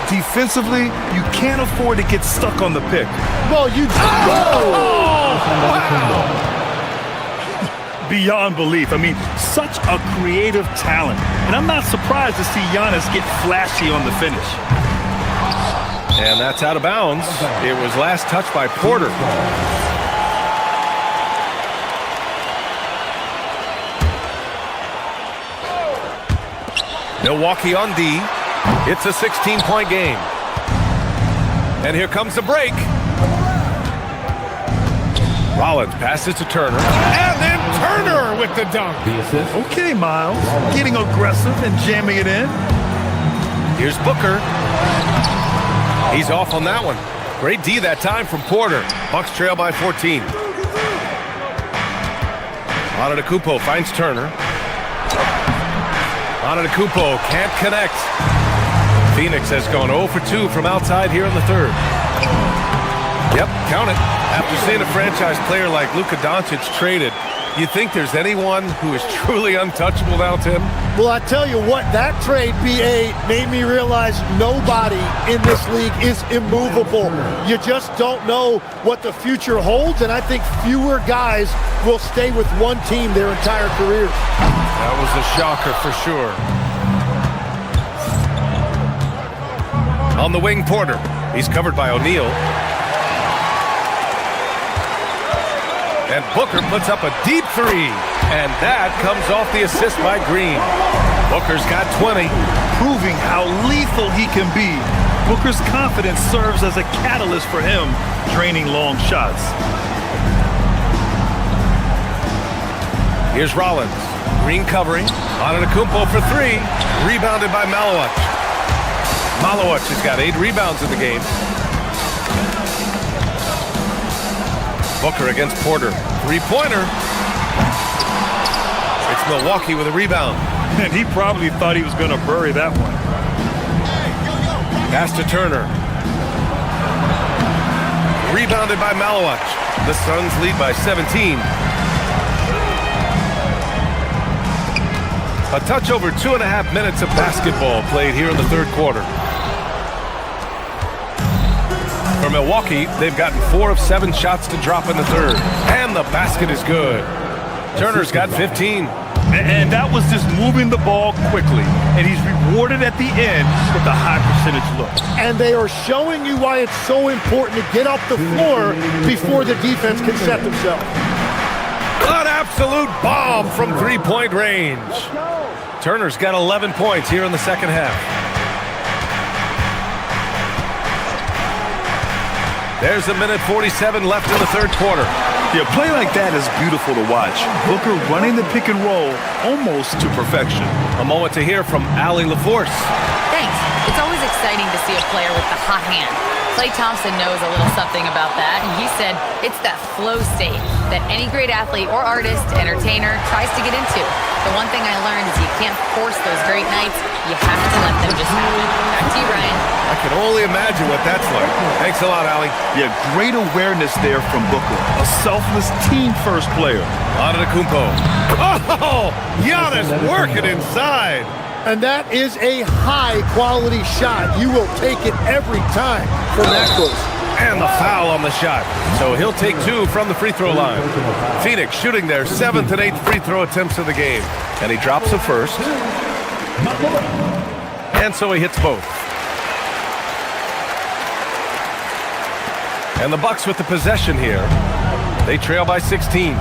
Defensively, you can't afford to get stuck on the pick. Well, you Beyond belief. I mean, such a creative talent. And I'm not surprised to see Giannis get flashy on the finish. And that's out of bounds. It was last touched by Porter. Milwaukee on D. It's a 16-point game. And here comes the break. Rollins passes to Turner. And then Turner with the dunk. Okay, Miles. Getting aggressive and jamming it in. Here's Booker. He's off on that one. Great D that time from Porter. Bucks trail by 14. Antetokounmpo finds Turner. Antetokounmpo can't connect. Phoenix has gone 0 for 2 from outside here in the third. Yep, count it. After seeing a franchise player like Luka Doncic traded, you think there's anyone who is truly untouchable now, Tim? Well, I tell you what, that trade, BA, made me realize nobody in this league is immovable. You just don't know what the future holds, and I think fewer guys will stay with one team their entire careers. That was a shocker for sure. On the wing, Porter. He's covered by O'Neal. And Booker puts up a deep 3. And that comes off the assist by Green. Booker's got 20. Proving how lethal he can be. Booker's confidence serves as a catalyst for him, draining long shots. Here's Rollins. Green covering. Antetokounmpo for three. Rebounded by Malowich. Malowich has got 8 rebounds in the game. Booker against Porter. Three-pointer. It's Milwaukee with a rebound. And he probably thought he was going to bury that one. Pass to Turner. Rebounded by Malowich. The Suns lead by 17. A touch over 2.5 minutes of basketball played here in the third quarter. For Milwaukee, they've gotten 4 of 7 shots to drop in the third. And the basket is good. Turner's got 15. And that was just moving the ball quickly. And he's rewarded at the end with a high percentage look. And they are showing you why it's so important to get off the floor before the defense can set themselves. An absolute bomb from three-point range. Turner's got 11 points here in the second half. There's 1:47 left in the third quarter. Yeah, a play like that is beautiful to watch. Booker running the pick and roll almost to perfection. A moment to hear from Allie LaForce. Thanks. It's always exciting to see a player with the hot hand. Klay Thompson knows a little something about that, and he said it's that flow state that any great athlete or artist, entertainer, tries to get into. The one thing I learned is you can't force those great nights. You have to let them just happen. Back to you, Ryan. I can only imagine what that's like. Thanks a lot, Allie. Yeah, great awareness there from Booker. A selfless team-first player. Antetokounmpo. Oh, Giannis working inside. And that is a high-quality shot. You will take it every time from that close. And the foul on the shot. So he'll take 2 from the free throw line. Phoenix shooting their 7th and 8th free throw attempts of the game. And he drops the first. And so he hits both. And the Bucks with the possession here. They trail by 16.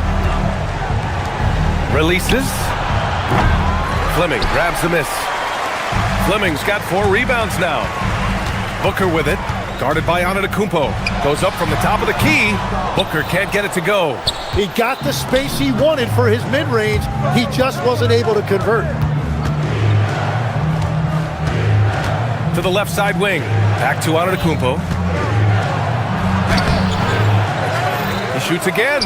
Releases. Fleming grabs the miss. Fleming's got 4 rebounds now. Booker with it. Guarded by Antetokounmpo. Goes up from the top of the key. Booker can't get it to go. He got the space he wanted for his mid-range. He just wasn't able to convert. To the left side wing. Back to Antetokounmpo. He shoots again.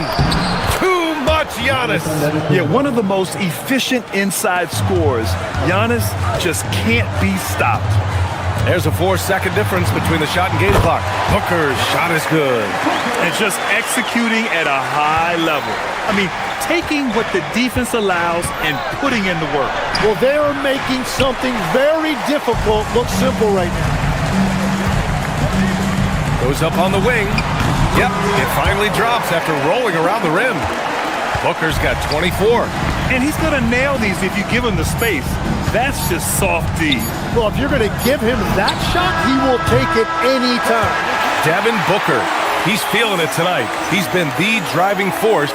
Too much Giannis. Yeah, one of the most efficient inside scorers. Giannis just can't be stopped. There's a 4-second difference between the shot and game clock. Booker's shot is good. And just executing at a high level. I mean, taking what the defense allows and putting in the work. Well, they are making something very difficult look simple right now. Goes up on the wing. Yep, it finally drops after rolling around the rim. Booker's got 24. And he's going to nail these if you give him the space. That's just soft D. Well, if you're going to give him that shot, he will take it any time. Devin Booker. He's feeling it tonight. He's been the driving force.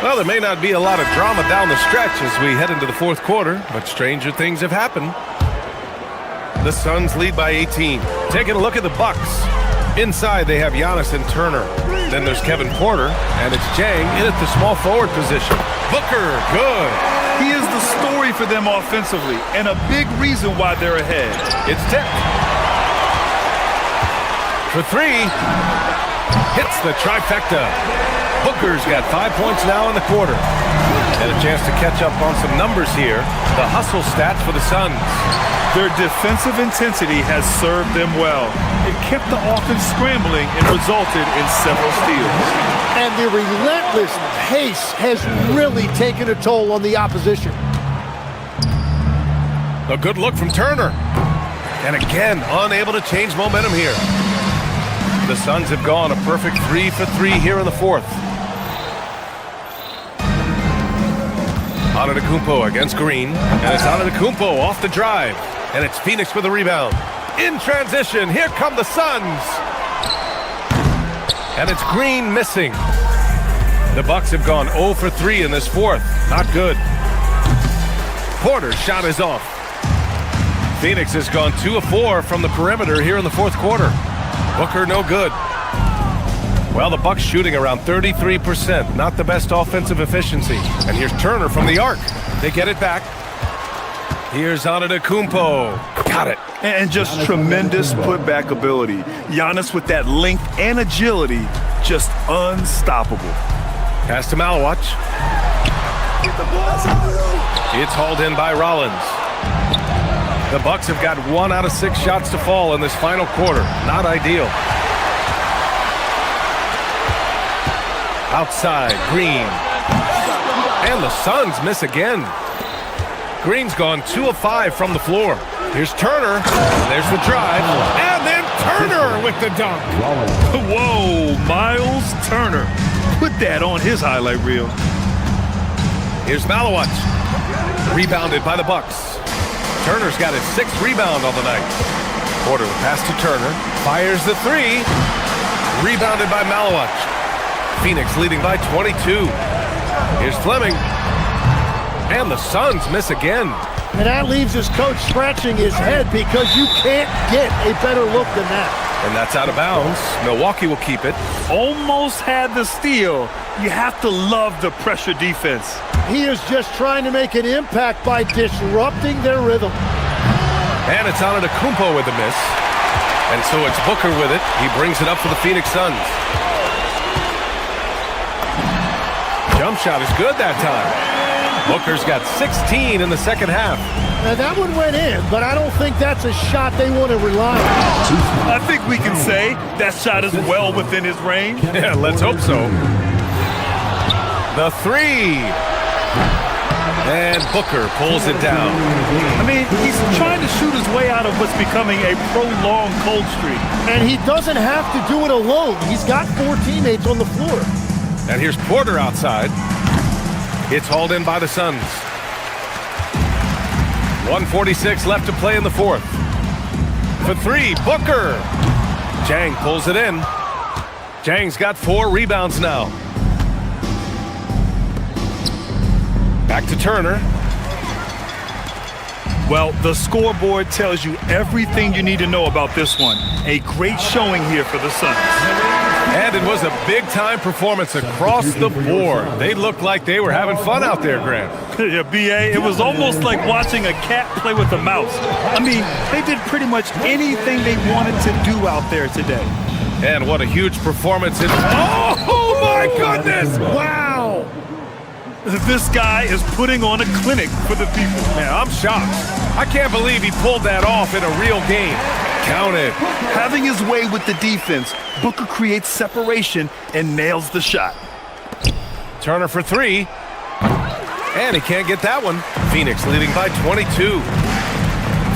Well, there may not be a lot of drama down the stretch as we head into the fourth quarter, but stranger things have happened. The Suns lead by 18. Taking a look at the Bucks. Inside, they have Giannis and Turner. Then there's Kevin Porter, and it's Jang in at the small forward position. Booker, good. He is the story for them offensively, and a big reason why they're ahead. It's tipped. For 3. Hits the trifecta. Booker's got 5 points now in the quarter. And a chance to catch up on some numbers here. The hustle stats for the Suns. Their defensive intensity has served them well. It kept the offense scrambling and resulted in several steals. And the relentless pace has really taken a toll on the opposition. A good look from Turner. And again, unable to change momentum here. The Suns have gone a perfect 3 for 3 here in the fourth. Antetokounmpo against Green. And it's Antetokounmpo off the drive. And it's Phoenix with a rebound. In transition, here come the Suns. And it's Green missing. The Bucks have gone 0 for 3 in this fourth. Not good. Porter's shot is off. Phoenix has gone 2 of 4 from the perimeter here in the fourth quarter. Booker no good. Well, the Bucks shooting around 33%. Not the best offensive efficiency. And here's Turner from the arc. They get it back. Here's Antetokounmpo. Got it. And just tremendous putback ability. Giannis with that length and agility, just unstoppable. Pass to Malawach. It's hauled in by Rollins. The Bucks have got 1 out of 6 shots to fall in this final quarter. Not ideal. Outside, Green. And the Suns miss again. Green's gone 2 of 5 from the floor. Here's Turner. There's the drive. And then Turner with the dunk. Whoa, Miles Turner. Put that on his highlight reel. Here's Malawach. Rebounded by the Bucks. Turner's got his 6th rebound on the night. Porter, the pass to Turner. Fires the 3. Rebounded by Malawach. Phoenix leading by 22. Here's Fleming. And the Suns miss again. And that leaves his coach scratching his head because you can't get a better look than that. And that's out of bounds. Milwaukee will keep it. Almost had the steal. You have to love the pressure defense. He is just trying to make an impact by disrupting their rhythm. And it's Antetokounmpo with the miss. And so it's Booker with it. He brings it up for the Phoenix Suns. Jump shot is good that time. Booker's got 16 in the second half. Now that one went in, but I don't think that's a shot they want to rely on. I think we can say that shot is well within his range. Yeah, let's hope so. The 3. And Booker pulls it down. I mean, he's trying to shoot his way out of what's becoming a prolonged cold streak. And he doesn't have to do it alone. He's got 4 teammates on the floor. And here's Porter outside. It's hauled in by the Suns. 1:46 left to play in the 4th. For 3, Booker. Jang pulls it in. Jang's got 4 rebounds now. Back to Turner. Well, the scoreboard tells you everything you need to know about this one. A great showing here for the Suns. And it was a big-time performance across the board. They looked like they were having fun out there, Grant. Yeah, B.A., it was almost like watching a cat play with a mouse. I mean, they did pretty much anything they wanted to do out there today. And what a huge performance it was. Oh, my goodness! Wow! This guy is putting on a clinic for the people. Man, I'm shocked. I can't believe he pulled that off in a real game. Count it. Having his way with the defense, Booker creates separation and nails the shot. Turner for 3. And he can't get that one. Phoenix leading by 22.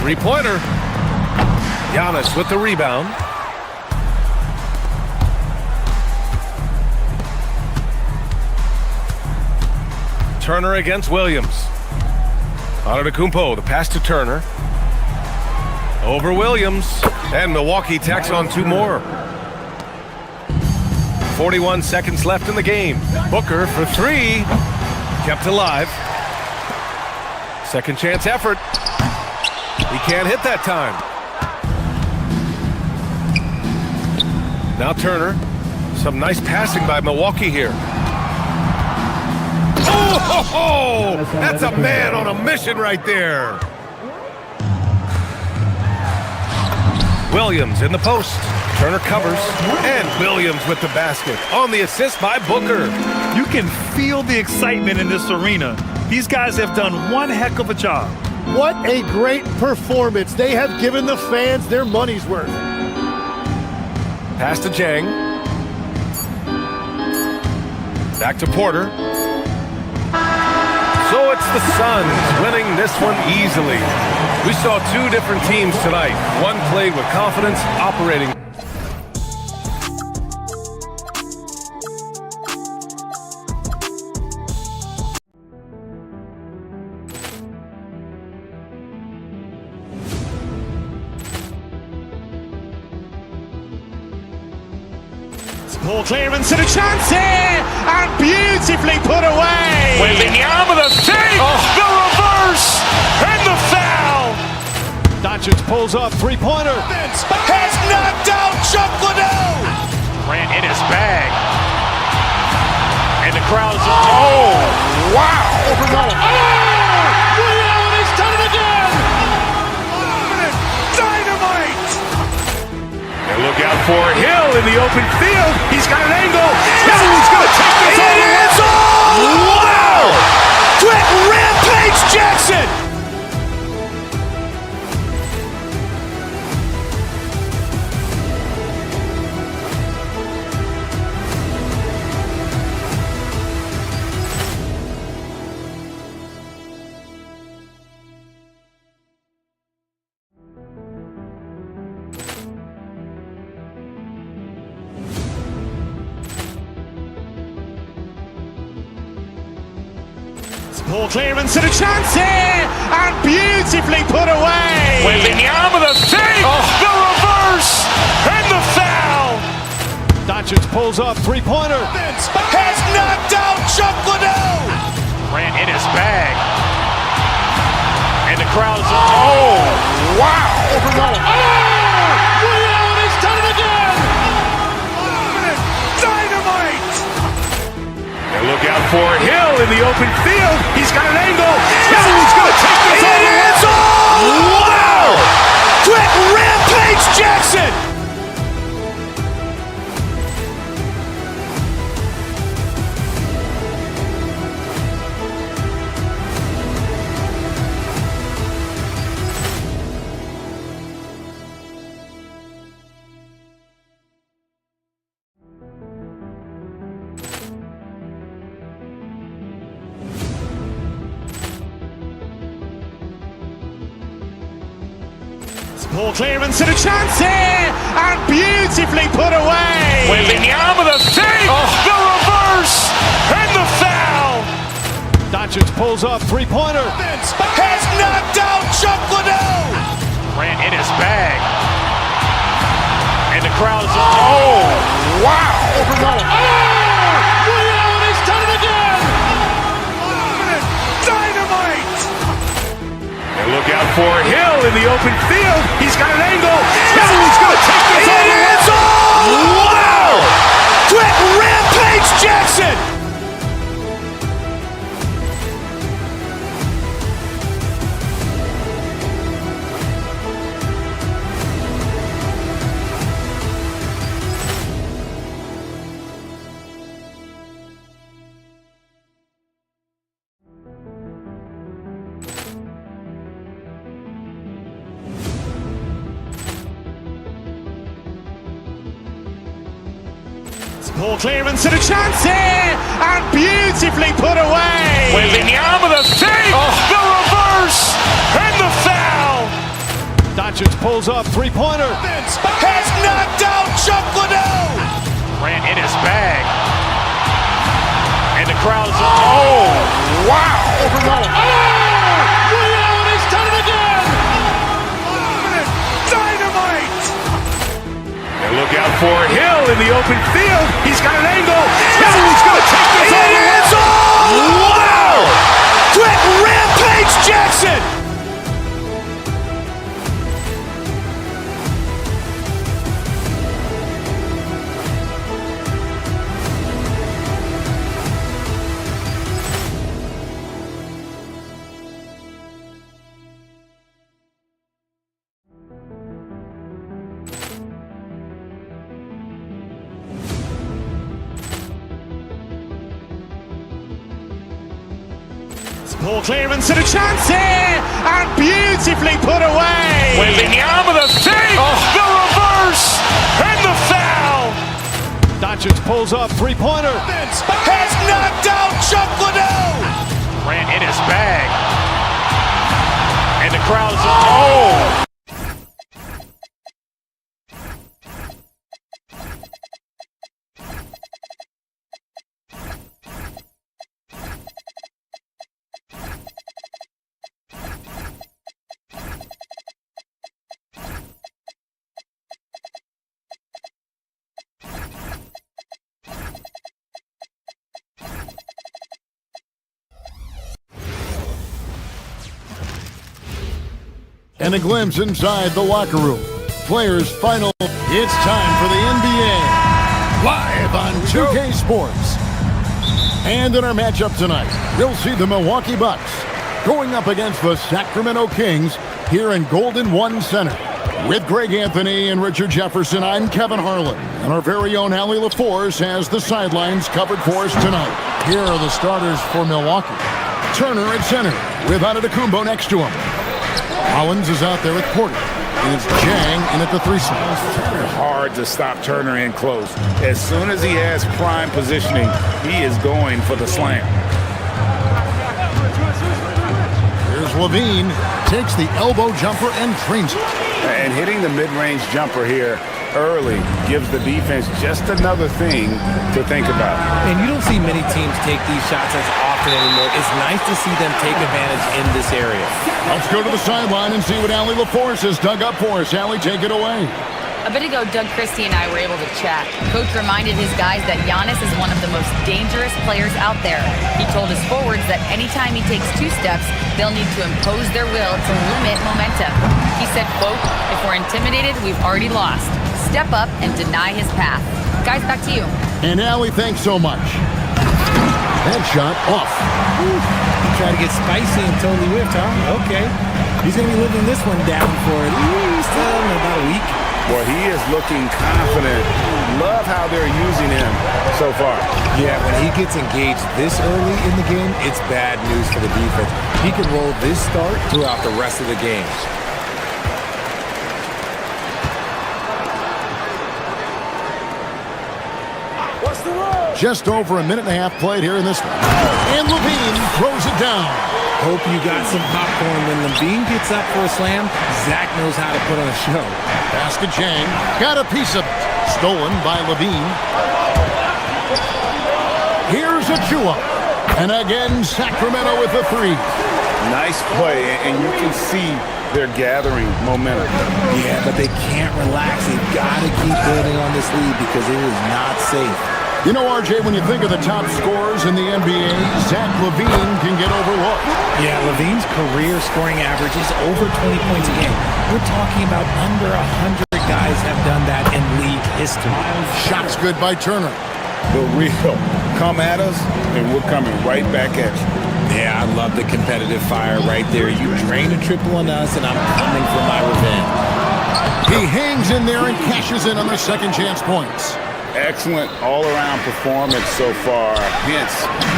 3-pointer. Giannis with the rebound. Turner against Williams. Antetokounmpo, the pass to Turner. Over Williams. And Milwaukee tacks on 2 more. 41 seconds left in the game. Booker for 3. Kept alive. Second chance effort. He can't hit that time. Now Turner. Some nice passing by Milwaukee here. Oh, that's a man on a mission right there. Williams in the post. Turner covers. And Williams with the basket. On the assist by Booker. You can feel the excitement in this arena. These guys have done one heck of a job. What a great performance. They have given the fans their money's worth. Pass to Jang. Back to Porter. So it's the Suns winning this one easily. We saw 2 different teams tonight. One played with confidence, operating. Ball clearance and a chance here, and beautifully put away. With the arm of the save, the reverse, and the foul. Doncic pulls up, 3-pointer. Has knocked out Chuck Liddell. Grant in his bag. crowd is, oh, wow. Over Nolan. Ray Allen has done it again. Dynamite. And look out for Hill in the open field. He's got an angle. Hill's going to take this all the way. Wow. Quick rampage Jackson. Poor clearance and a chance here, and beautifully put away. Wembanyama the save, the reverse, and the foul. Doncic pulls up, three-pointer. Has knocked out Chuck Liddell. Grant in his bag. And the crowd is, oh, wow. Over Nolan. Ray Allen has done it again. Dynamite. And look out for Hill in the open field. He's got an angle. Hill's going to take this all the way. Wow. Quick rampage Jackson. Poor clearance and a chance here, and beautifully put away. Wembanyama the save, the reverse, and the foul. Doncic pulls up, three-pointer. Has knocked out Chuck Liddell. Grant in his bag. And the crowd is, oh, wow. Over Nolan. Ray Allen has done it again. Dynamite. And look out for Hill in the open field. He's got an angle. Hill's going to take this all the way. Wow. Quick rampage Jackson. Poor clearance and a chance here, and beautifully put away. Wembanyama the save, the reverse, and the foul. Doncic pulls up, three-pointer. Has knocked out Chuck Liddell. Grant in his bag. And the crowd is, oh, wow. Over Nolan. Ray Allen has done it again. Dynamite. And look out for Hill in the open field. He's got an angle. Hill's going to take this all the way. Wow. Quick rampage Jackson. Poor clearance and a chance here, and beautifully put away. Wembanyama the save, the reverse, and the foul. Doncic pulls up, three-pointer. Has knocked out Chuck Liddell. Grant in his bag. And the crowd is, oh. And a glimpse inside the locker room. Players' final. It's time for the NBA. Live on 2K Sports. And in our matchup tonight, you'll see the Milwaukee Bucks going up against the Sacramento Kings here in Golden One Center. With Greg Anthony and Richard Jefferson, I'm Kevin Harlan. And our very own Allie LaForce has the sidelines covered for us tonight. Here are the starters for Milwaukee. Turner at center with Antetokounmpo next to him. Collins is out there with Porter. And it's Jang in at the 3 slot. Hard to stop Turner in close. As soon as he has prime positioning, he is going for the slam. Here's Levine. Takes the elbow jumper and trains it. And hitting the mid-range jumper here early gives the defense just another thing to think about. And you don't see many teams take these shots as often anymore. It's nice to see them take advantage in this area. Let's go to the sideline and see what Allie LaForce has dug up for us. Allie, take it away. A bit ago, Doug Christie and I were able to chat. Coach reminded his guys that Giannis is one of the most dangerous players out there. He told his forwards that anytime he takes 2 steps, they'll need to impose their will to limit momentum. He said, quote, "If we're intimidated, we've already lost. Step up and deny his path." Guys, back to you. And Allie, thanks so much. That shot off. Try to get spicy and totally whiffed, huh? Okay. He's going to be living this one down for at least about a week. Well, he is looking confident. Love how they're using him so far. Yeah, when he gets engaged this early in the game, it's bad news for the defense. He can roll this start throughout the rest of the game. Just over a minute and a half played here in this one. And Levine throws it down. Hope you got some popcorn. When Levine gets up for a slam, Zach knows how to put on a show. Basket Jang got a piece of it. Stolen by Levine. Here's Achua. And again, Sacramento with the 3. Nice play, and you can see they're gathering momentum. Yeah, but they can't relax. They've got to keep building on this lead because it is not safe. You know, RJ, when you think of the top scorers in the NBA, Zach LaVine can get overlooked. Yeah, LaVine's career scoring average is over 20 points a game. We're talking about under 100 guys have done that in league history. Shots good by Turner. The real come at us, and we're coming right back at you. Yeah, I love the competitive fire right there. You drain a triple on us, and I'm coming for my revenge. He hangs in there and cashes in on their second chance points. Excellent all-around performance so far, hence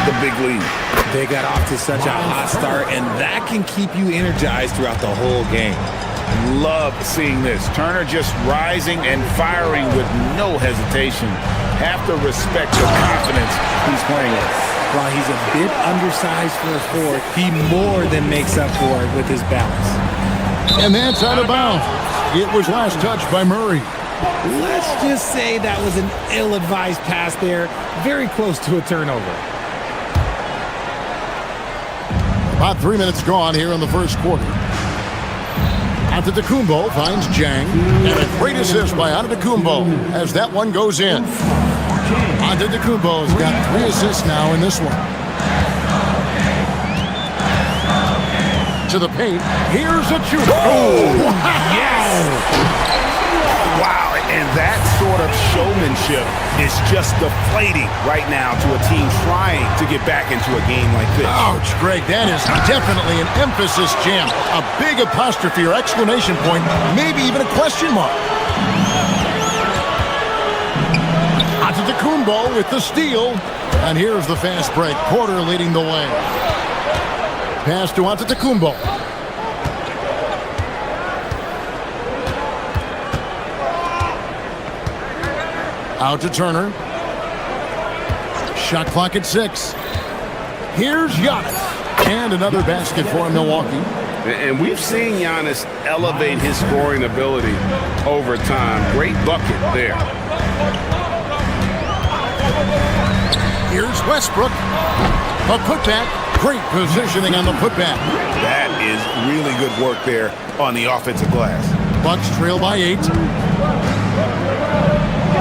the big lead. They got off to such a hot start, and that can keep you energized throughout the whole game. Love seeing this. Turner just rising and firing with no hesitation. Have to respect the confidence he's playing with. While he's a bit undersized for a forward, he more than makes up for it with his balance. And that's out of bounds. It was last touched by Murray. Let's just say that was an ill-advised pass there. Very close to a turnover. About 3 minutes gone here in the first quarter. Antetokounmpo finds Jang. And a great assist by Antetokounmpo as that one goes in. Antetokounmpo's got 3 assists now in this one. To the paint. Here's a shoot. Oh, yes! Wow, and that sort of showmanship is just deflating right now to a team trying to get back into a game like this. Ouch, Greg, that is definitely an emphasis jam. A big apostrophe or exclamation point, maybe even a question mark. Antetokounmpo with the steal. And here's the fast break. Porter leading the way. Pass to Antetokounmpo. Out to Turner. Shot clock at 6. Here's Giannis. And another basket for Milwaukee. And we've seen Giannis elevate his scoring ability over time. Great bucket there. Here's Westbrook. A putback. Great positioning on the putback. That is really good work there on the offensive glass. Bucks trail by 8.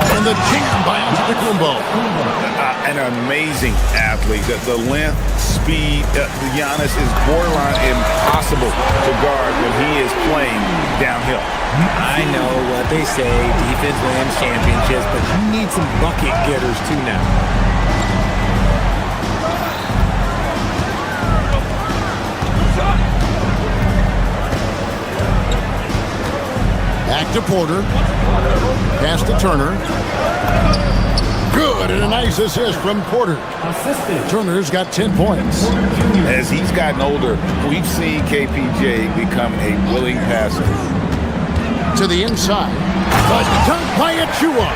And the jam by Antetokounmpo. An amazing athlete. The length, speed, Giannis is borderline impossible to guard when he is playing downhill. I know what they say, defense wins championships, but you need some bucket getters too now. to Porter. Pass to Turner. Good, and a nice assist from Porter. Turner's got 10 points. As he's gotten older, we've seen KPJ become a willing passer. To the inside. But dunk by Achua.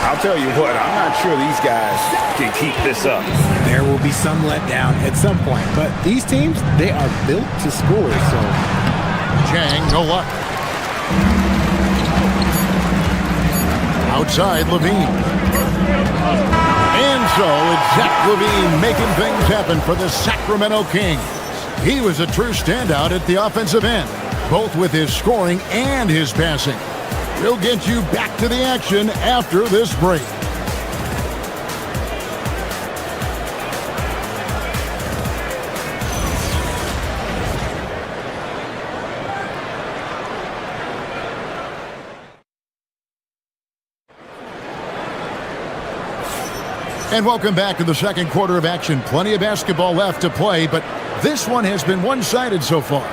I'll tell you what, I'm not sure these guys can keep this up. There will be some letdown at some point, but these teams, they are built to score, so. Jang, no luck. Outside, Levine. And so it's Zach Levine making things happen for the Sacramento Kings. He was a true standout at the offensive end, both with his scoring and his passing. We'll get you back to the action after this break. And welcome back to the second quarter of action. Plenty of basketball left to play, but this one has been one-sided so far.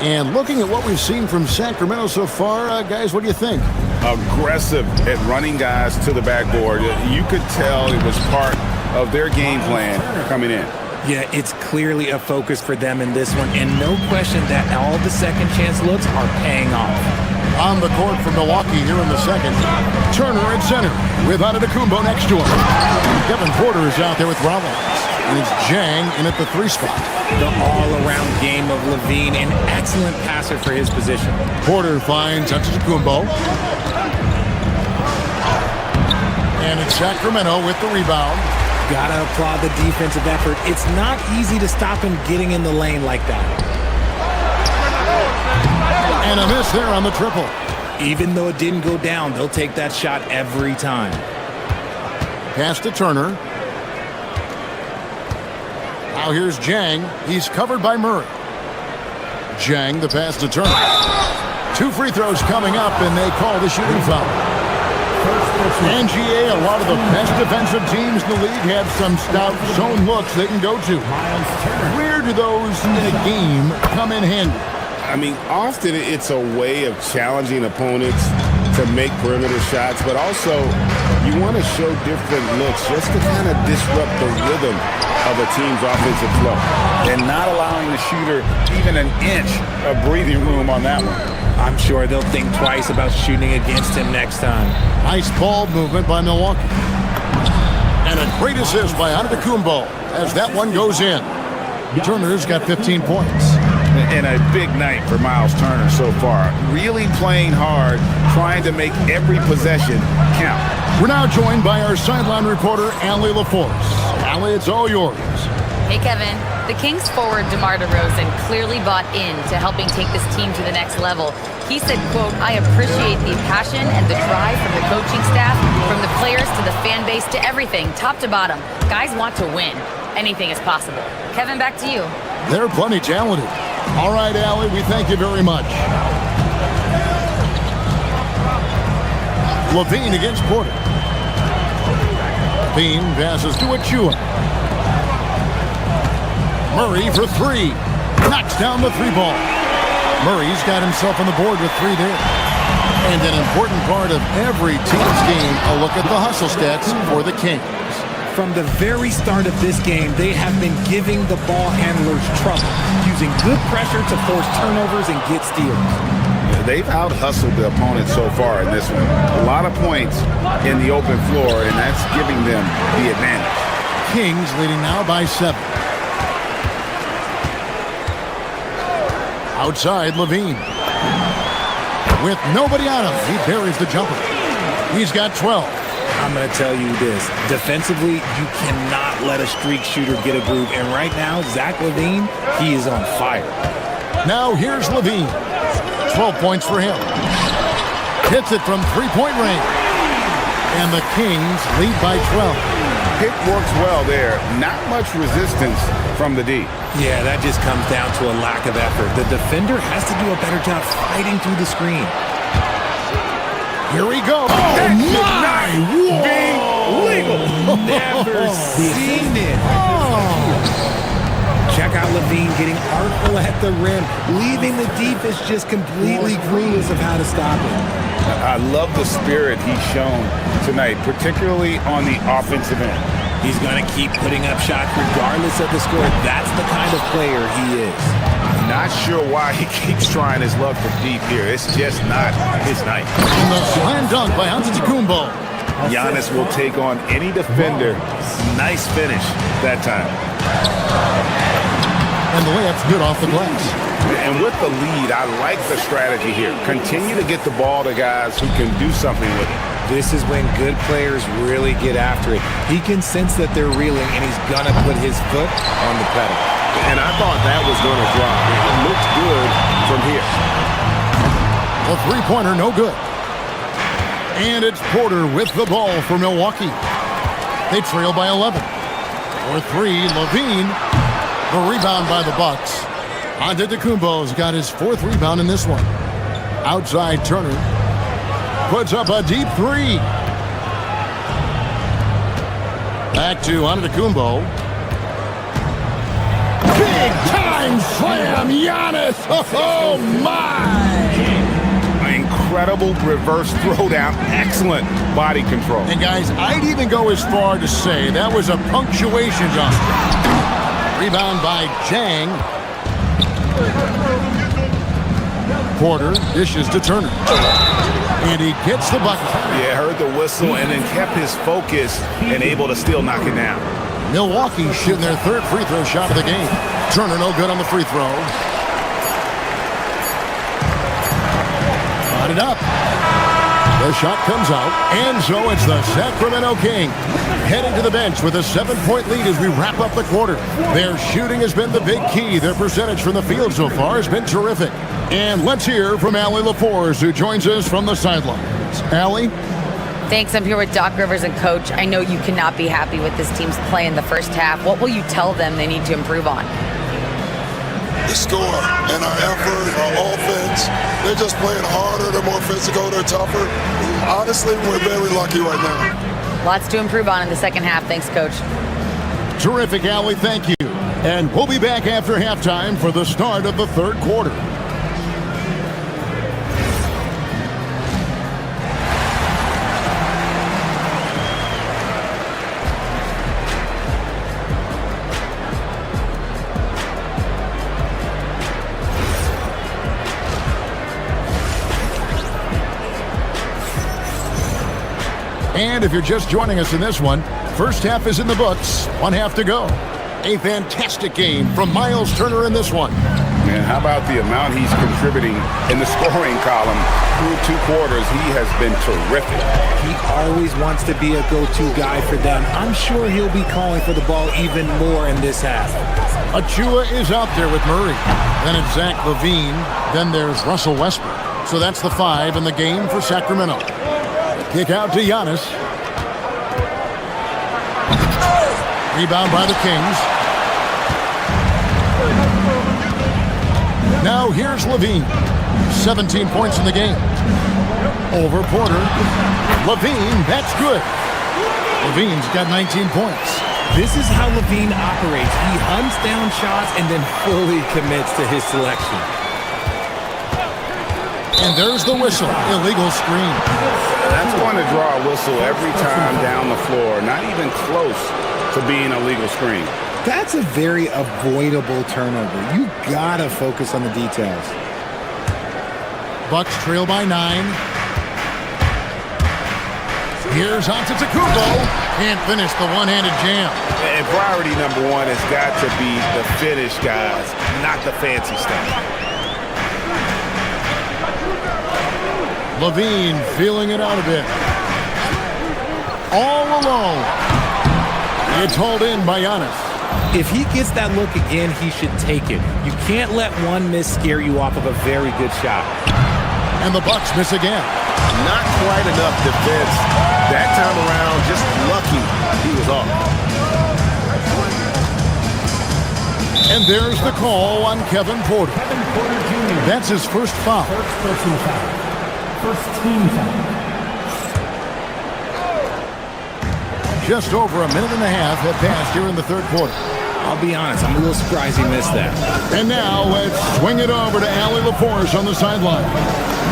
And looking at what we've seen from Sacramento so far, guys, what do you think? Aggressive at running guys to the backboard. You could tell it was part of their game plan coming in. Yeah, it's clearly a focus for them in this one, and no question that all the second chance looks are paying off. On the court for Milwaukee here in the second. Turner at center with Antetokounmpo next to him. Kevin Porter is out there with Rollins. And it's Jang in at the 3 spot. The all-around game of Levine, an excellent passer for his position. Porter finds Antetokounmpo. And it's Sacramento with the rebound. Gotta applaud the defensive effort. It's not easy to stop him getting in the lane like that. And a miss there on the triple. Even though it didn't go down, they'll take that shot every time. Pass to Turner. Now here's Jang. He's covered by Murray. Jang, the pass to Turner. 2 free throws coming up, and they call the shooting foul. And GA, a lot of the best defensive teams in the league have some stout zone looks they can go to. Where do those in a game come in handy? I mean, often it's a way of challenging opponents to make perimeter shots, but also you want to show different looks just to kind of disrupt the rhythm of a team's offensive flow and not allowing the shooter even an inch of breathing room on that one. I'm sure they'll think twice about shooting against him next time. Nice ball movement by Milwaukee. And a great assist by Antetokounmpo as that one goes in. Turner's got 15 points. And a big night for Miles Turner so far. Really playing hard, trying to make every possession count. We're now joined by our sideline reporter, Allie LaForce. Allie, it's all yours. Hey, Kevin. The Kings forward DeMar DeRozan clearly bought into helping take this team to the next level. He said, quote, "I appreciate the passion and the drive from the coaching staff, from the players to the fan base to everything, top to bottom. Guys want to win. Anything is possible." Kevin, back to you. They're plenty talented. All right, Allie, we thank you very much. Levine against Porter. Levine passes to Achua. Murray for 3. Knocks down the 3 ball. Murray's got himself on the board with 3 there. And an important part of every team's game, a look at the hustle stats for the Kings. From the very start of this game, they have been giving the ball handlers trouble, using good pressure to force turnovers and get steals. They've out-hustled the opponent so far in this one. A lot of points in the open floor, and that's giving them the advantage. Kings leading now by 7. Outside, Levine. With nobody on him, he buries the jumper. He's got 12. I'm going to tell you this. Defensively, you cannot let a streak shooter get a groove. And right now, Zach Levine, he is on fire. Now here's Levine. 12 points for him. Hits it from 3-point range. And the Kings lead by 12. Pick works well there. Not much resistance from the D. Yeah, that just comes down to a lack of effort. The defender has to do a better job fighting through the screen. Here we go. Oh, my! Whoa! Legal. Never seen it. Check out Levine getting artful at the rim, leaving the defense just completely clueless of how to stop it. I love the spirit he's shown tonight, particularly on the offensive end. He's going to keep putting up shots regardless of the score. That's the kind of player he is. Not sure why he keeps trying his luck from deep here. It's just not his night. And the slam dunk by Antetokounmpo. Giannis will take on any defender. Nice finish that time. And the layup's good off the glass. And with the lead, I like the strategy here. Continue to get the ball to guys who can do something with it. This is when good players really get after it. He can sense that they're reeling, and he's going to put his foot on the pedal. And I thought that was going to drop. It looked good from here. A three-pointer, no good. And it's Porter with the ball for Milwaukee. They trail by 11. For three, Levine. The rebound by the Bucks. Antetokounmpo's got his fourth rebound in this one. Outside Turner. Puts up a deep three. Back to Antetokounmpo. Big time slam, Giannis. Oh my! Incredible reverse throwdown. Excellent body control. And guys, I'd even go as far to say that was a punctuation dunk. Rebound by Jang. Porter dishes to Turner. And he gets the bucket. Yeah, heard the whistle and then kept his focus and able to still knock it down. Milwaukee shooting their third free throw shot of the game. Turner no good on the free throw. Got it up. The shot comes out, and so it's the Sacramento Kings heading to the bench with a 7-point lead as we wrap up the quarter. Their shooting has been the big key. Their percentage from the field so far has been terrific. And let's hear from Allie LaForce, who joins us from the sidelines. Allie? Thanks. I'm here with Doc Rivers and Coach. I know you cannot be happy with this team's play in the first half. What will you tell them they need to improve on? The score and our effort, our offense. They're just playing harder. They're more physical. They're tougher. Honestly, we're very lucky right now. Lots to improve on in the second half. Thanks, Coach. Terrific, Allie. Thank you. And we'll be back after halftime for the start of the third quarter. And if you're just joining us in this one, first half is in the books. One half to go. A fantastic game from Miles Turner in this one. Man, how about the amount he's contributing in the scoring column through 2 quarters? He has been terrific. He always wants to be a go-to guy for them. I'm sure he'll be calling for the ball even more in this half. Achua is out there with Murray. Then it's Zach LaVine. Then there's Russell Westbrook. So that's the 5 in the game for Sacramento. Kick out to Giannis. Rebound by the Kings. Now here's Levine. 17 points in the game. Over Porter. Levine, that's good. Levine's got 19 points. This is how Levine operates. He hunts down shots and then fully commits to his selection. And there's the whistle. Illegal screen. That's going to draw a whistle every time down the floor. Not even close to being a legal screen. That's a very avoidable turnover. You gotta focus on the details. Bucks trail by 9. Here's Antetokounmpo. Can't finish the one-handed jam. And priority number 1 has got to be the finish, guys, not the fancy stuff. Levine feeling it out a bit. All alone. It's hauled in by Giannis. If he gets that look again, he should take it. You can't let one miss scare you off of a very good shot. And the Bucks miss again. Not quite enough defense. That time around, just lucky he was off. And there's the call on Kevin Porter. That's his first foul. First personal foul. First team foul. Just over a minute and a half have passed here in the third quarter. I'll be honest, I'm a little surprised he missed that. And now let's swing it over to Allie LaForce on the sideline.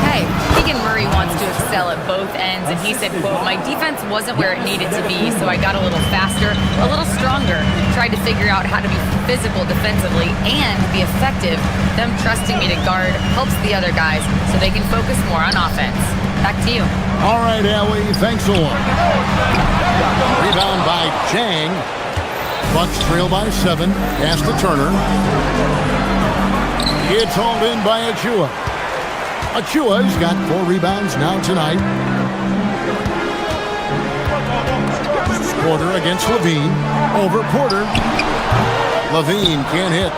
Hey, Keegan Murray wants to excel at both ends, and he said, quote, "My defense wasn't where it needed to be, so I got a little faster, a little stronger, tried to figure out how to be physical defensively and be effective. Them trusting me to guard helps the other guys so they can focus more on offense." Back to you. All right, Allie, thanks a lot. Rebound by Chang. Bucks trail by 7. Pass to Turner. It's hauled in by Achua. Achua's got 4 rebounds now tonight. Porter against Levine. Over Porter. Levine can't hit.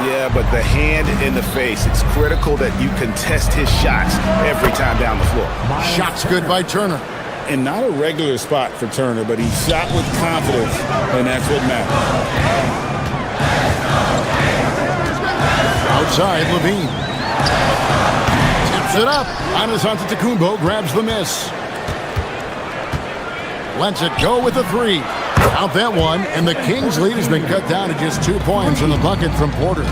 Yeah, but the hand in the face, it's critical that you contest his shots every time down the floor. Shots good by Turner. And not a regular spot for Turner, but he shot with confidence, and that's what matters. Outside, Levine. Tips it up. Giannis Antetokounmpo grabs the miss. Lets it go with the 3. Out that one, and the Kings' lead has been cut down to just 2 points in the bucket from Porter.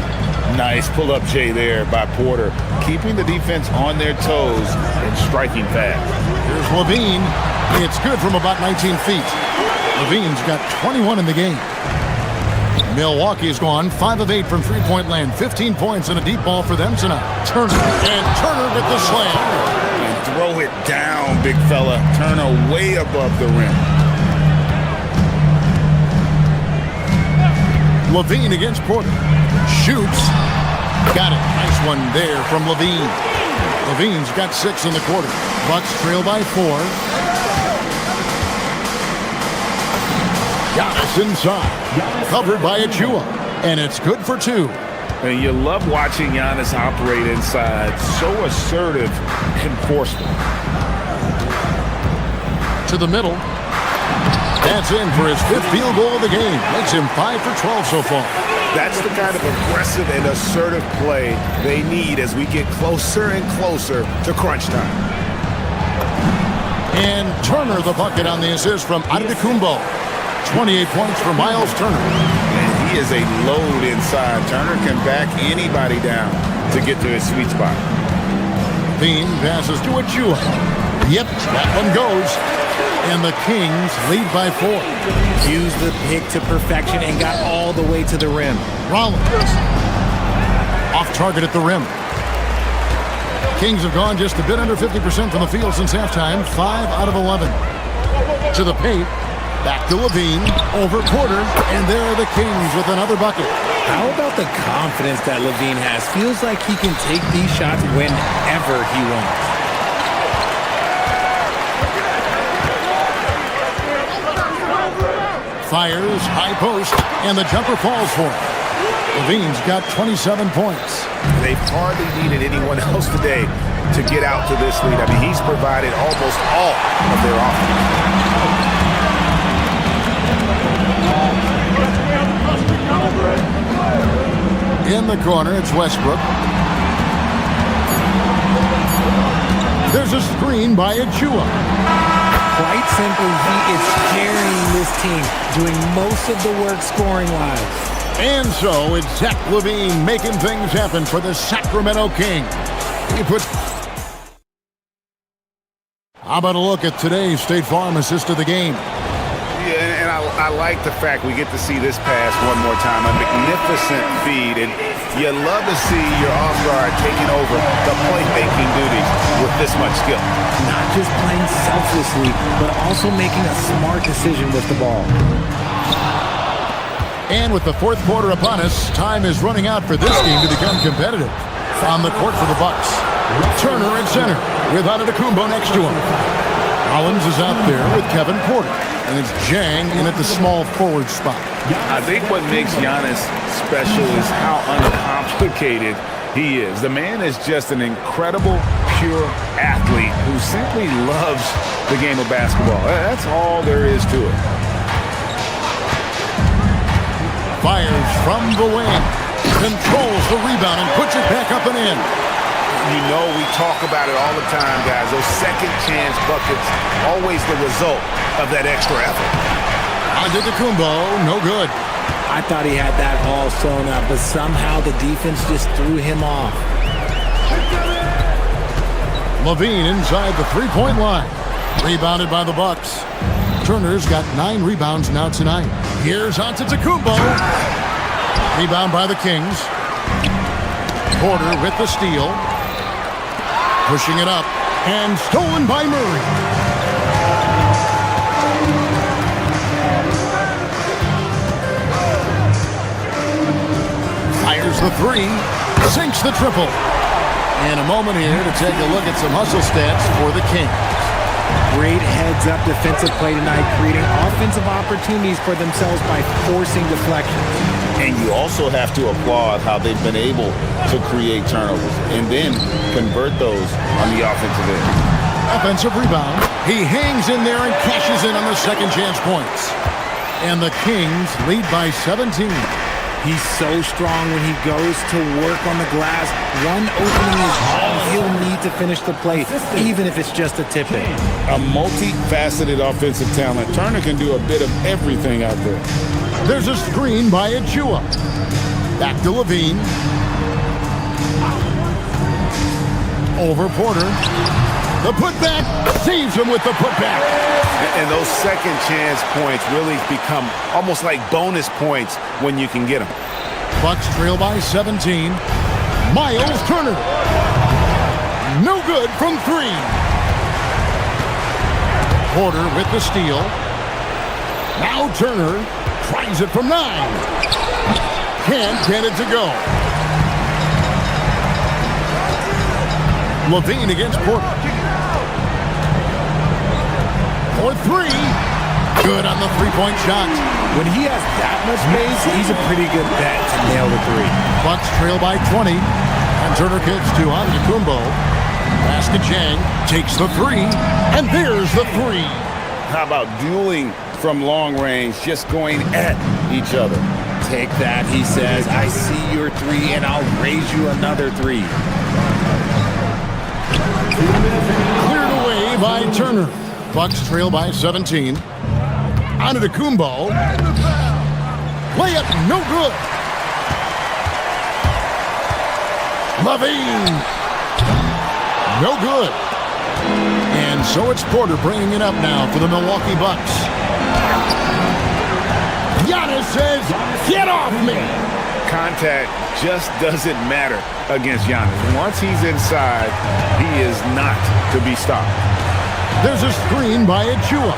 Nice pull-up Jay there by Porter, keeping the defense on their toes and striking fast. Here's Levine. It's good from about 19 feet. Levine's got 21 in the game. Milwaukee's gone 5 of 8 from three-point land. 15 points and a deep ball for them tonight. Turner. And Turner with the slam. And throw it down, big fella. Turner way above the rim. Levine against Porter. Shoots. Got it. Nice one there from Levine. Levine's got 6 in the quarter. Bucks trail by 4. Giannis inside. Covered by Achua. And it's good for 2. And you love watching Giannis operate inside. So assertive and forceful. To the middle. That's in for his 5th field goal of the game. Makes him 5 for 12 so far. That's the kind of aggressive and assertive play they need as we get closer and closer to crunch time. And Turner the bucket on the assist from Antetokounmpo. 28 points for Miles Turner. And he is a load inside. Turner can back anybody down to get to his sweet spot. Bean passes to Achua. Yep, that one goes. And the Kings lead by 4. Used the pick to perfection and got all the way to the rim. Rollins. Off target at the rim. Kings have gone just a bit under 50% from the field since halftime. 5 out of 11. To the paint. Back to Levine. Over Porter. And there are the Kings with another bucket. How about the confidence that Levine has? Feels like he can take these shots whenever he wants. Fires, high post, and the jumper falls for him. Levine's got 27 points. They've hardly needed anyone else today to get out to this lead. I mean, he's provided almost all of their offense. In the corner, it's Westbrook. There's a screen by Achua. Quite simply, he is carrying this team, doing most of the work scoring-wise. And so it's Zach LaVine making things happen for the Sacramento Kings. How about a look at today's State Farm assist of the game? Yeah, and I like the fact we get to see this pass one more time. A magnificent feed, and you love to see your off-guard taking over the playmaking duties with this much skill. Not just playing selflessly, but also making a smart decision with the ball. And with the 4th quarter upon us, time is running out for this game to become competitive. On the court for the Bucks. Turner at center with Antetokounmpo next to him. Rollins is out there with Kevin Porter. And it's Jang in at the small forward spot. I think what makes Giannis special is how uncomplicated he is. The man is just an incredible, pure athlete who simply loves the game of basketball. That's all there is to it. Fires from the wing. Controls the rebound and puts it back up and in. You know we talk about it all the time, guys. Those second chance buckets, always the result of that extra effort. Antetokounmpo, no good. I thought he had that all sewn up, but somehow the defense just threw him off. Levine inside the three-point line. Rebounded by the Bucks. Turner's got 9 rebounds now tonight. Here's Antetokounmpo. Rebound by the Kings. Porter with the steal. Pushing it up. And stolen by Murray. Fires the three. Sinks the triple. And a moment here to take a look at some hustle stats for the Kings. Great heads-up defensive play tonight, creating offensive opportunities for themselves by forcing deflections. And you also have to applaud how they've been able to create turnovers and then convert those on the offensive end. Offensive rebound. He hangs in there and cashes in on the second chance points. And the Kings lead by 17. He's so strong when he goes to work on the glass. One opening is all he'll need to finish the play, even if it's just a tip-in. A multifaceted offensive talent. Turner can do a bit of everything out there. There's a screen by Achua. Back to Levine. Over Porter. The putback saves him with the putback. And those second chance points really become almost like bonus points when you can get them. Bucks trail by 17. Miles Turner. No good from 3. Porter with the steal. Now Turner tries it from 9. Can't get it to go. Levine against Porter. For 3. Good on the three-point shot. When he has that much space, he's a pretty good bet to nail the 3. Bucks trail by 20. And Turner kicks to Antetokounmpo. Basket Jang takes the 3. And there's the 3. How about dueling from long range, just going at each other? Take that, he says. I see your 3, and I'll raise you another 3. Cleared away by Turner. Bucks trail by 17. Antetokounmpo. Layup no good. Levine. No good. And so it's Porter bringing it up now for the Milwaukee Bucks. Giannis says, get off me. Contact just doesn't matter against Giannis. Once he's inside, he is not to be stopped. There's a screen by Achua.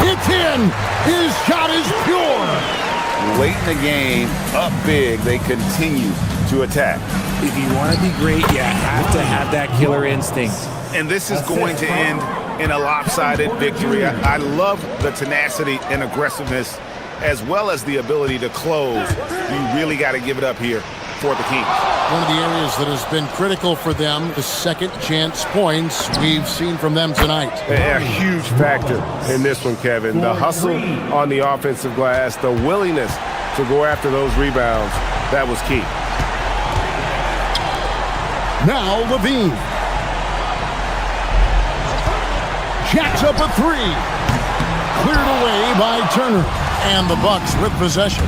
It's in. His shot is pure. Late in the game, up big, they continue to attack. If you want to be great, you have to have that killer instinct. And this is going to end in a lopsided victory. I love the tenacity and aggressiveness as well as the ability to close. You really got to give it up here for the Kings. One of the areas that has been critical for them, the second chance points we've seen from them tonight. A huge factor in this one, Kevin. The hustle on the offensive glass, the willingness to go after those rebounds, that was key. Now Levine. Jacks up a 3. Cleared away by Turner. And the Bucks with possession.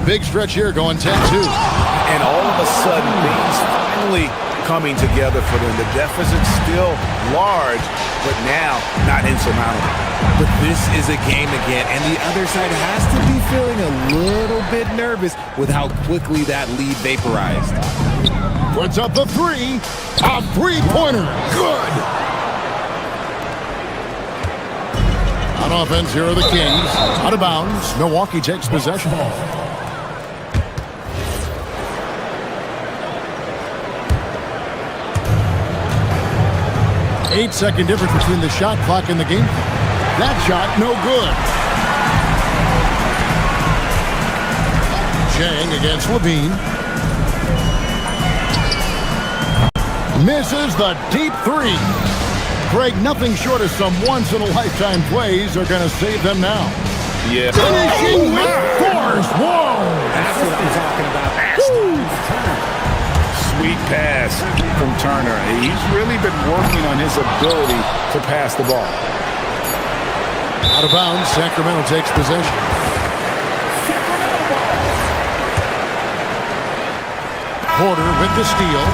Big stretch here going 10-2. And all of a sudden, things finally coming together for them. The deficit's still large, but now not insurmountable. But this is a game again, and the other side has to be feeling a little bit nervous with how quickly that lead vaporized. Puts up the 3. A three-pointer. Good. On offense, here are the Kings. Out of bounds. Milwaukee takes possession. 8-second difference between the shot clock and the game. That shot, no good. Jang against Levine. Misses the deep 3. Craig, nothing short of some once-in-a-lifetime plays are going to save them now. Yeah. Finishing with force. Whoa! That's what I'm talking about. Sweet pass from Turner. He's really been working on his ability to pass the ball. Out of bounds, Sacramento takes possession. Porter with the steal.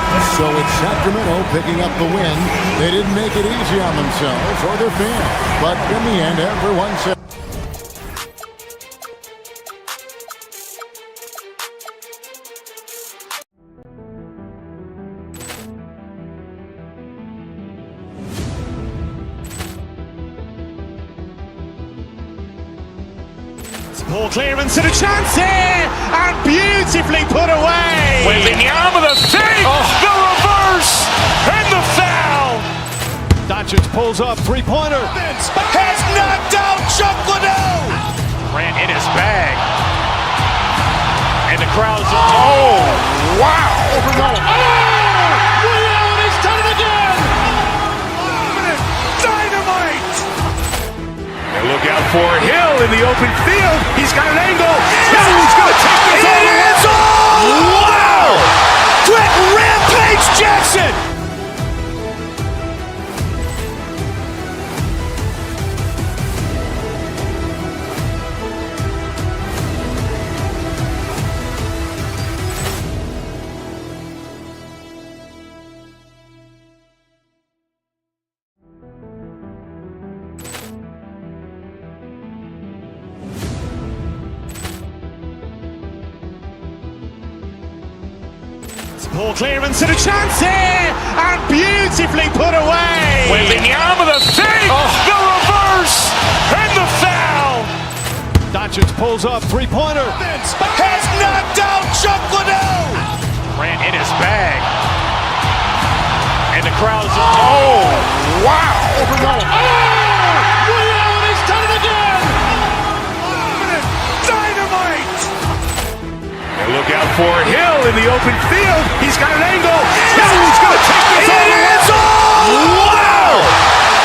So it's Sacramento picking up the win. They didn't make it easy on themselves or their fans. But in the end, everyone said... Ball clearance and a chance here, and beautifully put away. Wembanyama with a fake, the reverse, and the foul. Doncic pulls up, three-pointer. Has knocked out Chuck Liddell. Ran in his bag. And the crowd's, oh, wow. Liddell, he's done it again. Dynamite. And look out for Hill in the open field. He's got an angle. He's going to take this all the way. Wow! Quick Rampage Jackson. Ball clearance and a chance here, and beautifully put away. Wembanyama with a fake, the reverse, and the foul. Doncic pulls up, three-pointer. Has knocked out Chuck Liddell. Ran in his bag. And the crowd's, oh, wow. Liddell, he's done it again. Dynamite. And look out for Hill in the open field. He's got an angle. He's going to take this all the way. Wow!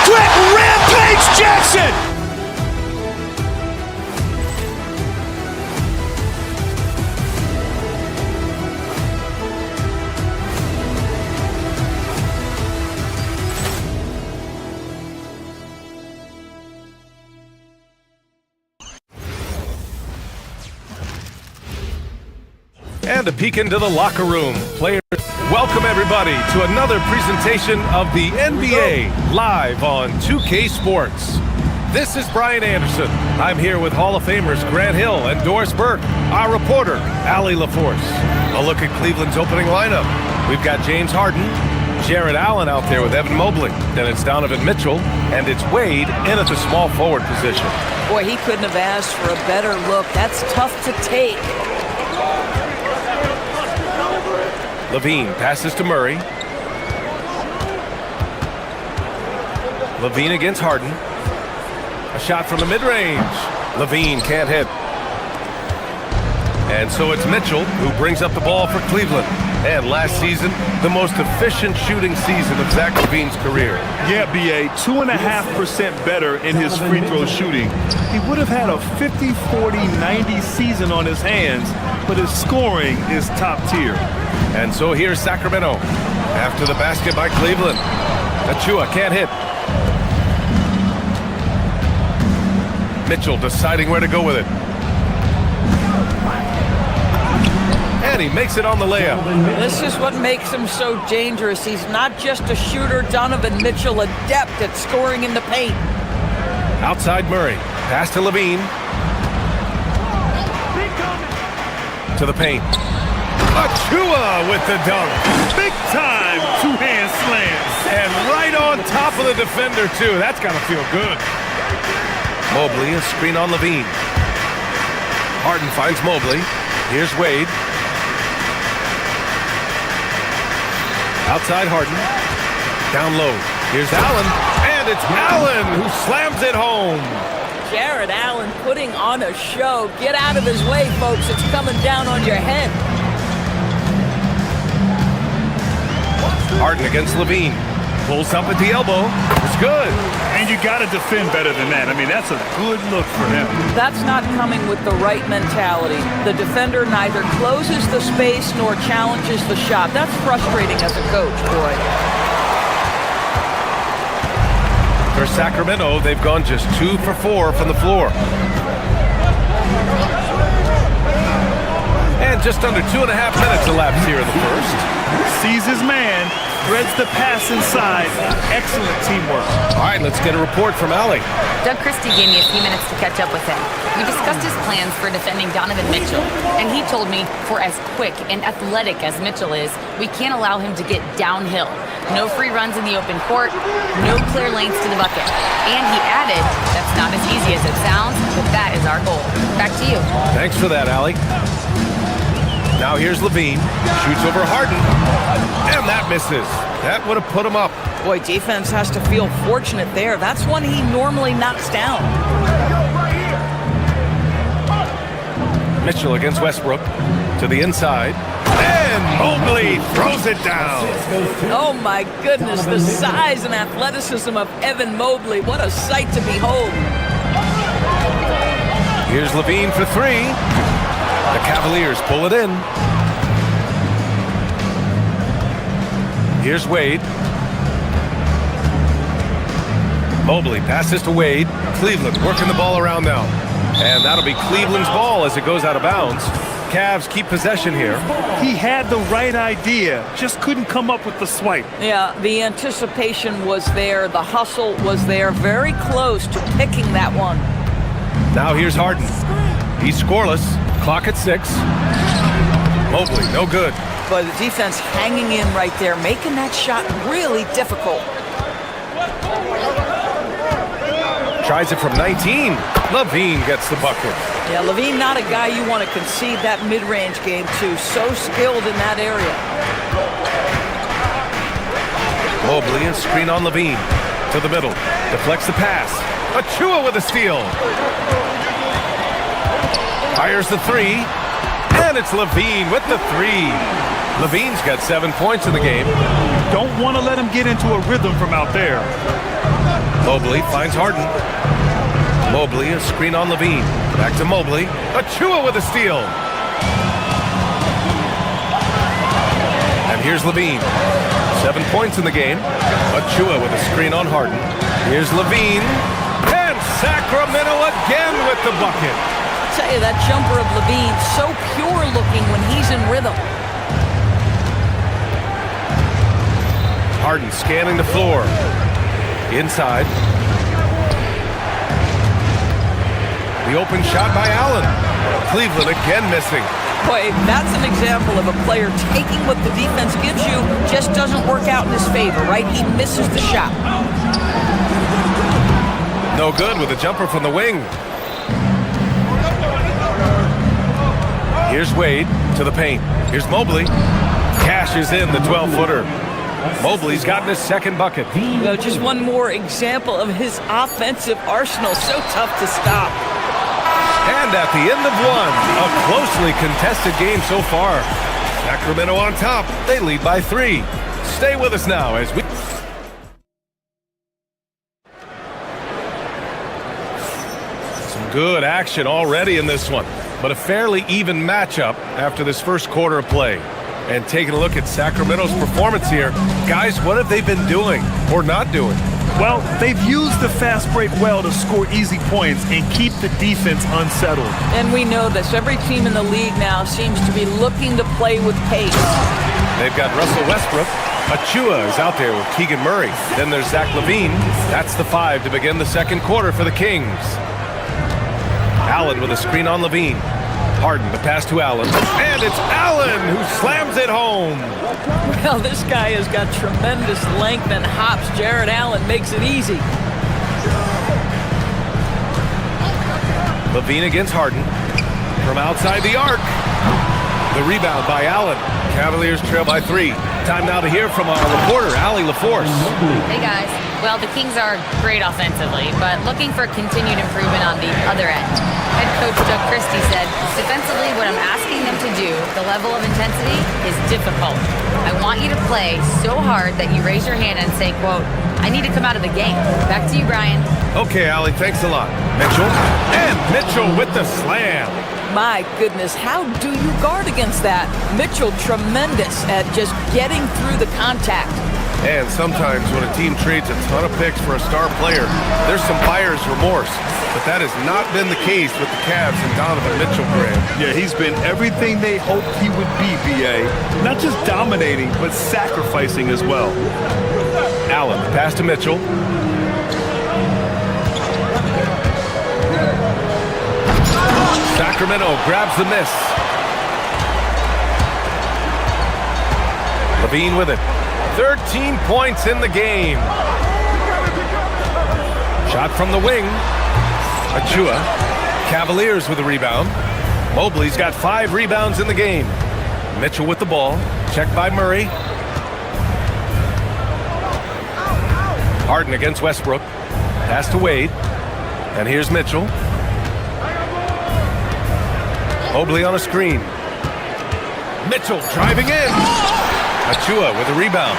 Quick Rampage Jackson. And a peek into the locker room. Players, welcome everybody to another presentation of the NBA live on 2K Sports. This is Brian Anderson. I'm here with Hall of Famers Grant Hill and Doris Burke, our reporter, Allie LaForce. A look at Cleveland's opening lineup. We've got James Harden, Jared Allen out there with Evan Mobley. Then it's Donovan Mitchell, and it's Wade in at the small forward position. Boy, he couldn't have asked for a better look. That's tough to take. Levine passes to Murray. Levine against Harden. A shot from the mid-range. Levine can't hit. And so it's Mitchell who brings up the ball for Cleveland. And last season, the most efficient shooting season of Zach LaVine's career. Yeah, B.A., 2.5% better in his free throw shooting. He would have had a 50, 40, 90 season on his hands, but his scoring is top tier. And so here's Sacramento. After the basket by Cleveland. Achua can't hit. Mitchell deciding where to go with it. And he makes it on the layup. This is what makes him so dangerous. He's not just a shooter. Donovan Mitchell, adept at scoring in the paint. Outside Murray. Pass to Levine. To the paint. Achua with the dunk. Big time two-hand slams. And right on top of the defender, too. That's got to feel good. Mobley, a screen on Levine. Harden finds Mobley. Here's Wade. Outside Harden. Down low. Here's Allen. And it's Allen who slams it home. Jared Allen putting on a show. Get out of his way, folks. It's coming down on your head. Harden against Levine. Pulls up at the elbow. It's good. And you got to defend better than that. I mean, that's a good look for him. That's not coming with the right mentality. The defender neither closes the space nor challenges the shot. That's frustrating as a coach, boy. For Sacramento, they've gone just 2 for 4 from the floor. And just under 2.5 minutes elapsed here in the first. Sees his man, threads the pass inside. Excellent teamwork. All right, let's get a report from Allie. Doug Christie gave me a few minutes to catch up with him. We discussed his plans for defending Donovan Mitchell, and he told me for as quick and athletic as Mitchell is, we can't allow him to get downhill. No free runs in the open court, no clear lanes to the bucket. And he added, that's not as easy as it sounds, but that is our goal. Back to you. Thanks for that, Allie. Now here's Levine, shoots over Harden, and that misses. That would have put him up. Boy, defense has to feel fortunate there. That's one he normally knocks down. Mitchell against Westbrook to the inside, and Mobley throws it down. Oh my goodness, the size and athleticism of Evan Mobley. What a sight to behold. Here's Levine for three. The Cavaliers pull it in. Here's Wade. Mobley passes to Wade. Cleveland working the ball around now. And that'll be Cleveland's ball as it goes out of bounds. Cavs keep possession here. He had the right idea, just couldn't come up with the swipe. Yeah, the anticipation was there. The hustle was there. Very close to picking that one. Now here's Harden. He's scoreless. Clock at 6. Mobley, no good. But the defense hanging in right there, making that shot really difficult. Tries it from 19. Levine gets the bucket. Yeah, Levine not a guy you want to concede that mid-range game to. So skilled in that area. Mobley, a screen on Levine. To the middle. Deflects the pass. Achua with a steal. Fires the three. And it's Levine with the three. Levine's got 7 points in the game. Don't want to let him get into a rhythm from out there. Mobley finds Harden. Mobley, a screen on Levine. Back to Mobley. Achua with a steal. And here's Levine. 7 points in the game. Achua with a screen on Harden. Here's Levine. And Sacramento again with the bucket. I'll tell you, that jumper of Levine, so pure looking when he's in rhythm. Harden scanning the floor. Inside. The open shot by Allen. Cleveland again missing. Boy, that's an example of a player taking what the defense gives you, just doesn't work out in his favor, right? He misses the shot. No good with a jumper from the wing. Here's Wade to the paint. Here's Mobley. Cashes in the 12-footer. Mobley's gotten his second bucket. Well, just one more example of his offensive arsenal. So tough to stop. And at the end of one, a closely contested game so far. Sacramento on top. They lead by 3. Stay with us now as we... Some good action already in this one, but a fairly even matchup after this first quarter of play. And taking a look at Sacramento's performance here, guys, what have they been doing or not doing? Well, they've used the fast break well to score easy points and keep the defense unsettled. And we know this. Every team in the league now seems to be looking to play with pace. They've got Russell Westbrook. Achua is out there with Keegan Murray. Then there's Zach LaVine. That's the 5 to begin the second quarter for the Kings. Allen with a screen on LaVine. Harden, the pass to Allen. And it's Allen who slams it home. Well, this guy has got tremendous length and hops. Jared Allen makes it easy. LaVine against Harden. From outside the arc. The rebound by Allen. Cavaliers trail by 3. Time now to hear from our reporter, Allie LaForce. Hey, guys. Well, the Kings are great offensively, but looking for continued improvement on the other end. Head coach Doug Christie said, defensively, what I'm asking them to do, the level of intensity, is difficult. I want you to play so hard that you raise your hand and say, quote, I need to come out of the game. Back to you, Brian. Okay, Allie, thanks a lot. Mitchell. And Mitchell with the slam. My goodness, how do you guard against that? Mitchell, tremendous at just getting through the contact. And sometimes when a team trades a ton of picks for a star player, there's some buyer's remorse. But that has not been the case with the Cavs and Donovan Mitchell, Grant. Yeah, he's been everything they hoped he would be, B.A. Not just dominating, but sacrificing as well. Allen, pass to Mitchell. Sacramento grabs the miss. Levine with it. 13 points in the game. Shot from the wing. Achua. Cavaliers with a rebound. Mobley's got 5 rebounds in the game. Mitchell with the ball. Checked by Murray. Harden against Westbrook. Pass to Wade. And here's Mitchell. Mobley on a screen. Mitchell driving in. Achua with a rebound.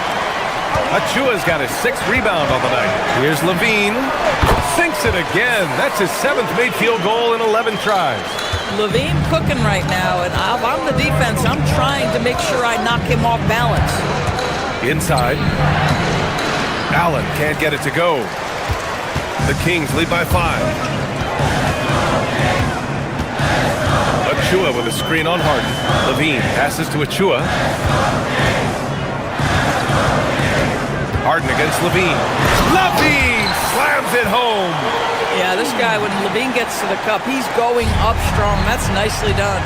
Achua's got his 6th rebound on the night. Here's Levine. Sinks it again. That's his 7th made field goal in 11 tries. Levine cooking right now, and if I'm the defense, I'm trying to make sure I knock him off balance. Inside. Allen can't get it to go. The Kings lead by 5. Achua with a screen on Harden. Levine passes to Achua. Harden against Levine. Levine slams it home. Yeah, this guy, when Levine gets to the cup, he's going up strong. That's nicely done.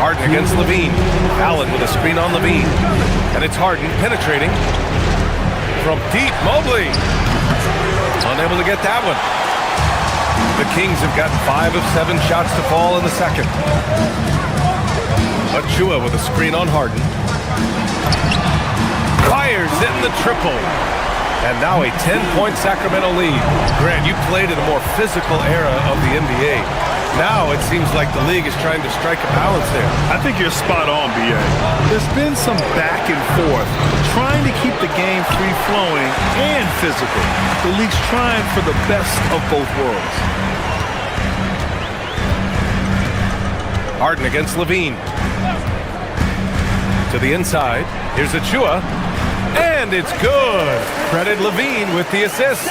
Harden against Levine. Allen with a screen on Levine. And it's Harden penetrating. From deep, Mobley. Unable to get that one. The Kings have gotten 5 of 7 shots to fall in the second. Achua with a screen on Harden. Fires in the triple. And now a 10-point Sacramento lead. Grant, you played in a more physical era of the NBA. Now it seems like the league is trying to strike a balance there. I think you're spot on, B.A. There's been some back and forth, trying to keep the game free-flowing and physical. The league's trying for the best of both worlds. Harden against Levine. To the inside. Here's Achua. And it's good. Credit Levine with the assist.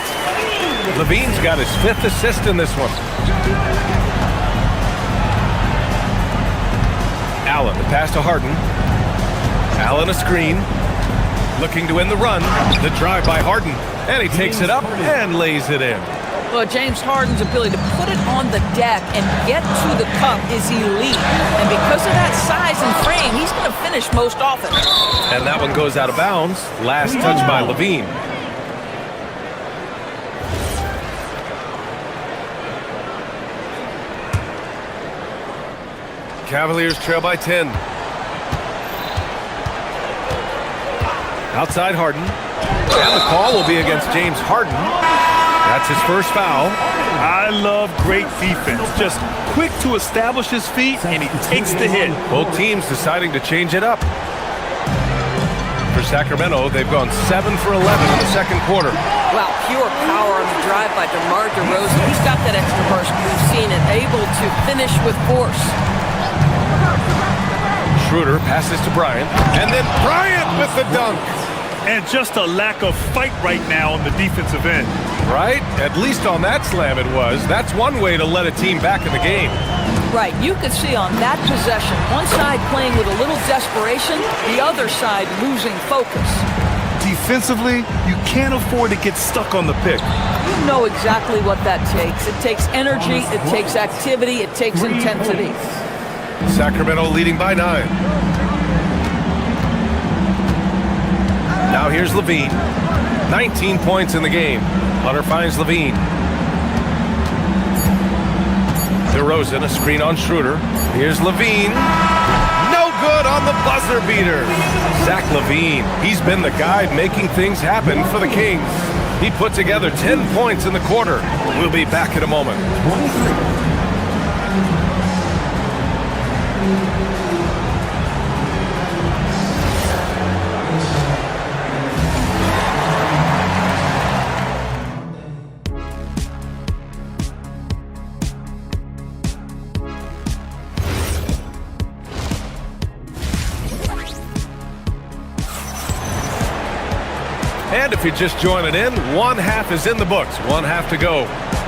Levine's got his 5th assist in this one. Allen, the pass to Harden. Allen a screen. Looking to end the run. The drive by Harden. And he takes it up and lays it in. Well, James Harden's ability to put it on the deck and get to the cup is elite. And because of that size and frame, he's going to finish most often. And that one goes out of bounds. Last touch by Levine. Cavaliers trail by 10. Outside Harden. And the call will be against James Harden. That's his first foul. I love great defense. Just quick to establish his feet, and he takes the hit. Both teams deciding to change it up. For Sacramento, they've gone 7 for 11 in the second quarter. Wow, pure power on the drive by DeMar DeRozan. He's got that extra burst we've seen and able to finish with force. Schroeder passes to Bryant, and then Bryant with the dunk. And just a lack of fight right now on the defensive end. Right? At least on that slam it was. That's one way to let a team back in the game. Right, you could see on that possession, one side playing with a little desperation, the other side losing focus. Defensively, you can't afford to get stuck on the pick. You know exactly what that takes. It takes energy, it takes activity, it takes intensity. Sacramento leading by 9. Now here's Levine. 19 points in the game. Hunter finds Levine. DeRozan, a screen on Schroeder. Here's Levine. No good on the buzzer beater. Zach Levine, he's been the guy making things happen for the Kings. He put together 10 points in the quarter. We'll be back in a moment. And if you're just joining in, one half is in the books, one half to go.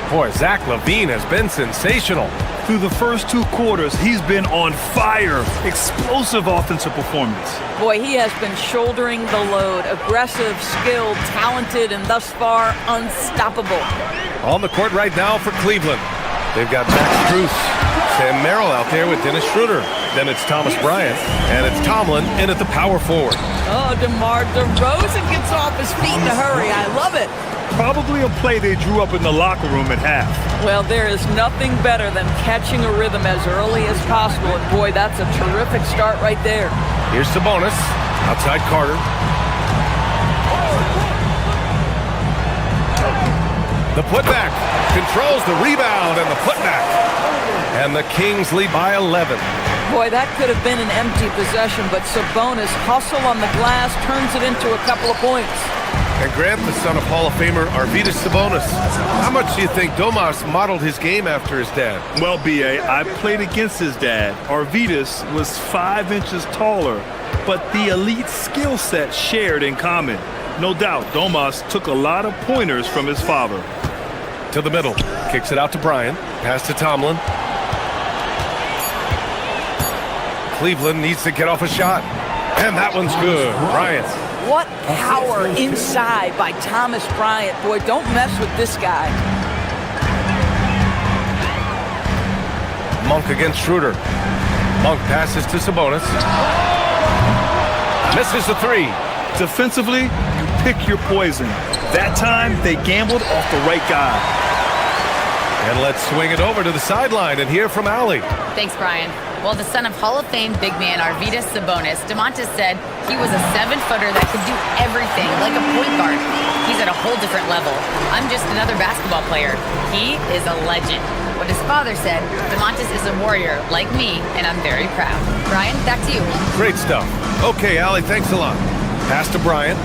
Boy, Zach LaVine has been sensational. Through the first 2 quarters, he's been on fire. Explosive offensive performance. Boy, he has been shouldering the load. Aggressive, skilled, talented, and thus far, unstoppable. On the court right now for Cleveland. They've got Max Strus, Sam Merrill out there with Dennis Schroeder. Then it's Thomas Bryant, and it's Tomlin in at the power forward. Oh, DeMar DeRozan gets off his feet in a hurry. I love it. Probably a play they drew up in the locker room at half. Well, there is nothing better than catching a rhythm as early as possible. And boy, that's a terrific start right there. Here's Sabonis, outside Carter. The putback, controls the rebound and the putback. And the Kings lead by 11. Boy, that could have been an empty possession, but Sabonis hustle on the glass, turns it into a couple of points. And Grant, the son of Hall of Famer Arvydas Sabonis. How much do you think Domas modeled his game after his dad? Well, B.A., I played against his dad. Arvydas was 5 inches taller, but the elite skill set shared in common. No doubt, Domas took a lot of pointers from his father. To the middle, kicks it out to Bryant, pass to Tomlin. Cleveland needs to get off a shot, and that one's good. Bryant. What power inside by Thomas Bryant. Boy, don't mess with this guy. Monk against Schroeder. Monk passes to Sabonis. Misses the 3. Defensively, you pick your poison. That time, they gambled off the right guy. And let's swing it over to the sideline and hear from Allie. Thanks, Brian. Well, the son of Hall of Fame big man Arvydas Sabonis, DeMontis said he was a 7-footer that could do everything, like a point guard. He's at a whole different level. I'm just another basketball player. He is a legend. What his father said, DeMontis is a warrior like me, and I'm very proud. Brian, back to you. Great stuff. Okay, Allie, thanks a lot. Pass to Bryant.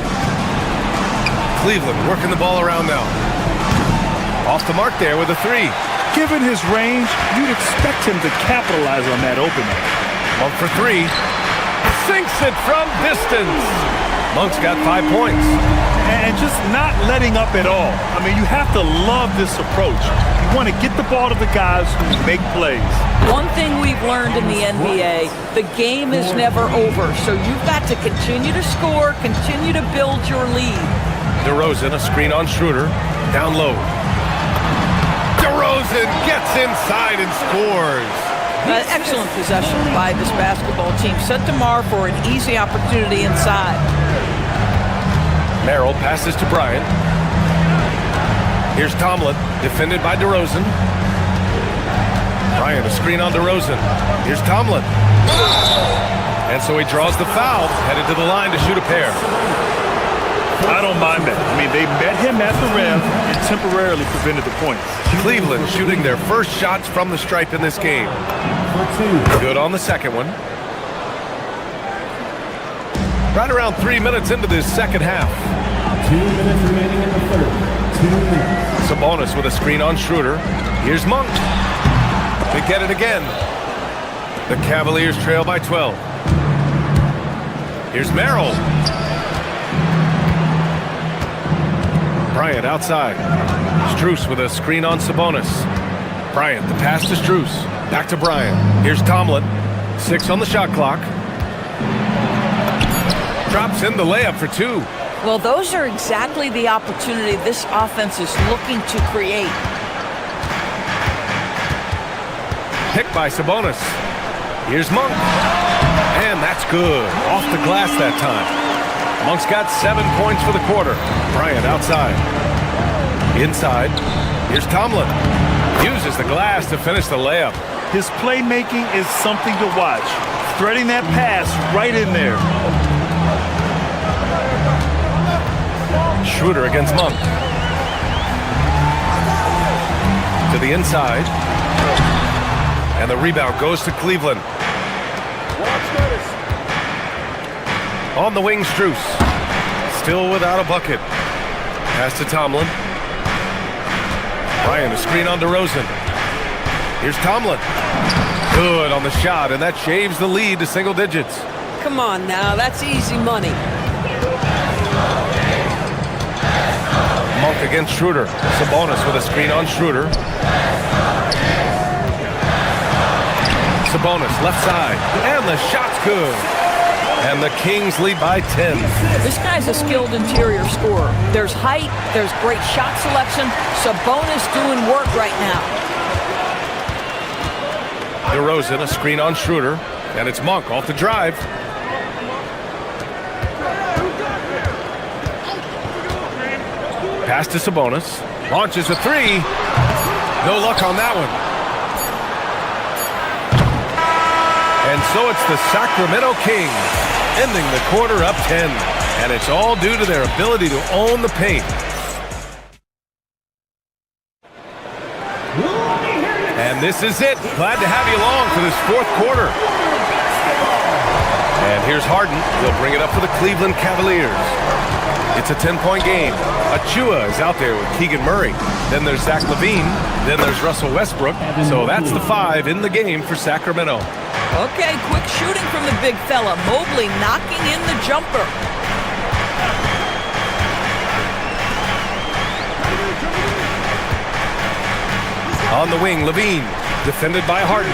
Cleveland working the ball around now. Off the mark there with a 3. Given his range, you'd expect him to capitalize on that opening. Monk for 3. Sinks it from distance. Monk's got 5 points. And just not letting up at all. I mean, you have to love this approach. You want to get the ball to the guys who make plays. One thing we've learned in the NBA, the game is never over. So you've got to continue to score, continue to build your lead. DeRozan, a screen on Schroeder. Down low. DeRozan gets inside and scores. Excellent possession by this basketball team. Set DeMar for an easy opportunity inside. Merrill passes to Bryant. Here's Tomlin, defended by DeRozan. Bryant, a screen on DeRozan. Here's Tomlin. And so he draws the foul, headed to the line to shoot a pair. I don't mind that. I mean, they met him at the rim and temporarily prevented the points. Cleveland shooting their first shots from the stripe in this game. Good on the second one. Right around 3 minutes into this second half. 2 minutes remaining in the third. 2 minutes. Sabonis with a screen on Schroeder. Here's Monk. They get it again. The Cavaliers trail by 12. Here's Merrill. Bryant outside. Strus with a screen on Sabonis. Bryant, the pass to Strus. Back to Bryant. Here's Tomlin. 6 on the shot clock. Drops in the layup for 2. Well, those are exactly the opportunity this offense is looking to create. Picked by Sabonis. Here's Monk. And that's good. Off the glass that time. Monk's got 7 points for the quarter. Bryant outside. Inside. Here's Tomlin. Uses the glass to finish the layup. His playmaking is something to watch. Threading that pass right in there. Schroeder against Monk. To the inside. And the rebound goes to Cleveland. On the wing, Strus. Still without a bucket. Pass to Tomlin. Bryant, a screen on DeRozan. Here's Tomlin. Good on the shot, and that shaves the lead to single digits. Come on now, that's easy money. against Schroeder. Sabonis with a screen on Schroeder. Sabonis, left side, and the shot's good. And the Kings lead by 10. This guy's a skilled interior scorer. There's height, there's great shot selection. Sabonis doing work right now. DeRozan, a screen on Schroeder, and it's Monk off the drive. Pass to Sabonis, launches a three. No luck on that one. And so it's the Sacramento Kings ending the quarter up 10. And it's all due to their ability to own the paint. And this is it. Glad to have you along for this fourth quarter. And here's Harden. He'll bring it up for the Cleveland Cavaliers. It's a 10-point game. Achua is out there with Keegan Murray. Then there's Zach LaVine. Then there's Russell Westbrook. So that's the 5 in the game for Sacramento. Okay, quick shooting from the big fella. Mobley knocking in the jumper. On the wing, LaVine, defended by Harden.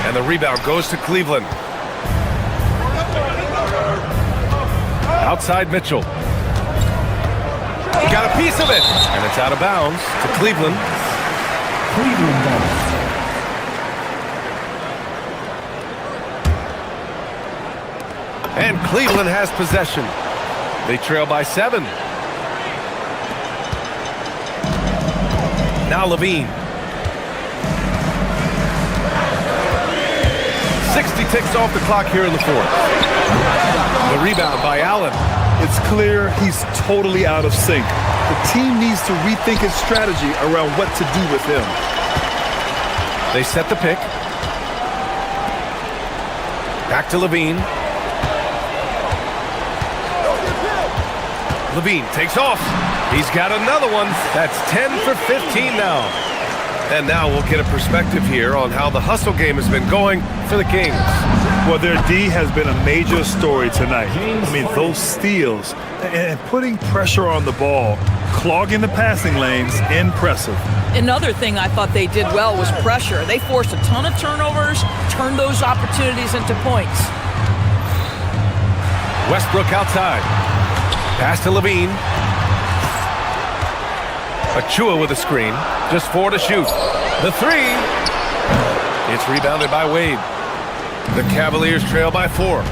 And the rebound goes to Cleveland. Outside Mitchell. He got a piece of it. And it's out of bounds to Cleveland. And Cleveland has possession. They trail by 7. Now LaVine. 60 ticks off the clock here in the fourth. The rebound by Allen. It's clear he's totally out of sync. The team needs to rethink its strategy around what to do with him. They set the pick. Back to LaVine. LaVine takes off. He's got another one. That's 10 for 15 now. And now we'll get a perspective here on how the hustle game has been going for the Kings. Well, their D has been a major story tonight. I mean, those steals and putting pressure on the ball, clogging the passing lanes, impressive. Another thing I thought they did well was pressure. They forced a ton of turnovers, turned those opportunities into points. Westbrook outside. Pass to LaVine. Achua with a screen. Just 4 to shoot. The 3. It's rebounded by Wade. The Cavaliers trail by 4.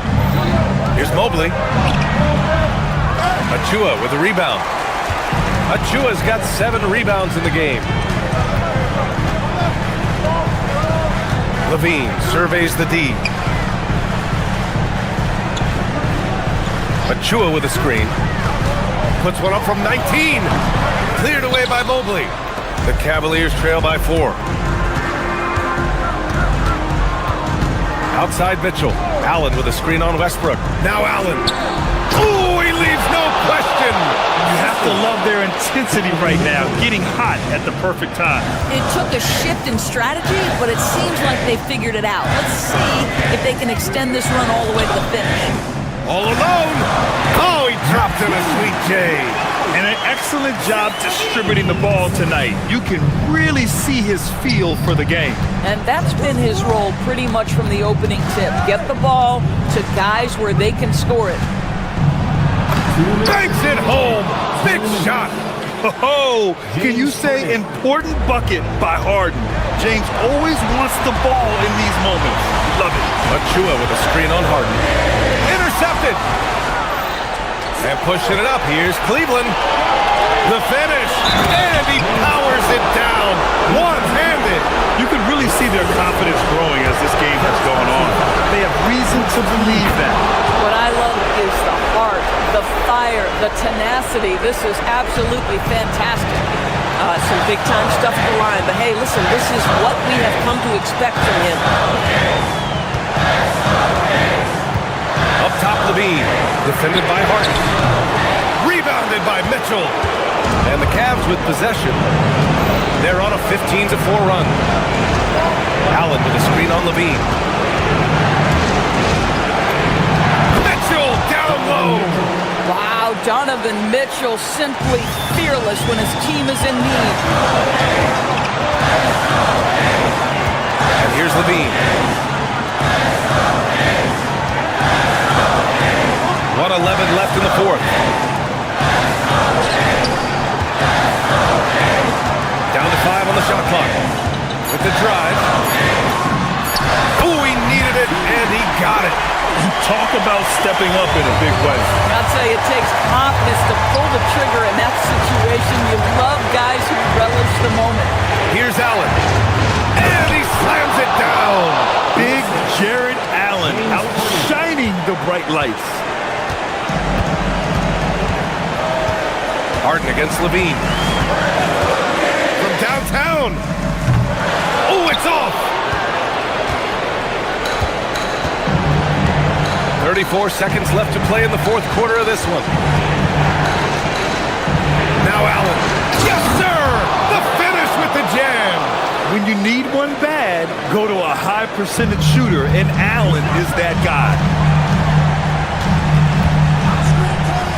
Here's Mobley. Achua with the rebound. Achua's got 7 rebounds in the game. LaVine surveys the D. Achua with a screen. Puts one up from 19. Cleared away by Mobley. The Cavaliers trail by 4. Outside Mitchell. Allen with a screen on Westbrook. Now Allen. Ooh, he leaves no question. You have to love their intensity right now, getting hot at the perfect time. It took a shift in strategy, but it seems like they figured it out. Let's see if they can extend this run all the way to the finish. All alone. Oh, he dropped in a sweet J. And an excellent job distributing the ball tonight. You can really see his feel for the game. And that's been his role pretty much from the opening tip. Get the ball to guys where they can score it. Banks it home. Big shot. Oh, can you say important bucket by Harden? James always wants the ball in these moments. Love it. Achua with a screen on Harden. Intercepted. And pushing it up, here's Cleveland. The finish, and he powers it down, one-handed. You can really see their confidence growing as this game has gone on. They have reason to believe that. What I love is the heart, the fire, the tenacity. This is absolutely fantastic. Some big-time stuff at the line, but hey, listen, this is what we have come to expect from him. Up top, LaVine, defended by Harden. Rebounded by Mitchell. And the Cavs with possession. They're on a 15-4 run. Allen with a screen on LaVine. Mitchell Wow, Donovan Mitchell simply fearless when his team is in need. And here's Levine. 1:11 left in the fourth. Down to 5 on the shot clock. With the drive. Oh, he needed it, and he got it. Talk about stepping up in a big way. I'll tell you, it takes confidence to pull the trigger in that situation. You love guys who relish the moment. Here's Allen. And he slams it down. Big Jared Allen outshining the bright lights. Harden against Levine. From downtown. Oh, it's off. 34 seconds left to play in the fourth quarter of this one. Now Allen. Yes, sir! The finish with the jam. When you need one bad, go to a high percentage shooter, and Allen is that guy.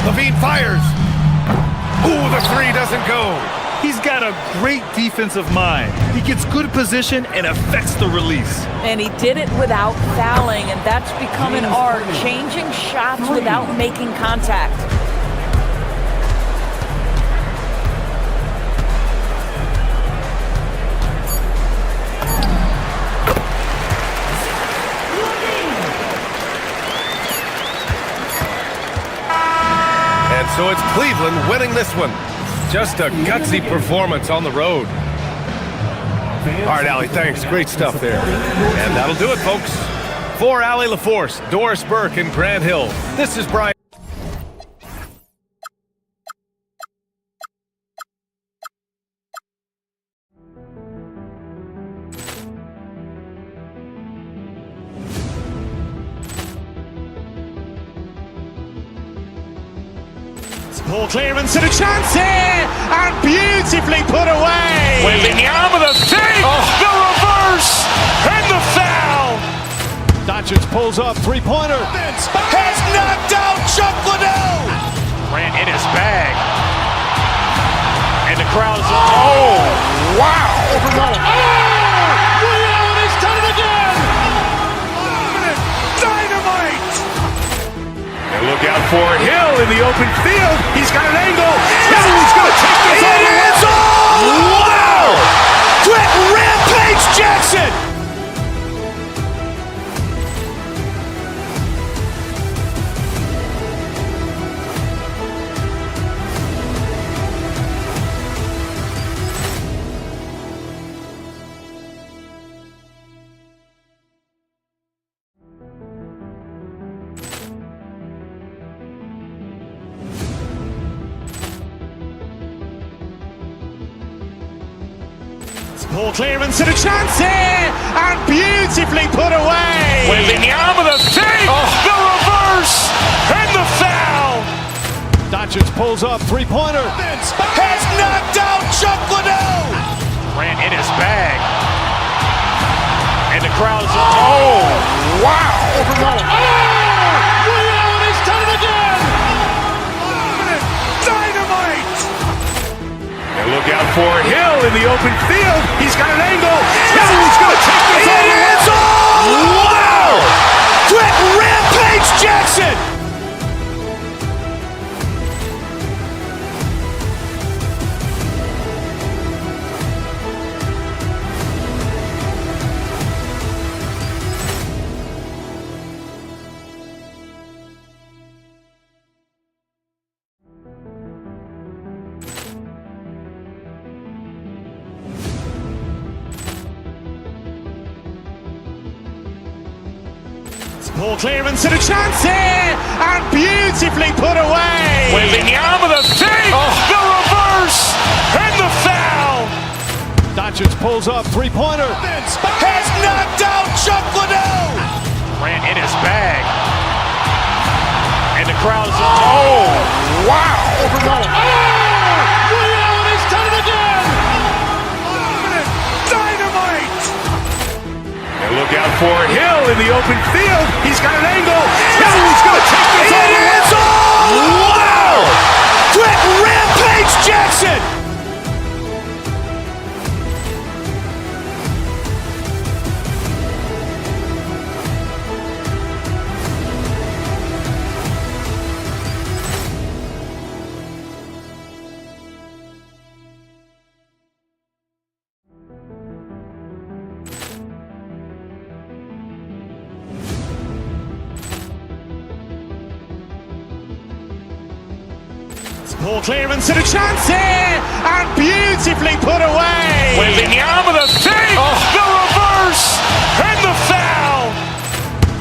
Levine fires. Ooh, the three doesn't go. He's got a great defensive mind. He gets good position and affects the release. And he did it without fouling, and that's become an art, changing shots without making contact. And so it's Cleveland winning this one. Just a gutsy performance on the road. All right, Allie, thanks. Great stuff there. And that'll do it, folks. For Allie LaForce, Doris Burke, and Grant Hill, this is Brian. Ball clearance and a chance here, and beautifully put away. Wembanyama the save, the reverse, and the foul. Doncic pulls up, three-pointer. Has knocked out Chuck Liddell. Grant in his bag. And the crowd's Oh, wow. Ray Allen has done it again. Dynamite. And look out for Hill in the open field. He's got an angle. He's going to take this all the way. Wow. Quick Rampage Jackson. Ball clearance and a chance here, and beautifully put away. Wembanyama the save, the reverse, and the foul. Doncic pulls up, three-pointer. Has knocked out Chuck Liddell. Grant in his bag. And the crowd's wow. Ray Allen has done it again. Dynamite. And look out for Hill in the open field. He's got an angle. He's going to take this all the way. Wow. Quick Rampage Jackson. Ball clearance and a chance here, and beautifully put away. Wembanyama the save, the reverse, and the foul. Doncic pulls up, three-pointer. Has knocked out Chuck Liddell. Grant in his bag. And the crowd's wow. Ray Allen has done it again. Dynamite. And look out for Hill in the open field. He's got an angle. He's going to take this all the way. Quick rampage Jackson! Poor clearance and a chance here, and beautifully put away. Wembanyama the save, the reverse, and the foul.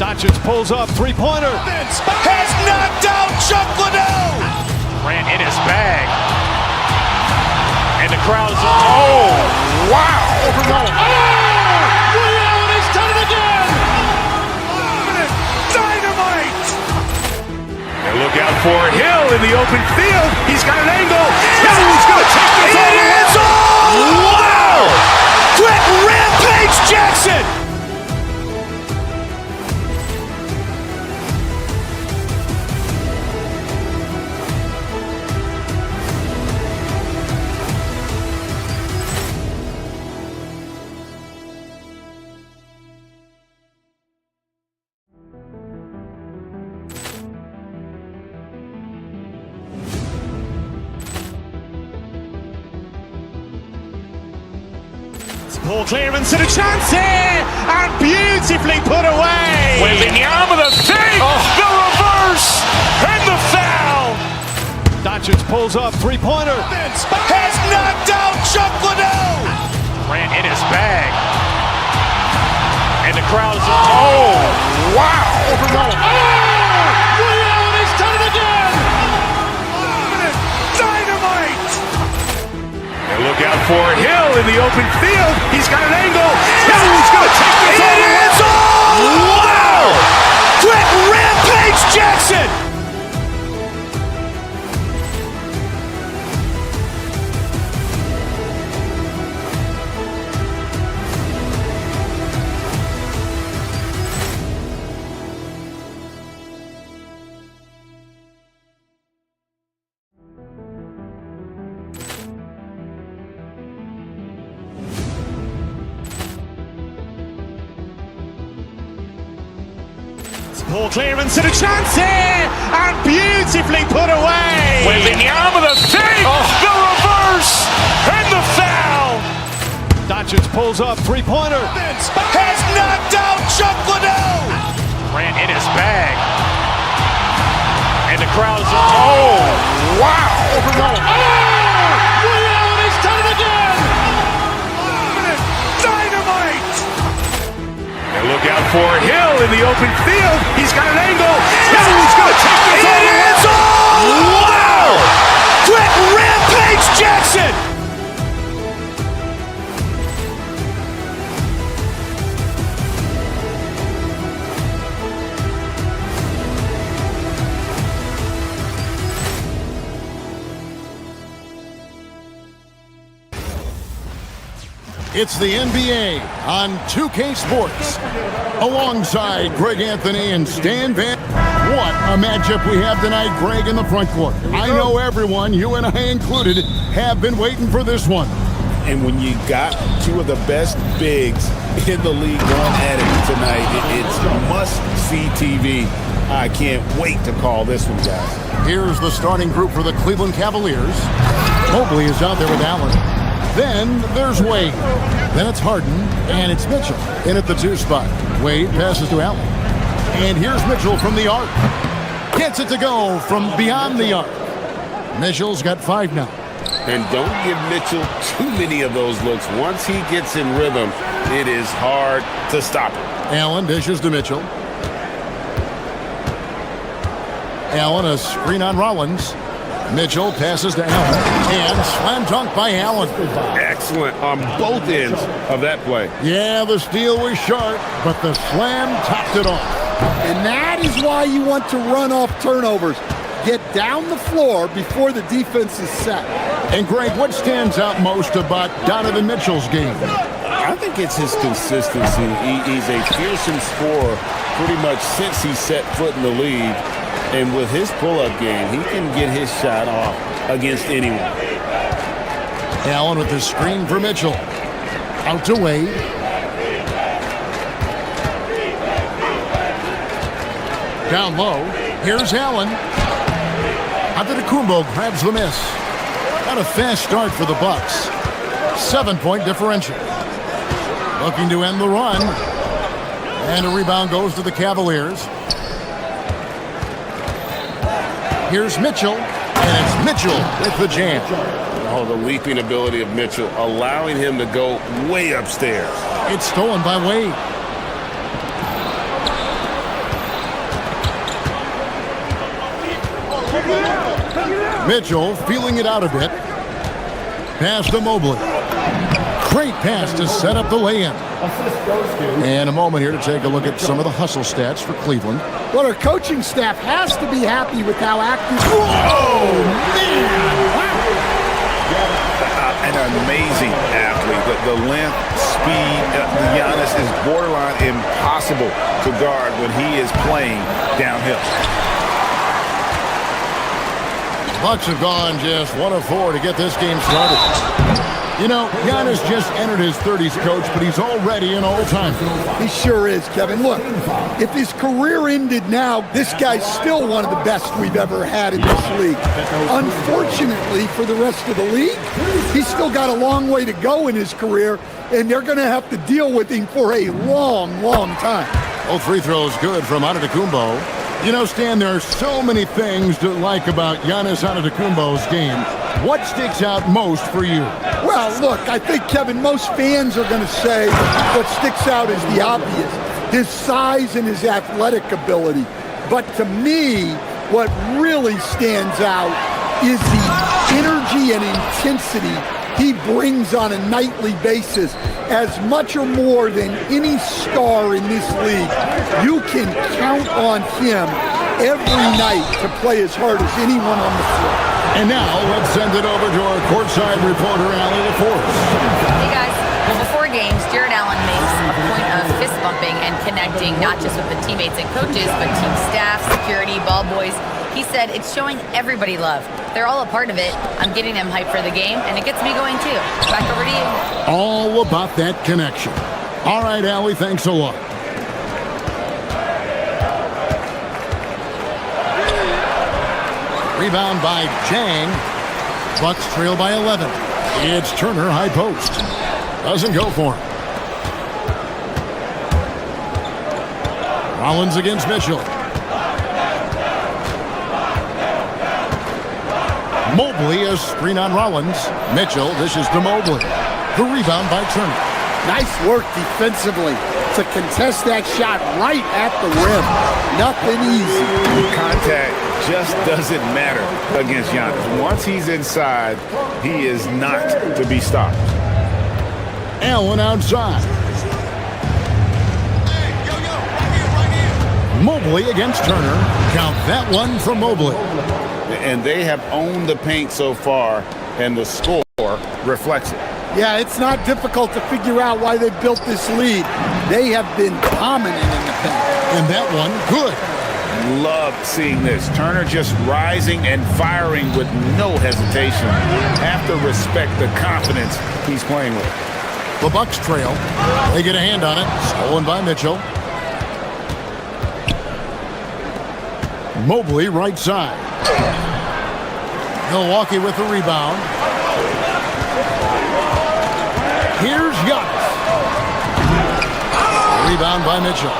Doncic pulls up, three-pointer. Has knocked out Chuck Liddell. Grant in his bag. And the crowd's Oh, wow. Ray Allen has done it again. Dynamite. And look out for Hill in the open field. He's got an angle. Hill's going to take this all the way. Wow. Quick rampage Jackson. Poor clearance and a chance here, and beautifully put away. Wembanyama the save, the reverse, and the foul. Doncic pulls up, three-pointer. Has knocked out Chuck Liddell. Grant in his bag. And the crowd's Oh, wow. Ray Allen has done it again. Dynamite. And look out for Hill in the open field. He's got an angle. Hill's going to take this all the way. Wow. Quick rampage Jackson. Poor clearance and a chance here, and beautifully put away. Wembanyama the save, the reverse, and the foul. Doncic pulls up, three-pointer. Has knocked out Chuck Liddell. Grant in his bag. And the crowd's wow. Ray Allen has done it again. Dynamite. And look out for Hill in the open field. He's got an angle. Hill's going to take this all the way. Wow. Quick rampage Jackson. It's the NBA on 2K Sports. Alongside Greg Anthony and Stan Van. What a matchup we have tonight, Greg, in the front court. I know everyone, you and I included, have been waiting for this one. And when you got two of the best bigs in the league going at it tonight, it's must-see TV. I can't wait to call this one, guys. Here's the starting group for the Cleveland Cavaliers. Mobley is out there with Allen. Then there's Wade. Then it's Harden, and it's Mitchell in at the 2 spot. Wade passes to Allen. And here's Mitchell from the arc. Gets it to go from beyond the arc. Mitchell's got 5 now. And don't give Mitchell too many of those looks. Once he gets in rhythm, it is hard to stop him. Allen dishes to Mitchell. Allen, a screen on Rollins. Mitchell passes to Allen, and slam dunk by Allen. Excellent on both ends of that play. Yeah, the steal was sharp, but the slam topped it off. And that is why you want to run off turnovers. Get down the floor before the defense is set. And Greg, what stands out most about Donovan Mitchell's game? I think it's his consistency. He's a fearsome scorer pretty much since he set foot in the league. And with his pull-up game, he can get his shot off against anyone. Allen with the screen for Mitchell. Out to Wade. Down low. Here's Allen. Antetokounmpo grabs the miss. Got a fast start for the Bucks. 7-point differential. Looking to end the run. And a rebound goes to the Cavaliers. Here's Mitchell. And it's Mitchell with the jam. Oh, the leaping ability of Mitchell, allowing him to go way upstairs. It's stolen by Wade. Mitchell feeling it out a bit. Pass to Mobley. Great pass to set up the lay-in. And a moment here to take a look at some of the hustle stats for Cleveland. Well, our coaching staff has to be happy with how active. Oh, man! Wow. An amazing athlete. The length, speed, Giannis is borderline impossible to guard when he is playing downhill. Bucks have gone just 1 of 4 to get this game started. You know, Giannis just entered his 30s, coach, but he's already an all-time. He sure is, Kevin. Look, if his career ended now, this guy's still one of the best we've ever had in this league. Unfortunately for the rest of the league, he's still got a long way to go in his career, and they're going to have to deal with him for a long, long time. Both free throws good from Antetokounmpo. You know, Stan, there are so many things to like about Giannis Antetokounmpo's game. What sticks out most for you? Well, look, I think, Kevin, most fans are going to say what sticks out is the obvious, his size and his athletic ability. But to me, what really stands out is the energy and intensity he brings on a nightly basis, as much or more than any star in this league. You can count on him every night to play as hard as anyone on the floor. And now let's send it over to our courtside reporter, Allie LaForce. Hey guys, well, before games, Jared Allen makes a point of fist bumping and connecting not just with the teammates and coaches, but team staff, security, ball boys. He said it's showing everybody love. They're all a part of it. I'm getting them hyped for the game, and it gets me going too. Back over to you. All about that connection. All right, Allie, thanks a lot. Rebound by Chang. Bucks trail by 11. It's Turner, high post. Doesn't go for him. Rollins against Mitchell. Mobley, a screen on Rollins. Mitchell dishes to Mobley. The rebound by Turner. Nice work defensively to contest that shot right at the rim. Nothing easy. Contact just doesn't matter against Giannis. Once he's inside, he is not to be stopped. Allen outside. Mobley against Turner. Count that one for Mobley. And they have owned the paint so far, and the score reflects it. Yeah, it's not difficult to figure out why they built this lead. They have been dominant in the paint. And that one, good. Love seeing this. Turner just rising and firing with no hesitation. Have to respect the confidence he's playing with. The Bucks trail. They get a hand on it. Stolen by Mitchell. Mobley right side. Milwaukee with the rebound. Here's Giannis. Rebound by Mitchell.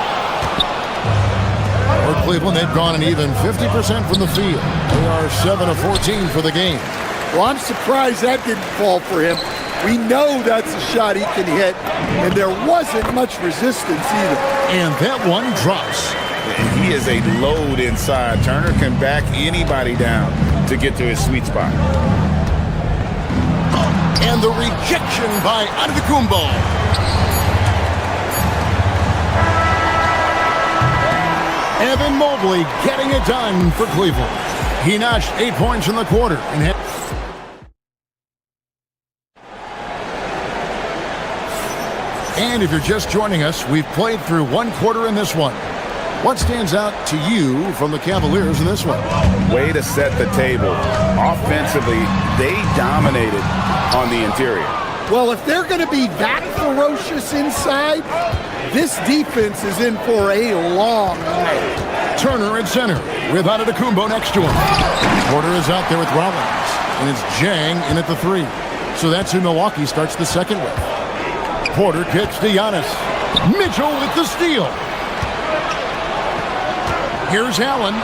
For Cleveland, they've gone an even 50% from the field. They are 7 of 14 for the game. Well, I'm surprised that didn't fall for him. We know that's a shot he can hit, and there wasn't much resistance either. And that one drops. And he is a load inside. Turner can back anybody down to get to his sweet spot. And the rejection by Antetokounmpo. Evan Mobley getting it done for Cleveland. He notched 8 points in the quarter. And if you're just joining us, we've played through one quarter in this one. What stands out to you from the Cavaliers in this one? Way to set the table. Offensively, they dominated on the interior. Well, if they're going to be that ferocious inside, this defense is in for a long night. Turner at center with Antetokounmpo next to him. Porter is out there with Rollins, and it's Jang in at the 3. So that's who Milwaukee starts the second with. Porter kicks to Giannis. Mitchell with the steal. Here's Allen.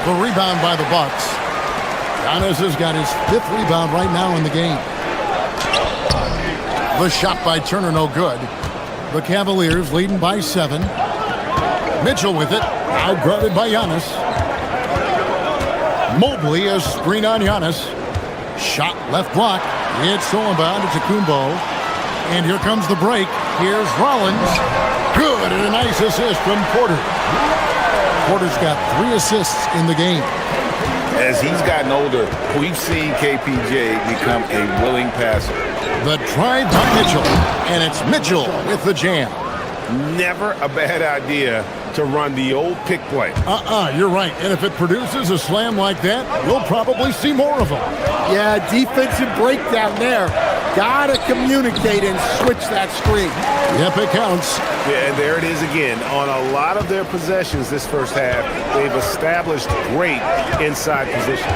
The rebound by the Bucks. Giannis has got his 5th rebound right now in the game. The shot by Turner, no good. The Cavaliers leading by 7. Mitchell with it, outguarded by Giannis. Mobley a screen on Giannis. Shot left block. It's stolen by Antetokounmpo. And here comes the break. Here's Rollins. Good, and a nice assist from Porter. Porter's got 3 assists in the game. As he's gotten older, we've seen KPJ become a willing passer. The drive by Mitchell, and it's Mitchell with the jam. Never a bad idea to run the old pick play. You're right. And if it produces a slam like that, we'll probably see more of them. Yeah, defensive breakdown there. Gotta communicate and switch that screen. Yep, it counts. Yeah, and there it is again. On a lot of their possessions this first half, they've established great inside position.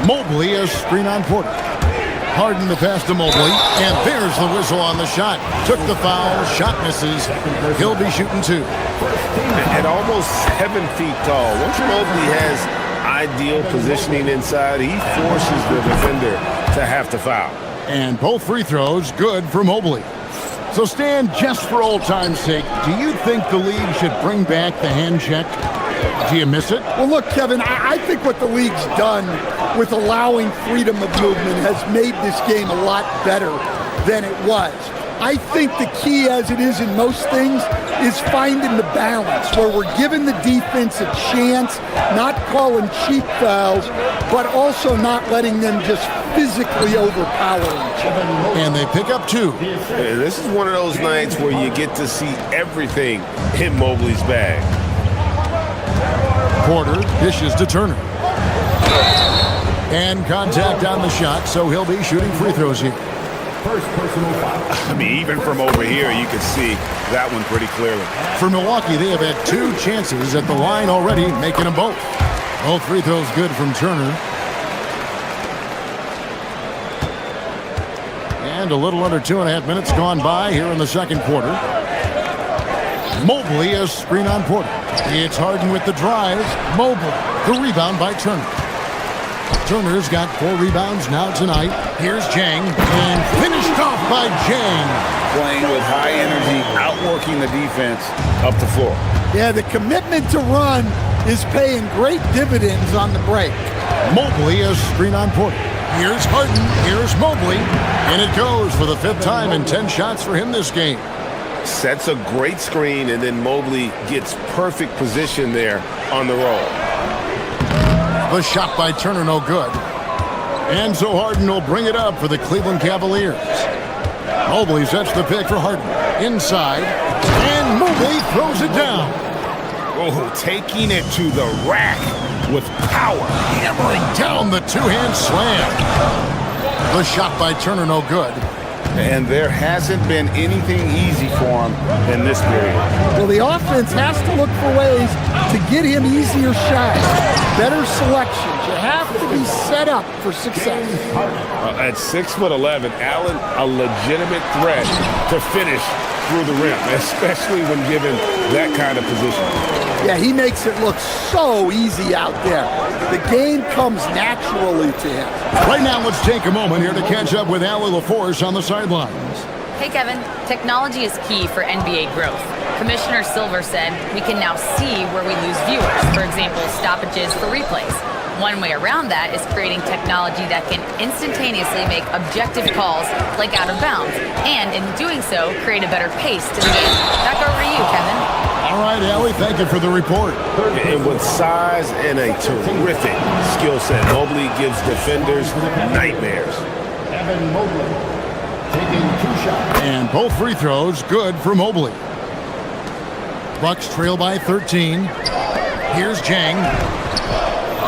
Mobley a screen on Porter. Harden the pass to Mobley, and there's the whistle on the shot. Took the foul, shot misses. He'll be shooting 2. At almost 7 feet tall, once Mobley has ideal positioning inside, he forces the defender to have to foul. And both free throws good for Mobley. So Stan, just for old time's sake, do you think the league should bring back the hand check? Do you miss it? Well, look, Kevin, I think what the league's done with allowing freedom of movement has made this game a lot better than it was. I think the key, as it is in most things, is finding the balance where we're giving the defense a chance, not calling cheap fouls, but also not letting them just physically overpower each other. And they pick up 2. This is one of those nights where you get to see everything in Mobley's bag. Porter dishes to Turner. And contact on the shot, so he'll be shooting free throws here. First personal foul. I mean, even from over here, you can see that one pretty clearly. For Milwaukee, they have had 2 chances at the line already, making them both. Both free throws good from Turner. And a little under 2.5 minutes gone by here in the second quarter. Mobley a screen on Porter. It's Harden with the drive. Mobley, the rebound by Turner. Turner's got 4 rebounds now tonight. Here's Jang, and finished off by Jang. Playing with high energy, outworking the defense up the floor. Yeah, the commitment to run is paying great dividends on the break. Mobley a screen on Porter. Here's Harden, here's Mobley, and it goes for the 5th time in 10 shots for him this game. Sets a great screen, and then Mobley gets perfect position there on the roll. The shot by Turner, no good. And so Harden will bring it up for the Cleveland Cavaliers. Mobley sets the pick for Harden. Inside, and Mobley throws it down. Oh, taking it to the rack with power. Hammering down the 2-hand slam. The shot by Turner, no good. And there hasn't been anything easy for him in this period. Well, the offense has to look for ways to get him easier shots, better selections. You have to be set up for success. At 6'11", Allen, a legitimate threat to finish through the rim, especially when given that kind of position. Yeah, he makes it look so easy out there. The game comes naturally to him. Right now, let's take a moment here to catch up with Allie LaForce on the sidelines. Hey, Kevin. Technology is key for NBA growth. Commissioner Silver said we can now see where we lose viewers, for example, stoppages for replays. One way around that is creating technology that can instantaneously make objective calls like out of bounds, and in doing so, create a better pace to the game. Back over to you, Kevin. All right, Allie, thank you for the report. And with size and a terrific skill set, Mobley gives defenders nightmares. Evan Mobley taking 2 shots. And both free throws good for Mobley. Bucks trail by 13. Here's Jang.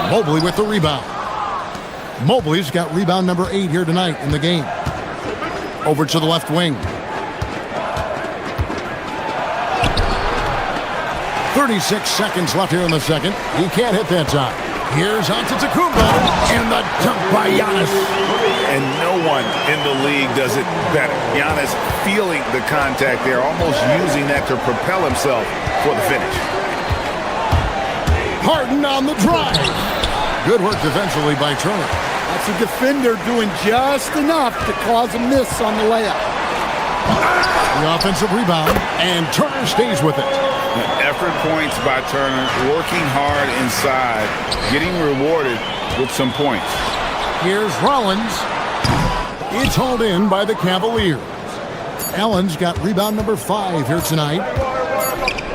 Mobley with the rebound. Mobley's got rebound number 8 here tonight in the game. Over to the left wing. 36 seconds left here in the second. He can't hit that time. Here's Antetokounmpo, and the dunk by Giannis. And no one in the league does it better. Giannis feeling the contact there, almost using that to propel himself for the finish. Harden on the drive. Good work defensively by Turner. That's a defender doing just enough to cause a miss on the layup. The offensive rebound, and Turner stays with it. Effort points by Turner, working hard inside, getting rewarded with some points. Here's Rollins. It's hauled in by the Cavaliers. Allen's got rebound number 5 here tonight.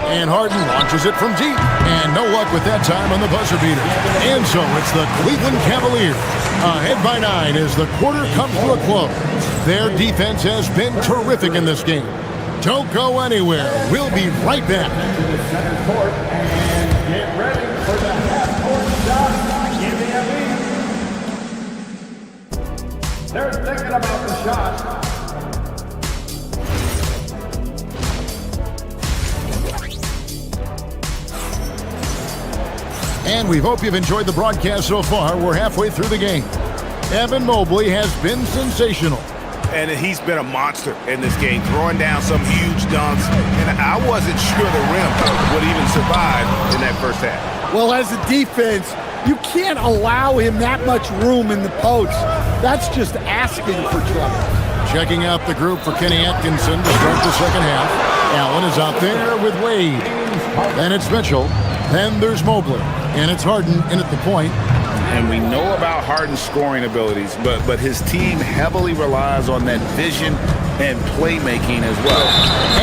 And Harden launches it from deep. And no luck with that time on the buzzer beater. And so it's the Cleveland Cavaliers ahead by 9 as the quarter comes to a close. Their defense has been terrific in this game. Don't go anywhere. We'll be right back. Get ready for the half-court shot in the NBA. They're thinking about the shot. And we hope you've enjoyed the broadcast so far. We're halfway through the game. Evan Mobley has been sensational. And he's been a monster in this game, throwing down some huge dunks. And I wasn't sure the rim would even survive in that first half. Well, as a defense, you can't allow him that much room in the post. That's just asking for trouble. Checking out the group for Kenny Atkinson to start the second half. Allen is out there with Wade. Then it's Mitchell. Then there's Mobley. And it's Harden in at the point. And we know about Harden's scoring abilities, but his team heavily relies on that vision and playmaking as well.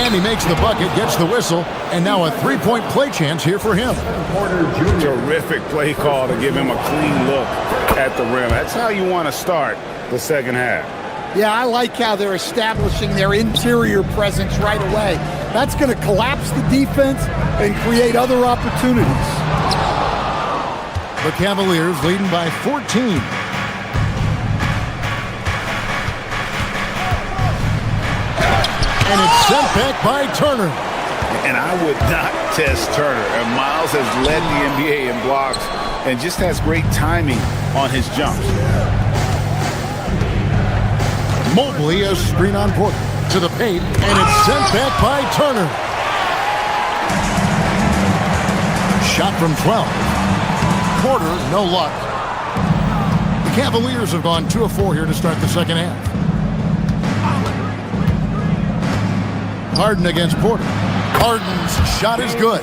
And he makes the bucket, gets the whistle, and now a three-point play chance here for him. Terrific play call to give him a clean look at the rim. That's how you want to start the second half. Yeah, I like how they're establishing their interior presence right away. That's going to collapse the defense and create other opportunities. The Cavaliers leading by 14. And it's sent back by Turner. And I would not test Turner. And Miles has led the NBA in blocks and just has great timing on his jumps. Mobley, a screen on Porter to the paint, and it's sent back by Turner. Shot from 12. Porter, no luck. The Cavaliers have gone 2 of 4 here to start the second half. Harden against Porter. Harden's shot is good.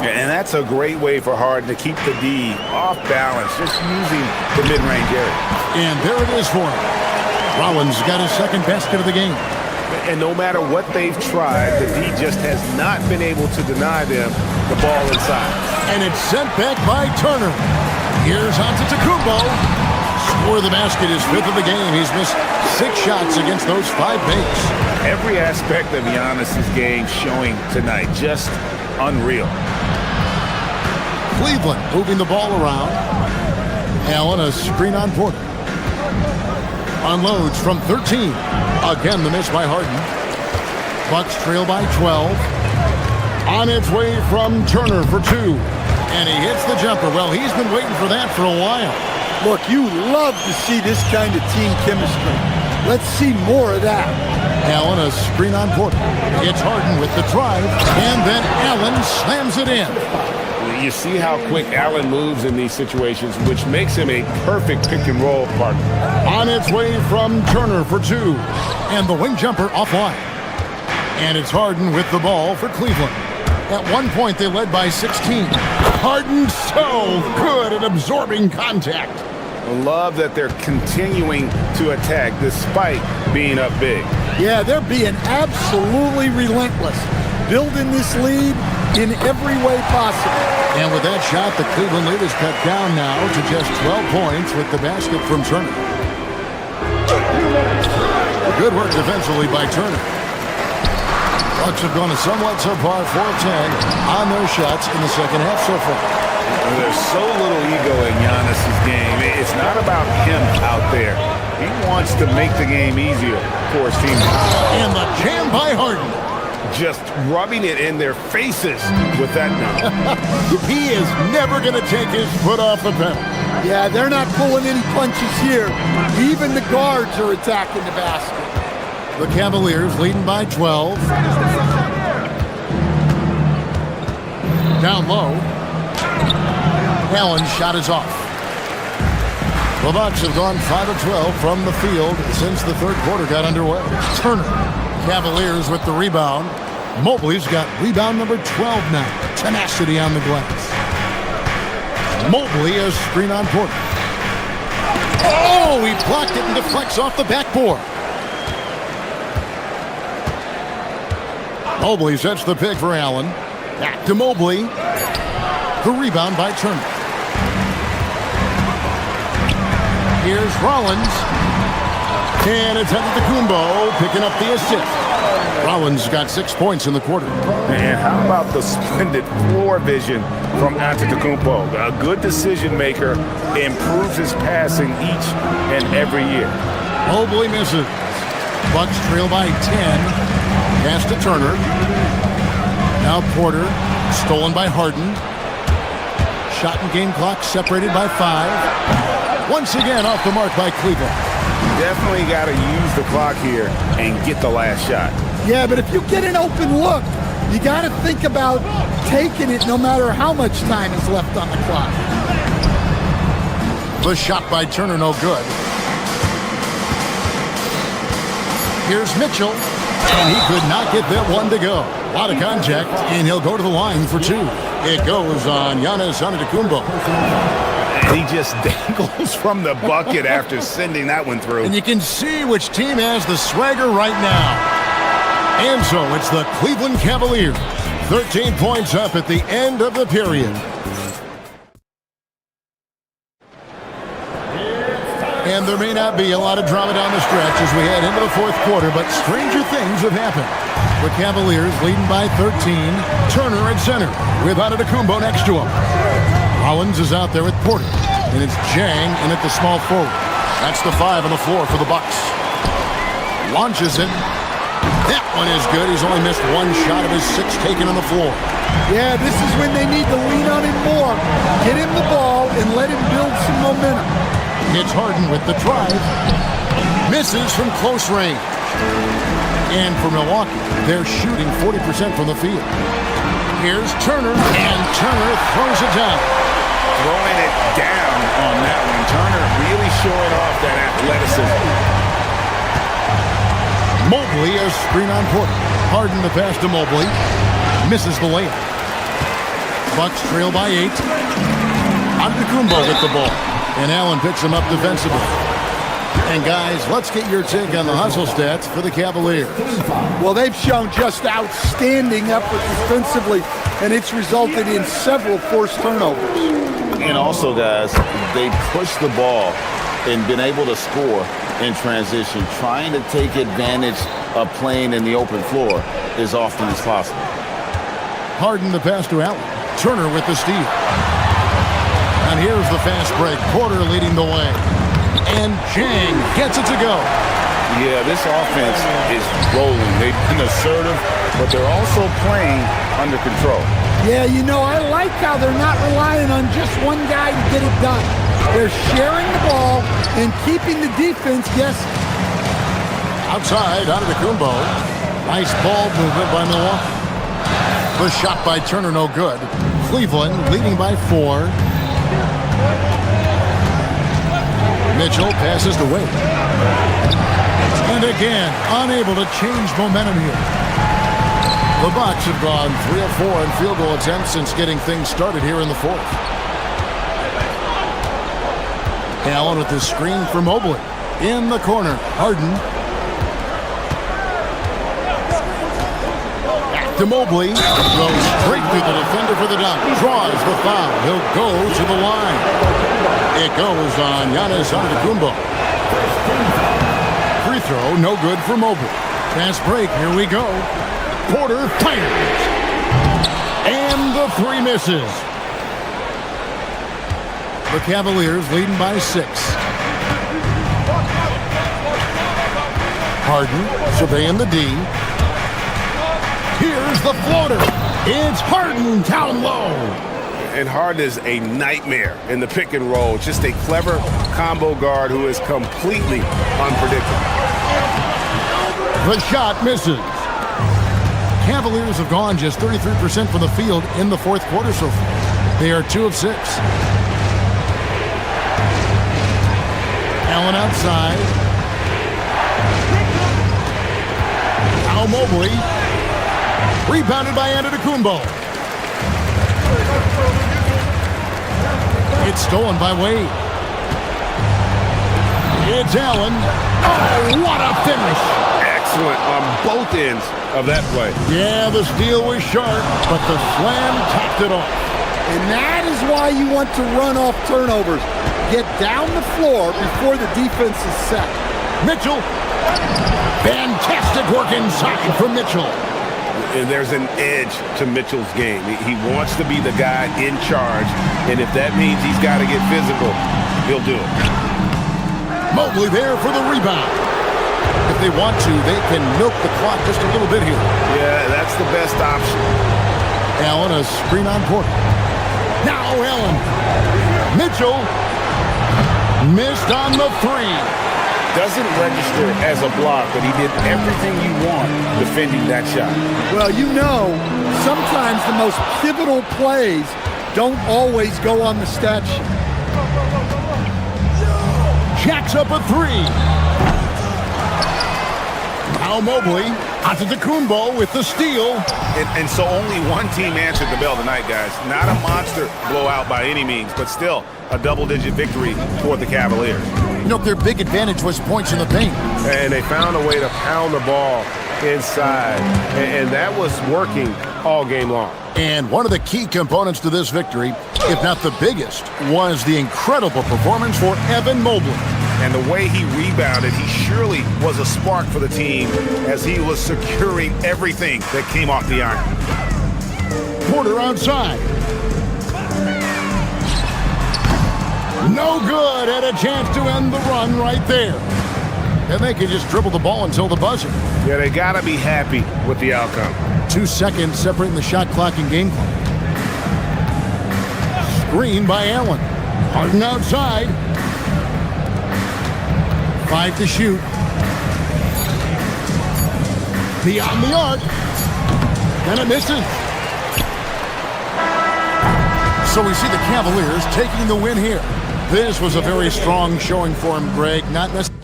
And that's a great way for Harden to keep the D off balance, just using the mid-range area. And there it is for him. Rollins got his second basket of the game. And no matter what they've tried, the D just has not been able to deny them the ball inside. And it's sent back by Turner. Here's Antetokounmpo. Score of the basket is 5th of the game. He's missed 6 shots against those 5 makes. Every aspect of Giannis' game showing tonight. Just unreal. Cleveland moving the ball around. Allen, a screen on Porter. Unloads from 13. Again, the miss by Harden. Bucks trail by 12. On its way from Turner for 2. And he hits the jumper. Well, he's been waiting for that for a while. Look, you love to see this kind of team chemistry. Let's see more of that. Allen, a screen on Porter. It's Harden with the drive. And then Allen slams it in. You see how quick Allen moves in these situations, which makes him a perfect pick-and-roll partner. On its way from Turner for 2. And the wing jumper offline. And it's Harden with the ball for Cleveland. At one point, they led by 16. Harden so good at absorbing contact. I love that they're continuing to attack despite being up big. Yeah, they're being absolutely relentless. Building this lead in every way possible. And with that shot, the Cleveland lead is cut down now to just 12 points with the basket from Turner. Good work defensively by Turner. Bucks have gone a somewhat subpar 4-10 on their shots in the second half so far. There's so little ego in Giannis's game. It's not about him out there. He wants to make the game easier for his team. And the jam by Harden. Just rubbing it in their faces with that dunk. He is never going to take his foot off the pedal. Yeah, they're not pulling any punches here. Even the guards are attacking the basket. The Cavaliers leading by 12. Down low. Allen's shot is off. The Bucks have gone 5 of 12 from the field since the third quarter got underway. Turner. Cavaliers with the rebound. Mobley's got rebound number 12 now. Tenacity on the glass. Mobley is screen on Porter. Oh, he blocked it and deflects off the backboard. Mobley sets the pick for Allen. Back to Mobley. The rebound by Turner. Here's Rollins. And it's Antetokounmpo picking up the assist. Rollins got 6 points in the quarter. Man, how about the splendid floor vision from Antetokounmpo? A good decision maker, improves his passing each and every year. Mobley misses. Bucks trail by 10. Pass to Turner. Now Porter, stolen by Harden. Shot and game clock separated by 5. Once again off the mark by Cleveland. Definitely got to use the clock here and get the last shot. Yeah, but if you get an open look, you got to think about taking it no matter how much time is left on the clock. The shot by Turner, no good. Here's Mitchell, and he could not get that one to go. A lot of contact, and he'll go to the line for 2. It goes on Giannis Antetokounmpo. And he just dangles from the bucket after sending that one through. And you can see which team has the swagger right now. And so it's the Cleveland Cavaliers. 13 points up at the end of the period. And there may not be a lot of drama down the stretch as we head into the fourth quarter, but stranger things have happened. The Cavaliers leading by 13. Turner at center with Antetokounmpo next to him. Rollins is out there with Porter. And it's Jang in at the small forward. That's the 5 on the floor for the Bucks. Launches it. That one is good. He's only missed 1 shot of his 6 taken on the floor. Yeah, this is when they need to lean on him more. Get him the ball and let him build some momentum. It's Harden with the drive. Misses from close range. And for Milwaukee, they're shooting 40% from the field. Here's Turner, and Turner throws it down. Throwing it down on that one. Turner really showing off that athleticism. Mobley is screen on Porter. Harden the pass to Mobley. Misses the layup. Bucks trail by 8. Antetokounmpo with the ball. And Allen picks him up defensively. And guys, let's get your take on the hustle stats for the Cavaliers. Well, they've shown just outstanding effort defensively, and it's resulted in several forced turnovers. And also, guys, they pushed the ball and been able to score in transition, trying to take advantage of playing in the open floor as often as possible. Harden the pass to Allen. Turner with the steal. And here's the fast break. Porter leading the way. And Jang gets it to go. Yeah, this offense is rolling. They've been assertive, but they're also playing under control. Yeah, you know, I like how they're not relying on just one guy to get it done. They're sharing the ball and keeping the defense guessing. Outside, Antetokounmpo. Nice ball movement by Milwaukee. The shot by Turner, no good. Cleveland leading by 4. Mitchell passes to Wade. And again, unable to change momentum here. The Bucks have gone 3 of 4 in field goal attempts since getting things started here in the fourth. Allen with the screen for Mobley. In the corner, Harden. Back to Mobley. Goes straight through the defender for the dunk. Draws the foul. He'll go to the line. It goes on Giannis Antetokounmpo. Free throw, no good for Mobley. Fast break, here we go. Porter fires. And the three misses. The Cavaliers leading by 6. Harden surveying the D. Here's the floater. It's Harden down low. And Harden is a nightmare in the pick and roll. Just a clever combo guard who is completely unpredictable. The shot misses. Cavaliers have gone just 33% from the field in the fourth quarter so far. They are 2 of 6. Allen outside. Now Mobley. Rebounded by Antetokounmpo. It's stolen by Wade. It's Allen. Oh, what a finish. Excellent on both ends of that play. Yeah, the steal was sharp, but the slam topped it off. And that is why you want to run off turnovers. Get down the floor before the defense is set. Mitchell. Fantastic work inside from Mitchell. And there's an edge to Mitchell's game. He wants to be the guy in charge, and if that means he's got to get physical, he'll do it. Mobley there for the rebound. If they want to, they can milk the clock just a little bit here. Yeah, that's the best option. Allen, a screen on Porter. Now Allen. Mitchell missed on the 3. Doesn't register as a block, but he did everything you want defending that shot. Well, you know, sometimes the most pivotal plays don't always go on the stat sheet. Jacks up a 3. Now Mobley. Antetokounmpo with the steal. And so only one team answered the bell tonight, guys. Not a monster blowout by any means, but still a double-digit victory for the Cavaliers. You know, their big advantage was points in the paint. And they found a way to pound the ball inside, and that was working all game long. And one of the key components to this victory, if not the biggest, was the incredible performance for Evan Mobley. And the way he rebounded, he surely was a spark for the team as he was securing everything that came off the iron. Porter outside. No good, and a chance to end the run right there. And they can just dribble the ball until the buzzer. Yeah, they got to be happy with the outcome. 2 seconds separating the shot clock and game clock. Screen by Allen. Harden outside. 5 to shoot. Beyond the arc. And it misses. So we see the Cavaliers taking the win here. This was a very strong showing for him, Greg. Not necessarily.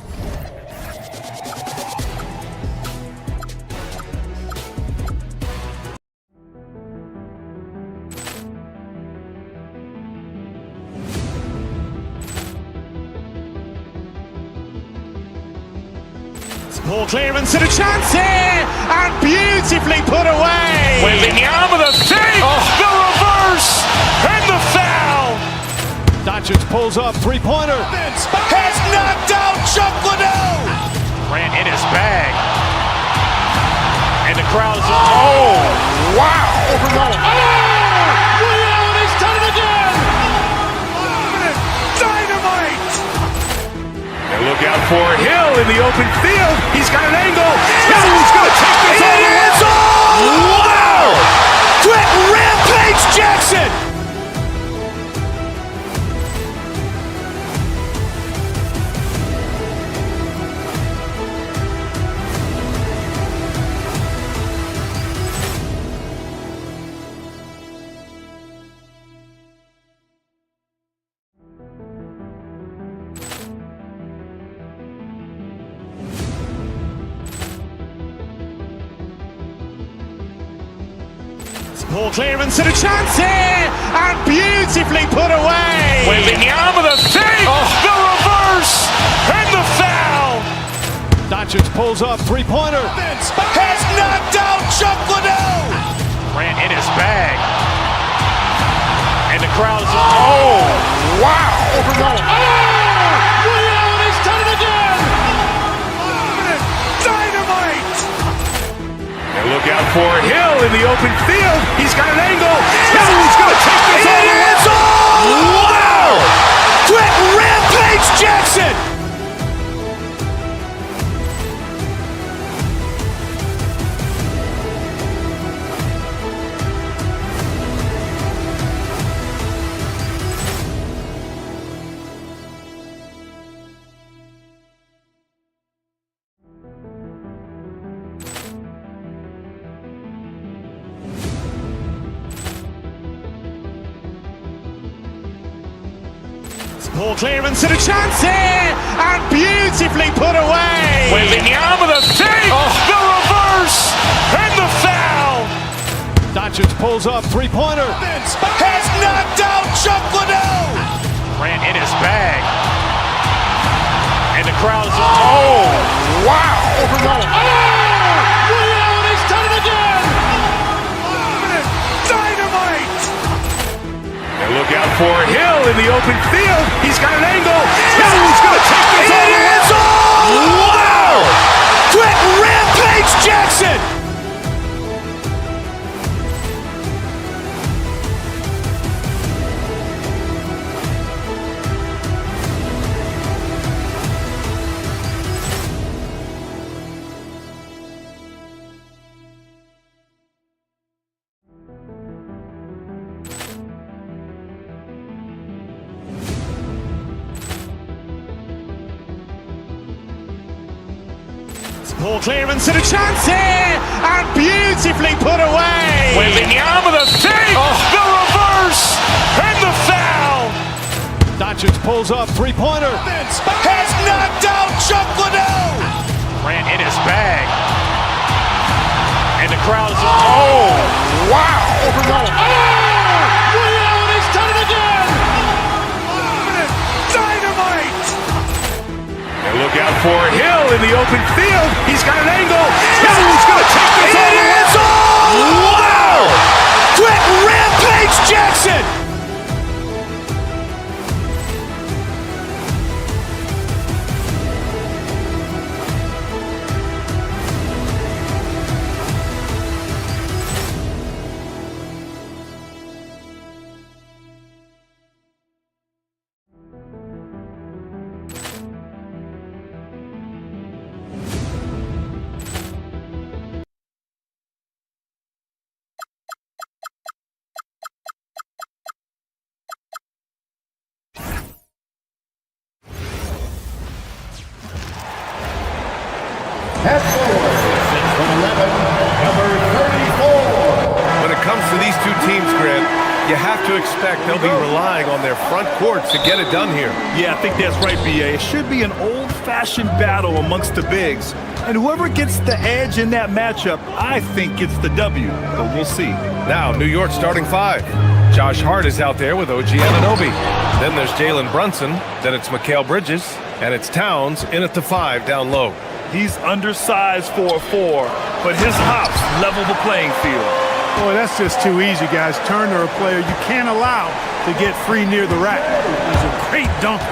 Ball clearance and a chance here, and beautifully put away. Wembanyama with a save, the reverse, and the foul. Doncic pulls up, three-pointer. Has knocked out Chuck Liddell. Ran in his bag. And the crowd is, oh, wow. Overrun. Liddell, and he's done it again. Dynamite. And look out for Hill in the open field. He's got an angle. Hill's going to take this all the way. Wow! Quick Rampage Jackson. Ball clearance and a chance here, and beautifully put away. Wembanyama with a save, the reverse, and the foul. Doncic pulls up, three-pointer. Has knocked out Chuck Liddell. Ran in his bag. And the crowd is, oh, wow. Overrun. Liddell, and he's done it again. Dynamite. And look out for Hill in the open field. He's got an angle. He's going to take this all the way. Wow! Quick rampage Jackson! Poor clearance and a chance here, and beautifully put away. Wembanyama the save, the reverse, and the foul. Doncic pulls up, three-pointer. Has knocked out Chuck Liddell. Ran in his bag. And the crowd is... Oh, wow. Liddell, and he's done it again. Dynamite. And look out for Hill in the open field. He's got an angle. He's going to take this all the way. Wow! Quick rampage Jackson. Poor clearance and a chance here, and beautifully put away. Wembanyama the save, the reverse, and the foul. Doncic pulls up, three-pointer. Has knocked out Chuck Liddell. Ran in his bag. And the crowd is... Oh, wow. Liddell, and he's done it again. Dynamite. And look out for Hill in the open field. He's got an angle. He's going to take this all the way. Wow! Quick rampage Jackson. At forward, 6'11", number 34. When it comes to these two teams, Grant, you have to expect they'll be relying on their front courts to get it done here. Yeah, I think that's right, B.A. It should be an old-fashioned battle amongst the bigs. And whoever gets the edge in that matchup, I think gets the W. But we'll see. Now, New York starting five. Josh Hart is out there with OG Anunoby. Then there's Jalen Brunson. Then it's Mikal Bridges. And it's Towns in at the five down low. He's undersized for a 4, but his hops level the playing field. Boy, that's just too easy, guys. Turner, a player you can't allow to get free near the rack. He's a great dunker.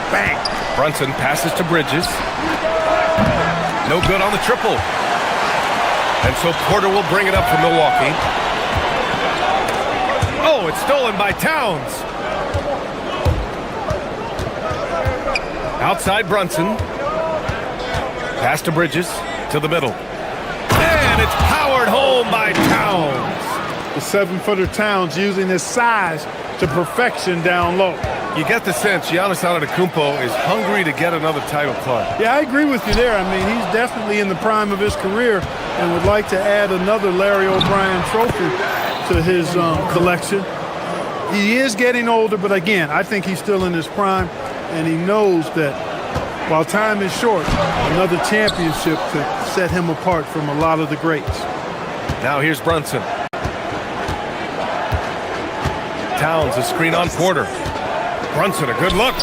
Bang. Brunson passes to Bridges. No good on the triple. And so Porter will bring it up for Milwaukee. Oh, it's stolen by Towns. Outside Brunson. Pass to Bridges, to the middle. And it's powered home by Towns. The 7-footer Towns using his size to perfection down low. You get the sense Giannis Antetokounmpo is hungry to get another title card. Yeah, I agree with you there. I mean, he's definitely in the prime of his career and would like to add another Larry O'Brien trophy to his collection. He is getting older, but again, I think he's still in his prime, and he knows that while time is short, another championship could set him apart from a lot of the greats. Now here's Brunson. Towns, a screen on Porter. Brunson, a good look.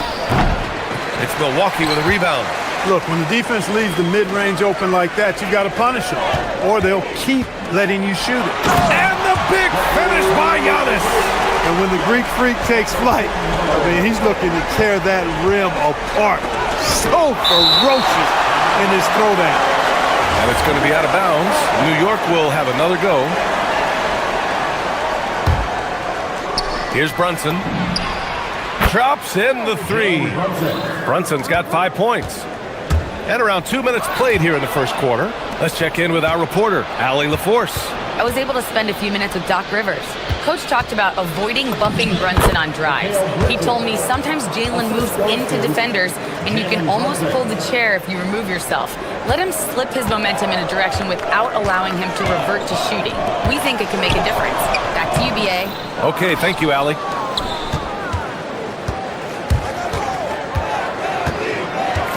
It's Milwaukee with a rebound. Look, when the defense leaves the mid-range open like that, you got to punish them, or they'll keep letting you shoot it. And the big finish by Giannis. And when the Greek Freak takes flight, I mean, he's looking to tear that rim apart. So ferocious in his throwdown. And it's going to be out of bounds. New York York will have another go. Here's Brunson. Drops in the three. Brunson's got 5 points. And around 2 minutes played here in the first quarter. Let's check in with our reporter, Allie LaForce. I was able to spend a few minutes with Doc Rivers. Coach talked about avoiding bumping Brunson on drives. He told me sometimes Jalen moves into defenders and you can almost pull the chair if you remove yourself. Let him slip his momentum in a direction without allowing him to revert to shooting. We think it can make a difference. Back to you, BA. Okay, thank you, Allie.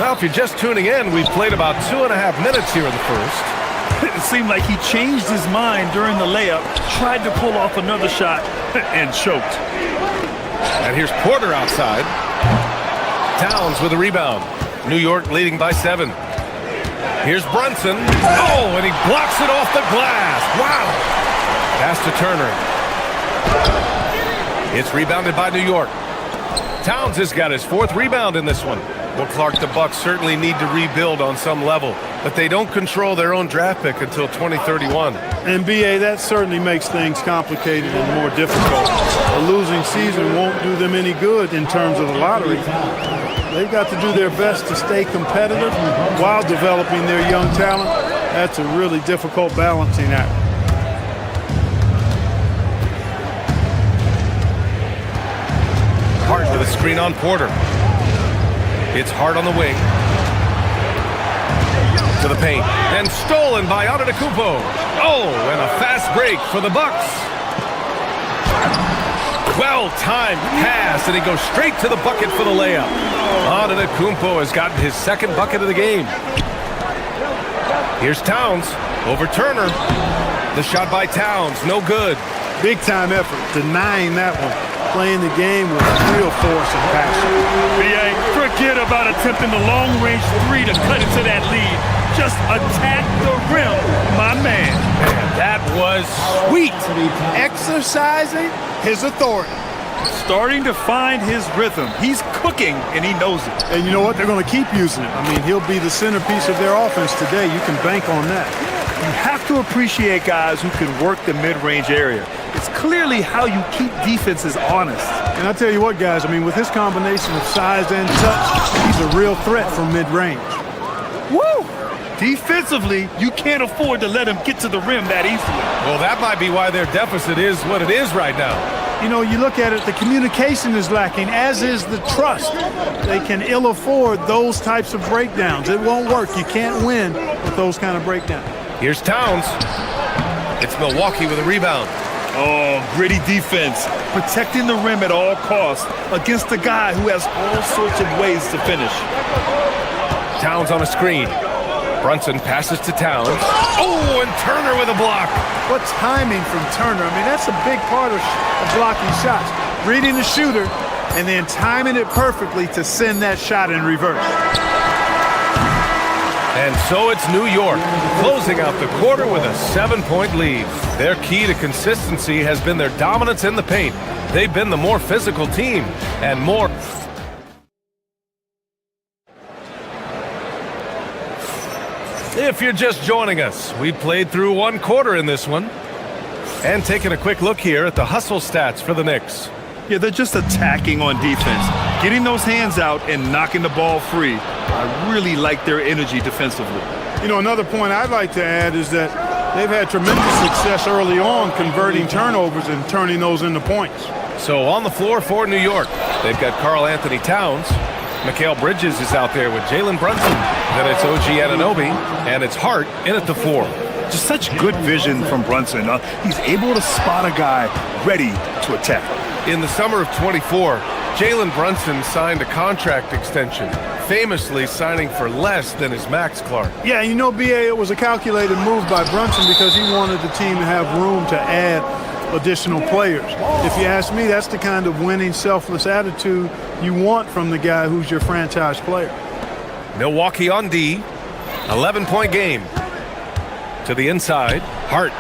Well, if you're just tuning in, we've played about 2.5 minutes here in the first. It seemed like he changed his mind during the layup, tried to pull off another shot, and choked. And here's Porter outside. Towns with a rebound. New York leading by 7. Here's Brunson. Oh, and he blocks it off the glass. Wow. Pass to Turner. It's rebounded by New York. Towns has got his 4th rebound in this one. Well, Clark, the Bucks certainly need to rebuild on some level, but they don't control their own draft pick until 2031. And, B.A., that certainly makes things complicated and more difficult. A losing season won't do them any good in terms of the lottery. They've got to do their best to stay competitive while developing their young talent. That's a really difficult balancing act. Hart with a screen on Porter. It's Hart on the wing. To the paint. And stolen by Antetokounmpo. Oh, and a fast break for the Bucks. Well-timed pass, and he goes straight to the bucket for the layup. Antetokounmpo has gotten his 2nd bucket of the game. Here's Towns over Turner. The shot by Towns, no good. Big-time effort, denying that one. Playing the game with real force and passion. BA, forget about attempting the long-range 3 to cut into that lead. Just attack the rim, my man. That was sweet. Exercising his authority. Starting to find his rhythm. He's cooking, and he knows it. And you know what? They're going to keep using it. I mean, he'll be the centerpiece of their offense today. You can bank on that. You have to appreciate guys who can work the mid-range area. It's clearly how you keep defenses honest. And I tell you what, guys, I mean, with his combination of size and touch, he's a real threat from mid-range. Woo! Defensively, you can't afford to let him get to the rim that easily. Well, that might be why their deficit is what it is right now. You know, you look at it, the communication is lacking, as is the trust. They can ill afford those types of breakdowns. It won't work. You can't win with those kind of breakdowns. Here's Towns. It's Milwaukee with a rebound. Oh, gritty defense. Protecting the rim at all costs against a guy who has all sorts of ways to finish. Towns on a screen. Brunson passes to Towns. Oh, and Turner with a block. What timing from Turner. I mean, that's a big part of blocking shots. Reading the shooter and then timing it perfectly to send that shot in reverse. And so it's New York, closing out the quarter with a 7-point lead. Their key to consistency has been their dominance in the paint. They've been the more physical team and more... If you're just joining us, we played through 1 quarter in this one. And taking a quick look here at the hustle stats for the Knicks. Yeah, they're just attacking on defense, getting those hands out and knocking the ball free. I really like their energy defensively. You know, another point I'd like to add is that they've had tremendous success early on converting turnovers and turning those into points. So on the floor for New York, they've got Karl Anthony Towns. Mikal Bridges is out there with Jalen Brunson. Then it's OG Anunoby, and it's Hart in at the 4. Just such good vision from Brunson. He's able to spot a guy ready to attack. In the summer of 24, Jalen Brunson signed a contract extension, famously signing for less than his max, Clark. Yeah, you know, B.A., it was a calculated move by Brunson because he wanted the team to have room to add additional players. If you ask me, that's the kind of winning, selfless attitude you want from the guy who's your franchise player. Milwaukee on D, 11-point game. To the inside, Hart.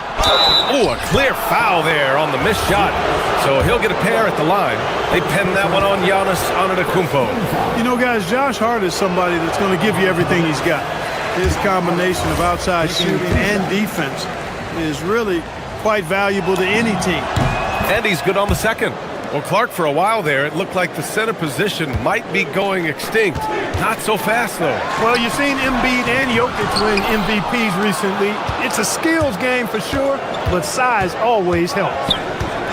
Oh, a clear foul there on the missed shot. So he'll get a pair at the line. They pen that one on Giannis Antetokounmpo. You know, guys, Josh Hart is somebody that's going to give you everything he's got. His combination of outside shooting and defense is really quite valuable to any team. And he's good on the second. Well, Clark, for a while there, it looked like the center position might be going extinct. Not so fast, though. Well, you've seen Embiid and Jokic win MVPs recently. It's a skills game for sure, but size always helps.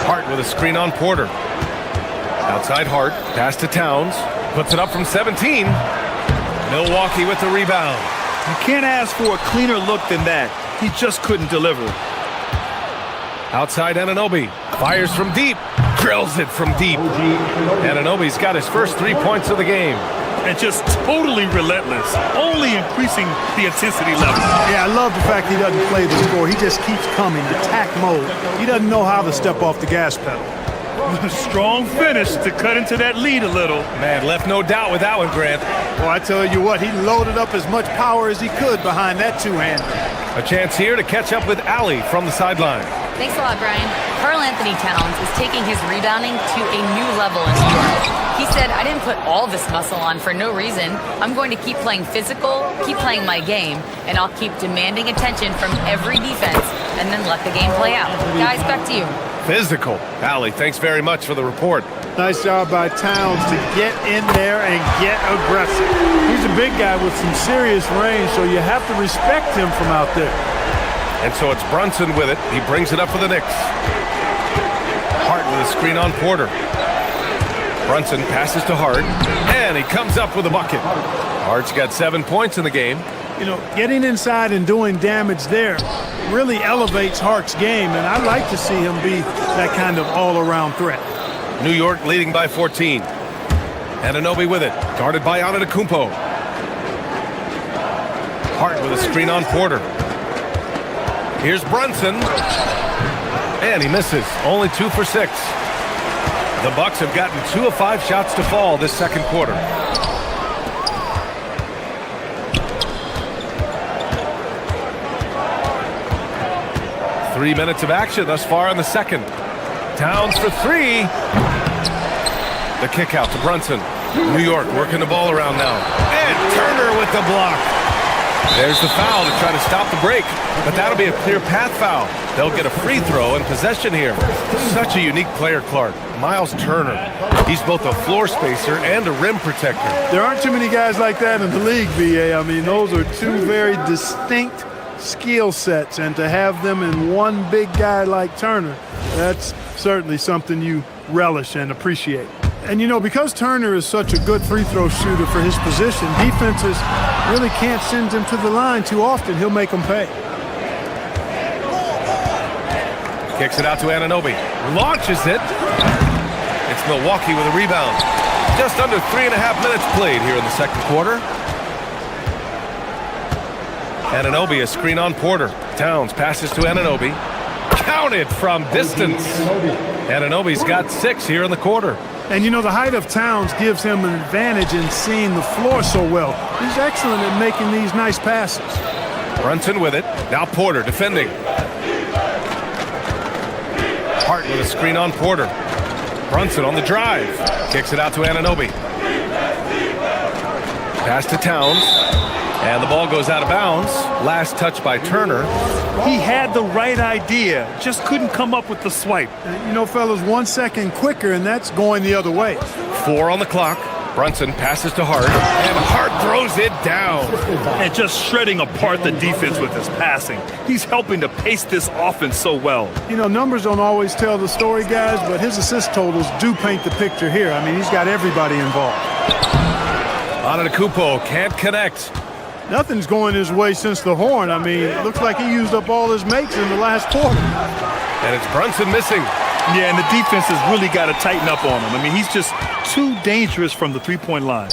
Hart with a screen on Porter. Outside Hart, pass to Towns. Puts it up from 17. Milwaukee with the rebound. You can't ask for a cleaner look than that. He just couldn't deliver. Outside Anunoby. Fires from deep. Drills it from deep. Anunoby's got his first 3 points of the game. And just totally relentless, only increasing the intensity level. Yeah, I love the fact he doesn't play the score. He just keeps coming, attack mode. He doesn't know how to step off the gas pedal. Strong finish to cut into that lead a little. Man, left no doubt with that one, Grant. Well, I tell you what, he loaded up as much power as he could behind that two-hander. A chance here to catch up with Allie from the sideline. Thanks a lot, Brian. Karl Anthony Towns is taking his rebounding to a new level in New York. He said, I didn't put all this muscle on for no reason. I'm going to keep playing physical, keep playing my game, and I'll keep demanding attention from every defense and then let the game play out. Guys, back to you. Physical. Allie, thanks very much for the report. Nice job by Towns to get in there and get aggressive. He's a big guy with some serious range, so you have to respect him from out there. And so it's Brunson with it. He brings it up for the Knicks. Hart with a screen on Porter. Brunson passes to Hart, and he comes up with a bucket. Hart's got 7 points in the game. You know, getting inside and doing damage there really elevates Hart's game, and I'd like to see him be that kind of all-around threat. New York leading by 14. Anunoby with it, guarded by Antetokounmpo. Hart with a screen on Porter. Here's Brunson, and he misses. Only 2 for 6. The Bucks have gotten 2 of 5 shots to fall this second quarter. Three minutes of action thus far in the second. Towns for 3. The kick out to Brunson. New York working the ball around now. And Turner with the block. There's the foul to try to stop the break, but that'll be a clear path foul. They'll get a free throw and possession here. Such a unique player, Clark. Miles Turner. He's both a floor spacer and a rim protector. There aren't too many guys like that in the league, VA. I mean, those are two very distinct skill sets, and to have them in one big guy like Turner, that's certainly something you relish and appreciate. And, you know, because Turner is such a good free throw shooter for his position, defenses really can't send him to the line too often. He'll make them pay. Kicks it out to Anunoby. Launches it. It's Milwaukee with a rebound. Just under 3.5 minutes played here in the second quarter. Anunoby, a screen on Porter. Towns passes to Anunoby. Counted from distance. Anunoby's got 6 here in the quarter. And, you know, the height of Towns gives him an advantage in seeing the floor so well. He's excellent at making these nice passes. Brunson with it. Now Porter defending. Hart with a screen on Porter. Brunson on the drive. Kicks it out to Anunoby. Pass to Towns. And the ball goes out of bounds. Last touch by Turner. He had the right idea, just couldn't come up with the swipe. You know, fellas, 1 second quicker, and that's going the other way. 4 on the clock. Brunson passes to Hart, and Hart throws it down. And just shredding apart the defense with his passing. He's helping to pace this offense so well. You know, numbers don't always tell the story, guys, but his assist totals do paint the picture here. I mean, he's got everybody involved. Antetokounmpo can't connect. Nothing's going his way since the horn. I mean, it looks like he used up all his makes in the last quarter. And it's Brunson missing. Yeah, and the defense has really got to tighten up on him. I mean, he's just too dangerous from the three-point line.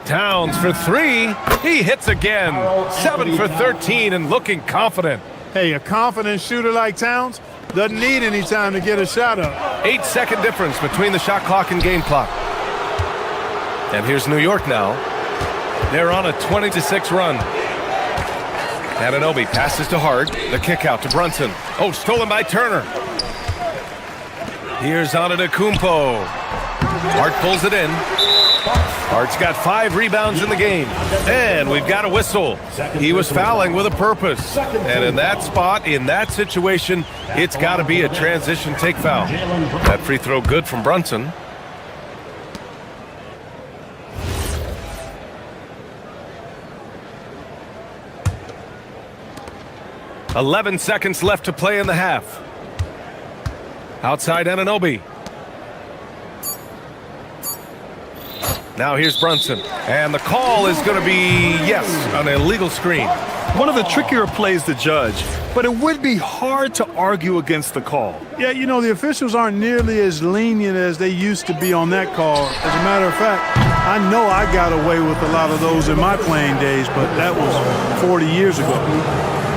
Towns for 3. He hits again. 7 for 13 and looking confident. Hey, a confident shooter like Towns doesn't need any time to get a shot up. 8-second difference between the shot clock and game clock. And here's New York now. They're on a 20-6 run. Anunoby passes to Hart. The kick out to Brunson. Oh, stolen by Turner. Here's Antetokounmpo. Hart pulls it in. Hart's got 5 rebounds in the game. And we've got a whistle. He was fouling with a purpose. And in that spot, in that situation, it's got to be a transition take foul. That free throw good from Brunson. "11 seconds left to play in the half." Outside Anunoby. Now here's Brunson. And the call is going to be, yes, an illegal screen. One of the trickier plays to judge, but it would be hard to argue against the call. Yeah, you know, the officials aren't nearly as lenient as they used to be on that call. As a matter of fact, I know I got away with a lot of those in my playing days, but that was 40 years ago.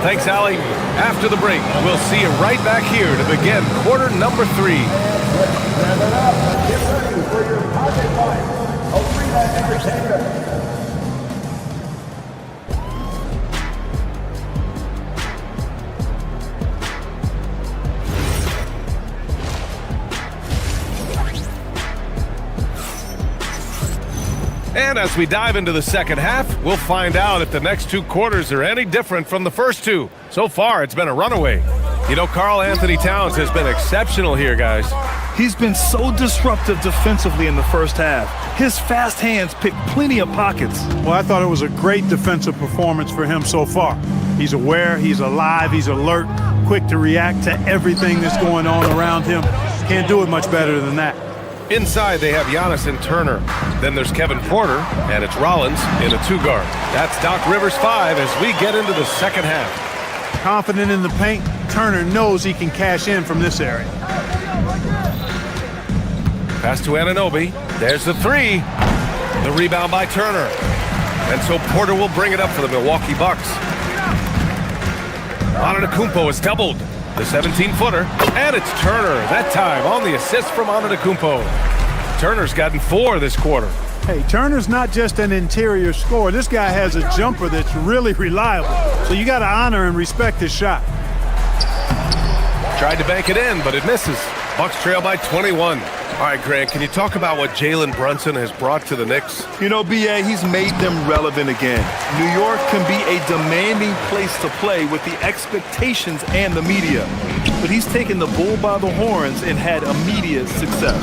Thanks, Allie. After the break, we'll see you right back here to begin quarter number 3. Get ready for your pocket fight. Arena Entertainment. And as we dive into the second half, we'll find out if the next 2 quarters are any different from the first 2. So far, it's been a runaway. You know, Karl Anthony Towns has been exceptional here, guys. He's been so disruptive defensively in the first half. His fast hands pick plenty of pockets. Well, I thought it was a great defensive performance for him so far. He's aware, he's alive, he's alert, quick to react to everything that's going on around him. Can't do it much better than that. Inside, they have Giannis and Turner. Then there's Kevin Porter, and it's Rollins in a 2-guard. That's Doc Rivers 5 as we get into the second half. Confident in the paint, Turner knows he can cash in from this area. Pass to Anunoby. There's the 3. The rebound by Turner. And so Porter will bring it up for the Milwaukee Bucks. Antetokounmpo is doubled. The 17-footer. And it's Turner, that time on the assist from Antetokounmpo. Turner's gotten 4 this quarter. Hey, Turner's not just an interior scorer. This guy has a jumper that's really reliable. So you got to honor and respect his shot. Tried to bank it in, but it misses. Bucks trail by 21. All right, Grant, can you talk about what Jalen Brunson has brought to the Knicks? You know, B.A., he's made them relevant again. New York can be a demanding place to play with the expectations and the media. But he's taken the bull by the horns and had immediate success.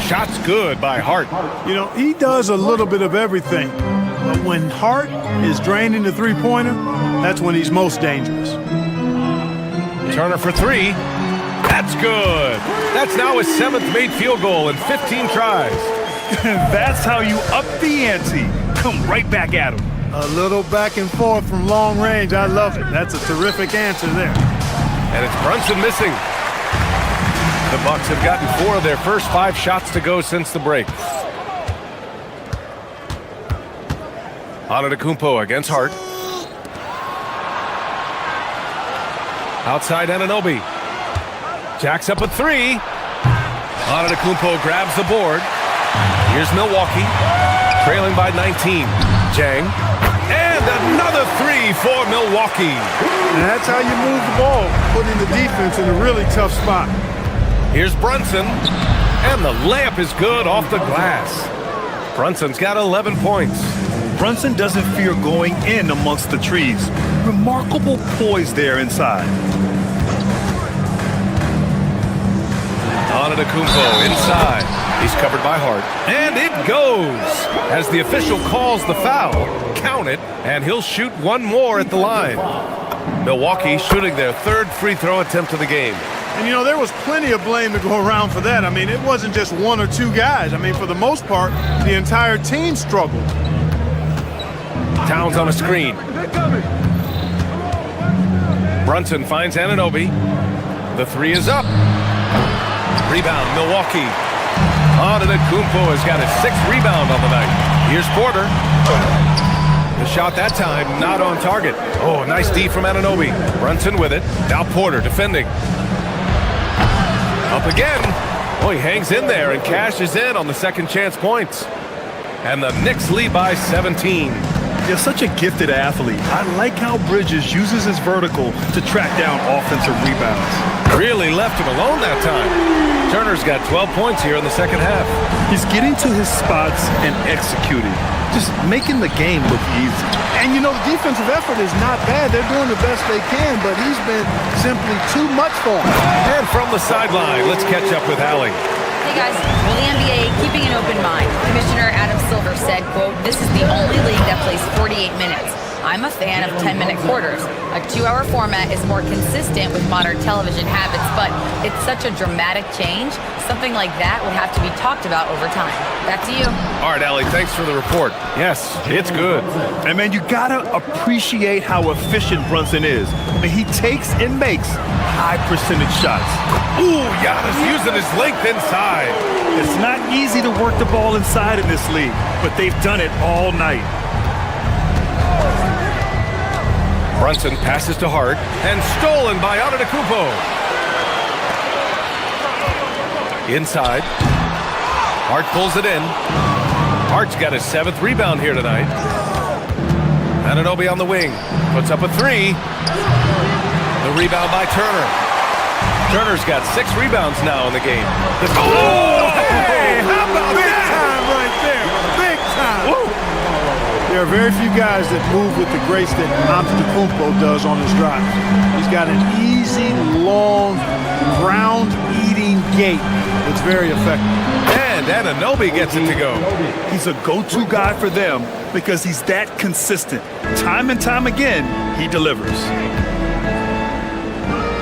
Shots good by Hart. You know, he does a little bit of everything. But when Hart is draining the three-pointer, that's when he's most dangerous. Turner for 3. That's good. That's now his 7th made field goal in 15 tries. That's how you up the ante. Come right back at him. A little back and forth from long range. I love it. That's a terrific answer there. And it's Brunson missing. The Bucks have gotten 4 of their first 5 shots to go since the break. Antetokounmpo against Hart. Outside Anunoby. Jacks up a 3. Antetokounmpo grabs the board. Here's Milwaukee, trailing by 19. Jang. And another 3 for Milwaukee. And that's how you move the ball, putting the defense in a really tough spot. Here's Brunson. And the layup is good off the glass. Brunson's got 11 points. Brunson doesn't fear going in amongst the trees. Remarkable poise there inside. Antetokounmpo inside. He's covered by Hart. And it goes. As the official calls the foul, count it, and he'll shoot 1 more at the line. Milwaukee shooting their 3rd free throw attempt of the game. And, you know, there was plenty of blame to go around for that. I mean, it wasn't just 1 or 2 guys. I mean, for the most part, the entire team struggled. Towns on a screen. Brunson finds Anunoby. The 3 is up. Rebound, Milwaukee. Antetokounmpo has got his 6th rebound on the night. Here's Porter. The shot that time not on target. Oh, nice D from Anunoby. Brunson with it. Now Porter defending. Up again. Oh, he hangs in there and cashes in on the second chance points. And the Knicks lead by 17. You're such a gifted athlete. I like how Bridges uses his vertical to track down offensive rebounds. Really left him alone that time. Turner's got 12 points here in the second half. He's getting to his spots and executing, just making the game look easy. And you know, the defensive effort is not bad. They're doing the best they can, but he's been simply too much for him. And from the sideline, let's catch up with Allie. Hey guys, will the NBA keeping an open mind? Commissioner Adam Silver said, quote, "This is the only league that plays 48 minutes. I'm a fan of 10-minute quarters. A 2-hour format is more consistent with modern television habits, but it's such a dramatic change. Something like that would have to be talked about over time." Back to you. All right, Allie, thanks for the report. Yes, it's good. And man, you gotta appreciate how efficient Brunson is. I mean, he takes and makes high percentage shots. Ooh, Giannis using his length inside. It's not easy to work the ball inside in this league, but they've done it all night. Brunson passes to Hart and stolen by Antetokounmpo. Inside. Hart pulls it in. Hart's got his 7th rebound here tonight. Anunoby on the wing. Puts up a 3. The rebound by Turner. Turner's got 6 rebounds now in the game. Oh, hey! How about big time right there? Big time! Woo. There are very few guys that move with the grace that Antetokounmpo does on his drive. He's got an easy, long, ground-eating gait that's very effective. And Anunoby gets it to go. He's a go-to guy for them because he's that consistent. Time and time again, he delivers.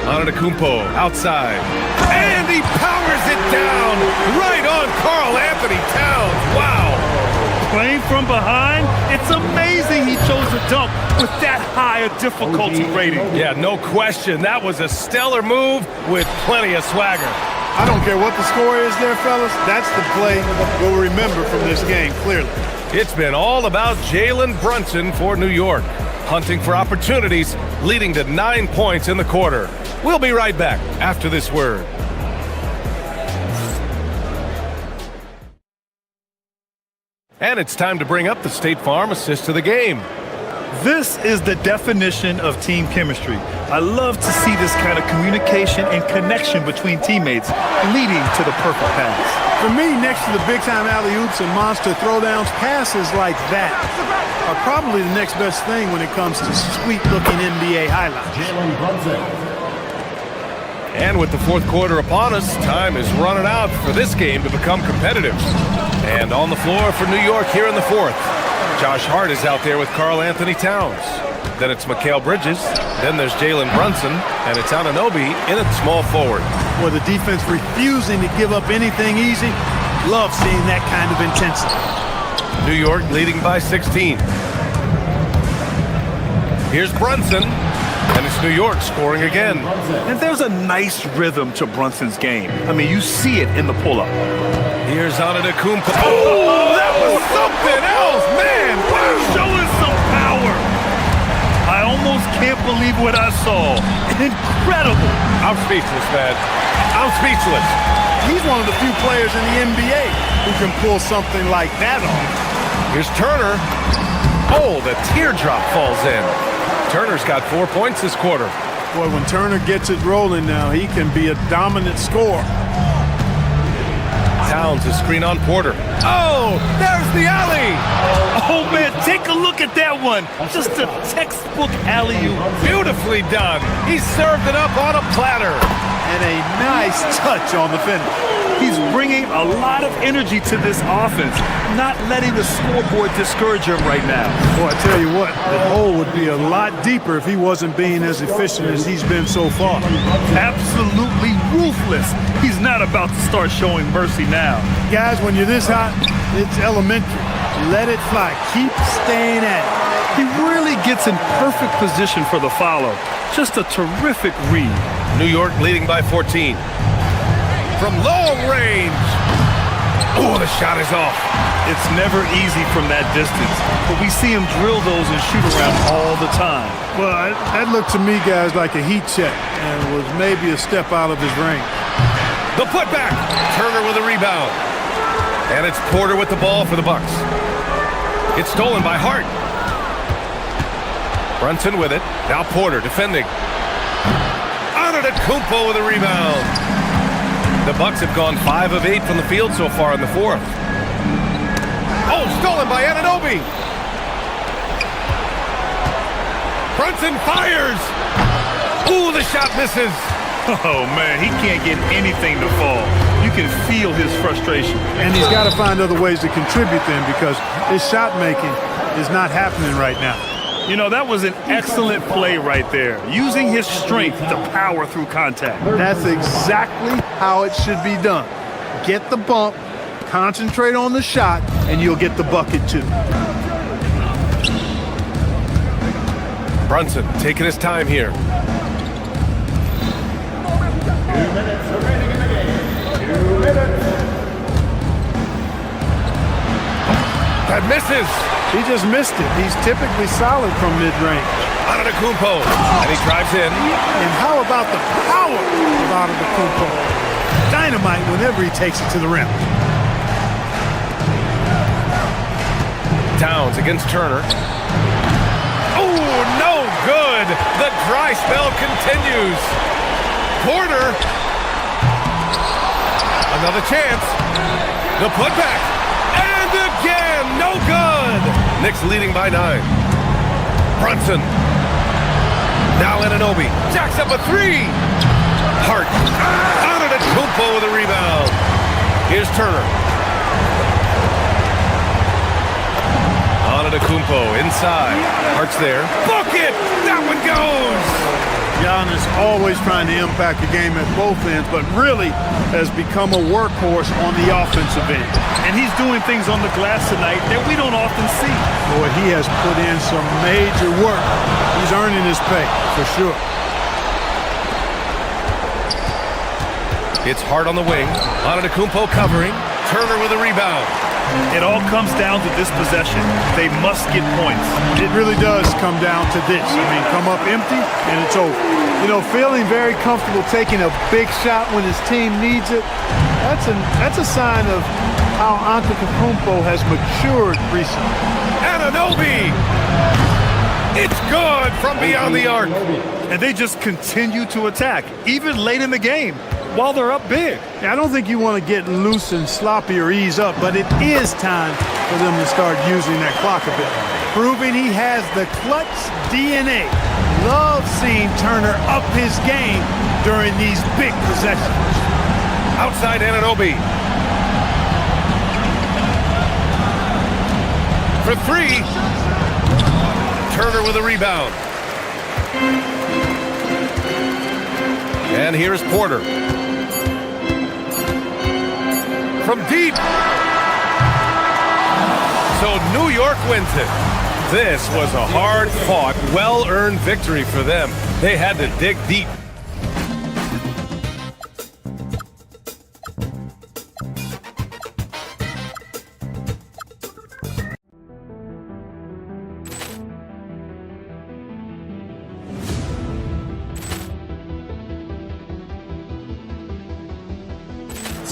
Antetokounmpo outside. And he powers it down right on Karl Anthony Towns. Wow. Playing from behind, it's amazing he chose to dunk with that high a difficulty rating. Yeah, no question. That was a stellar move with plenty of swagger. I don't care what the score is there, fellas. That's the play we'll remember from this game, clearly. It's been all about Jalen Brunson for New York, hunting for opportunities, leading to 9 points in the quarter. We'll be right back after this word. And it's time to bring up the State Farm assist to the game. This is the definition of team chemistry. I love to see this kind of communication and connection between teammates leading to the perfect pass. For me, next to the big-time alley-oops and monster throwdowns, passes like that are probably the next best thing when it comes to sweet-looking NBA highlights. Jalen Brunson. And with the fourth quarter upon us, time is running out for this game to become competitive. And on the floor for New York here in the fourth, Josh Hart is out there with Karl Anthony Towns. Then it's Mikal Bridges. Then there's Jalen Brunson. And it's Anunoby in at small forward. Well, the defense refusing to give up anything easy. Love seeing that kind of intensity. New York leading by 16. Here's Brunson. And it's New York scoring again. And there's a nice rhythm to Brunson's game. I mean, you see it in the pull-up. Here's Antetokounmpo. Oh, that was something else, man! Wow. Showing some power. I almost can't believe what I saw. Incredible. I'm speechless, man. I'm speechless. He's one of the few players in the NBA who can pull something like that off. Here's Turner. Oh, the teardrop falls in. Turner's got 4 points this quarter. Boy, when Turner gets it rolling now, he can be a dominant scorer. Towns is screen on Porter. Oh, there's the alley. Oh, man, take a look at that one. Just a textbook alley-oop. Beautifully done. He served it up on a platter. And a nice touch on the finish. He's bringing a lot of energy to this offense, not letting the scoreboard discourage him right now. Boy, I tell you what, the hole would be a lot deeper if he wasn't being as efficient as he's been so far. Absolutely ruthless. He's not about to start showing mercy now. Guys, when you're this hot, it's elementary. Let it fly. Keep staying at it. He really gets in perfect position for the follow. Just a terrific read. New York leading by 14. From long range. Oh, the shot is off. It's never easy from that distance, but we see him drill those and shoot around all the time. Well, that looked to me, guys, like a heat check and was maybe a step out of his range. The putback. Turner with a rebound. And it's Porter with the ball for the Bucks. It's stolen by Hart. Brunson with it. Now Porter defending. Antetokounmpo with a rebound. The Bucks have gone 5 of 8 from the field so far in the fourth. Oh, stolen by Anunoby. Brunson fires. Ooh, the shot misses. Oh, man, he can't get anything to fall. You can feel his frustration. And he's got to find other ways to contribute then because his shot making is not happening right now. You know, that was an excellent play right there. Using his strength to power through contact. That's exactly how it should be done. Get the bump, concentrate on the shot, and you'll get the bucket too. Brunson taking his time here. 2 minutes remaining in the game. 2 minutes. That misses. He just missed it. He's typically solid from mid-range. Antetokounmpo, and he drives in. And how about the power of Antetokounmpo? Dynamite whenever he takes it to the rim. Towns against Turner. Oh, no good. The dry spell continues. Porter. Another chance. The putback. And again, no good. Knicks leading by 9. Brunson. Now Anunoby. Jacks up a 3. Hart. Antetokounmpo with a rebound. Here's Turner. Antetokounmpo inside. Hart's there. Bucket! That one goes! Giannis always trying to impact the game at both ends, but really has become a workhorse on the offensive end. And he's doing things on the glass tonight that we don't often see. Boy, he has put in some major work. He's earning his pay, for sure. It's Hart on the wing. Antetokounmpo covering. Turner with a rebound. It all comes down to this possession. They must get points. It really does come down to this. I mean, come up empty, and it's over. You know, feeling very comfortable taking a big shot when his team needs it, that's a sign of how Antetokounmpo has matured recently. Anunoby! It's good from beyond the arc. And they just continue to attack, even late in the game, while they're up big. I don't think you want to get loose and sloppy or ease up, but it is time for them to start using that clock a bit. Proving he has the clutch DNA. Love seeing Turner up his game during these big possessions. Outside Anunoby. For 3. Turner with a rebound. And here's Porter. From deep. So New York wins it. This was a hard-fought, well-earned victory for them. They had to dig deep.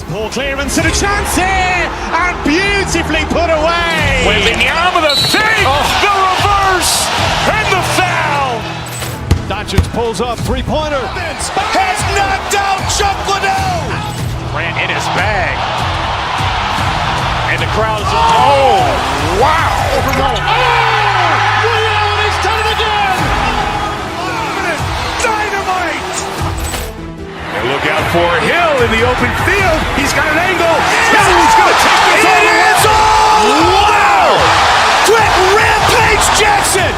Ball clearance and a chance here, and beautifully put away. Wembanyama the save, the reverse, and the foul. Doncic pulls up, three-pointer. Has knocked out Chuck Liddell. Ran in his bag. And the crowd is... Oh, wow. Ray Allen has done it again. Dynamite. And look out for Hill in the open field. He's got an angle. He's going to take this all the way. Wow. Quick Rampage Jackson.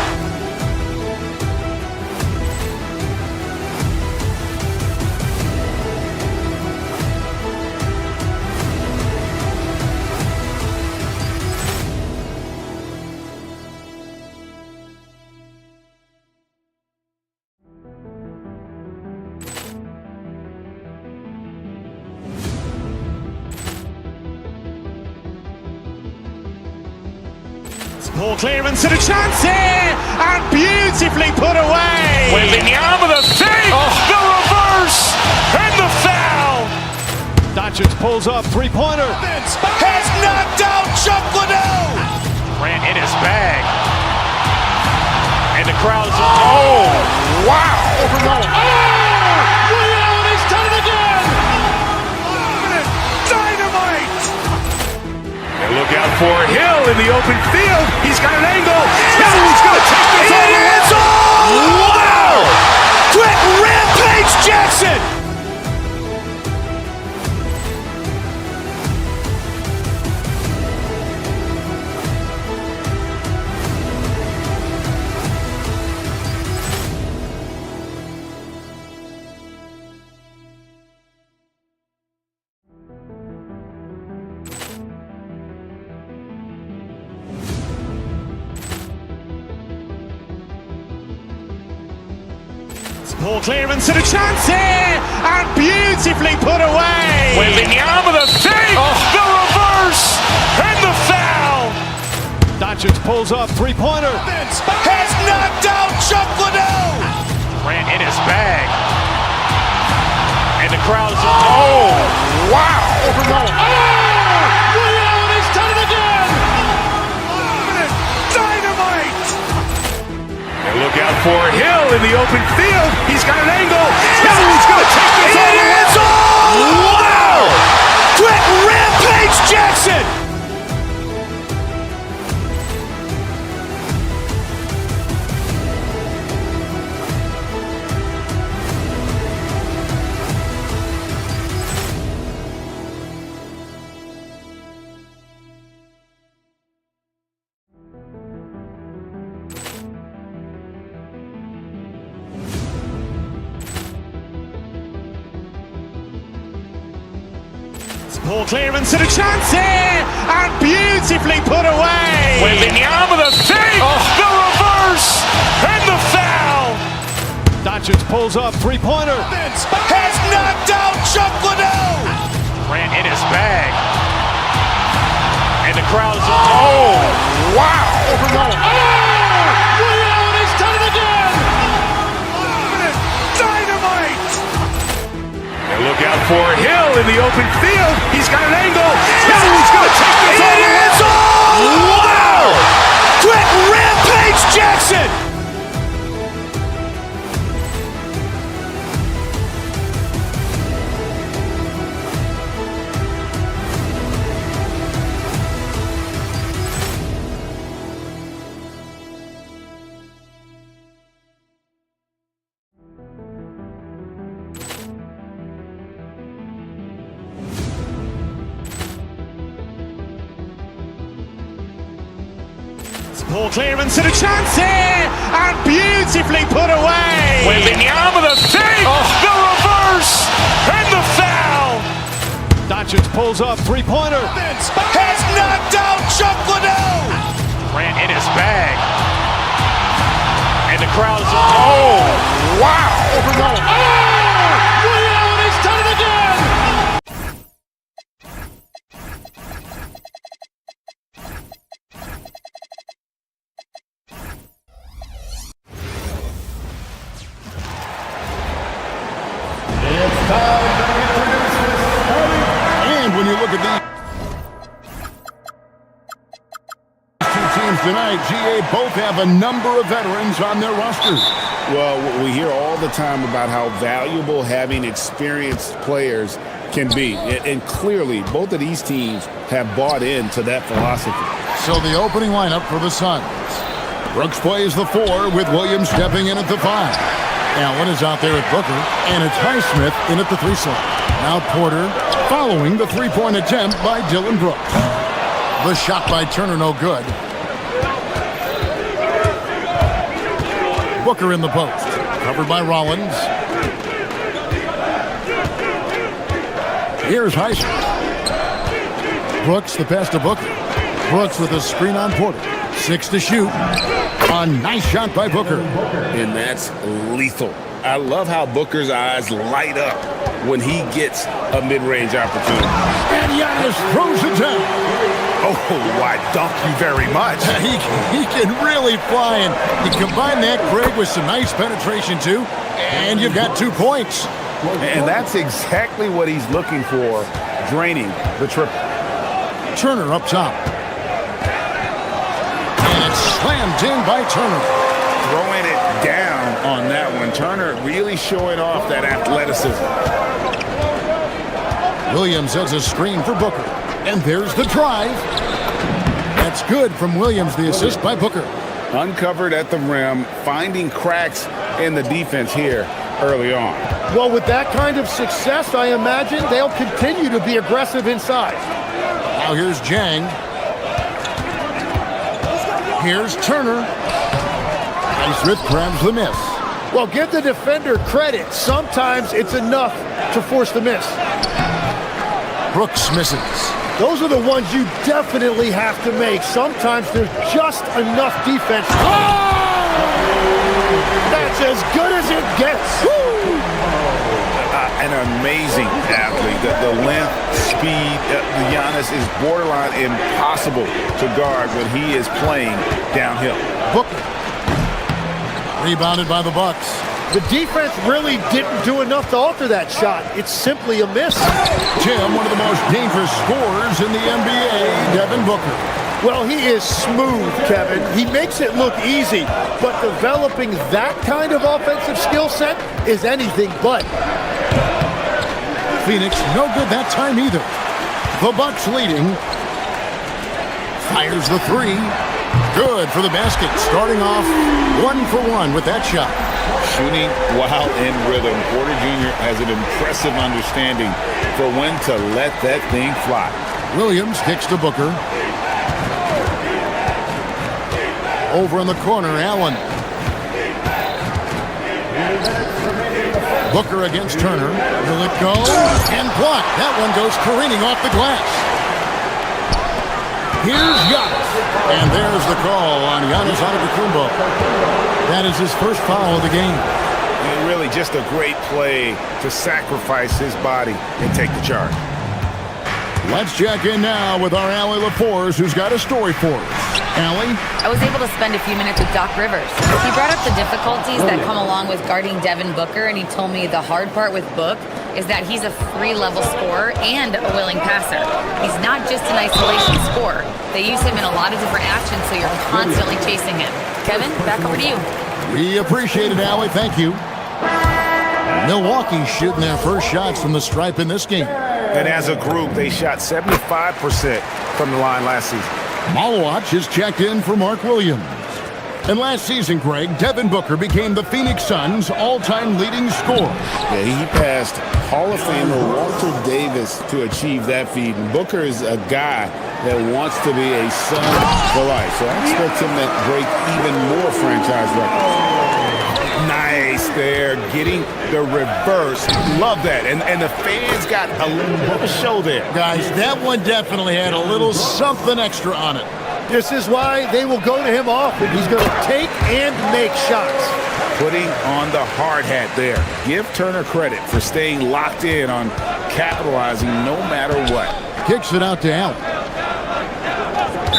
Ball clearance and a chance here, and beautifully put away. Wembanyama the save, the reverse, and the foul. Doncic pulls up, three-pointer. Has knocked out Chuck Liddell. Ran in his bag. And And the crowd is, oh, wow! Over Nolan. Ray Allen has done it again! Dynamite! And look out for Hill in the open field. He's got an angle. Hill's going to take this all the way. Wow! Quick Rampage Jackson! Ball clearance and a chance here, and beautifully put away. With the arm of the fake, the reverse, and the foul. Doncic pulls up, three-pointer. Has knocked out Chuck Liddell. Ran in his bag. And the crowd is, oh, wow. Over Nolan. Ray Allen has done it again. Dynamite. And look out for Hill in the open field. He's got an angle. Hill's going to take this all the way. Wow! Quick Rampage Jackson! Ball clearance and a chance here, and beautifully put away. With the arm of the fake, the reverse, and the foul. Doncic pulls up, three-pointer. Has knocked out Chuck Liddell. Ran in his bag. And the crowd is, oh, wow. Over Nolan. Ray Allen has done it again. Dynamite. And look out for Hill in the open field. He's got an angle. Hill's going to take this all the way. Wow! Quick Rampage Jackson! Ball clearance and a chance here, and beautifully put away. With the arm of the fake, the reverse, and the foul. Doncic pulls up, three-pointer. Has knocked out Chuck Liddell. Ran in his bag. And the crowd is, oh, wow. Over Nolan. Ray Allen has done it again. And when you look at these two teams tonight, GA both have a number of veterans on their rosters. Well, we hear all the time about how valuable having experienced players can be. And clearly, both of these teams have bought into that philosophy. So the opening lineup for the Suns. Brooks plays the 4 with Williams stepping in at the 5. Allen is out there at Booker, and it's Highsmith in at the 3 slot. Now Porter following the three-point attempt by Dylan Brooks. The shot by Turner no good. Booker in the post, covered by Rollins. Here's Highsmith. Brooks the pass to Booker. Brooks with a screen on Porter. 6 to shoot. A nice shot by Booker. And that's lethal. I love how Booker's eyes light up when he gets a mid-range opportunity. And Giannis throws it down. Oh, why, thank you very much. He can really fly, and you combine that, Craig, with some nice penetration, too, and you've got 2 points. And that's exactly what he's looking for, draining the triple. Turner up top. And it's slammed in by Turner. throwing it down on that one. Turner really showing off that athleticism. Williams sets a screen for Booker. And there's the drive. That's good from Williams, the assist by Booker. Uncovered at the rim, finding cracks in the defense here early on. Well, with that kind of success, I imagine they'll continue to be aggressive inside. Now here's Jang. Here's Turner. Highsmith grabs the miss. Well, give the defender credit. Sometimes it's enough to force the miss. Brooks misses. Those are the ones you definitely have to make. Sometimes there's just enough defense. Oh! That's as good as it gets. An amazing athlete. The length, speed, Giannis is borderline impossible to guard when he is playing downhill. Booker. Rebounded by the Bucks. The defense really didn't do enough to alter that shot. It's simply a miss. Jim, one of the most dangerous scorers in the NBA, Devin Booker. Well, he is smooth, Kevin. He makes it look easy, but developing that kind of offensive skill set is anything but. Phoenix, no good that time either. The Bucks leading. Fires the three. Good for the basket. Starting off 1 for 1 with that shot. Shooting while in rhythm. Porter Jr. has an impressive understanding for when to let that thing fly. Williams kicks to Booker. Over in the corner, Allen. Booker against Turner. Will it go? And blocked. That one goes careening off the glass. Here's Giannis. And there's the call on Giannis Antetokounmpo. That is his first foul of the game. And really just a great play to sacrifice his body and take the charge. Let's check in now with our Allie LaForce, who's got a story for us. Allie? I was able to spend a few minutes with Doc Rivers. He brought up the difficulties that come along with guarding Devin Booker, and he told me the hard part with Book is that he's a 3-level scorer and a willing passer. He's not just an isolation scorer. They use him in a lot of different actions, so you're constantly chasing him. Kevin, back over to you. We appreciate it, Allie. Thank you. Milwaukee shooting their first shots from the stripe in this game. And as a group, they shot 75% from the line last season. Malwatch is checked in for Mark Williams. And last season, Greg, Devin Booker became the Phoenix Suns' all-time leading scorer. Yeah, he passed Hall of Famer Walter Davis to achieve that feat. And Booker is a guy that wants to be a Sun for life. So I expect him to break even more franchise records. Nice there, getting the reverse. Love that. And the fans got a little show there. Guys, that one definitely had a little something extra on it. This is why they will go to him often. He's going to take and make shots. Putting on the hard hat there. Give Turner credit for staying locked in on capitalizing no matter what. Kicks it out to Allen.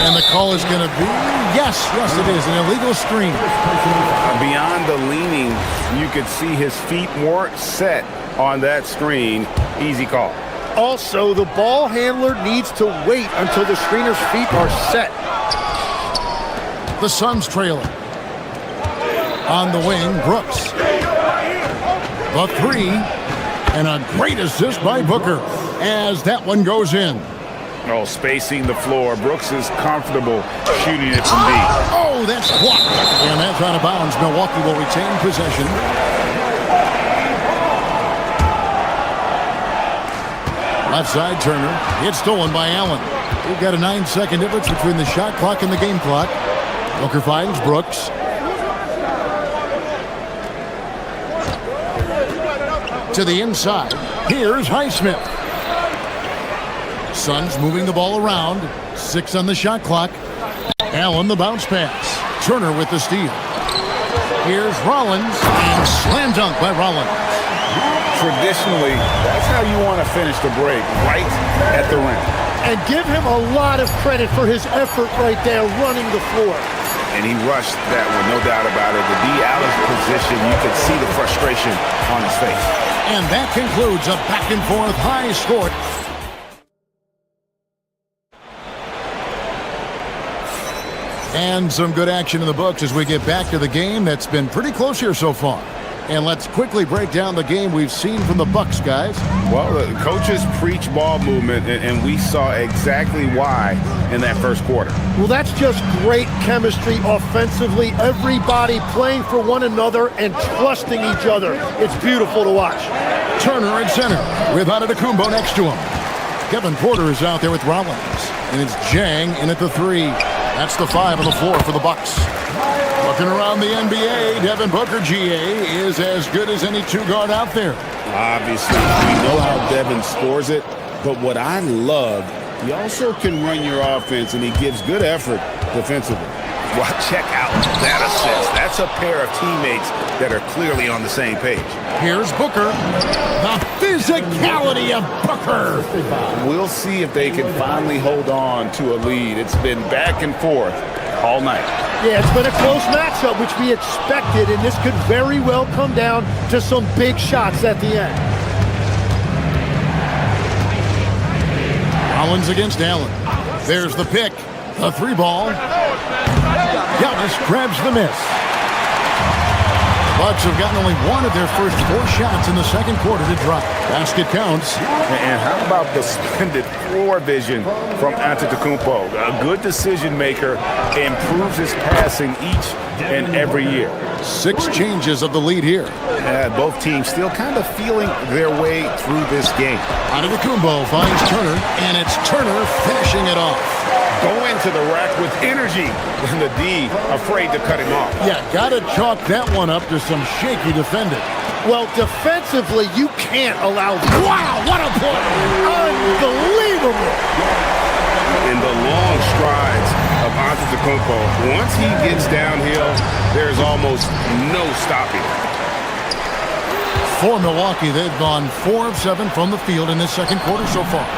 And the call is going to be, yes, it is, an illegal screen. Beyond the leaning, you could see his feet weren't set on that screen. Easy call. Also, the ball handler needs to wait until the screener's feet are set. The Suns trailing. On the wing, Brooks. The three, and a great assist by Booker as that one goes in. Oh, spacing the floor. Brooks is comfortable shooting it from deep. Oh, that's blocked. And that's out of bounds. Milwaukee will retain possession. Left side, Turner. It's stolen by Allen. We've got a 9-second difference between the shot clock and the game clock. Booker finds Brooks. To the inside. Here's Highsmith. Suns moving the ball around. 6 on the shot clock. Allen the bounce pass. Turner with the steal. Here's Rollins. And slam dunk by Rollins. Traditionally, that's how you want to finish the break, right at the rim. And give him a lot of credit for his effort right there running the floor. And he rushed that one, no doubt about it. The D. Allen's position, you could see the frustration on his face. And that concludes a back-and-forth high score. And some good action in the books as we get back to the game that's been pretty close here so far. And let's quickly break down the game we've seen from the Bucks, guys. Well, the coaches preach ball movement, and we saw exactly why in that first quarter. Well, that's just great chemistry offensively. Everybody playing for one another and trusting each other. It's beautiful to watch. Turner at center with Antetokounmpo next to him. Kevin Porter is out there with Rollins. And it's Jang in at the 3. That's the 5 and the 4 for the Bucks. Looking around the NBA, Devin Booker, GA, is as good as any two-guard out there. Obviously, we know how Devin scores it, but what I love, he also can run your offense, and he gives good effort defensively. Well, check out that assist. That's a pair of teammates that are clearly on the same page. Here's Booker. The physicality of Booker. We'll see if they can finally hold on to a lead. It's been back and forth all night. Yeah, it's been a close matchup, which we expected, and this could very well come down to some big shots at the end. Rollins against Allen. There's the pick. The 3 ball. Giannis grabs the miss. Bucks have gotten only one of their first 4 shots in the second quarter to drop. Basket counts. And how about the splendid floor vision from Antetokounmpo? A good decision maker, improves his passing each and every year. 6 changes of the lead here. Both teams still kind of feeling their way through this game. Antetokounmpo finds Turner, and it's Turner finishing it off. Go into the rack with energy, and the D afraid to cut him off. Yeah, gotta chalk that one up to some shaky defending. Well, defensively, you can't allow this. Wow, what a play! Unbelievable! In the long strides of Antetokounmpo, once he gets downhill, there's almost no stopping. For Milwaukee, they've gone 4 of 7 from the field in this second quarter so far.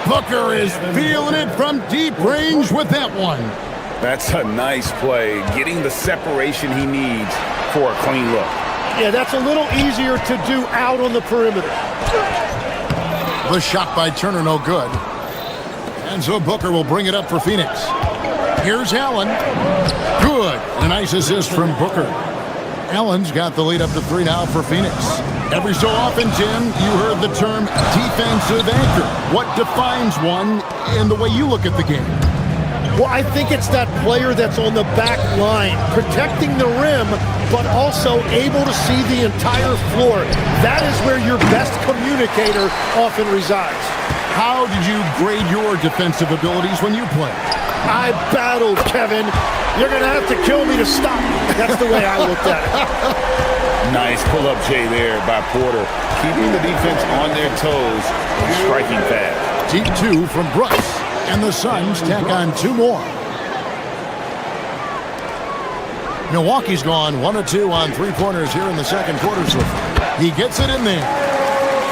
Booker is feeling it from deep range with that one. That's a nice play, getting the separation he needs for a clean look. Yeah, that's a little easier to do out on the perimeter. The shot by Turner, no good. And so Booker will bring it up for Phoenix. Here's Allen. Good. A nice assist from Booker. Allen's got the lead up to 3 now for Phoenix. Every so often, Tim, you heard the term defensive anchor. What defines one in the way you look at the game? Well, I think it's that player that's on the back line, protecting the rim, but also able to see the entire floor. That is where your best communicator often resides. How did you grade your defensive abilities when you played? I battled, Kevin. You're going to have to kill me to stop. That's the way I looked at it. Nice pull-up J there by Porter, keeping the defense on their toes and striking fast. Deep 2 from Brooks, and the Suns tack on 2 more. Milwaukee's gone 1 of 2 on 3-pointers here in the second quarter so far. He gets it in there.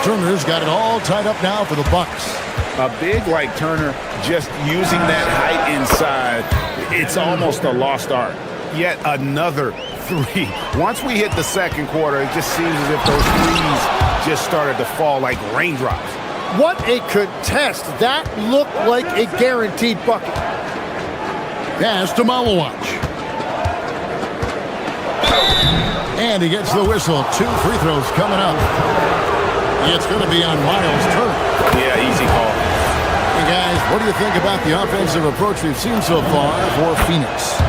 Turner's got it all tied up now for the Bucks. A big like Turner, just using that height inside, it's almost a lost art. Yet another 3. Once we hit the second quarter, it just seems as if those threes just started to fall like raindrops. What a contest. That looked like a guaranteed bucket. Pass to Malawach. And he gets the whistle. 2 free throws coming up. It's going to be on Miles Turner. Yeah, easy call. Hey, guys, what do you think about the offensive approach we've seen so far for Phoenix?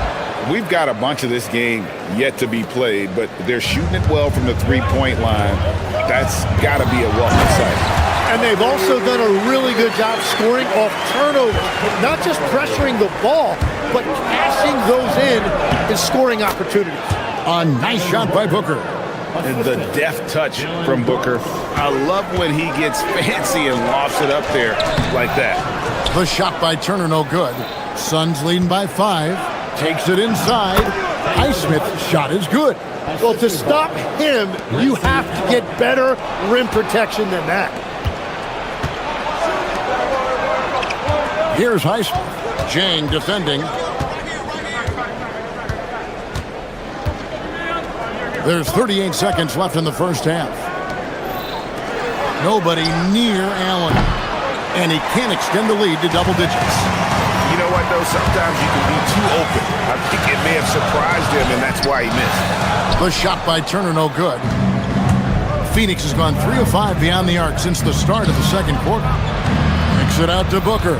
We've got a bunch of this game yet to be played, but they're shooting it well from the 3-point line. That's got to be a welcome sight. And they've also done a really good job scoring off turnovers. Not just pressuring the ball, but cashing those in and scoring opportunities. A nice shot by Booker. And the deft touch from Booker. I love when he gets fancy and lofts it up there like that. The shot by Turner, no good. Suns leading by 5. Takes it inside. Highsmith's shot is good. Well, to stop him, you have to get better rim protection than that. Here's Highsmith. Jang defending. There's 38 seconds left in the first half. Nobody near Allen. And he can't extend the lead to double digits. You know what, though? Sometimes you can be too open. I think it may have surprised him, and that's why he missed. The shot by Turner, no good. Phoenix has gone 3 of 5 beyond the arc since the start of the second quarter. Kicks it out to Booker.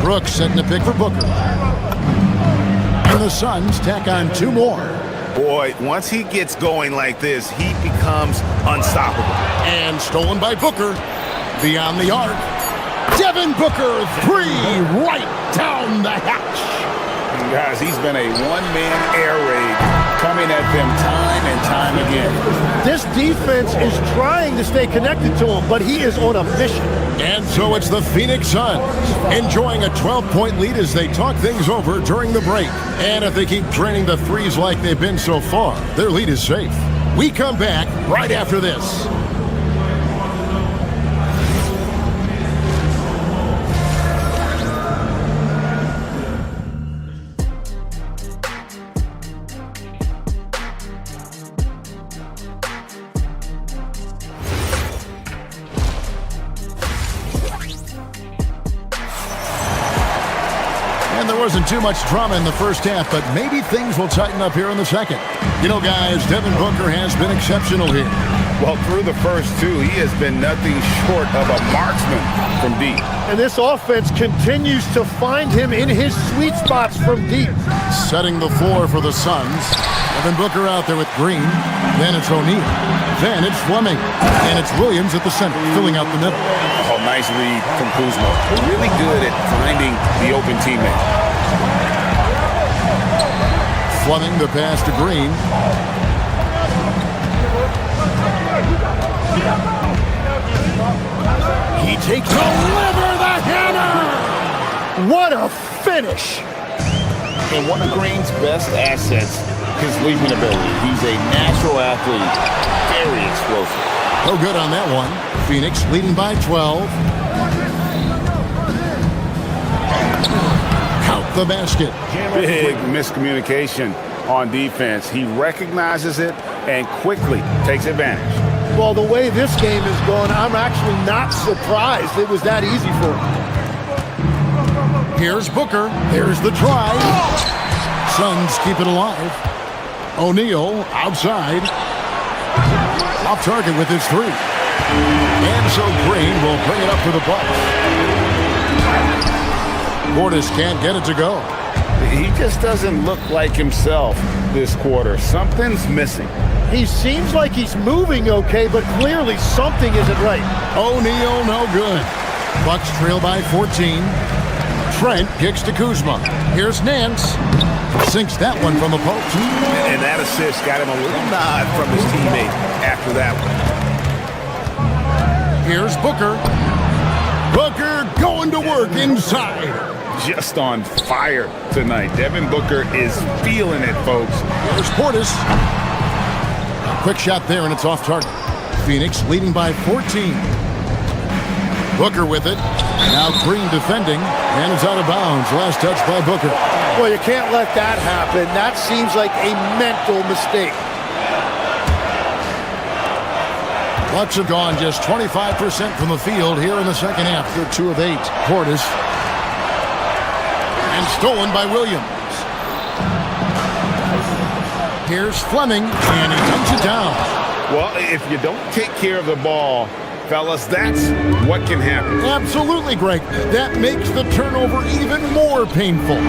Brooks setting a pick for Booker. And the Suns tack on 2 more. Boy, once he gets going like this, he becomes unstoppable. And stolen by Booker. Beyond the arc. Devin Booker, 3 right down the hatch. And guys, he's been a one-man air raid coming at them time and time again. This defense is trying to stay connected to him, but he is on a mission. And so it's the Phoenix Suns enjoying a 12-point lead as they talk things over during the break. And if they keep draining the threes like they've been so far, their lead is safe. We come back right after this. Wasn't too much drama in the first half, but maybe things will tighten up here in the second. You know, guys, Devin Booker has been exceptional here. Well, through the first 2, he has been nothing short of a marksman from deep. And this offense continues to find him in his sweet spots from deep. Setting the floor for the Suns. Devin Booker out there with Green. Then it's O'Neal. Then it's Fleming. And it's Williams at the center, filling out the middle. Oh, nice read from Kuzma. Really good at finding the open teammate. Fleming the pass to Green. He takes deliver the hammer. What a finish. And one of Green's best assets, his leaping ability. He's a natural athlete, very explosive. No good on that one. Phoenix leading by 12. Count the basket. Big miscommunication on defense. He recognizes it and quickly takes advantage. Well, the way this game is going, I'm actually not surprised it was that easy for him. Here's Booker. Here's the try. Suns keep it alive. O'Neal outside. Off target with his 3. And so Green will bring it up for the Bucks. Portis can't get it to go. He just doesn't look like himself this quarter. Something's missing. He seems like he's moving okay, but clearly something isn't right. O'Neal, no good. Bucks trail by 14. Trent kicks to Kuzma. Here's Nance. Sinks that one from the post. And that assist got him a little nod from his teammate after that one. Here's Booker. Booker going to work inside. Just on fire tonight. Devin Booker is feeling it, folks. Here's Portis. Quick shot there, and it's off target. Phoenix leading by 14. Booker with it. Now Green defending, and it's out of bounds. Last touch by Booker. Well, you can't let that happen. That seems like a mental mistake. Bucks have gone just 25% from the field here in the second half. They're 2 of 8. Portis. And stolen by Williams. Here's Fleming, and he dunks it down. Well, if you don't take care of the ball, fellas, that's what can happen. Absolutely, Greg. That makes the turnover even more painful.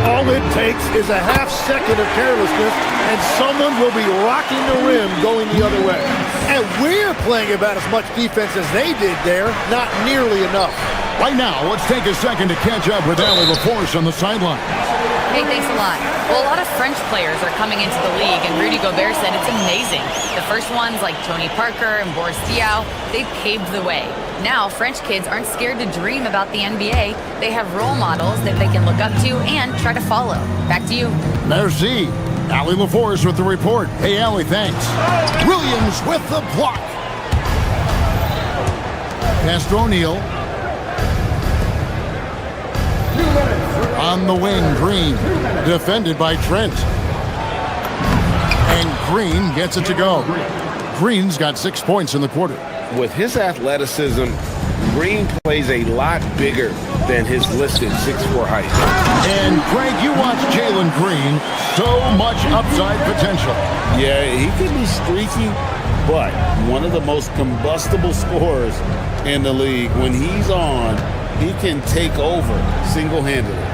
All it takes is a half second of carelessness, and someone will be rocking the rim going the other way. And we're playing about as much defense as they did there, not nearly enough. Right now, let's take a second to catch up with Ali LaForce on the sideline. Hey, thanks a lot. Well, a lot of French players are coming into the league, and Rudy Gobert said it's amazing. The first ones, like Tony Parker and Boris Diaw, they paved the way. Now, French kids aren't scared to dream about the NBA. They have role models that they can look up to and try to follow. Back to you. Merci. Ali LaForce with the report. Hey, Ali, thanks. Williams with the block. Pass to O'Neal. On the wing, Green. Defended by Trent. And Green gets it to go. Green's got 6 points in the quarter. with his athleticism, Green plays a lot bigger than his listed 6'4" height. And Greg, you watch Jalen Green, so much upside potential. Yeah, he can be streaky, but one of the most combustible scorers in the league. When he's on, he can take over single-handedly.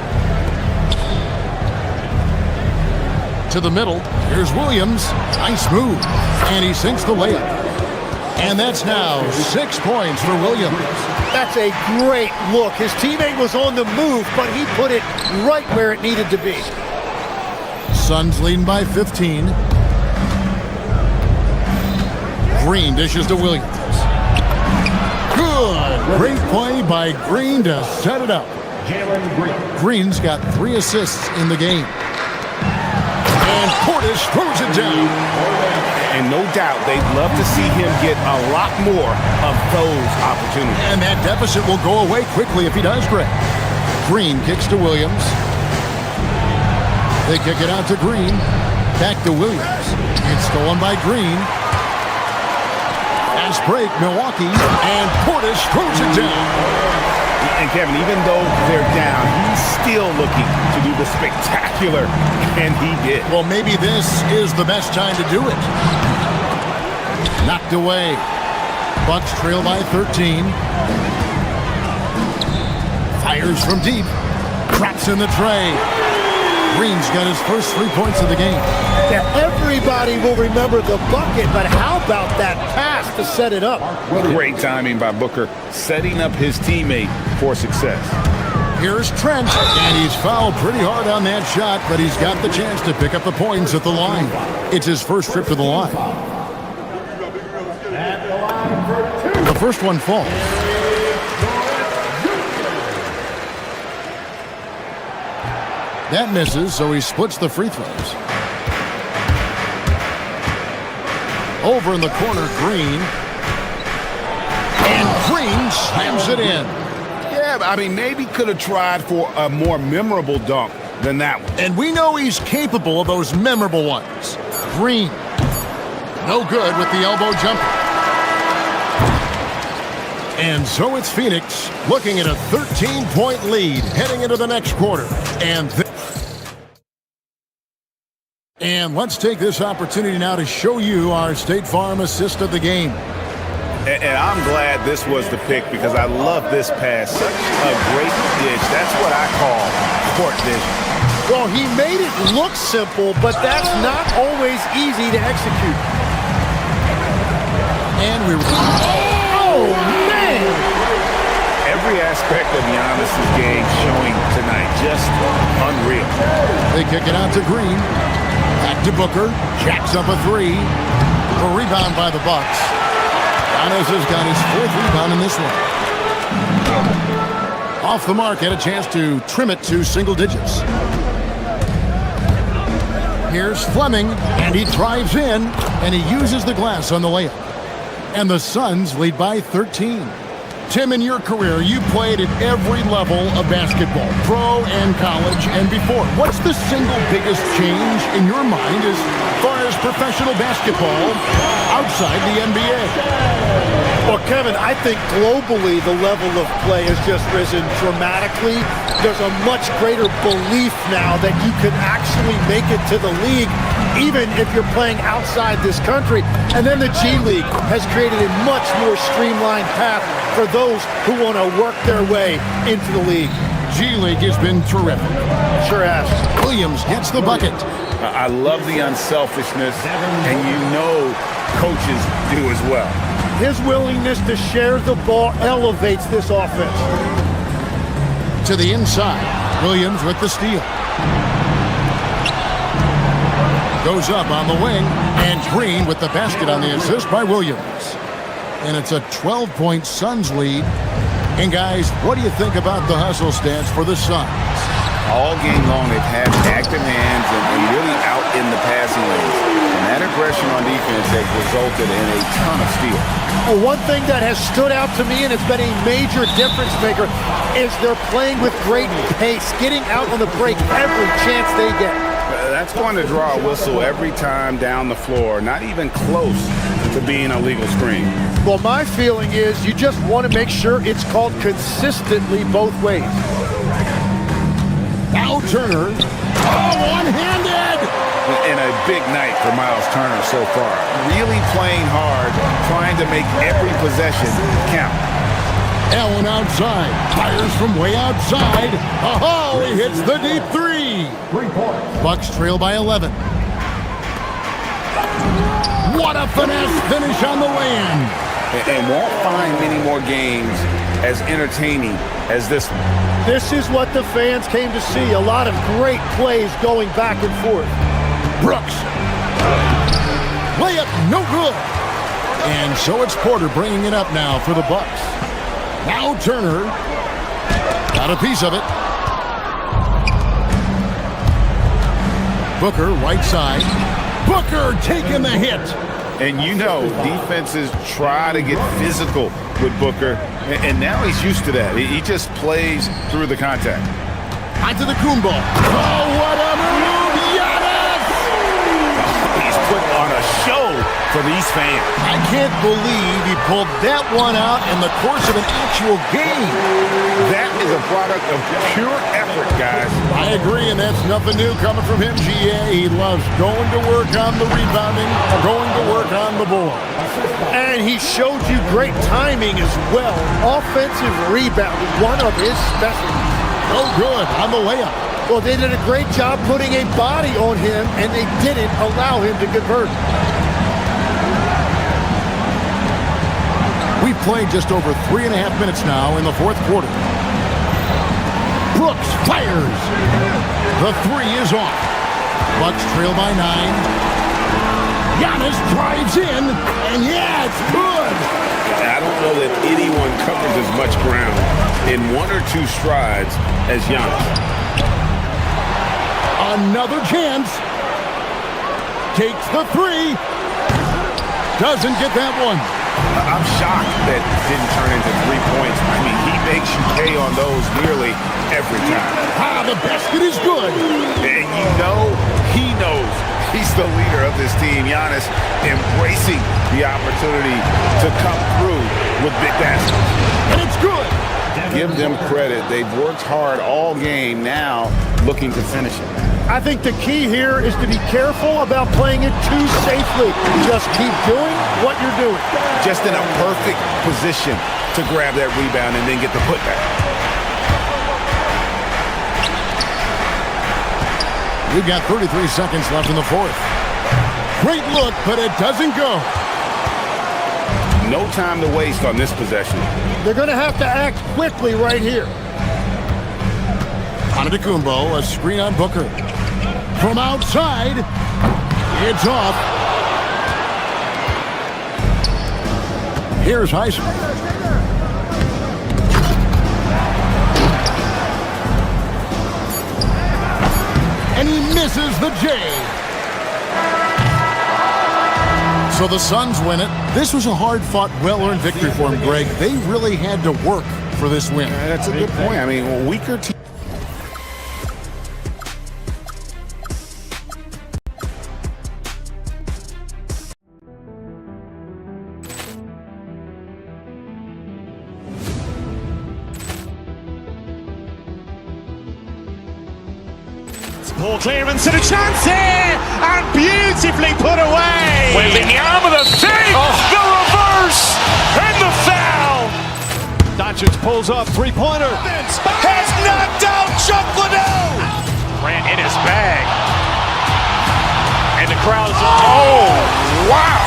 To the middle, here's Williams. Nice move. And he sinks the layup. And that's now 6 points for Williams. That's a great look. His teammate was on the move, but he put it right where it needed to be. Suns leading by 15. Green dishes to Williams. Good. Great play by Green to set it up. Green's got 3 assists in the game. And Portis throws it down. And no doubt, they'd love to see him get a lot more of those opportunities. And that deficit will go away quickly if he does, Greg. Green kicks to Williams. They kick it out to Green. Back to Williams. It's stolen by Green. Fast break, Milwaukee. And Portis throws it down. And Kevin, even though they're down, he's still looking to do the spectacular, and he did. Well, maybe this is the best time to do it. Knocked away. Bucks trail by 13. Fires from deep. Drops in the tray. Green's got his first 3 points of the game. Now, everybody will remember the bucket, but how about that pass to set it up? Great timing by Booker, setting up his teammate for success. Here's Trent, and he's fouled pretty hard on that shot, but he's got the chance to pick up the points at the line. It's his first trip to the line. The first one falls. That misses, so he splits the free throws. Over in the corner, Green. And Green slams it in. Yeah, I mean, maybe could have tried for a more memorable dunk than that one. And we know he's capable of those memorable ones. Green. No good with the elbow jumper. And so it's Phoenix looking at a 13-point lead heading into the next quarter. And let's take this opportunity now to show you our State Farm assist of the game. And I'm glad this was the pick because I love this pass. Such a great dish. That's what I call court vision. Well, he made it look simple, but that's not always easy to execute. And we... Oh, man! Every aspect of Giannis's game showing tonight. Just unreal. They kick it out to Green. Back to Booker. Jacks up a 3. A rebound by the Bucks. Giannis has got his 4th rebound in this one. Off the mark, had a chance to trim it to single digits. Here's Fleming, and he drives in, and he uses the glass on the layup. And the Suns lead by 13. Tim, in your career, you played at every level of basketball, pro and college and before. What's the single biggest change in your mind as far as professional basketball outside the NBA? Well, Kevin, I think globally the level of play has just risen dramatically. There's a much greater belief now that you can actually make it to the league, even if you're playing outside this country. And then the G League has created a much more streamlined path for those who want to work their way into the league. G League has been terrific. Sure has. Williams gets the bucket. I love the unselfishness, and you know coaches do as well. His willingness to share the ball elevates this offense. To the inside, Williams with the steal. Goes up on the wing, and Green with the basket on the assist by Williams. And it's a 12-point Suns lead. And guys, what do you think about the hustle stats for the Suns? All game long, they've had active hands and really out in the passing lanes. And that aggression on defense has resulted in a ton of steals. Well, one thing that has stood out to me, and it's been a major difference maker, is they're playing with great pace, getting out on the break every chance they get. That's That's going to draw a whistle every time down the floor, not even close to being a legal screen. Well, my feeling is you just want to make sure it's called consistently both ways. Now Turner. Oh, one-handed! And a big night for Miles Turner so far. Really playing hard, trying to make every possession count. Allen outside, fires from way outside. Oh, he hits the deep three. 3 points. Bucks trail by 11. What a finesse finish on the lay-in. And won't find many more games as entertaining as this one. This is what the fans came to see. A lot of great plays going back and forth. Brooks. Layup, no good. And so it's Porter bringing it up now for the Bucks. Now Turner. Got a piece of it. Booker, right side. Booker taking the hit. And you know, defenses try to get physical with Booker, and now he's used to that. He just plays through the contact. Onto the Kumbo. Oh, what a move! Giannis! He's put on a show for these fans. I can't believe he pulled that one out in the course of an actual game. That is a product of pure effort, guys. I agree, and that's nothing new coming from him, GA. He loves going to work on the rebounding, going to work on the board. And he showed you great timing as well. Offensive rebounding, one of his specialties. Oh, good on the layup. Well, they did a great job putting a body on him, and they didn't allow him to convert. We've played just over 3.5 minutes now in the fourth quarter. Brooks fires. The three is off. Bucks trail by 9. Giannis drives in, and yeah, it's good. I don't know that anyone covers as much ground in 1 or 2 strides as Giannis. Another chance. Takes the 3. Doesn't get that one. I'm shocked that it didn't turn into 3 points. I mean, he makes you pay on those nearly every time. Ah, the basket is good. And you know, he knows he's the leader of this team. Giannis embracing the opportunity to come through with big baskets. And it's good. Give them credit. They've worked hard all game, now looking to finish it. I think the key here is to be careful about playing it too safely. Just keep doing what you're doing. Just in a perfect position to grab that rebound and then get the putback. We've got 33 seconds left in the fourth. Great look, but it doesn't go. No time to waste on this possession. They're going to have to act quickly right here. Antetokounmpo, a screen on Booker. From outside, it's off. Here's Heisman. And he misses the J. So the Suns win it. This was a hard-fought, well-earned victory for them, Greg. They really had to work for this win. That's a good point. I mean, weaker team. Ball clearance and a chance here, and beautifully put away. With the arm of the fake, the reverse, and the foul. Doncic pulls up, three-pointer. Has knocked out Chuck Liddell. Ran in his bag. And the crowd is, oh, wow.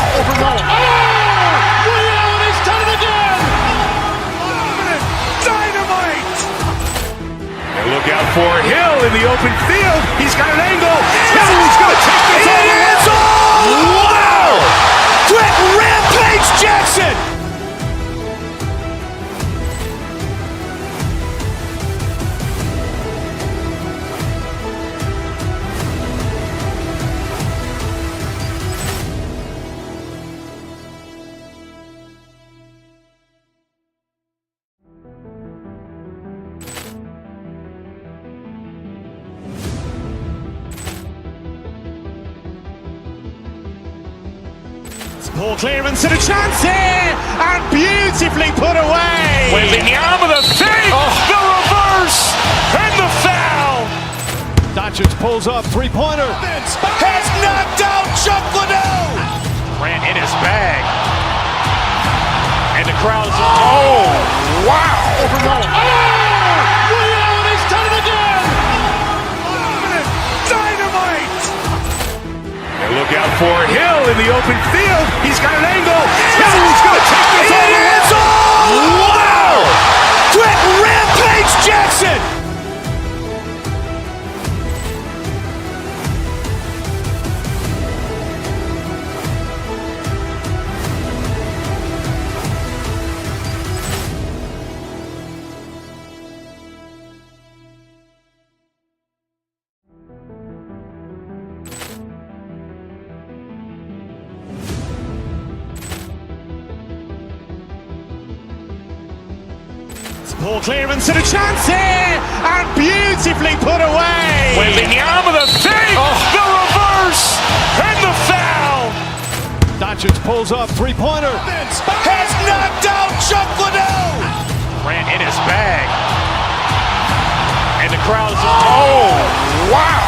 Ray Allen has done it again. Dynamite. And look out for Hill in the open field. He's got an angle. He's going to take this all the way. Wow. Quick Rampage Jackson. Poor clearance and a chance here, and beautifully put away. Wembanyama the save, the reverse, and the foul. Doncic pulls up, three-pointer. Has knocked out Chuck Liddell. Grant in his bag. And the crowd's wow. Willie Allen has done it again. Dynamite. And look out for Hill in the open field. He's got an angle. Hill's going to take this all the way. Wow. Quick rampage Jackson. Poor clearance and a chance here, and beautifully put away. Wembanyama the save, the reverse, and the foul. Doncic pulls up, three-pointer. Has knocked out Chuck Liddell. Grant in his bag. And the crowd's wow.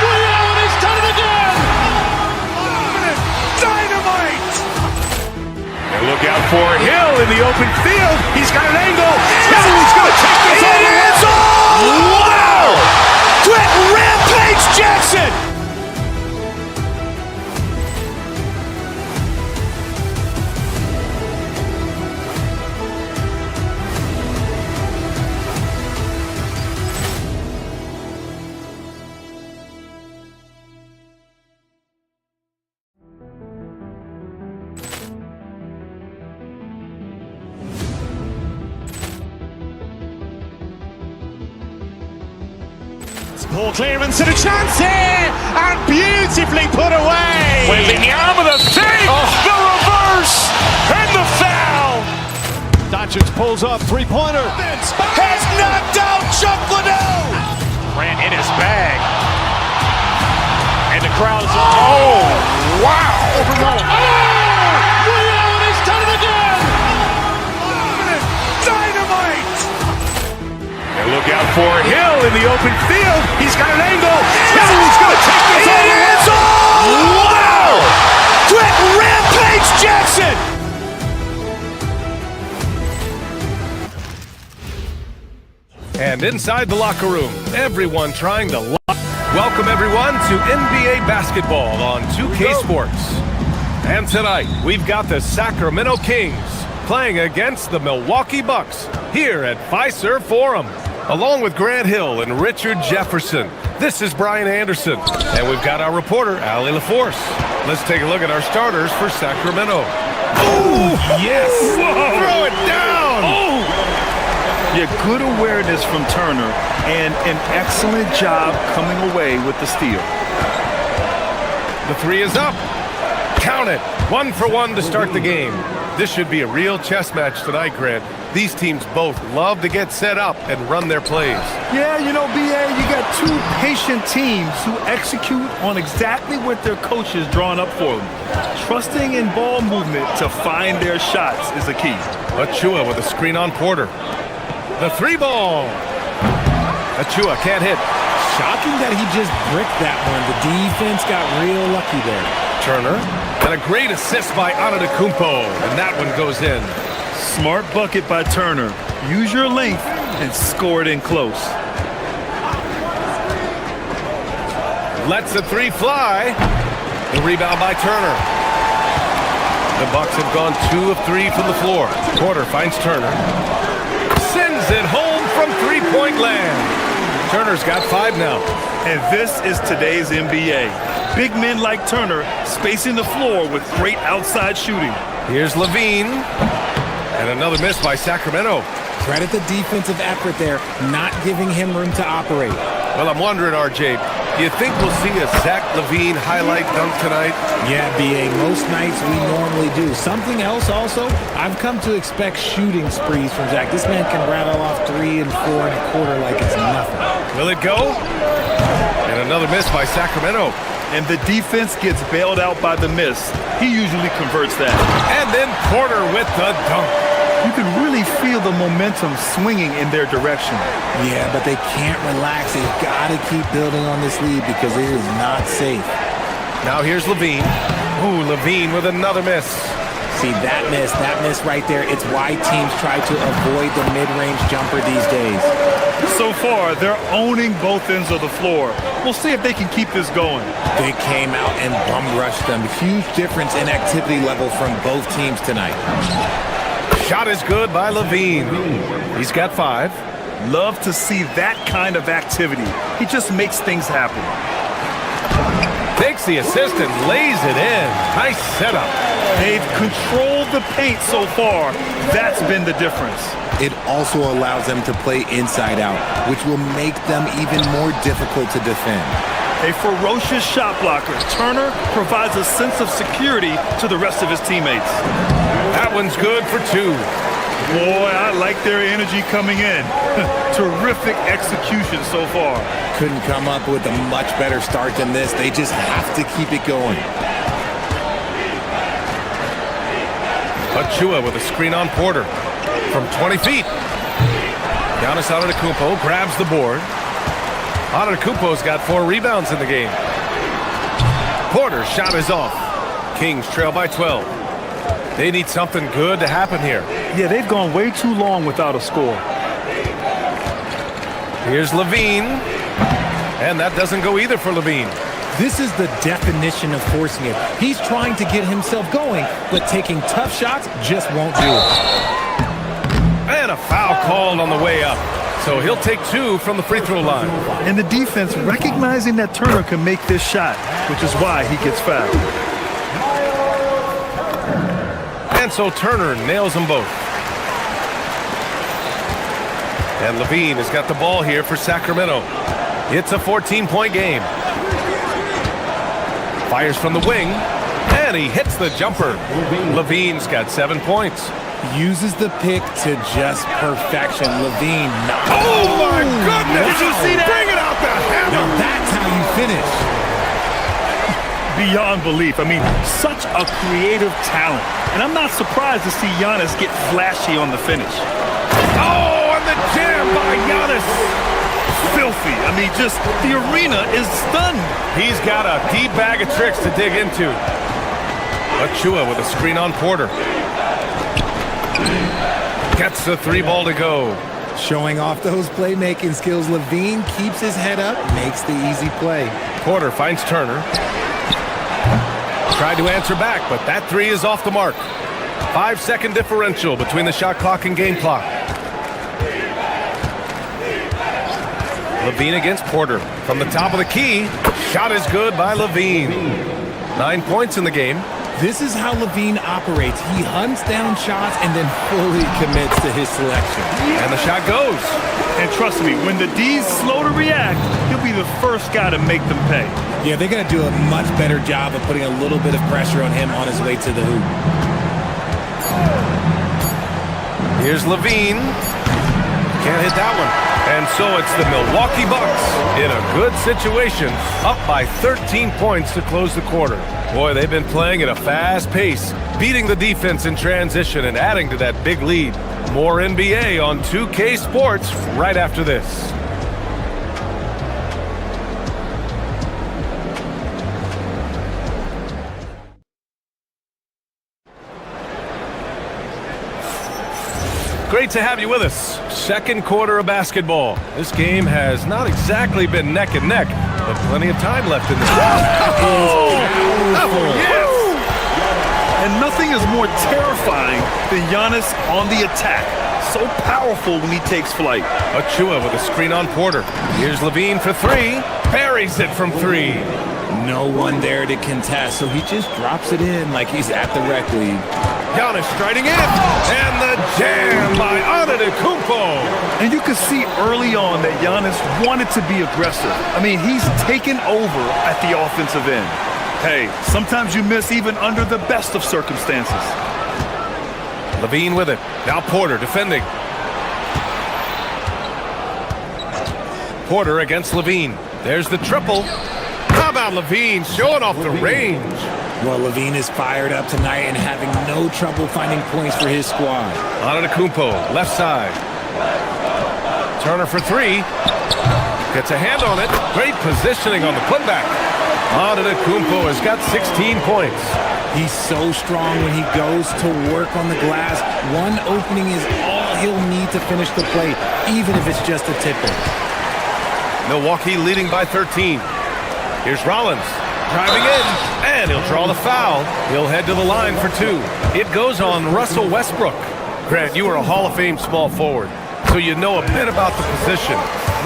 Willie Allen has done it again. Dynamite. And look out for Hill in the open field. He's got an angle. Hill's going to take this all the way. Wow. Quick rampage Jackson. Poor clearance and a chance here, and beautifully put away. Wembanyama the save, the reverse, and the foul. Doncic pulls up, three-pointer. Has knocked out Chuck Liddell. Grant in his bag. And the crowd's wow. Willie Allen has done it again. Dynamite. And look out for Hill in the open field. He's got an angle. Hill's going to take this all the way. Wow. Quick rampage Jackson. And inside the locker room, everyone trying to welcome everyone to NBA basketball on 2K Sports. And tonight, we've got the Sacramento Kings playing against the Milwaukee Bucks here at Fiserv Forum. Along with Grant Hill and Richard Jefferson, this is Brian Anderson. And we've got our reporter, Allie LaForce. Let's take a look at our starters for Sacramento. Oh, yes! Throw it down! Yeah, good awareness from Turner and an excellent job coming away with the steal. The three is up. Count it. 1 for 1 to start the game. This should be a real chess match tonight, Grant. These teams both love to get set up and run their plays. Yeah, you know, BA, you got two patient teams who execute on exactly what their coach is drawing up for them. Trusting in ball movement to find their shots is the key. Achua with a screen on Porter. The three ball. Achua can't hit. Shocking that he just bricked that one. The defense got real lucky there. Turner. And a great assist by Antetokounmpo. And that one goes in. Smart bucket by Turner. Use your length and score it in close. Lets the three fly. The rebound by Turner. The Bucks have gone 2 of 3 from the floor. Porter finds Turner. Sends it home from three-point land. Turner's got 5 now. And this is today's NBA. Big men like Turner spacing the floor with great outside shooting. Here's Levine. And another miss by Sacramento. Credit the defensive effort there, not giving him room to operate. Well, I'm wondering, RJ, do you think we'll see a Zach Levine highlight dunk tonight? Yeah, BA, most nights we normally do. Something else also, I've come to expect shooting sprees from Zach. This man can rattle off 3 and 4 and a quarter like it's nothing. Will it go? And another miss by Sacramento. and the defense gets bailed out by the miss. He usually converts that. And then Porter with the dunk. You can really feel the momentum swinging in their direction. Yeah, but they can't relax. They've got to keep building on this lead because it is not safe. Now here's Levine. Ooh, Levine with another miss. See, that miss right there, it's why teams try to avoid the mid-range jumper these days. So far, they're owning both ends of the floor. We'll see if they can keep this going. They came out and bum-rushed them. Huge difference in activity level from both teams tonight. Shot is good by Levine. He's got 5. Love to see that kind of activity. He just makes things happen. Takes the assist and lays it in. Nice setup. They've controlled the paint so far. That's been the difference. It also allows them to play inside out, which will make them even more difficult to defend. A ferocious shot blocker, Turner provides a sense of security to the rest of his teammates. That one's good for 2. Boy, I like their energy coming in. Terrific execution so far. Couldn't come up with a much better start than this. They just have to keep it going. Achua with a screen on Porter from 20 feet. Giannis Antetokounmpo grabs the board. Antetokounmpo's got 4 rebounds in the game. Porter's shot is off. Kings trail by 12. They need something good to happen here. Yeah, they've gone way too long without a score. Here's Levine. And that doesn't go either for Levine. This is the definition of forcing it. He's trying to get himself going, but taking tough shots just won't do it. And a foul called on the way up. So he'll take 2 from the free throw line. And the defense recognizing that Turner can make this shot, which is why he gets fouled. And so Turner nails them both. And Levine has got the ball here for Sacramento. It's a 14-point game. Fires from the wing, and he hits the jumper. Levine's got 7 points. Uses the pick to just perfection. Levine. Oh my goodness! Did you see that? Bring it out the hammer! Now that's how you finish. Beyond belief. I mean, such a creative talent. And I'm not surprised to see Giannis get flashy on the finish. Oh, and the jam by Giannis. Filthy. I mean, just the arena is stunned. He's got a deep bag of tricks to dig into. Achua with a screen on Porter. Gets the 3 ball to go. Showing off those playmaking skills, Levine keeps his head up, makes the easy play. Porter finds Turner. Tried to answer back, but that 3 is off the mark. 5-second differential between the shot clock and game clock. Levine against Porter. From the top of the key, shot is good by Levine. 9 points in the game. This is how Levine operates. He hunts down shots and then fully commits to his selection. And the shot goes. And trust me, when the D's slow to react, he'll be the first guy to make them pay. Yeah, they're going to do a much better job of putting a little bit of pressure on him on his way to the hoop. Here's Levine. Can't hit that one. And so it's the Milwaukee Bucks in a good situation, up by 13 points to close the quarter. Boy, they've been playing at a fast pace, beating the defense in transition and adding to that big lead. More NBA on 2K Sports right after this. Great to have you with us. Second quarter of basketball. This game has not exactly been neck and neck, but plenty of time left in this one. Yes! And nothing is more terrifying than Giannis on the attack. So powerful when he takes flight. Achua with a screen on Porter. Here's Levine for 3. Buries it from 3. No one there to contest, so he just drops it in like he's at the rec league. Giannis striding in, and the jam by Antetokounmpo. And you could see early on that Giannis wanted to be aggressive. I mean, he's taken over at the offensive end. Hey, sometimes you miss even under the best of circumstances. Levine with it. Now Porter defending. Porter against Levine. There's the triple. about Levine showing off the range? Well, Levine is fired up tonight and having no trouble finding points for his squad. Antetokounmpo, left side. Turner for three. Gets a hand on it. Great positioning on the putback. Antetokounmpo has got 16 points. He's so strong when he goes to work on the glass. One opening is all he'll need to finish the play, even if it's just a tip-in. Milwaukee leading by 13. Here's Rollins. Driving in, and he'll draw the foul. He'll head to the line for two. It goes on Russell Westbrook. Grant, you are a Hall of Fame small forward, so you know a bit about the position.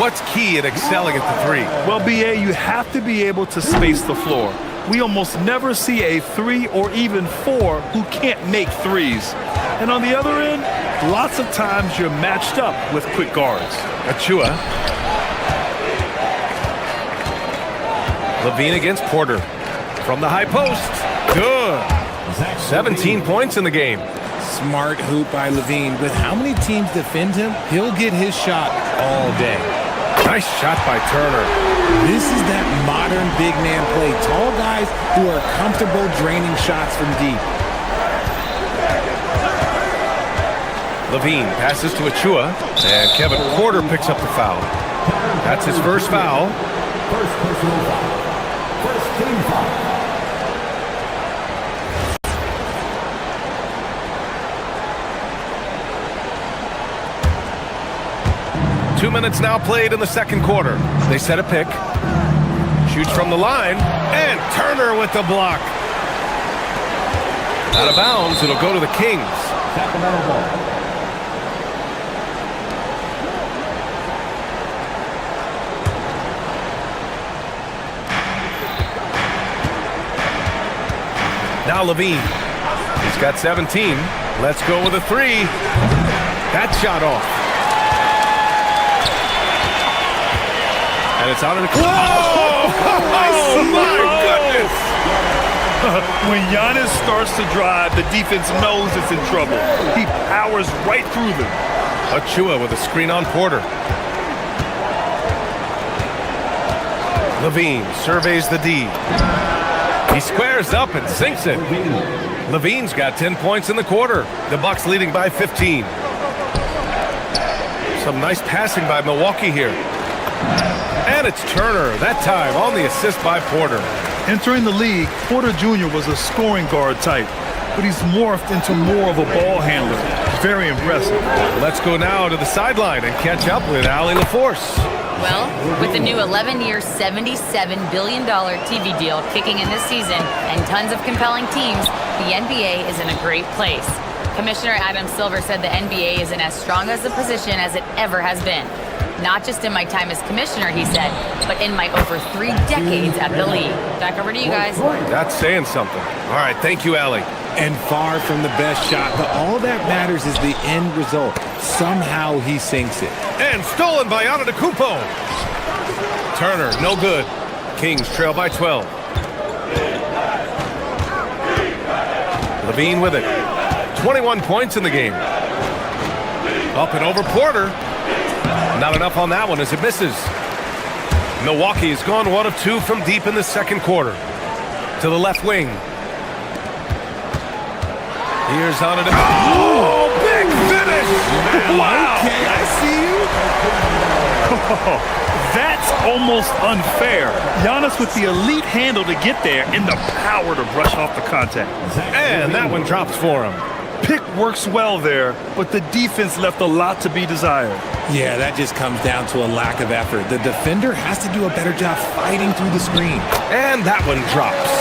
What's key in excelling at the three? Well, BA, you have to be able to space the floor. We almost never see a 3 or even 4 who can't make threes. And on the other end, lots of times you're matched up with quick guards. Achua. Levine against Porter. From the high post. Good. 17 points in the game. Smart hoop by Levine. With how many teams defend him, he'll get his shot all day. Nice shot by Turner. This is that modern big man play. Tall guys who are comfortable draining shots from deep. Levine passes to Achua, and Kevin Porter picks up the foul. That's his first foul. First personal foul. First team foul. Two minutes now played in the second quarter. They set a pick. Shoots from the line, and Turner with the block. Out of bounds, it'll go to the Kings. Sacramento ball. Now Levine. He's got 17. Let's go with a three. That shot off. And it's out of the... Whoa! Oh, my goodness! When Giannis starts to drive, the defense knows it's in trouble. He powers right through them. Achua with a screen on Porter. Levine surveys the D. He squares up and sinks it. Levine's got 10 points in the quarter. The Bucks leading by 15. Some nice passing by Milwaukee here. And it's Turner, that time on the assist by Porter. Entering the league, Porter Jr. was a scoring guard type, but he's morphed into more of a ball handler. Very impressive. Let's go now to the sideline and catch up with Allie LaForce. Well, with the new 11-year, $77 billion TV deal kicking in this season and tons of compelling teams, the NBA is in a great place. Commissioner Adam Silver said the NBA is in as strong as a position as it ever has been. Not just in my time as commissioner, he said, but in my over 3 decades at the league. Back over to you guys. That's saying something. All right, thank you, Allie. And far from the best shot, but all that matters is the end result. Somehow he sinks it. And stolen by Antetokounmpo. Turner, no good. Kings trail by 12. Levine with it. 21 points in the game. Up and over Porter. Not enough on that one as it misses. Milwaukee has gone 1 of 2 from deep in the second quarter. To the left wing. Here's Antetokounmpo. Oh, big finish! Wow! Okay, I see you. That's almost unfair. Giannis with the elite handle to get there and the power to brush off the contact. And that one drops for him. Pick works well there, but the defense left a lot to be desired. Yeah, that just comes down to a lack of effort. The defender has to do a better job fighting through the screen. And that one drops.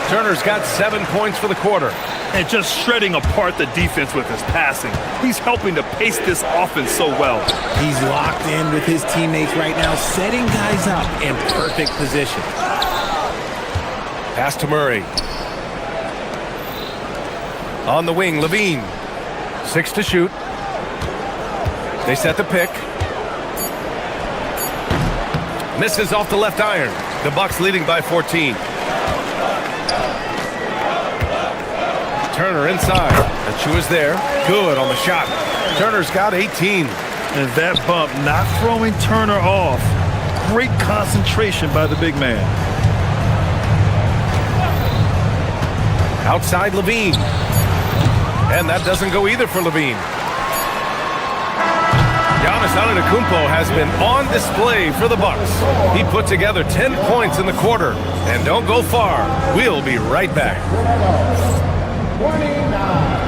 Turner's got 7 points for the quarter. And just shredding apart the defense with his passing. He's helping to pace this offense so well. He's locked in with his teammates right now, setting guys up in perfect position. Pass to Murray. On the wing, Levine. 6 to shoot. They set the pick. Misses off the left iron. The Bucks leading by 14. Turner inside. Achua's there. Good on the shot. Turner's got 18. And that bump not throwing Turner off. Great concentration by the big man. Outside Levine. And that doesn't go either for Levine. Giannis Antetokounmpo has been on display for the Bucks. He put together 10 points in the quarter. And don't go far. We'll be right back. 29.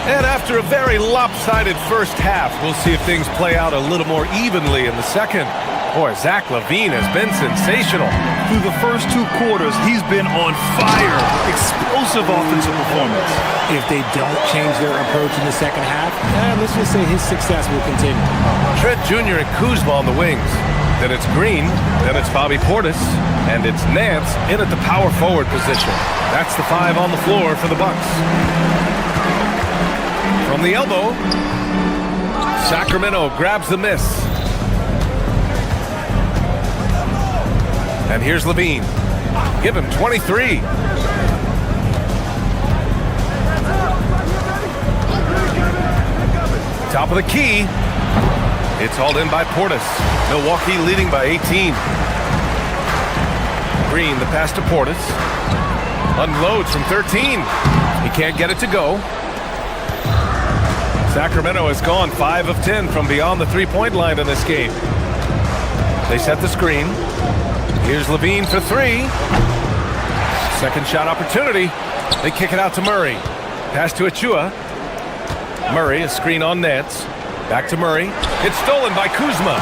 And after a very lopsided first half, we'll see if things play out a little more evenly in the second. Boy, Zach LaVine has been sensational. Through the first 2 quarters, he's been on fire. Explosive offensive performance. If they don't change their approach in the second half, let's just say his success will continue. Trent Jr. and Kuzma on the wings. Then it's Green, then it's Bobby Portis, and it's Nance in at the power forward position. That's the 5 on the floor for the Bucks. From the elbow, Sacramento grabs the miss. And here's Levine. Give him 23. Top of the key. It's hauled in by Portis. Milwaukee leading by 18. Green, the pass to Portis. Unloads from 13. He can't get it to go. Sacramento has gone 5 of 10 from beyond the three-point line in this game. They set the screen. Here's Levine for 3. Second shot opportunity. They kick it out to Murray. Pass to Achua. Murray, a screen on Nance. Back to Murray. It's stolen by Kuzma.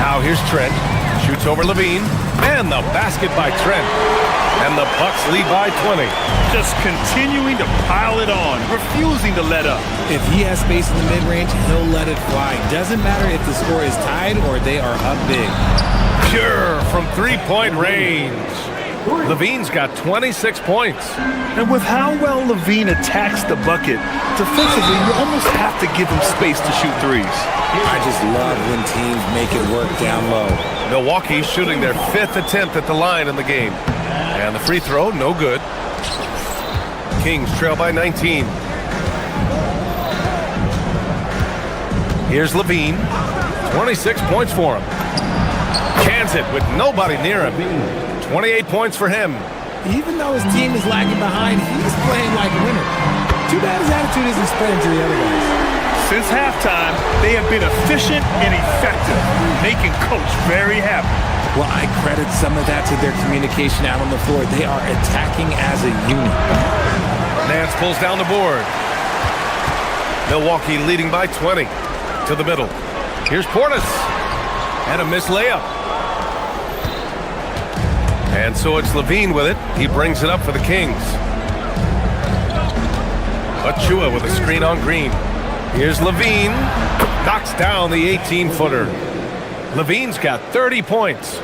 Now here's Trent. Shoots over Levine. And the basket by Trent. And the Bucks lead by 20. Just continuing to pile it on, refusing to let up. If he has space in the mid-range, he'll let it fly. Doesn't matter if the score is tied or they are up big. Pure from three-point range. Levine's got 26 points. And with how well Levine attacks the bucket, defensively, you almost have to give him space to shoot threes. I just love when teams make it work down low. Milwaukee shooting their 5th attempt at the line in the game. And the free throw, no good. Kings trail by 19. Here's Levine. 26 points for him. Cans it with nobody near him. 28 points for him. Even though his team is lagging behind, he's playing like a winner. Too bad his attitude isn't spreading to the other guys. Since halftime, they have been efficient and effective, making Coach very happy. Well, I credit some of that to their communication out on the floor. They are attacking as a unit. Nance pulls down the board. Milwaukee leading by 20. To the middle. Here's Portis. And a missed layup. And so it's Levine with it. He brings it up for the Kings. Achua with a screen on Green. Here's Levine. Knocks down the 18-footer. Levine's got 30 points.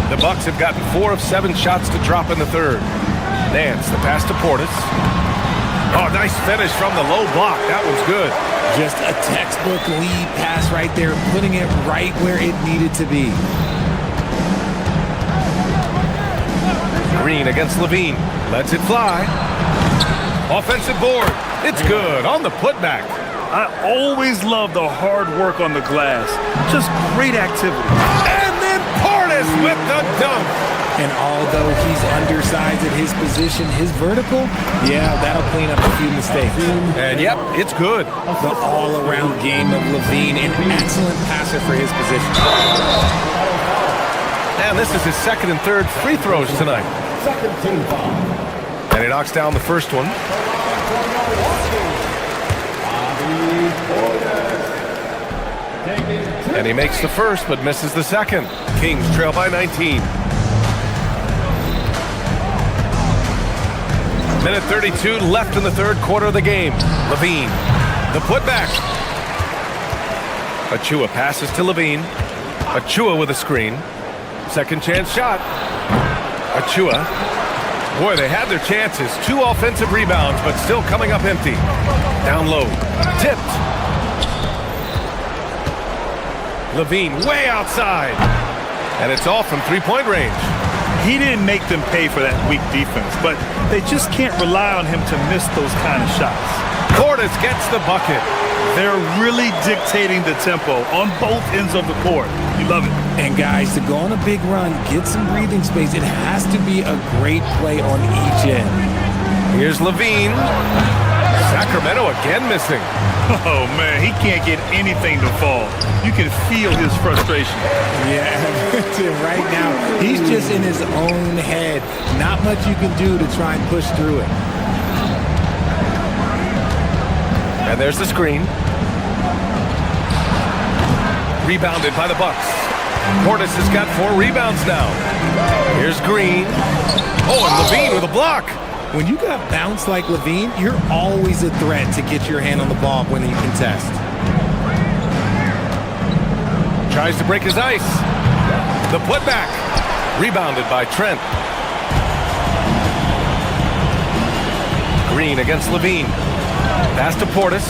The Bucks have gotten 4 of 7 shots to drop in the third. Nance, the pass to Portis. Oh, nice finish from the low block. That was good. Just a textbook lead pass right there, putting it right where it needed to be. Green against Levine. Lets it fly. Offensive board. It's good on the putback. I always love the hard work on the glass. Just great activity. And then Portis with the dunk. And although he's undersized at his position, his vertical, that'll clean up a few mistakes. And yep, it's good. The all-around game of Levine, an excellent passer for his position. And this is his second and third free throws tonight. And he knocks down the first one. And he makes the first, but misses the second. Kings trail by 19. Minute 32 left in the third quarter of the game. Levine, the putback. Achua passes to Levine. Achua with a screen. Second chance shot. Achua. Boy, they had their chances. 2 offensive rebounds, but still coming up empty. Down low. Tipped. Levine way outside. And it's off from three-point range. He didn't make them pay for that weak defense, but they just can't rely on him to miss those kind of shots. Portis gets the bucket. They're really dictating the tempo on both ends of the court. You love it. And guys, to go on a big run, get some breathing space, it has to be a great play on each end. Here's Levine. Sacramento again missing. Oh, man, he can't get anything to fall. You can feel his frustration. Yeah, right now, he's just in his own head. Not much you can do to try and push through it. And there's the screen. Rebounded by the Bucks. Portis has got 4 rebounds now. Here's Green. Oh, and Levine with a block. When you got bounce like Levine, you're always a threat to get your hand on the ball when you contest. Tries to break his ice. The putback. Rebounded by Trent. Green against Levine. Pass to Portis.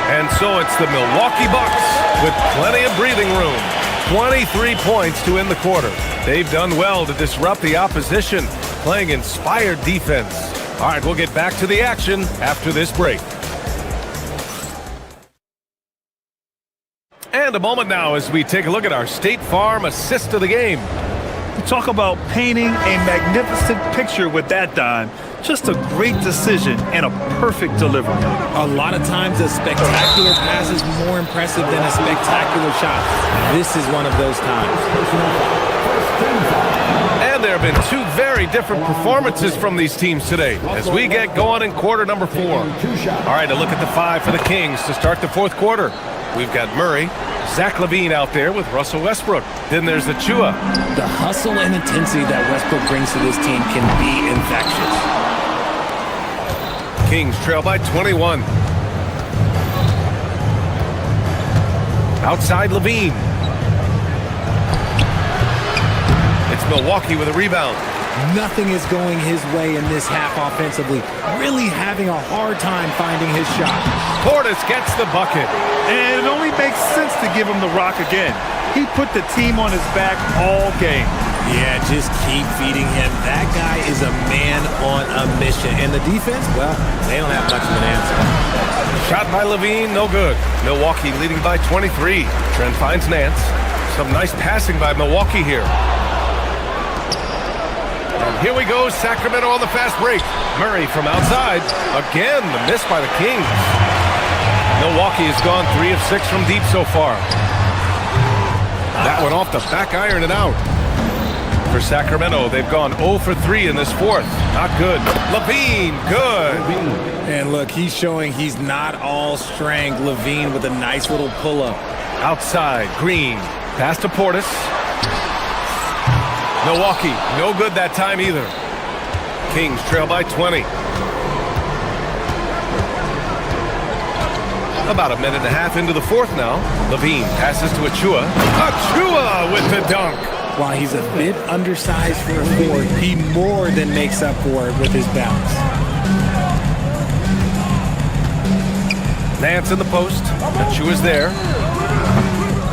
And so it's the Milwaukee Bucks with plenty of breathing room. 23 points to end the quarter. They've done well to disrupt the opposition, playing inspired defense. All right, we'll get back to the action after this break. And a moment now as we take a look at our State Farm assist of the game. You talk about painting a magnificent picture with that, Don. Just a great decision and a perfect delivery. A lot of times a spectacular pass is more impressive than a spectacular shot. This is one of those times. And there have been 2 very different performances from these teams today as we get going in quarter number 4. All right, a look at the 5 for the Kings to start the fourth quarter. We've got Murray, Zach LaVine out there with Russell Westbrook. Then there's Achua. The hustle and intensity that Westbrook brings to this team can be infectious. Kings trail by 21. Outside Levine. It's Milwaukee with a rebound. Nothing is going his way in this half offensively. Really having a hard time finding his shot. Portis gets the bucket. And it only makes sense to give him the rock again. He put the team on his back all game. Yeah, just keep feeding him. That guy is a man on a mission. And the defense, well, they don't have much of an answer. Shot by Levine, no good. Milwaukee leading by 23. Trent finds Nance. Some nice passing by Milwaukee here. And here we go, Sacramento on the fast break. Murray from outside. Again, the miss by the Kings. Milwaukee has gone 3 of 6 from deep so far. That one off the back iron and out. For Sacramento, they've gone 0 for 3 in this fourth. Not good. Levine, good. And look, he's showing he's not all strength. Levine with a nice little pull-up. Outside, Green. Pass to Portis. Milwaukee, no good that time either. Kings trail by 20. About a minute and a half into the fourth now. Levine passes to Achua. Achua with the dunk. While he's a bit undersized for a forward, he more than makes up for it with his bounce. Nance in the post. Achua's there.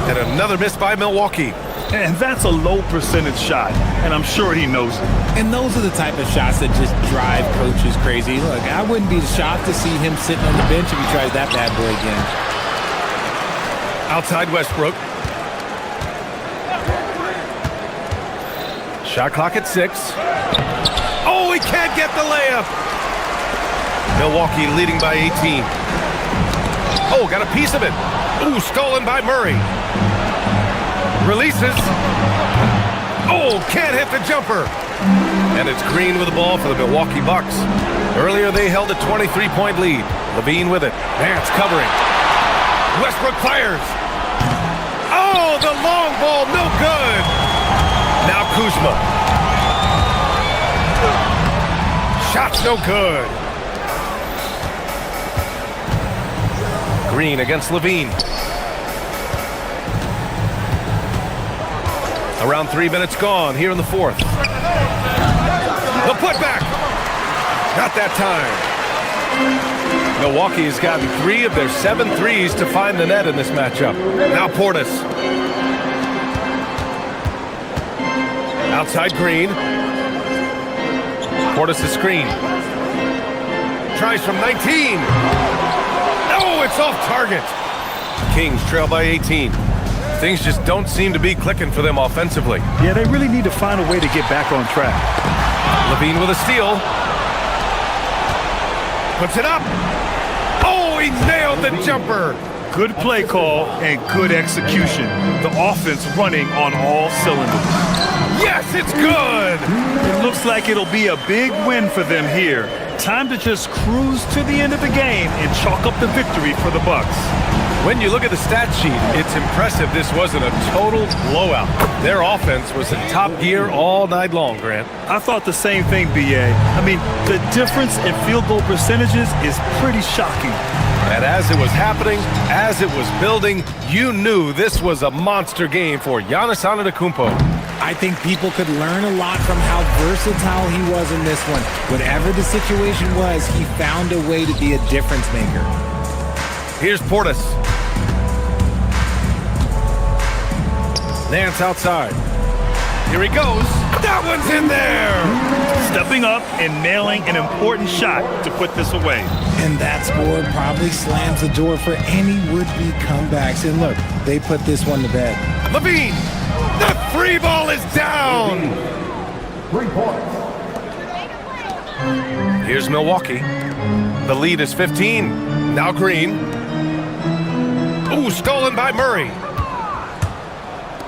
And another miss by Milwaukee. And that's a low percentage shot, and I'm sure he knows it. And those are the type of shots that just drive coaches crazy. Look, I wouldn't be shocked to see him sitting on the bench if he tries that bad boy again. Outside Westbrook. Shot clock at 6. Oh, he can't get the layup. Milwaukee leading by 18. Oh, got a piece of it. Ooh, stolen by Murray. Releases. Oh, can't hit the jumper. And it's Green with the ball for the Milwaukee Bucks. Earlier, they held a 23-point lead. Levine with it. Nance covering. Westbrook fires. Oh, the long ball, no good. Now Kuzma. Shot's no good. Green against Levine. Around 3 minutes gone here in the fourth. The putback. Not that time. Milwaukee has gotten 3 of their 7 threes to find the net in this matchup. Now Portis. Outside Green. Portis' screen. Tries from 19. No, it's off target. Kings trail by 18. Things just don't seem to be clicking for them offensively. Yeah, they really need to find a way to get back on track. Levine with a steal. Puts it up. Oh, he nailed the jumper. Good play call and good execution. The offense running on all cylinders. Yes, it's good. It looks like it'll be a big win for them here. Time to just cruise to the end of the game and chalk up the victory for the Bucks. When you look at the stat sheet, it's impressive this wasn't a total blowout. Their offense was in top gear all night long, Grant. I thought the same thing, B.A. I mean, the difference in field goal percentages is pretty shocking. And as it was happening, as it was building, you knew this was a monster game for Giannis Antetokounmpo. I think people could learn a lot from how versatile he was in this one. Whatever the situation was, he found a way to be a difference maker. Here's Portis. Nance outside. Here he goes. That one's in there! Stepping up and nailing an important shot to put this away. And that score probably slams the door for any would-be comebacks. And look, they put this one to bed. Levine! The free ball is down! 3 points. Here's Milwaukee. The lead is 15. Now Green. Ooh, stolen by Murray.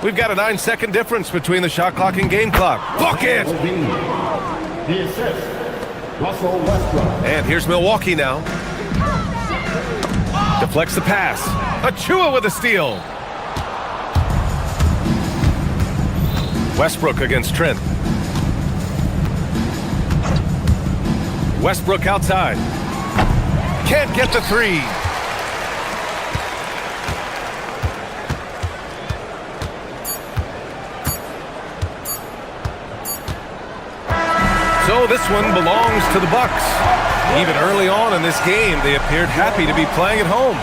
We've got a 9-second difference between the shot clock and game clock. Bucket! The assist, Russell Westbrook. And here's Milwaukee now. Deflects the pass. Achua with a steal. Westbrook against Trent. Westbrook outside. Can't get the 3. So this one belongs to the Bucks. Even early on in this game, they appeared happy to be playing at home.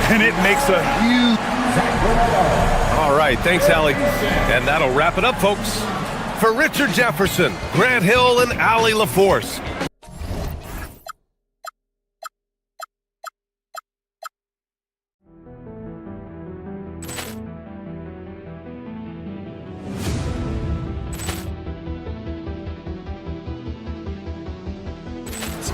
And it makes a huge... All right, thanks, Allie. And that'll wrap it up, folks. For Richard Jefferson, Grant Hill, and Allie LaForce.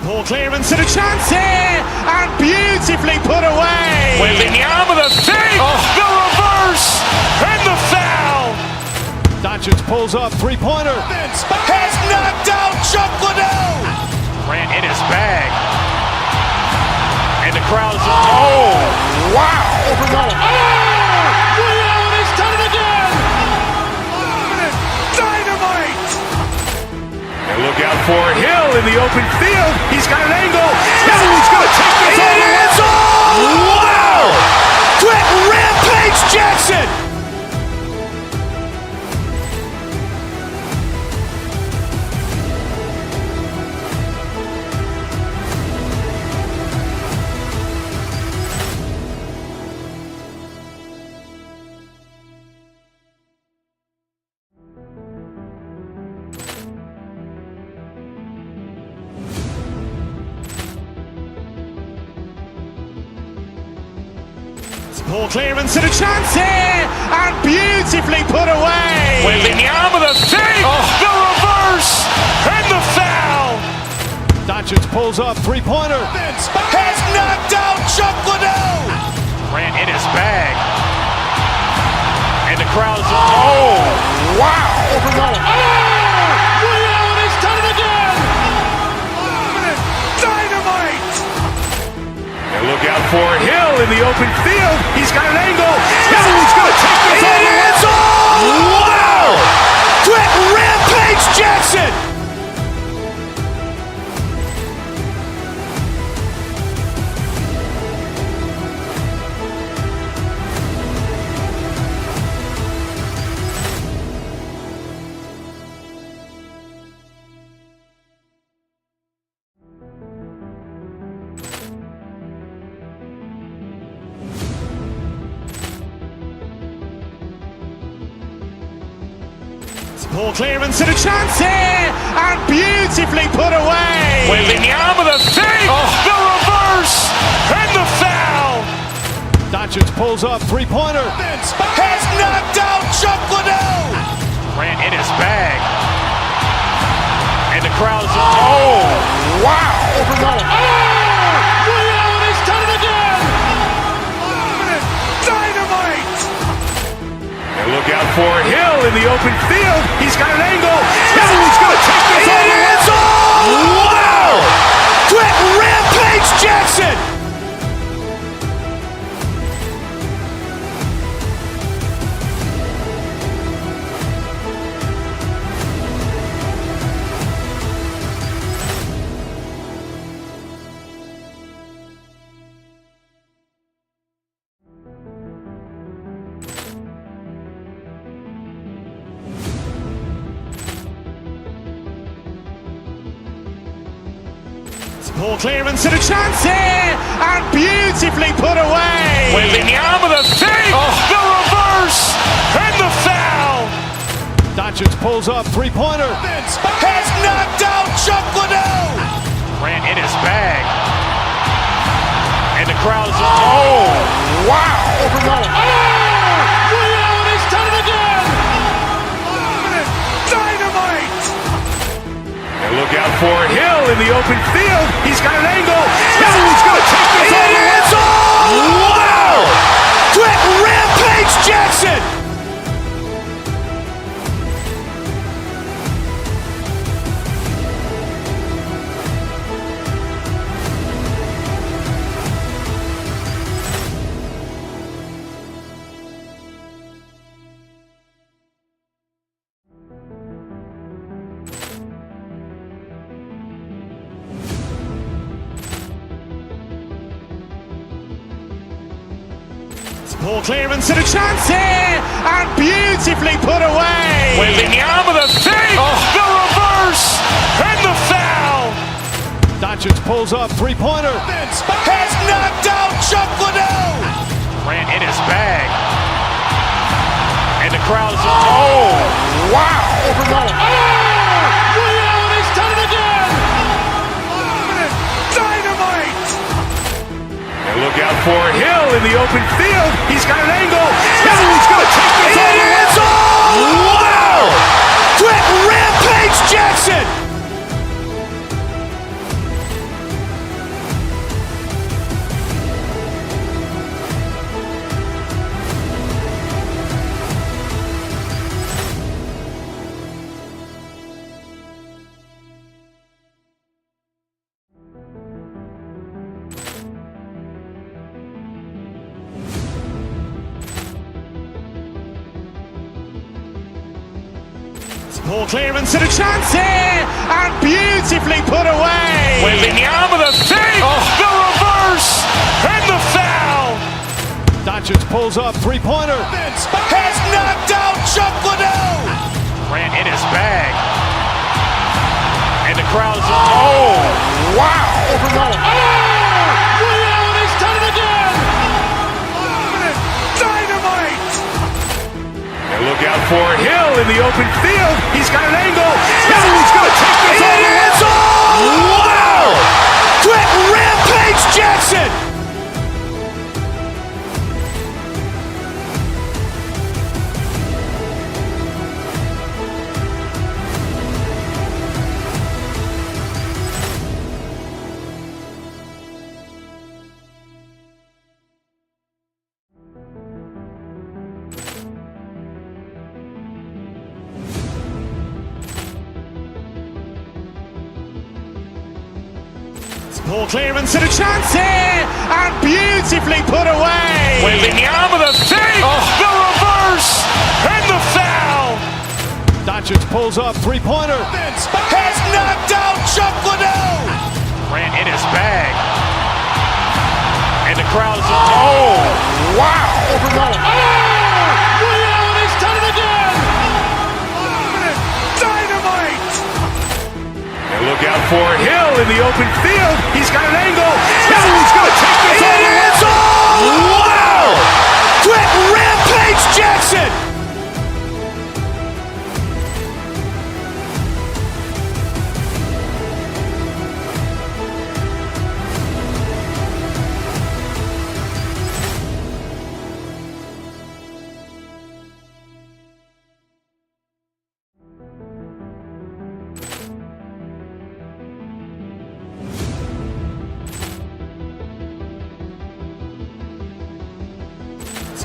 Ball clearance and a chance here, and beautifully put away. Wembanyama the save, the reverse, and the foul. Doncic pulls up, three-pointer. Has knocked out Chuck Liddell. Grant in his bag. And the crowd is, oh, wow. Ray Allen has done it again. Dynamite. And look out for Hill in the open field. He's got an angle. He's going to take this all the way. Wow. Quick Rampage Jackson. Ball clearance and a chance here, and beautifully put away. Wembanyama the save, the reverse, and the foul. Doncic pulls up, three-pointer. Has knocked out Chuck Liddell. Grant in his bag. And the crowd is, oh, wow. Ray Allen has done it again. for Hill in the open field. He's got an angle. Hill's going to take this all the way. Wow! Quick rampage Jackson! Ball clearance and a chance here, and beautifully put away. Wembanyama the fake, the reverse, and the foul. Doncic pulls up, three-pointer. Has knocked out Chuck Liddell. Grant in his bag. And the crowd is, oh, wow. Ray Allen has done it again. Dynamite. And look out for Hill in the open field. He's got an angle. Hill's going to take this all the way. Wow. Quick rampage Jackson. Ball clearance and a chance here, and beautifully put away. Wembanyama the fake, the reverse, and the foul. Doncic pulls up, three-pointer. Has knocked out Chuck Liddell. Grant in his bag. And the crowd is, oh, wow. Ray Allen has done it again. Dynamite. And look out for Hill in the open field. He's got an angle. Hill's going to take this all the way. Wow. Quick rampage Jackson. Ball clearance and a chance here, and beautifully put away. Wembanyama the fake, the reverse, and the foul. Doncic pulls up, three-pointer. Has knocked out Chuck Liddell. Grant in his bag. And the crowd is, oh, wow. Ray Allen has done it again. Dynamite. And look out for Hill in the open field. He's got an angle. Hill's going to take this all the way. Wow. Quick rampage Jackson. Ball clearance and a chance here, and beautifully put away. Wembanyama the fake, the reverse, and the foul. Doncic pulls up, three-pointer. Has knocked out Chuck Liddell. Grant in his bag. And the crowd is, oh, wow. Ray Allen has done it again. Dynamite. And look out for Hill in the open field. He's got an angle. Hill's going to take this all the way. Wow. Quick rampage Jackson. Ball clearance and a chance here, and beautifully put away. Wembanyama the save, the reverse, and the foul. Doncic pulls up, three-pointer. Has knocked out Chuck Liddell. Grant in his bag. And the crowd is... Oh, wow. Ray Allen has done it again. Dynamite. And look out for Hill in the open field. He's got an angle. Hill's going to take this all the way. Wow. Quick rampage Jackson.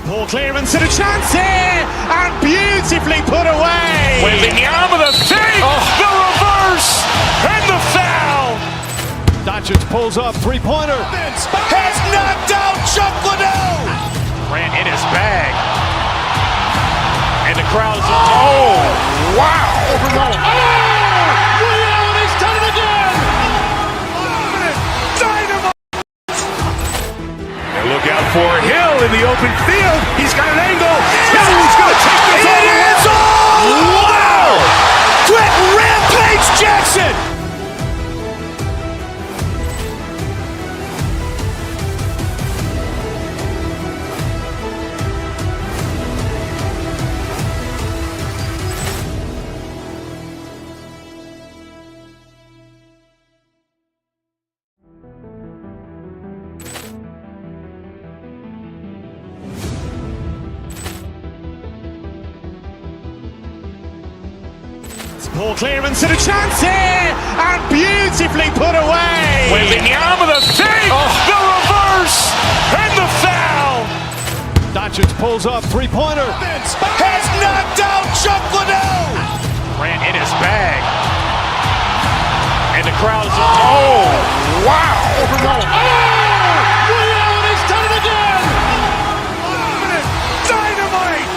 Ball clearance and a chance here, and beautifully put away. Wembanyama the save, the reverse, and the foul. Doncic pulls up, three-pointer. Has knocked out Chuck Liddell. Grant in his bag. And the crowd is... Oh, wow. Ray Allen has done it again. Dynamite. And look out for Hill in the open field. He's got an angle. Hill's going to take this all the way. Wow. Quick rampage Jackson. Ball clearance and a chance here, and beautifully put away. Wembanyama the save, the reverse, and the foul. Doncic pulls up, three-pointer. Has knocked out Chuck Liddell. Grant in his bag. And the crowd is... Oh, wow. Ray Allen has done it again. Dynamite.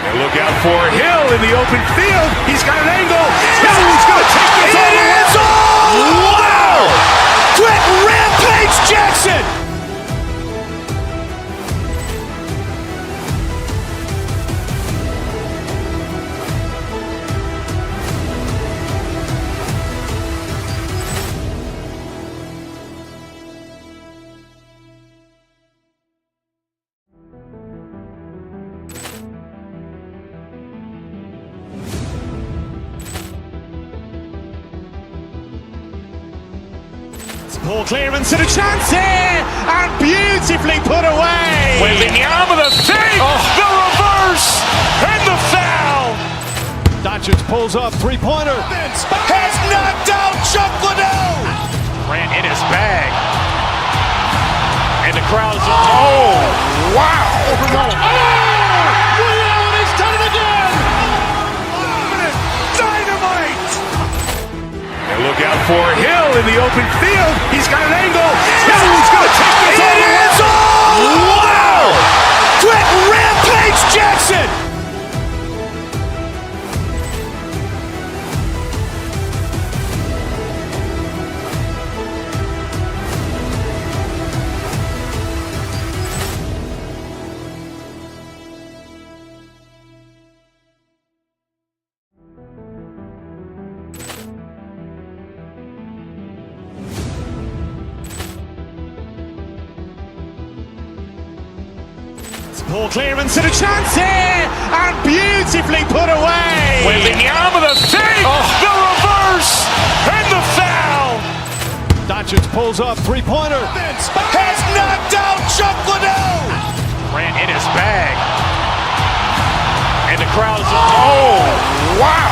And look out for Hill in the open field. He's got an angle. Hill's going to take this all the way. Wow. Quick rampage Jackson. Ball clearance and a chance here, and beautifully put away. Wembanyama the save, the reverse, and the foul. Doncic pulls up, three-pointer. Has knocked out Chuck Liddell. Grant in his bag. And the crowd is... Oh, wow. Ray Allen has done it again. Dynamite. And look out for Hill in the open field. He's got an angle. Hill's going to take this all the way. Wow. Quick rampage Jackson. Ball clearance and a chance here, and beautifully put away. Wembanyama the save, the reverse, and the foul. Doncic pulls up, three-pointer. Has knocked out Chuck Liddell. Grant in his bag. And the crowd is... Oh, wow.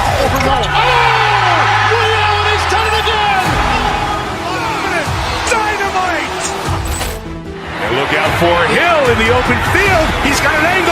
Ray Allen has done it again. Dynamite. And look out for Hill in the open field. He's got an angle.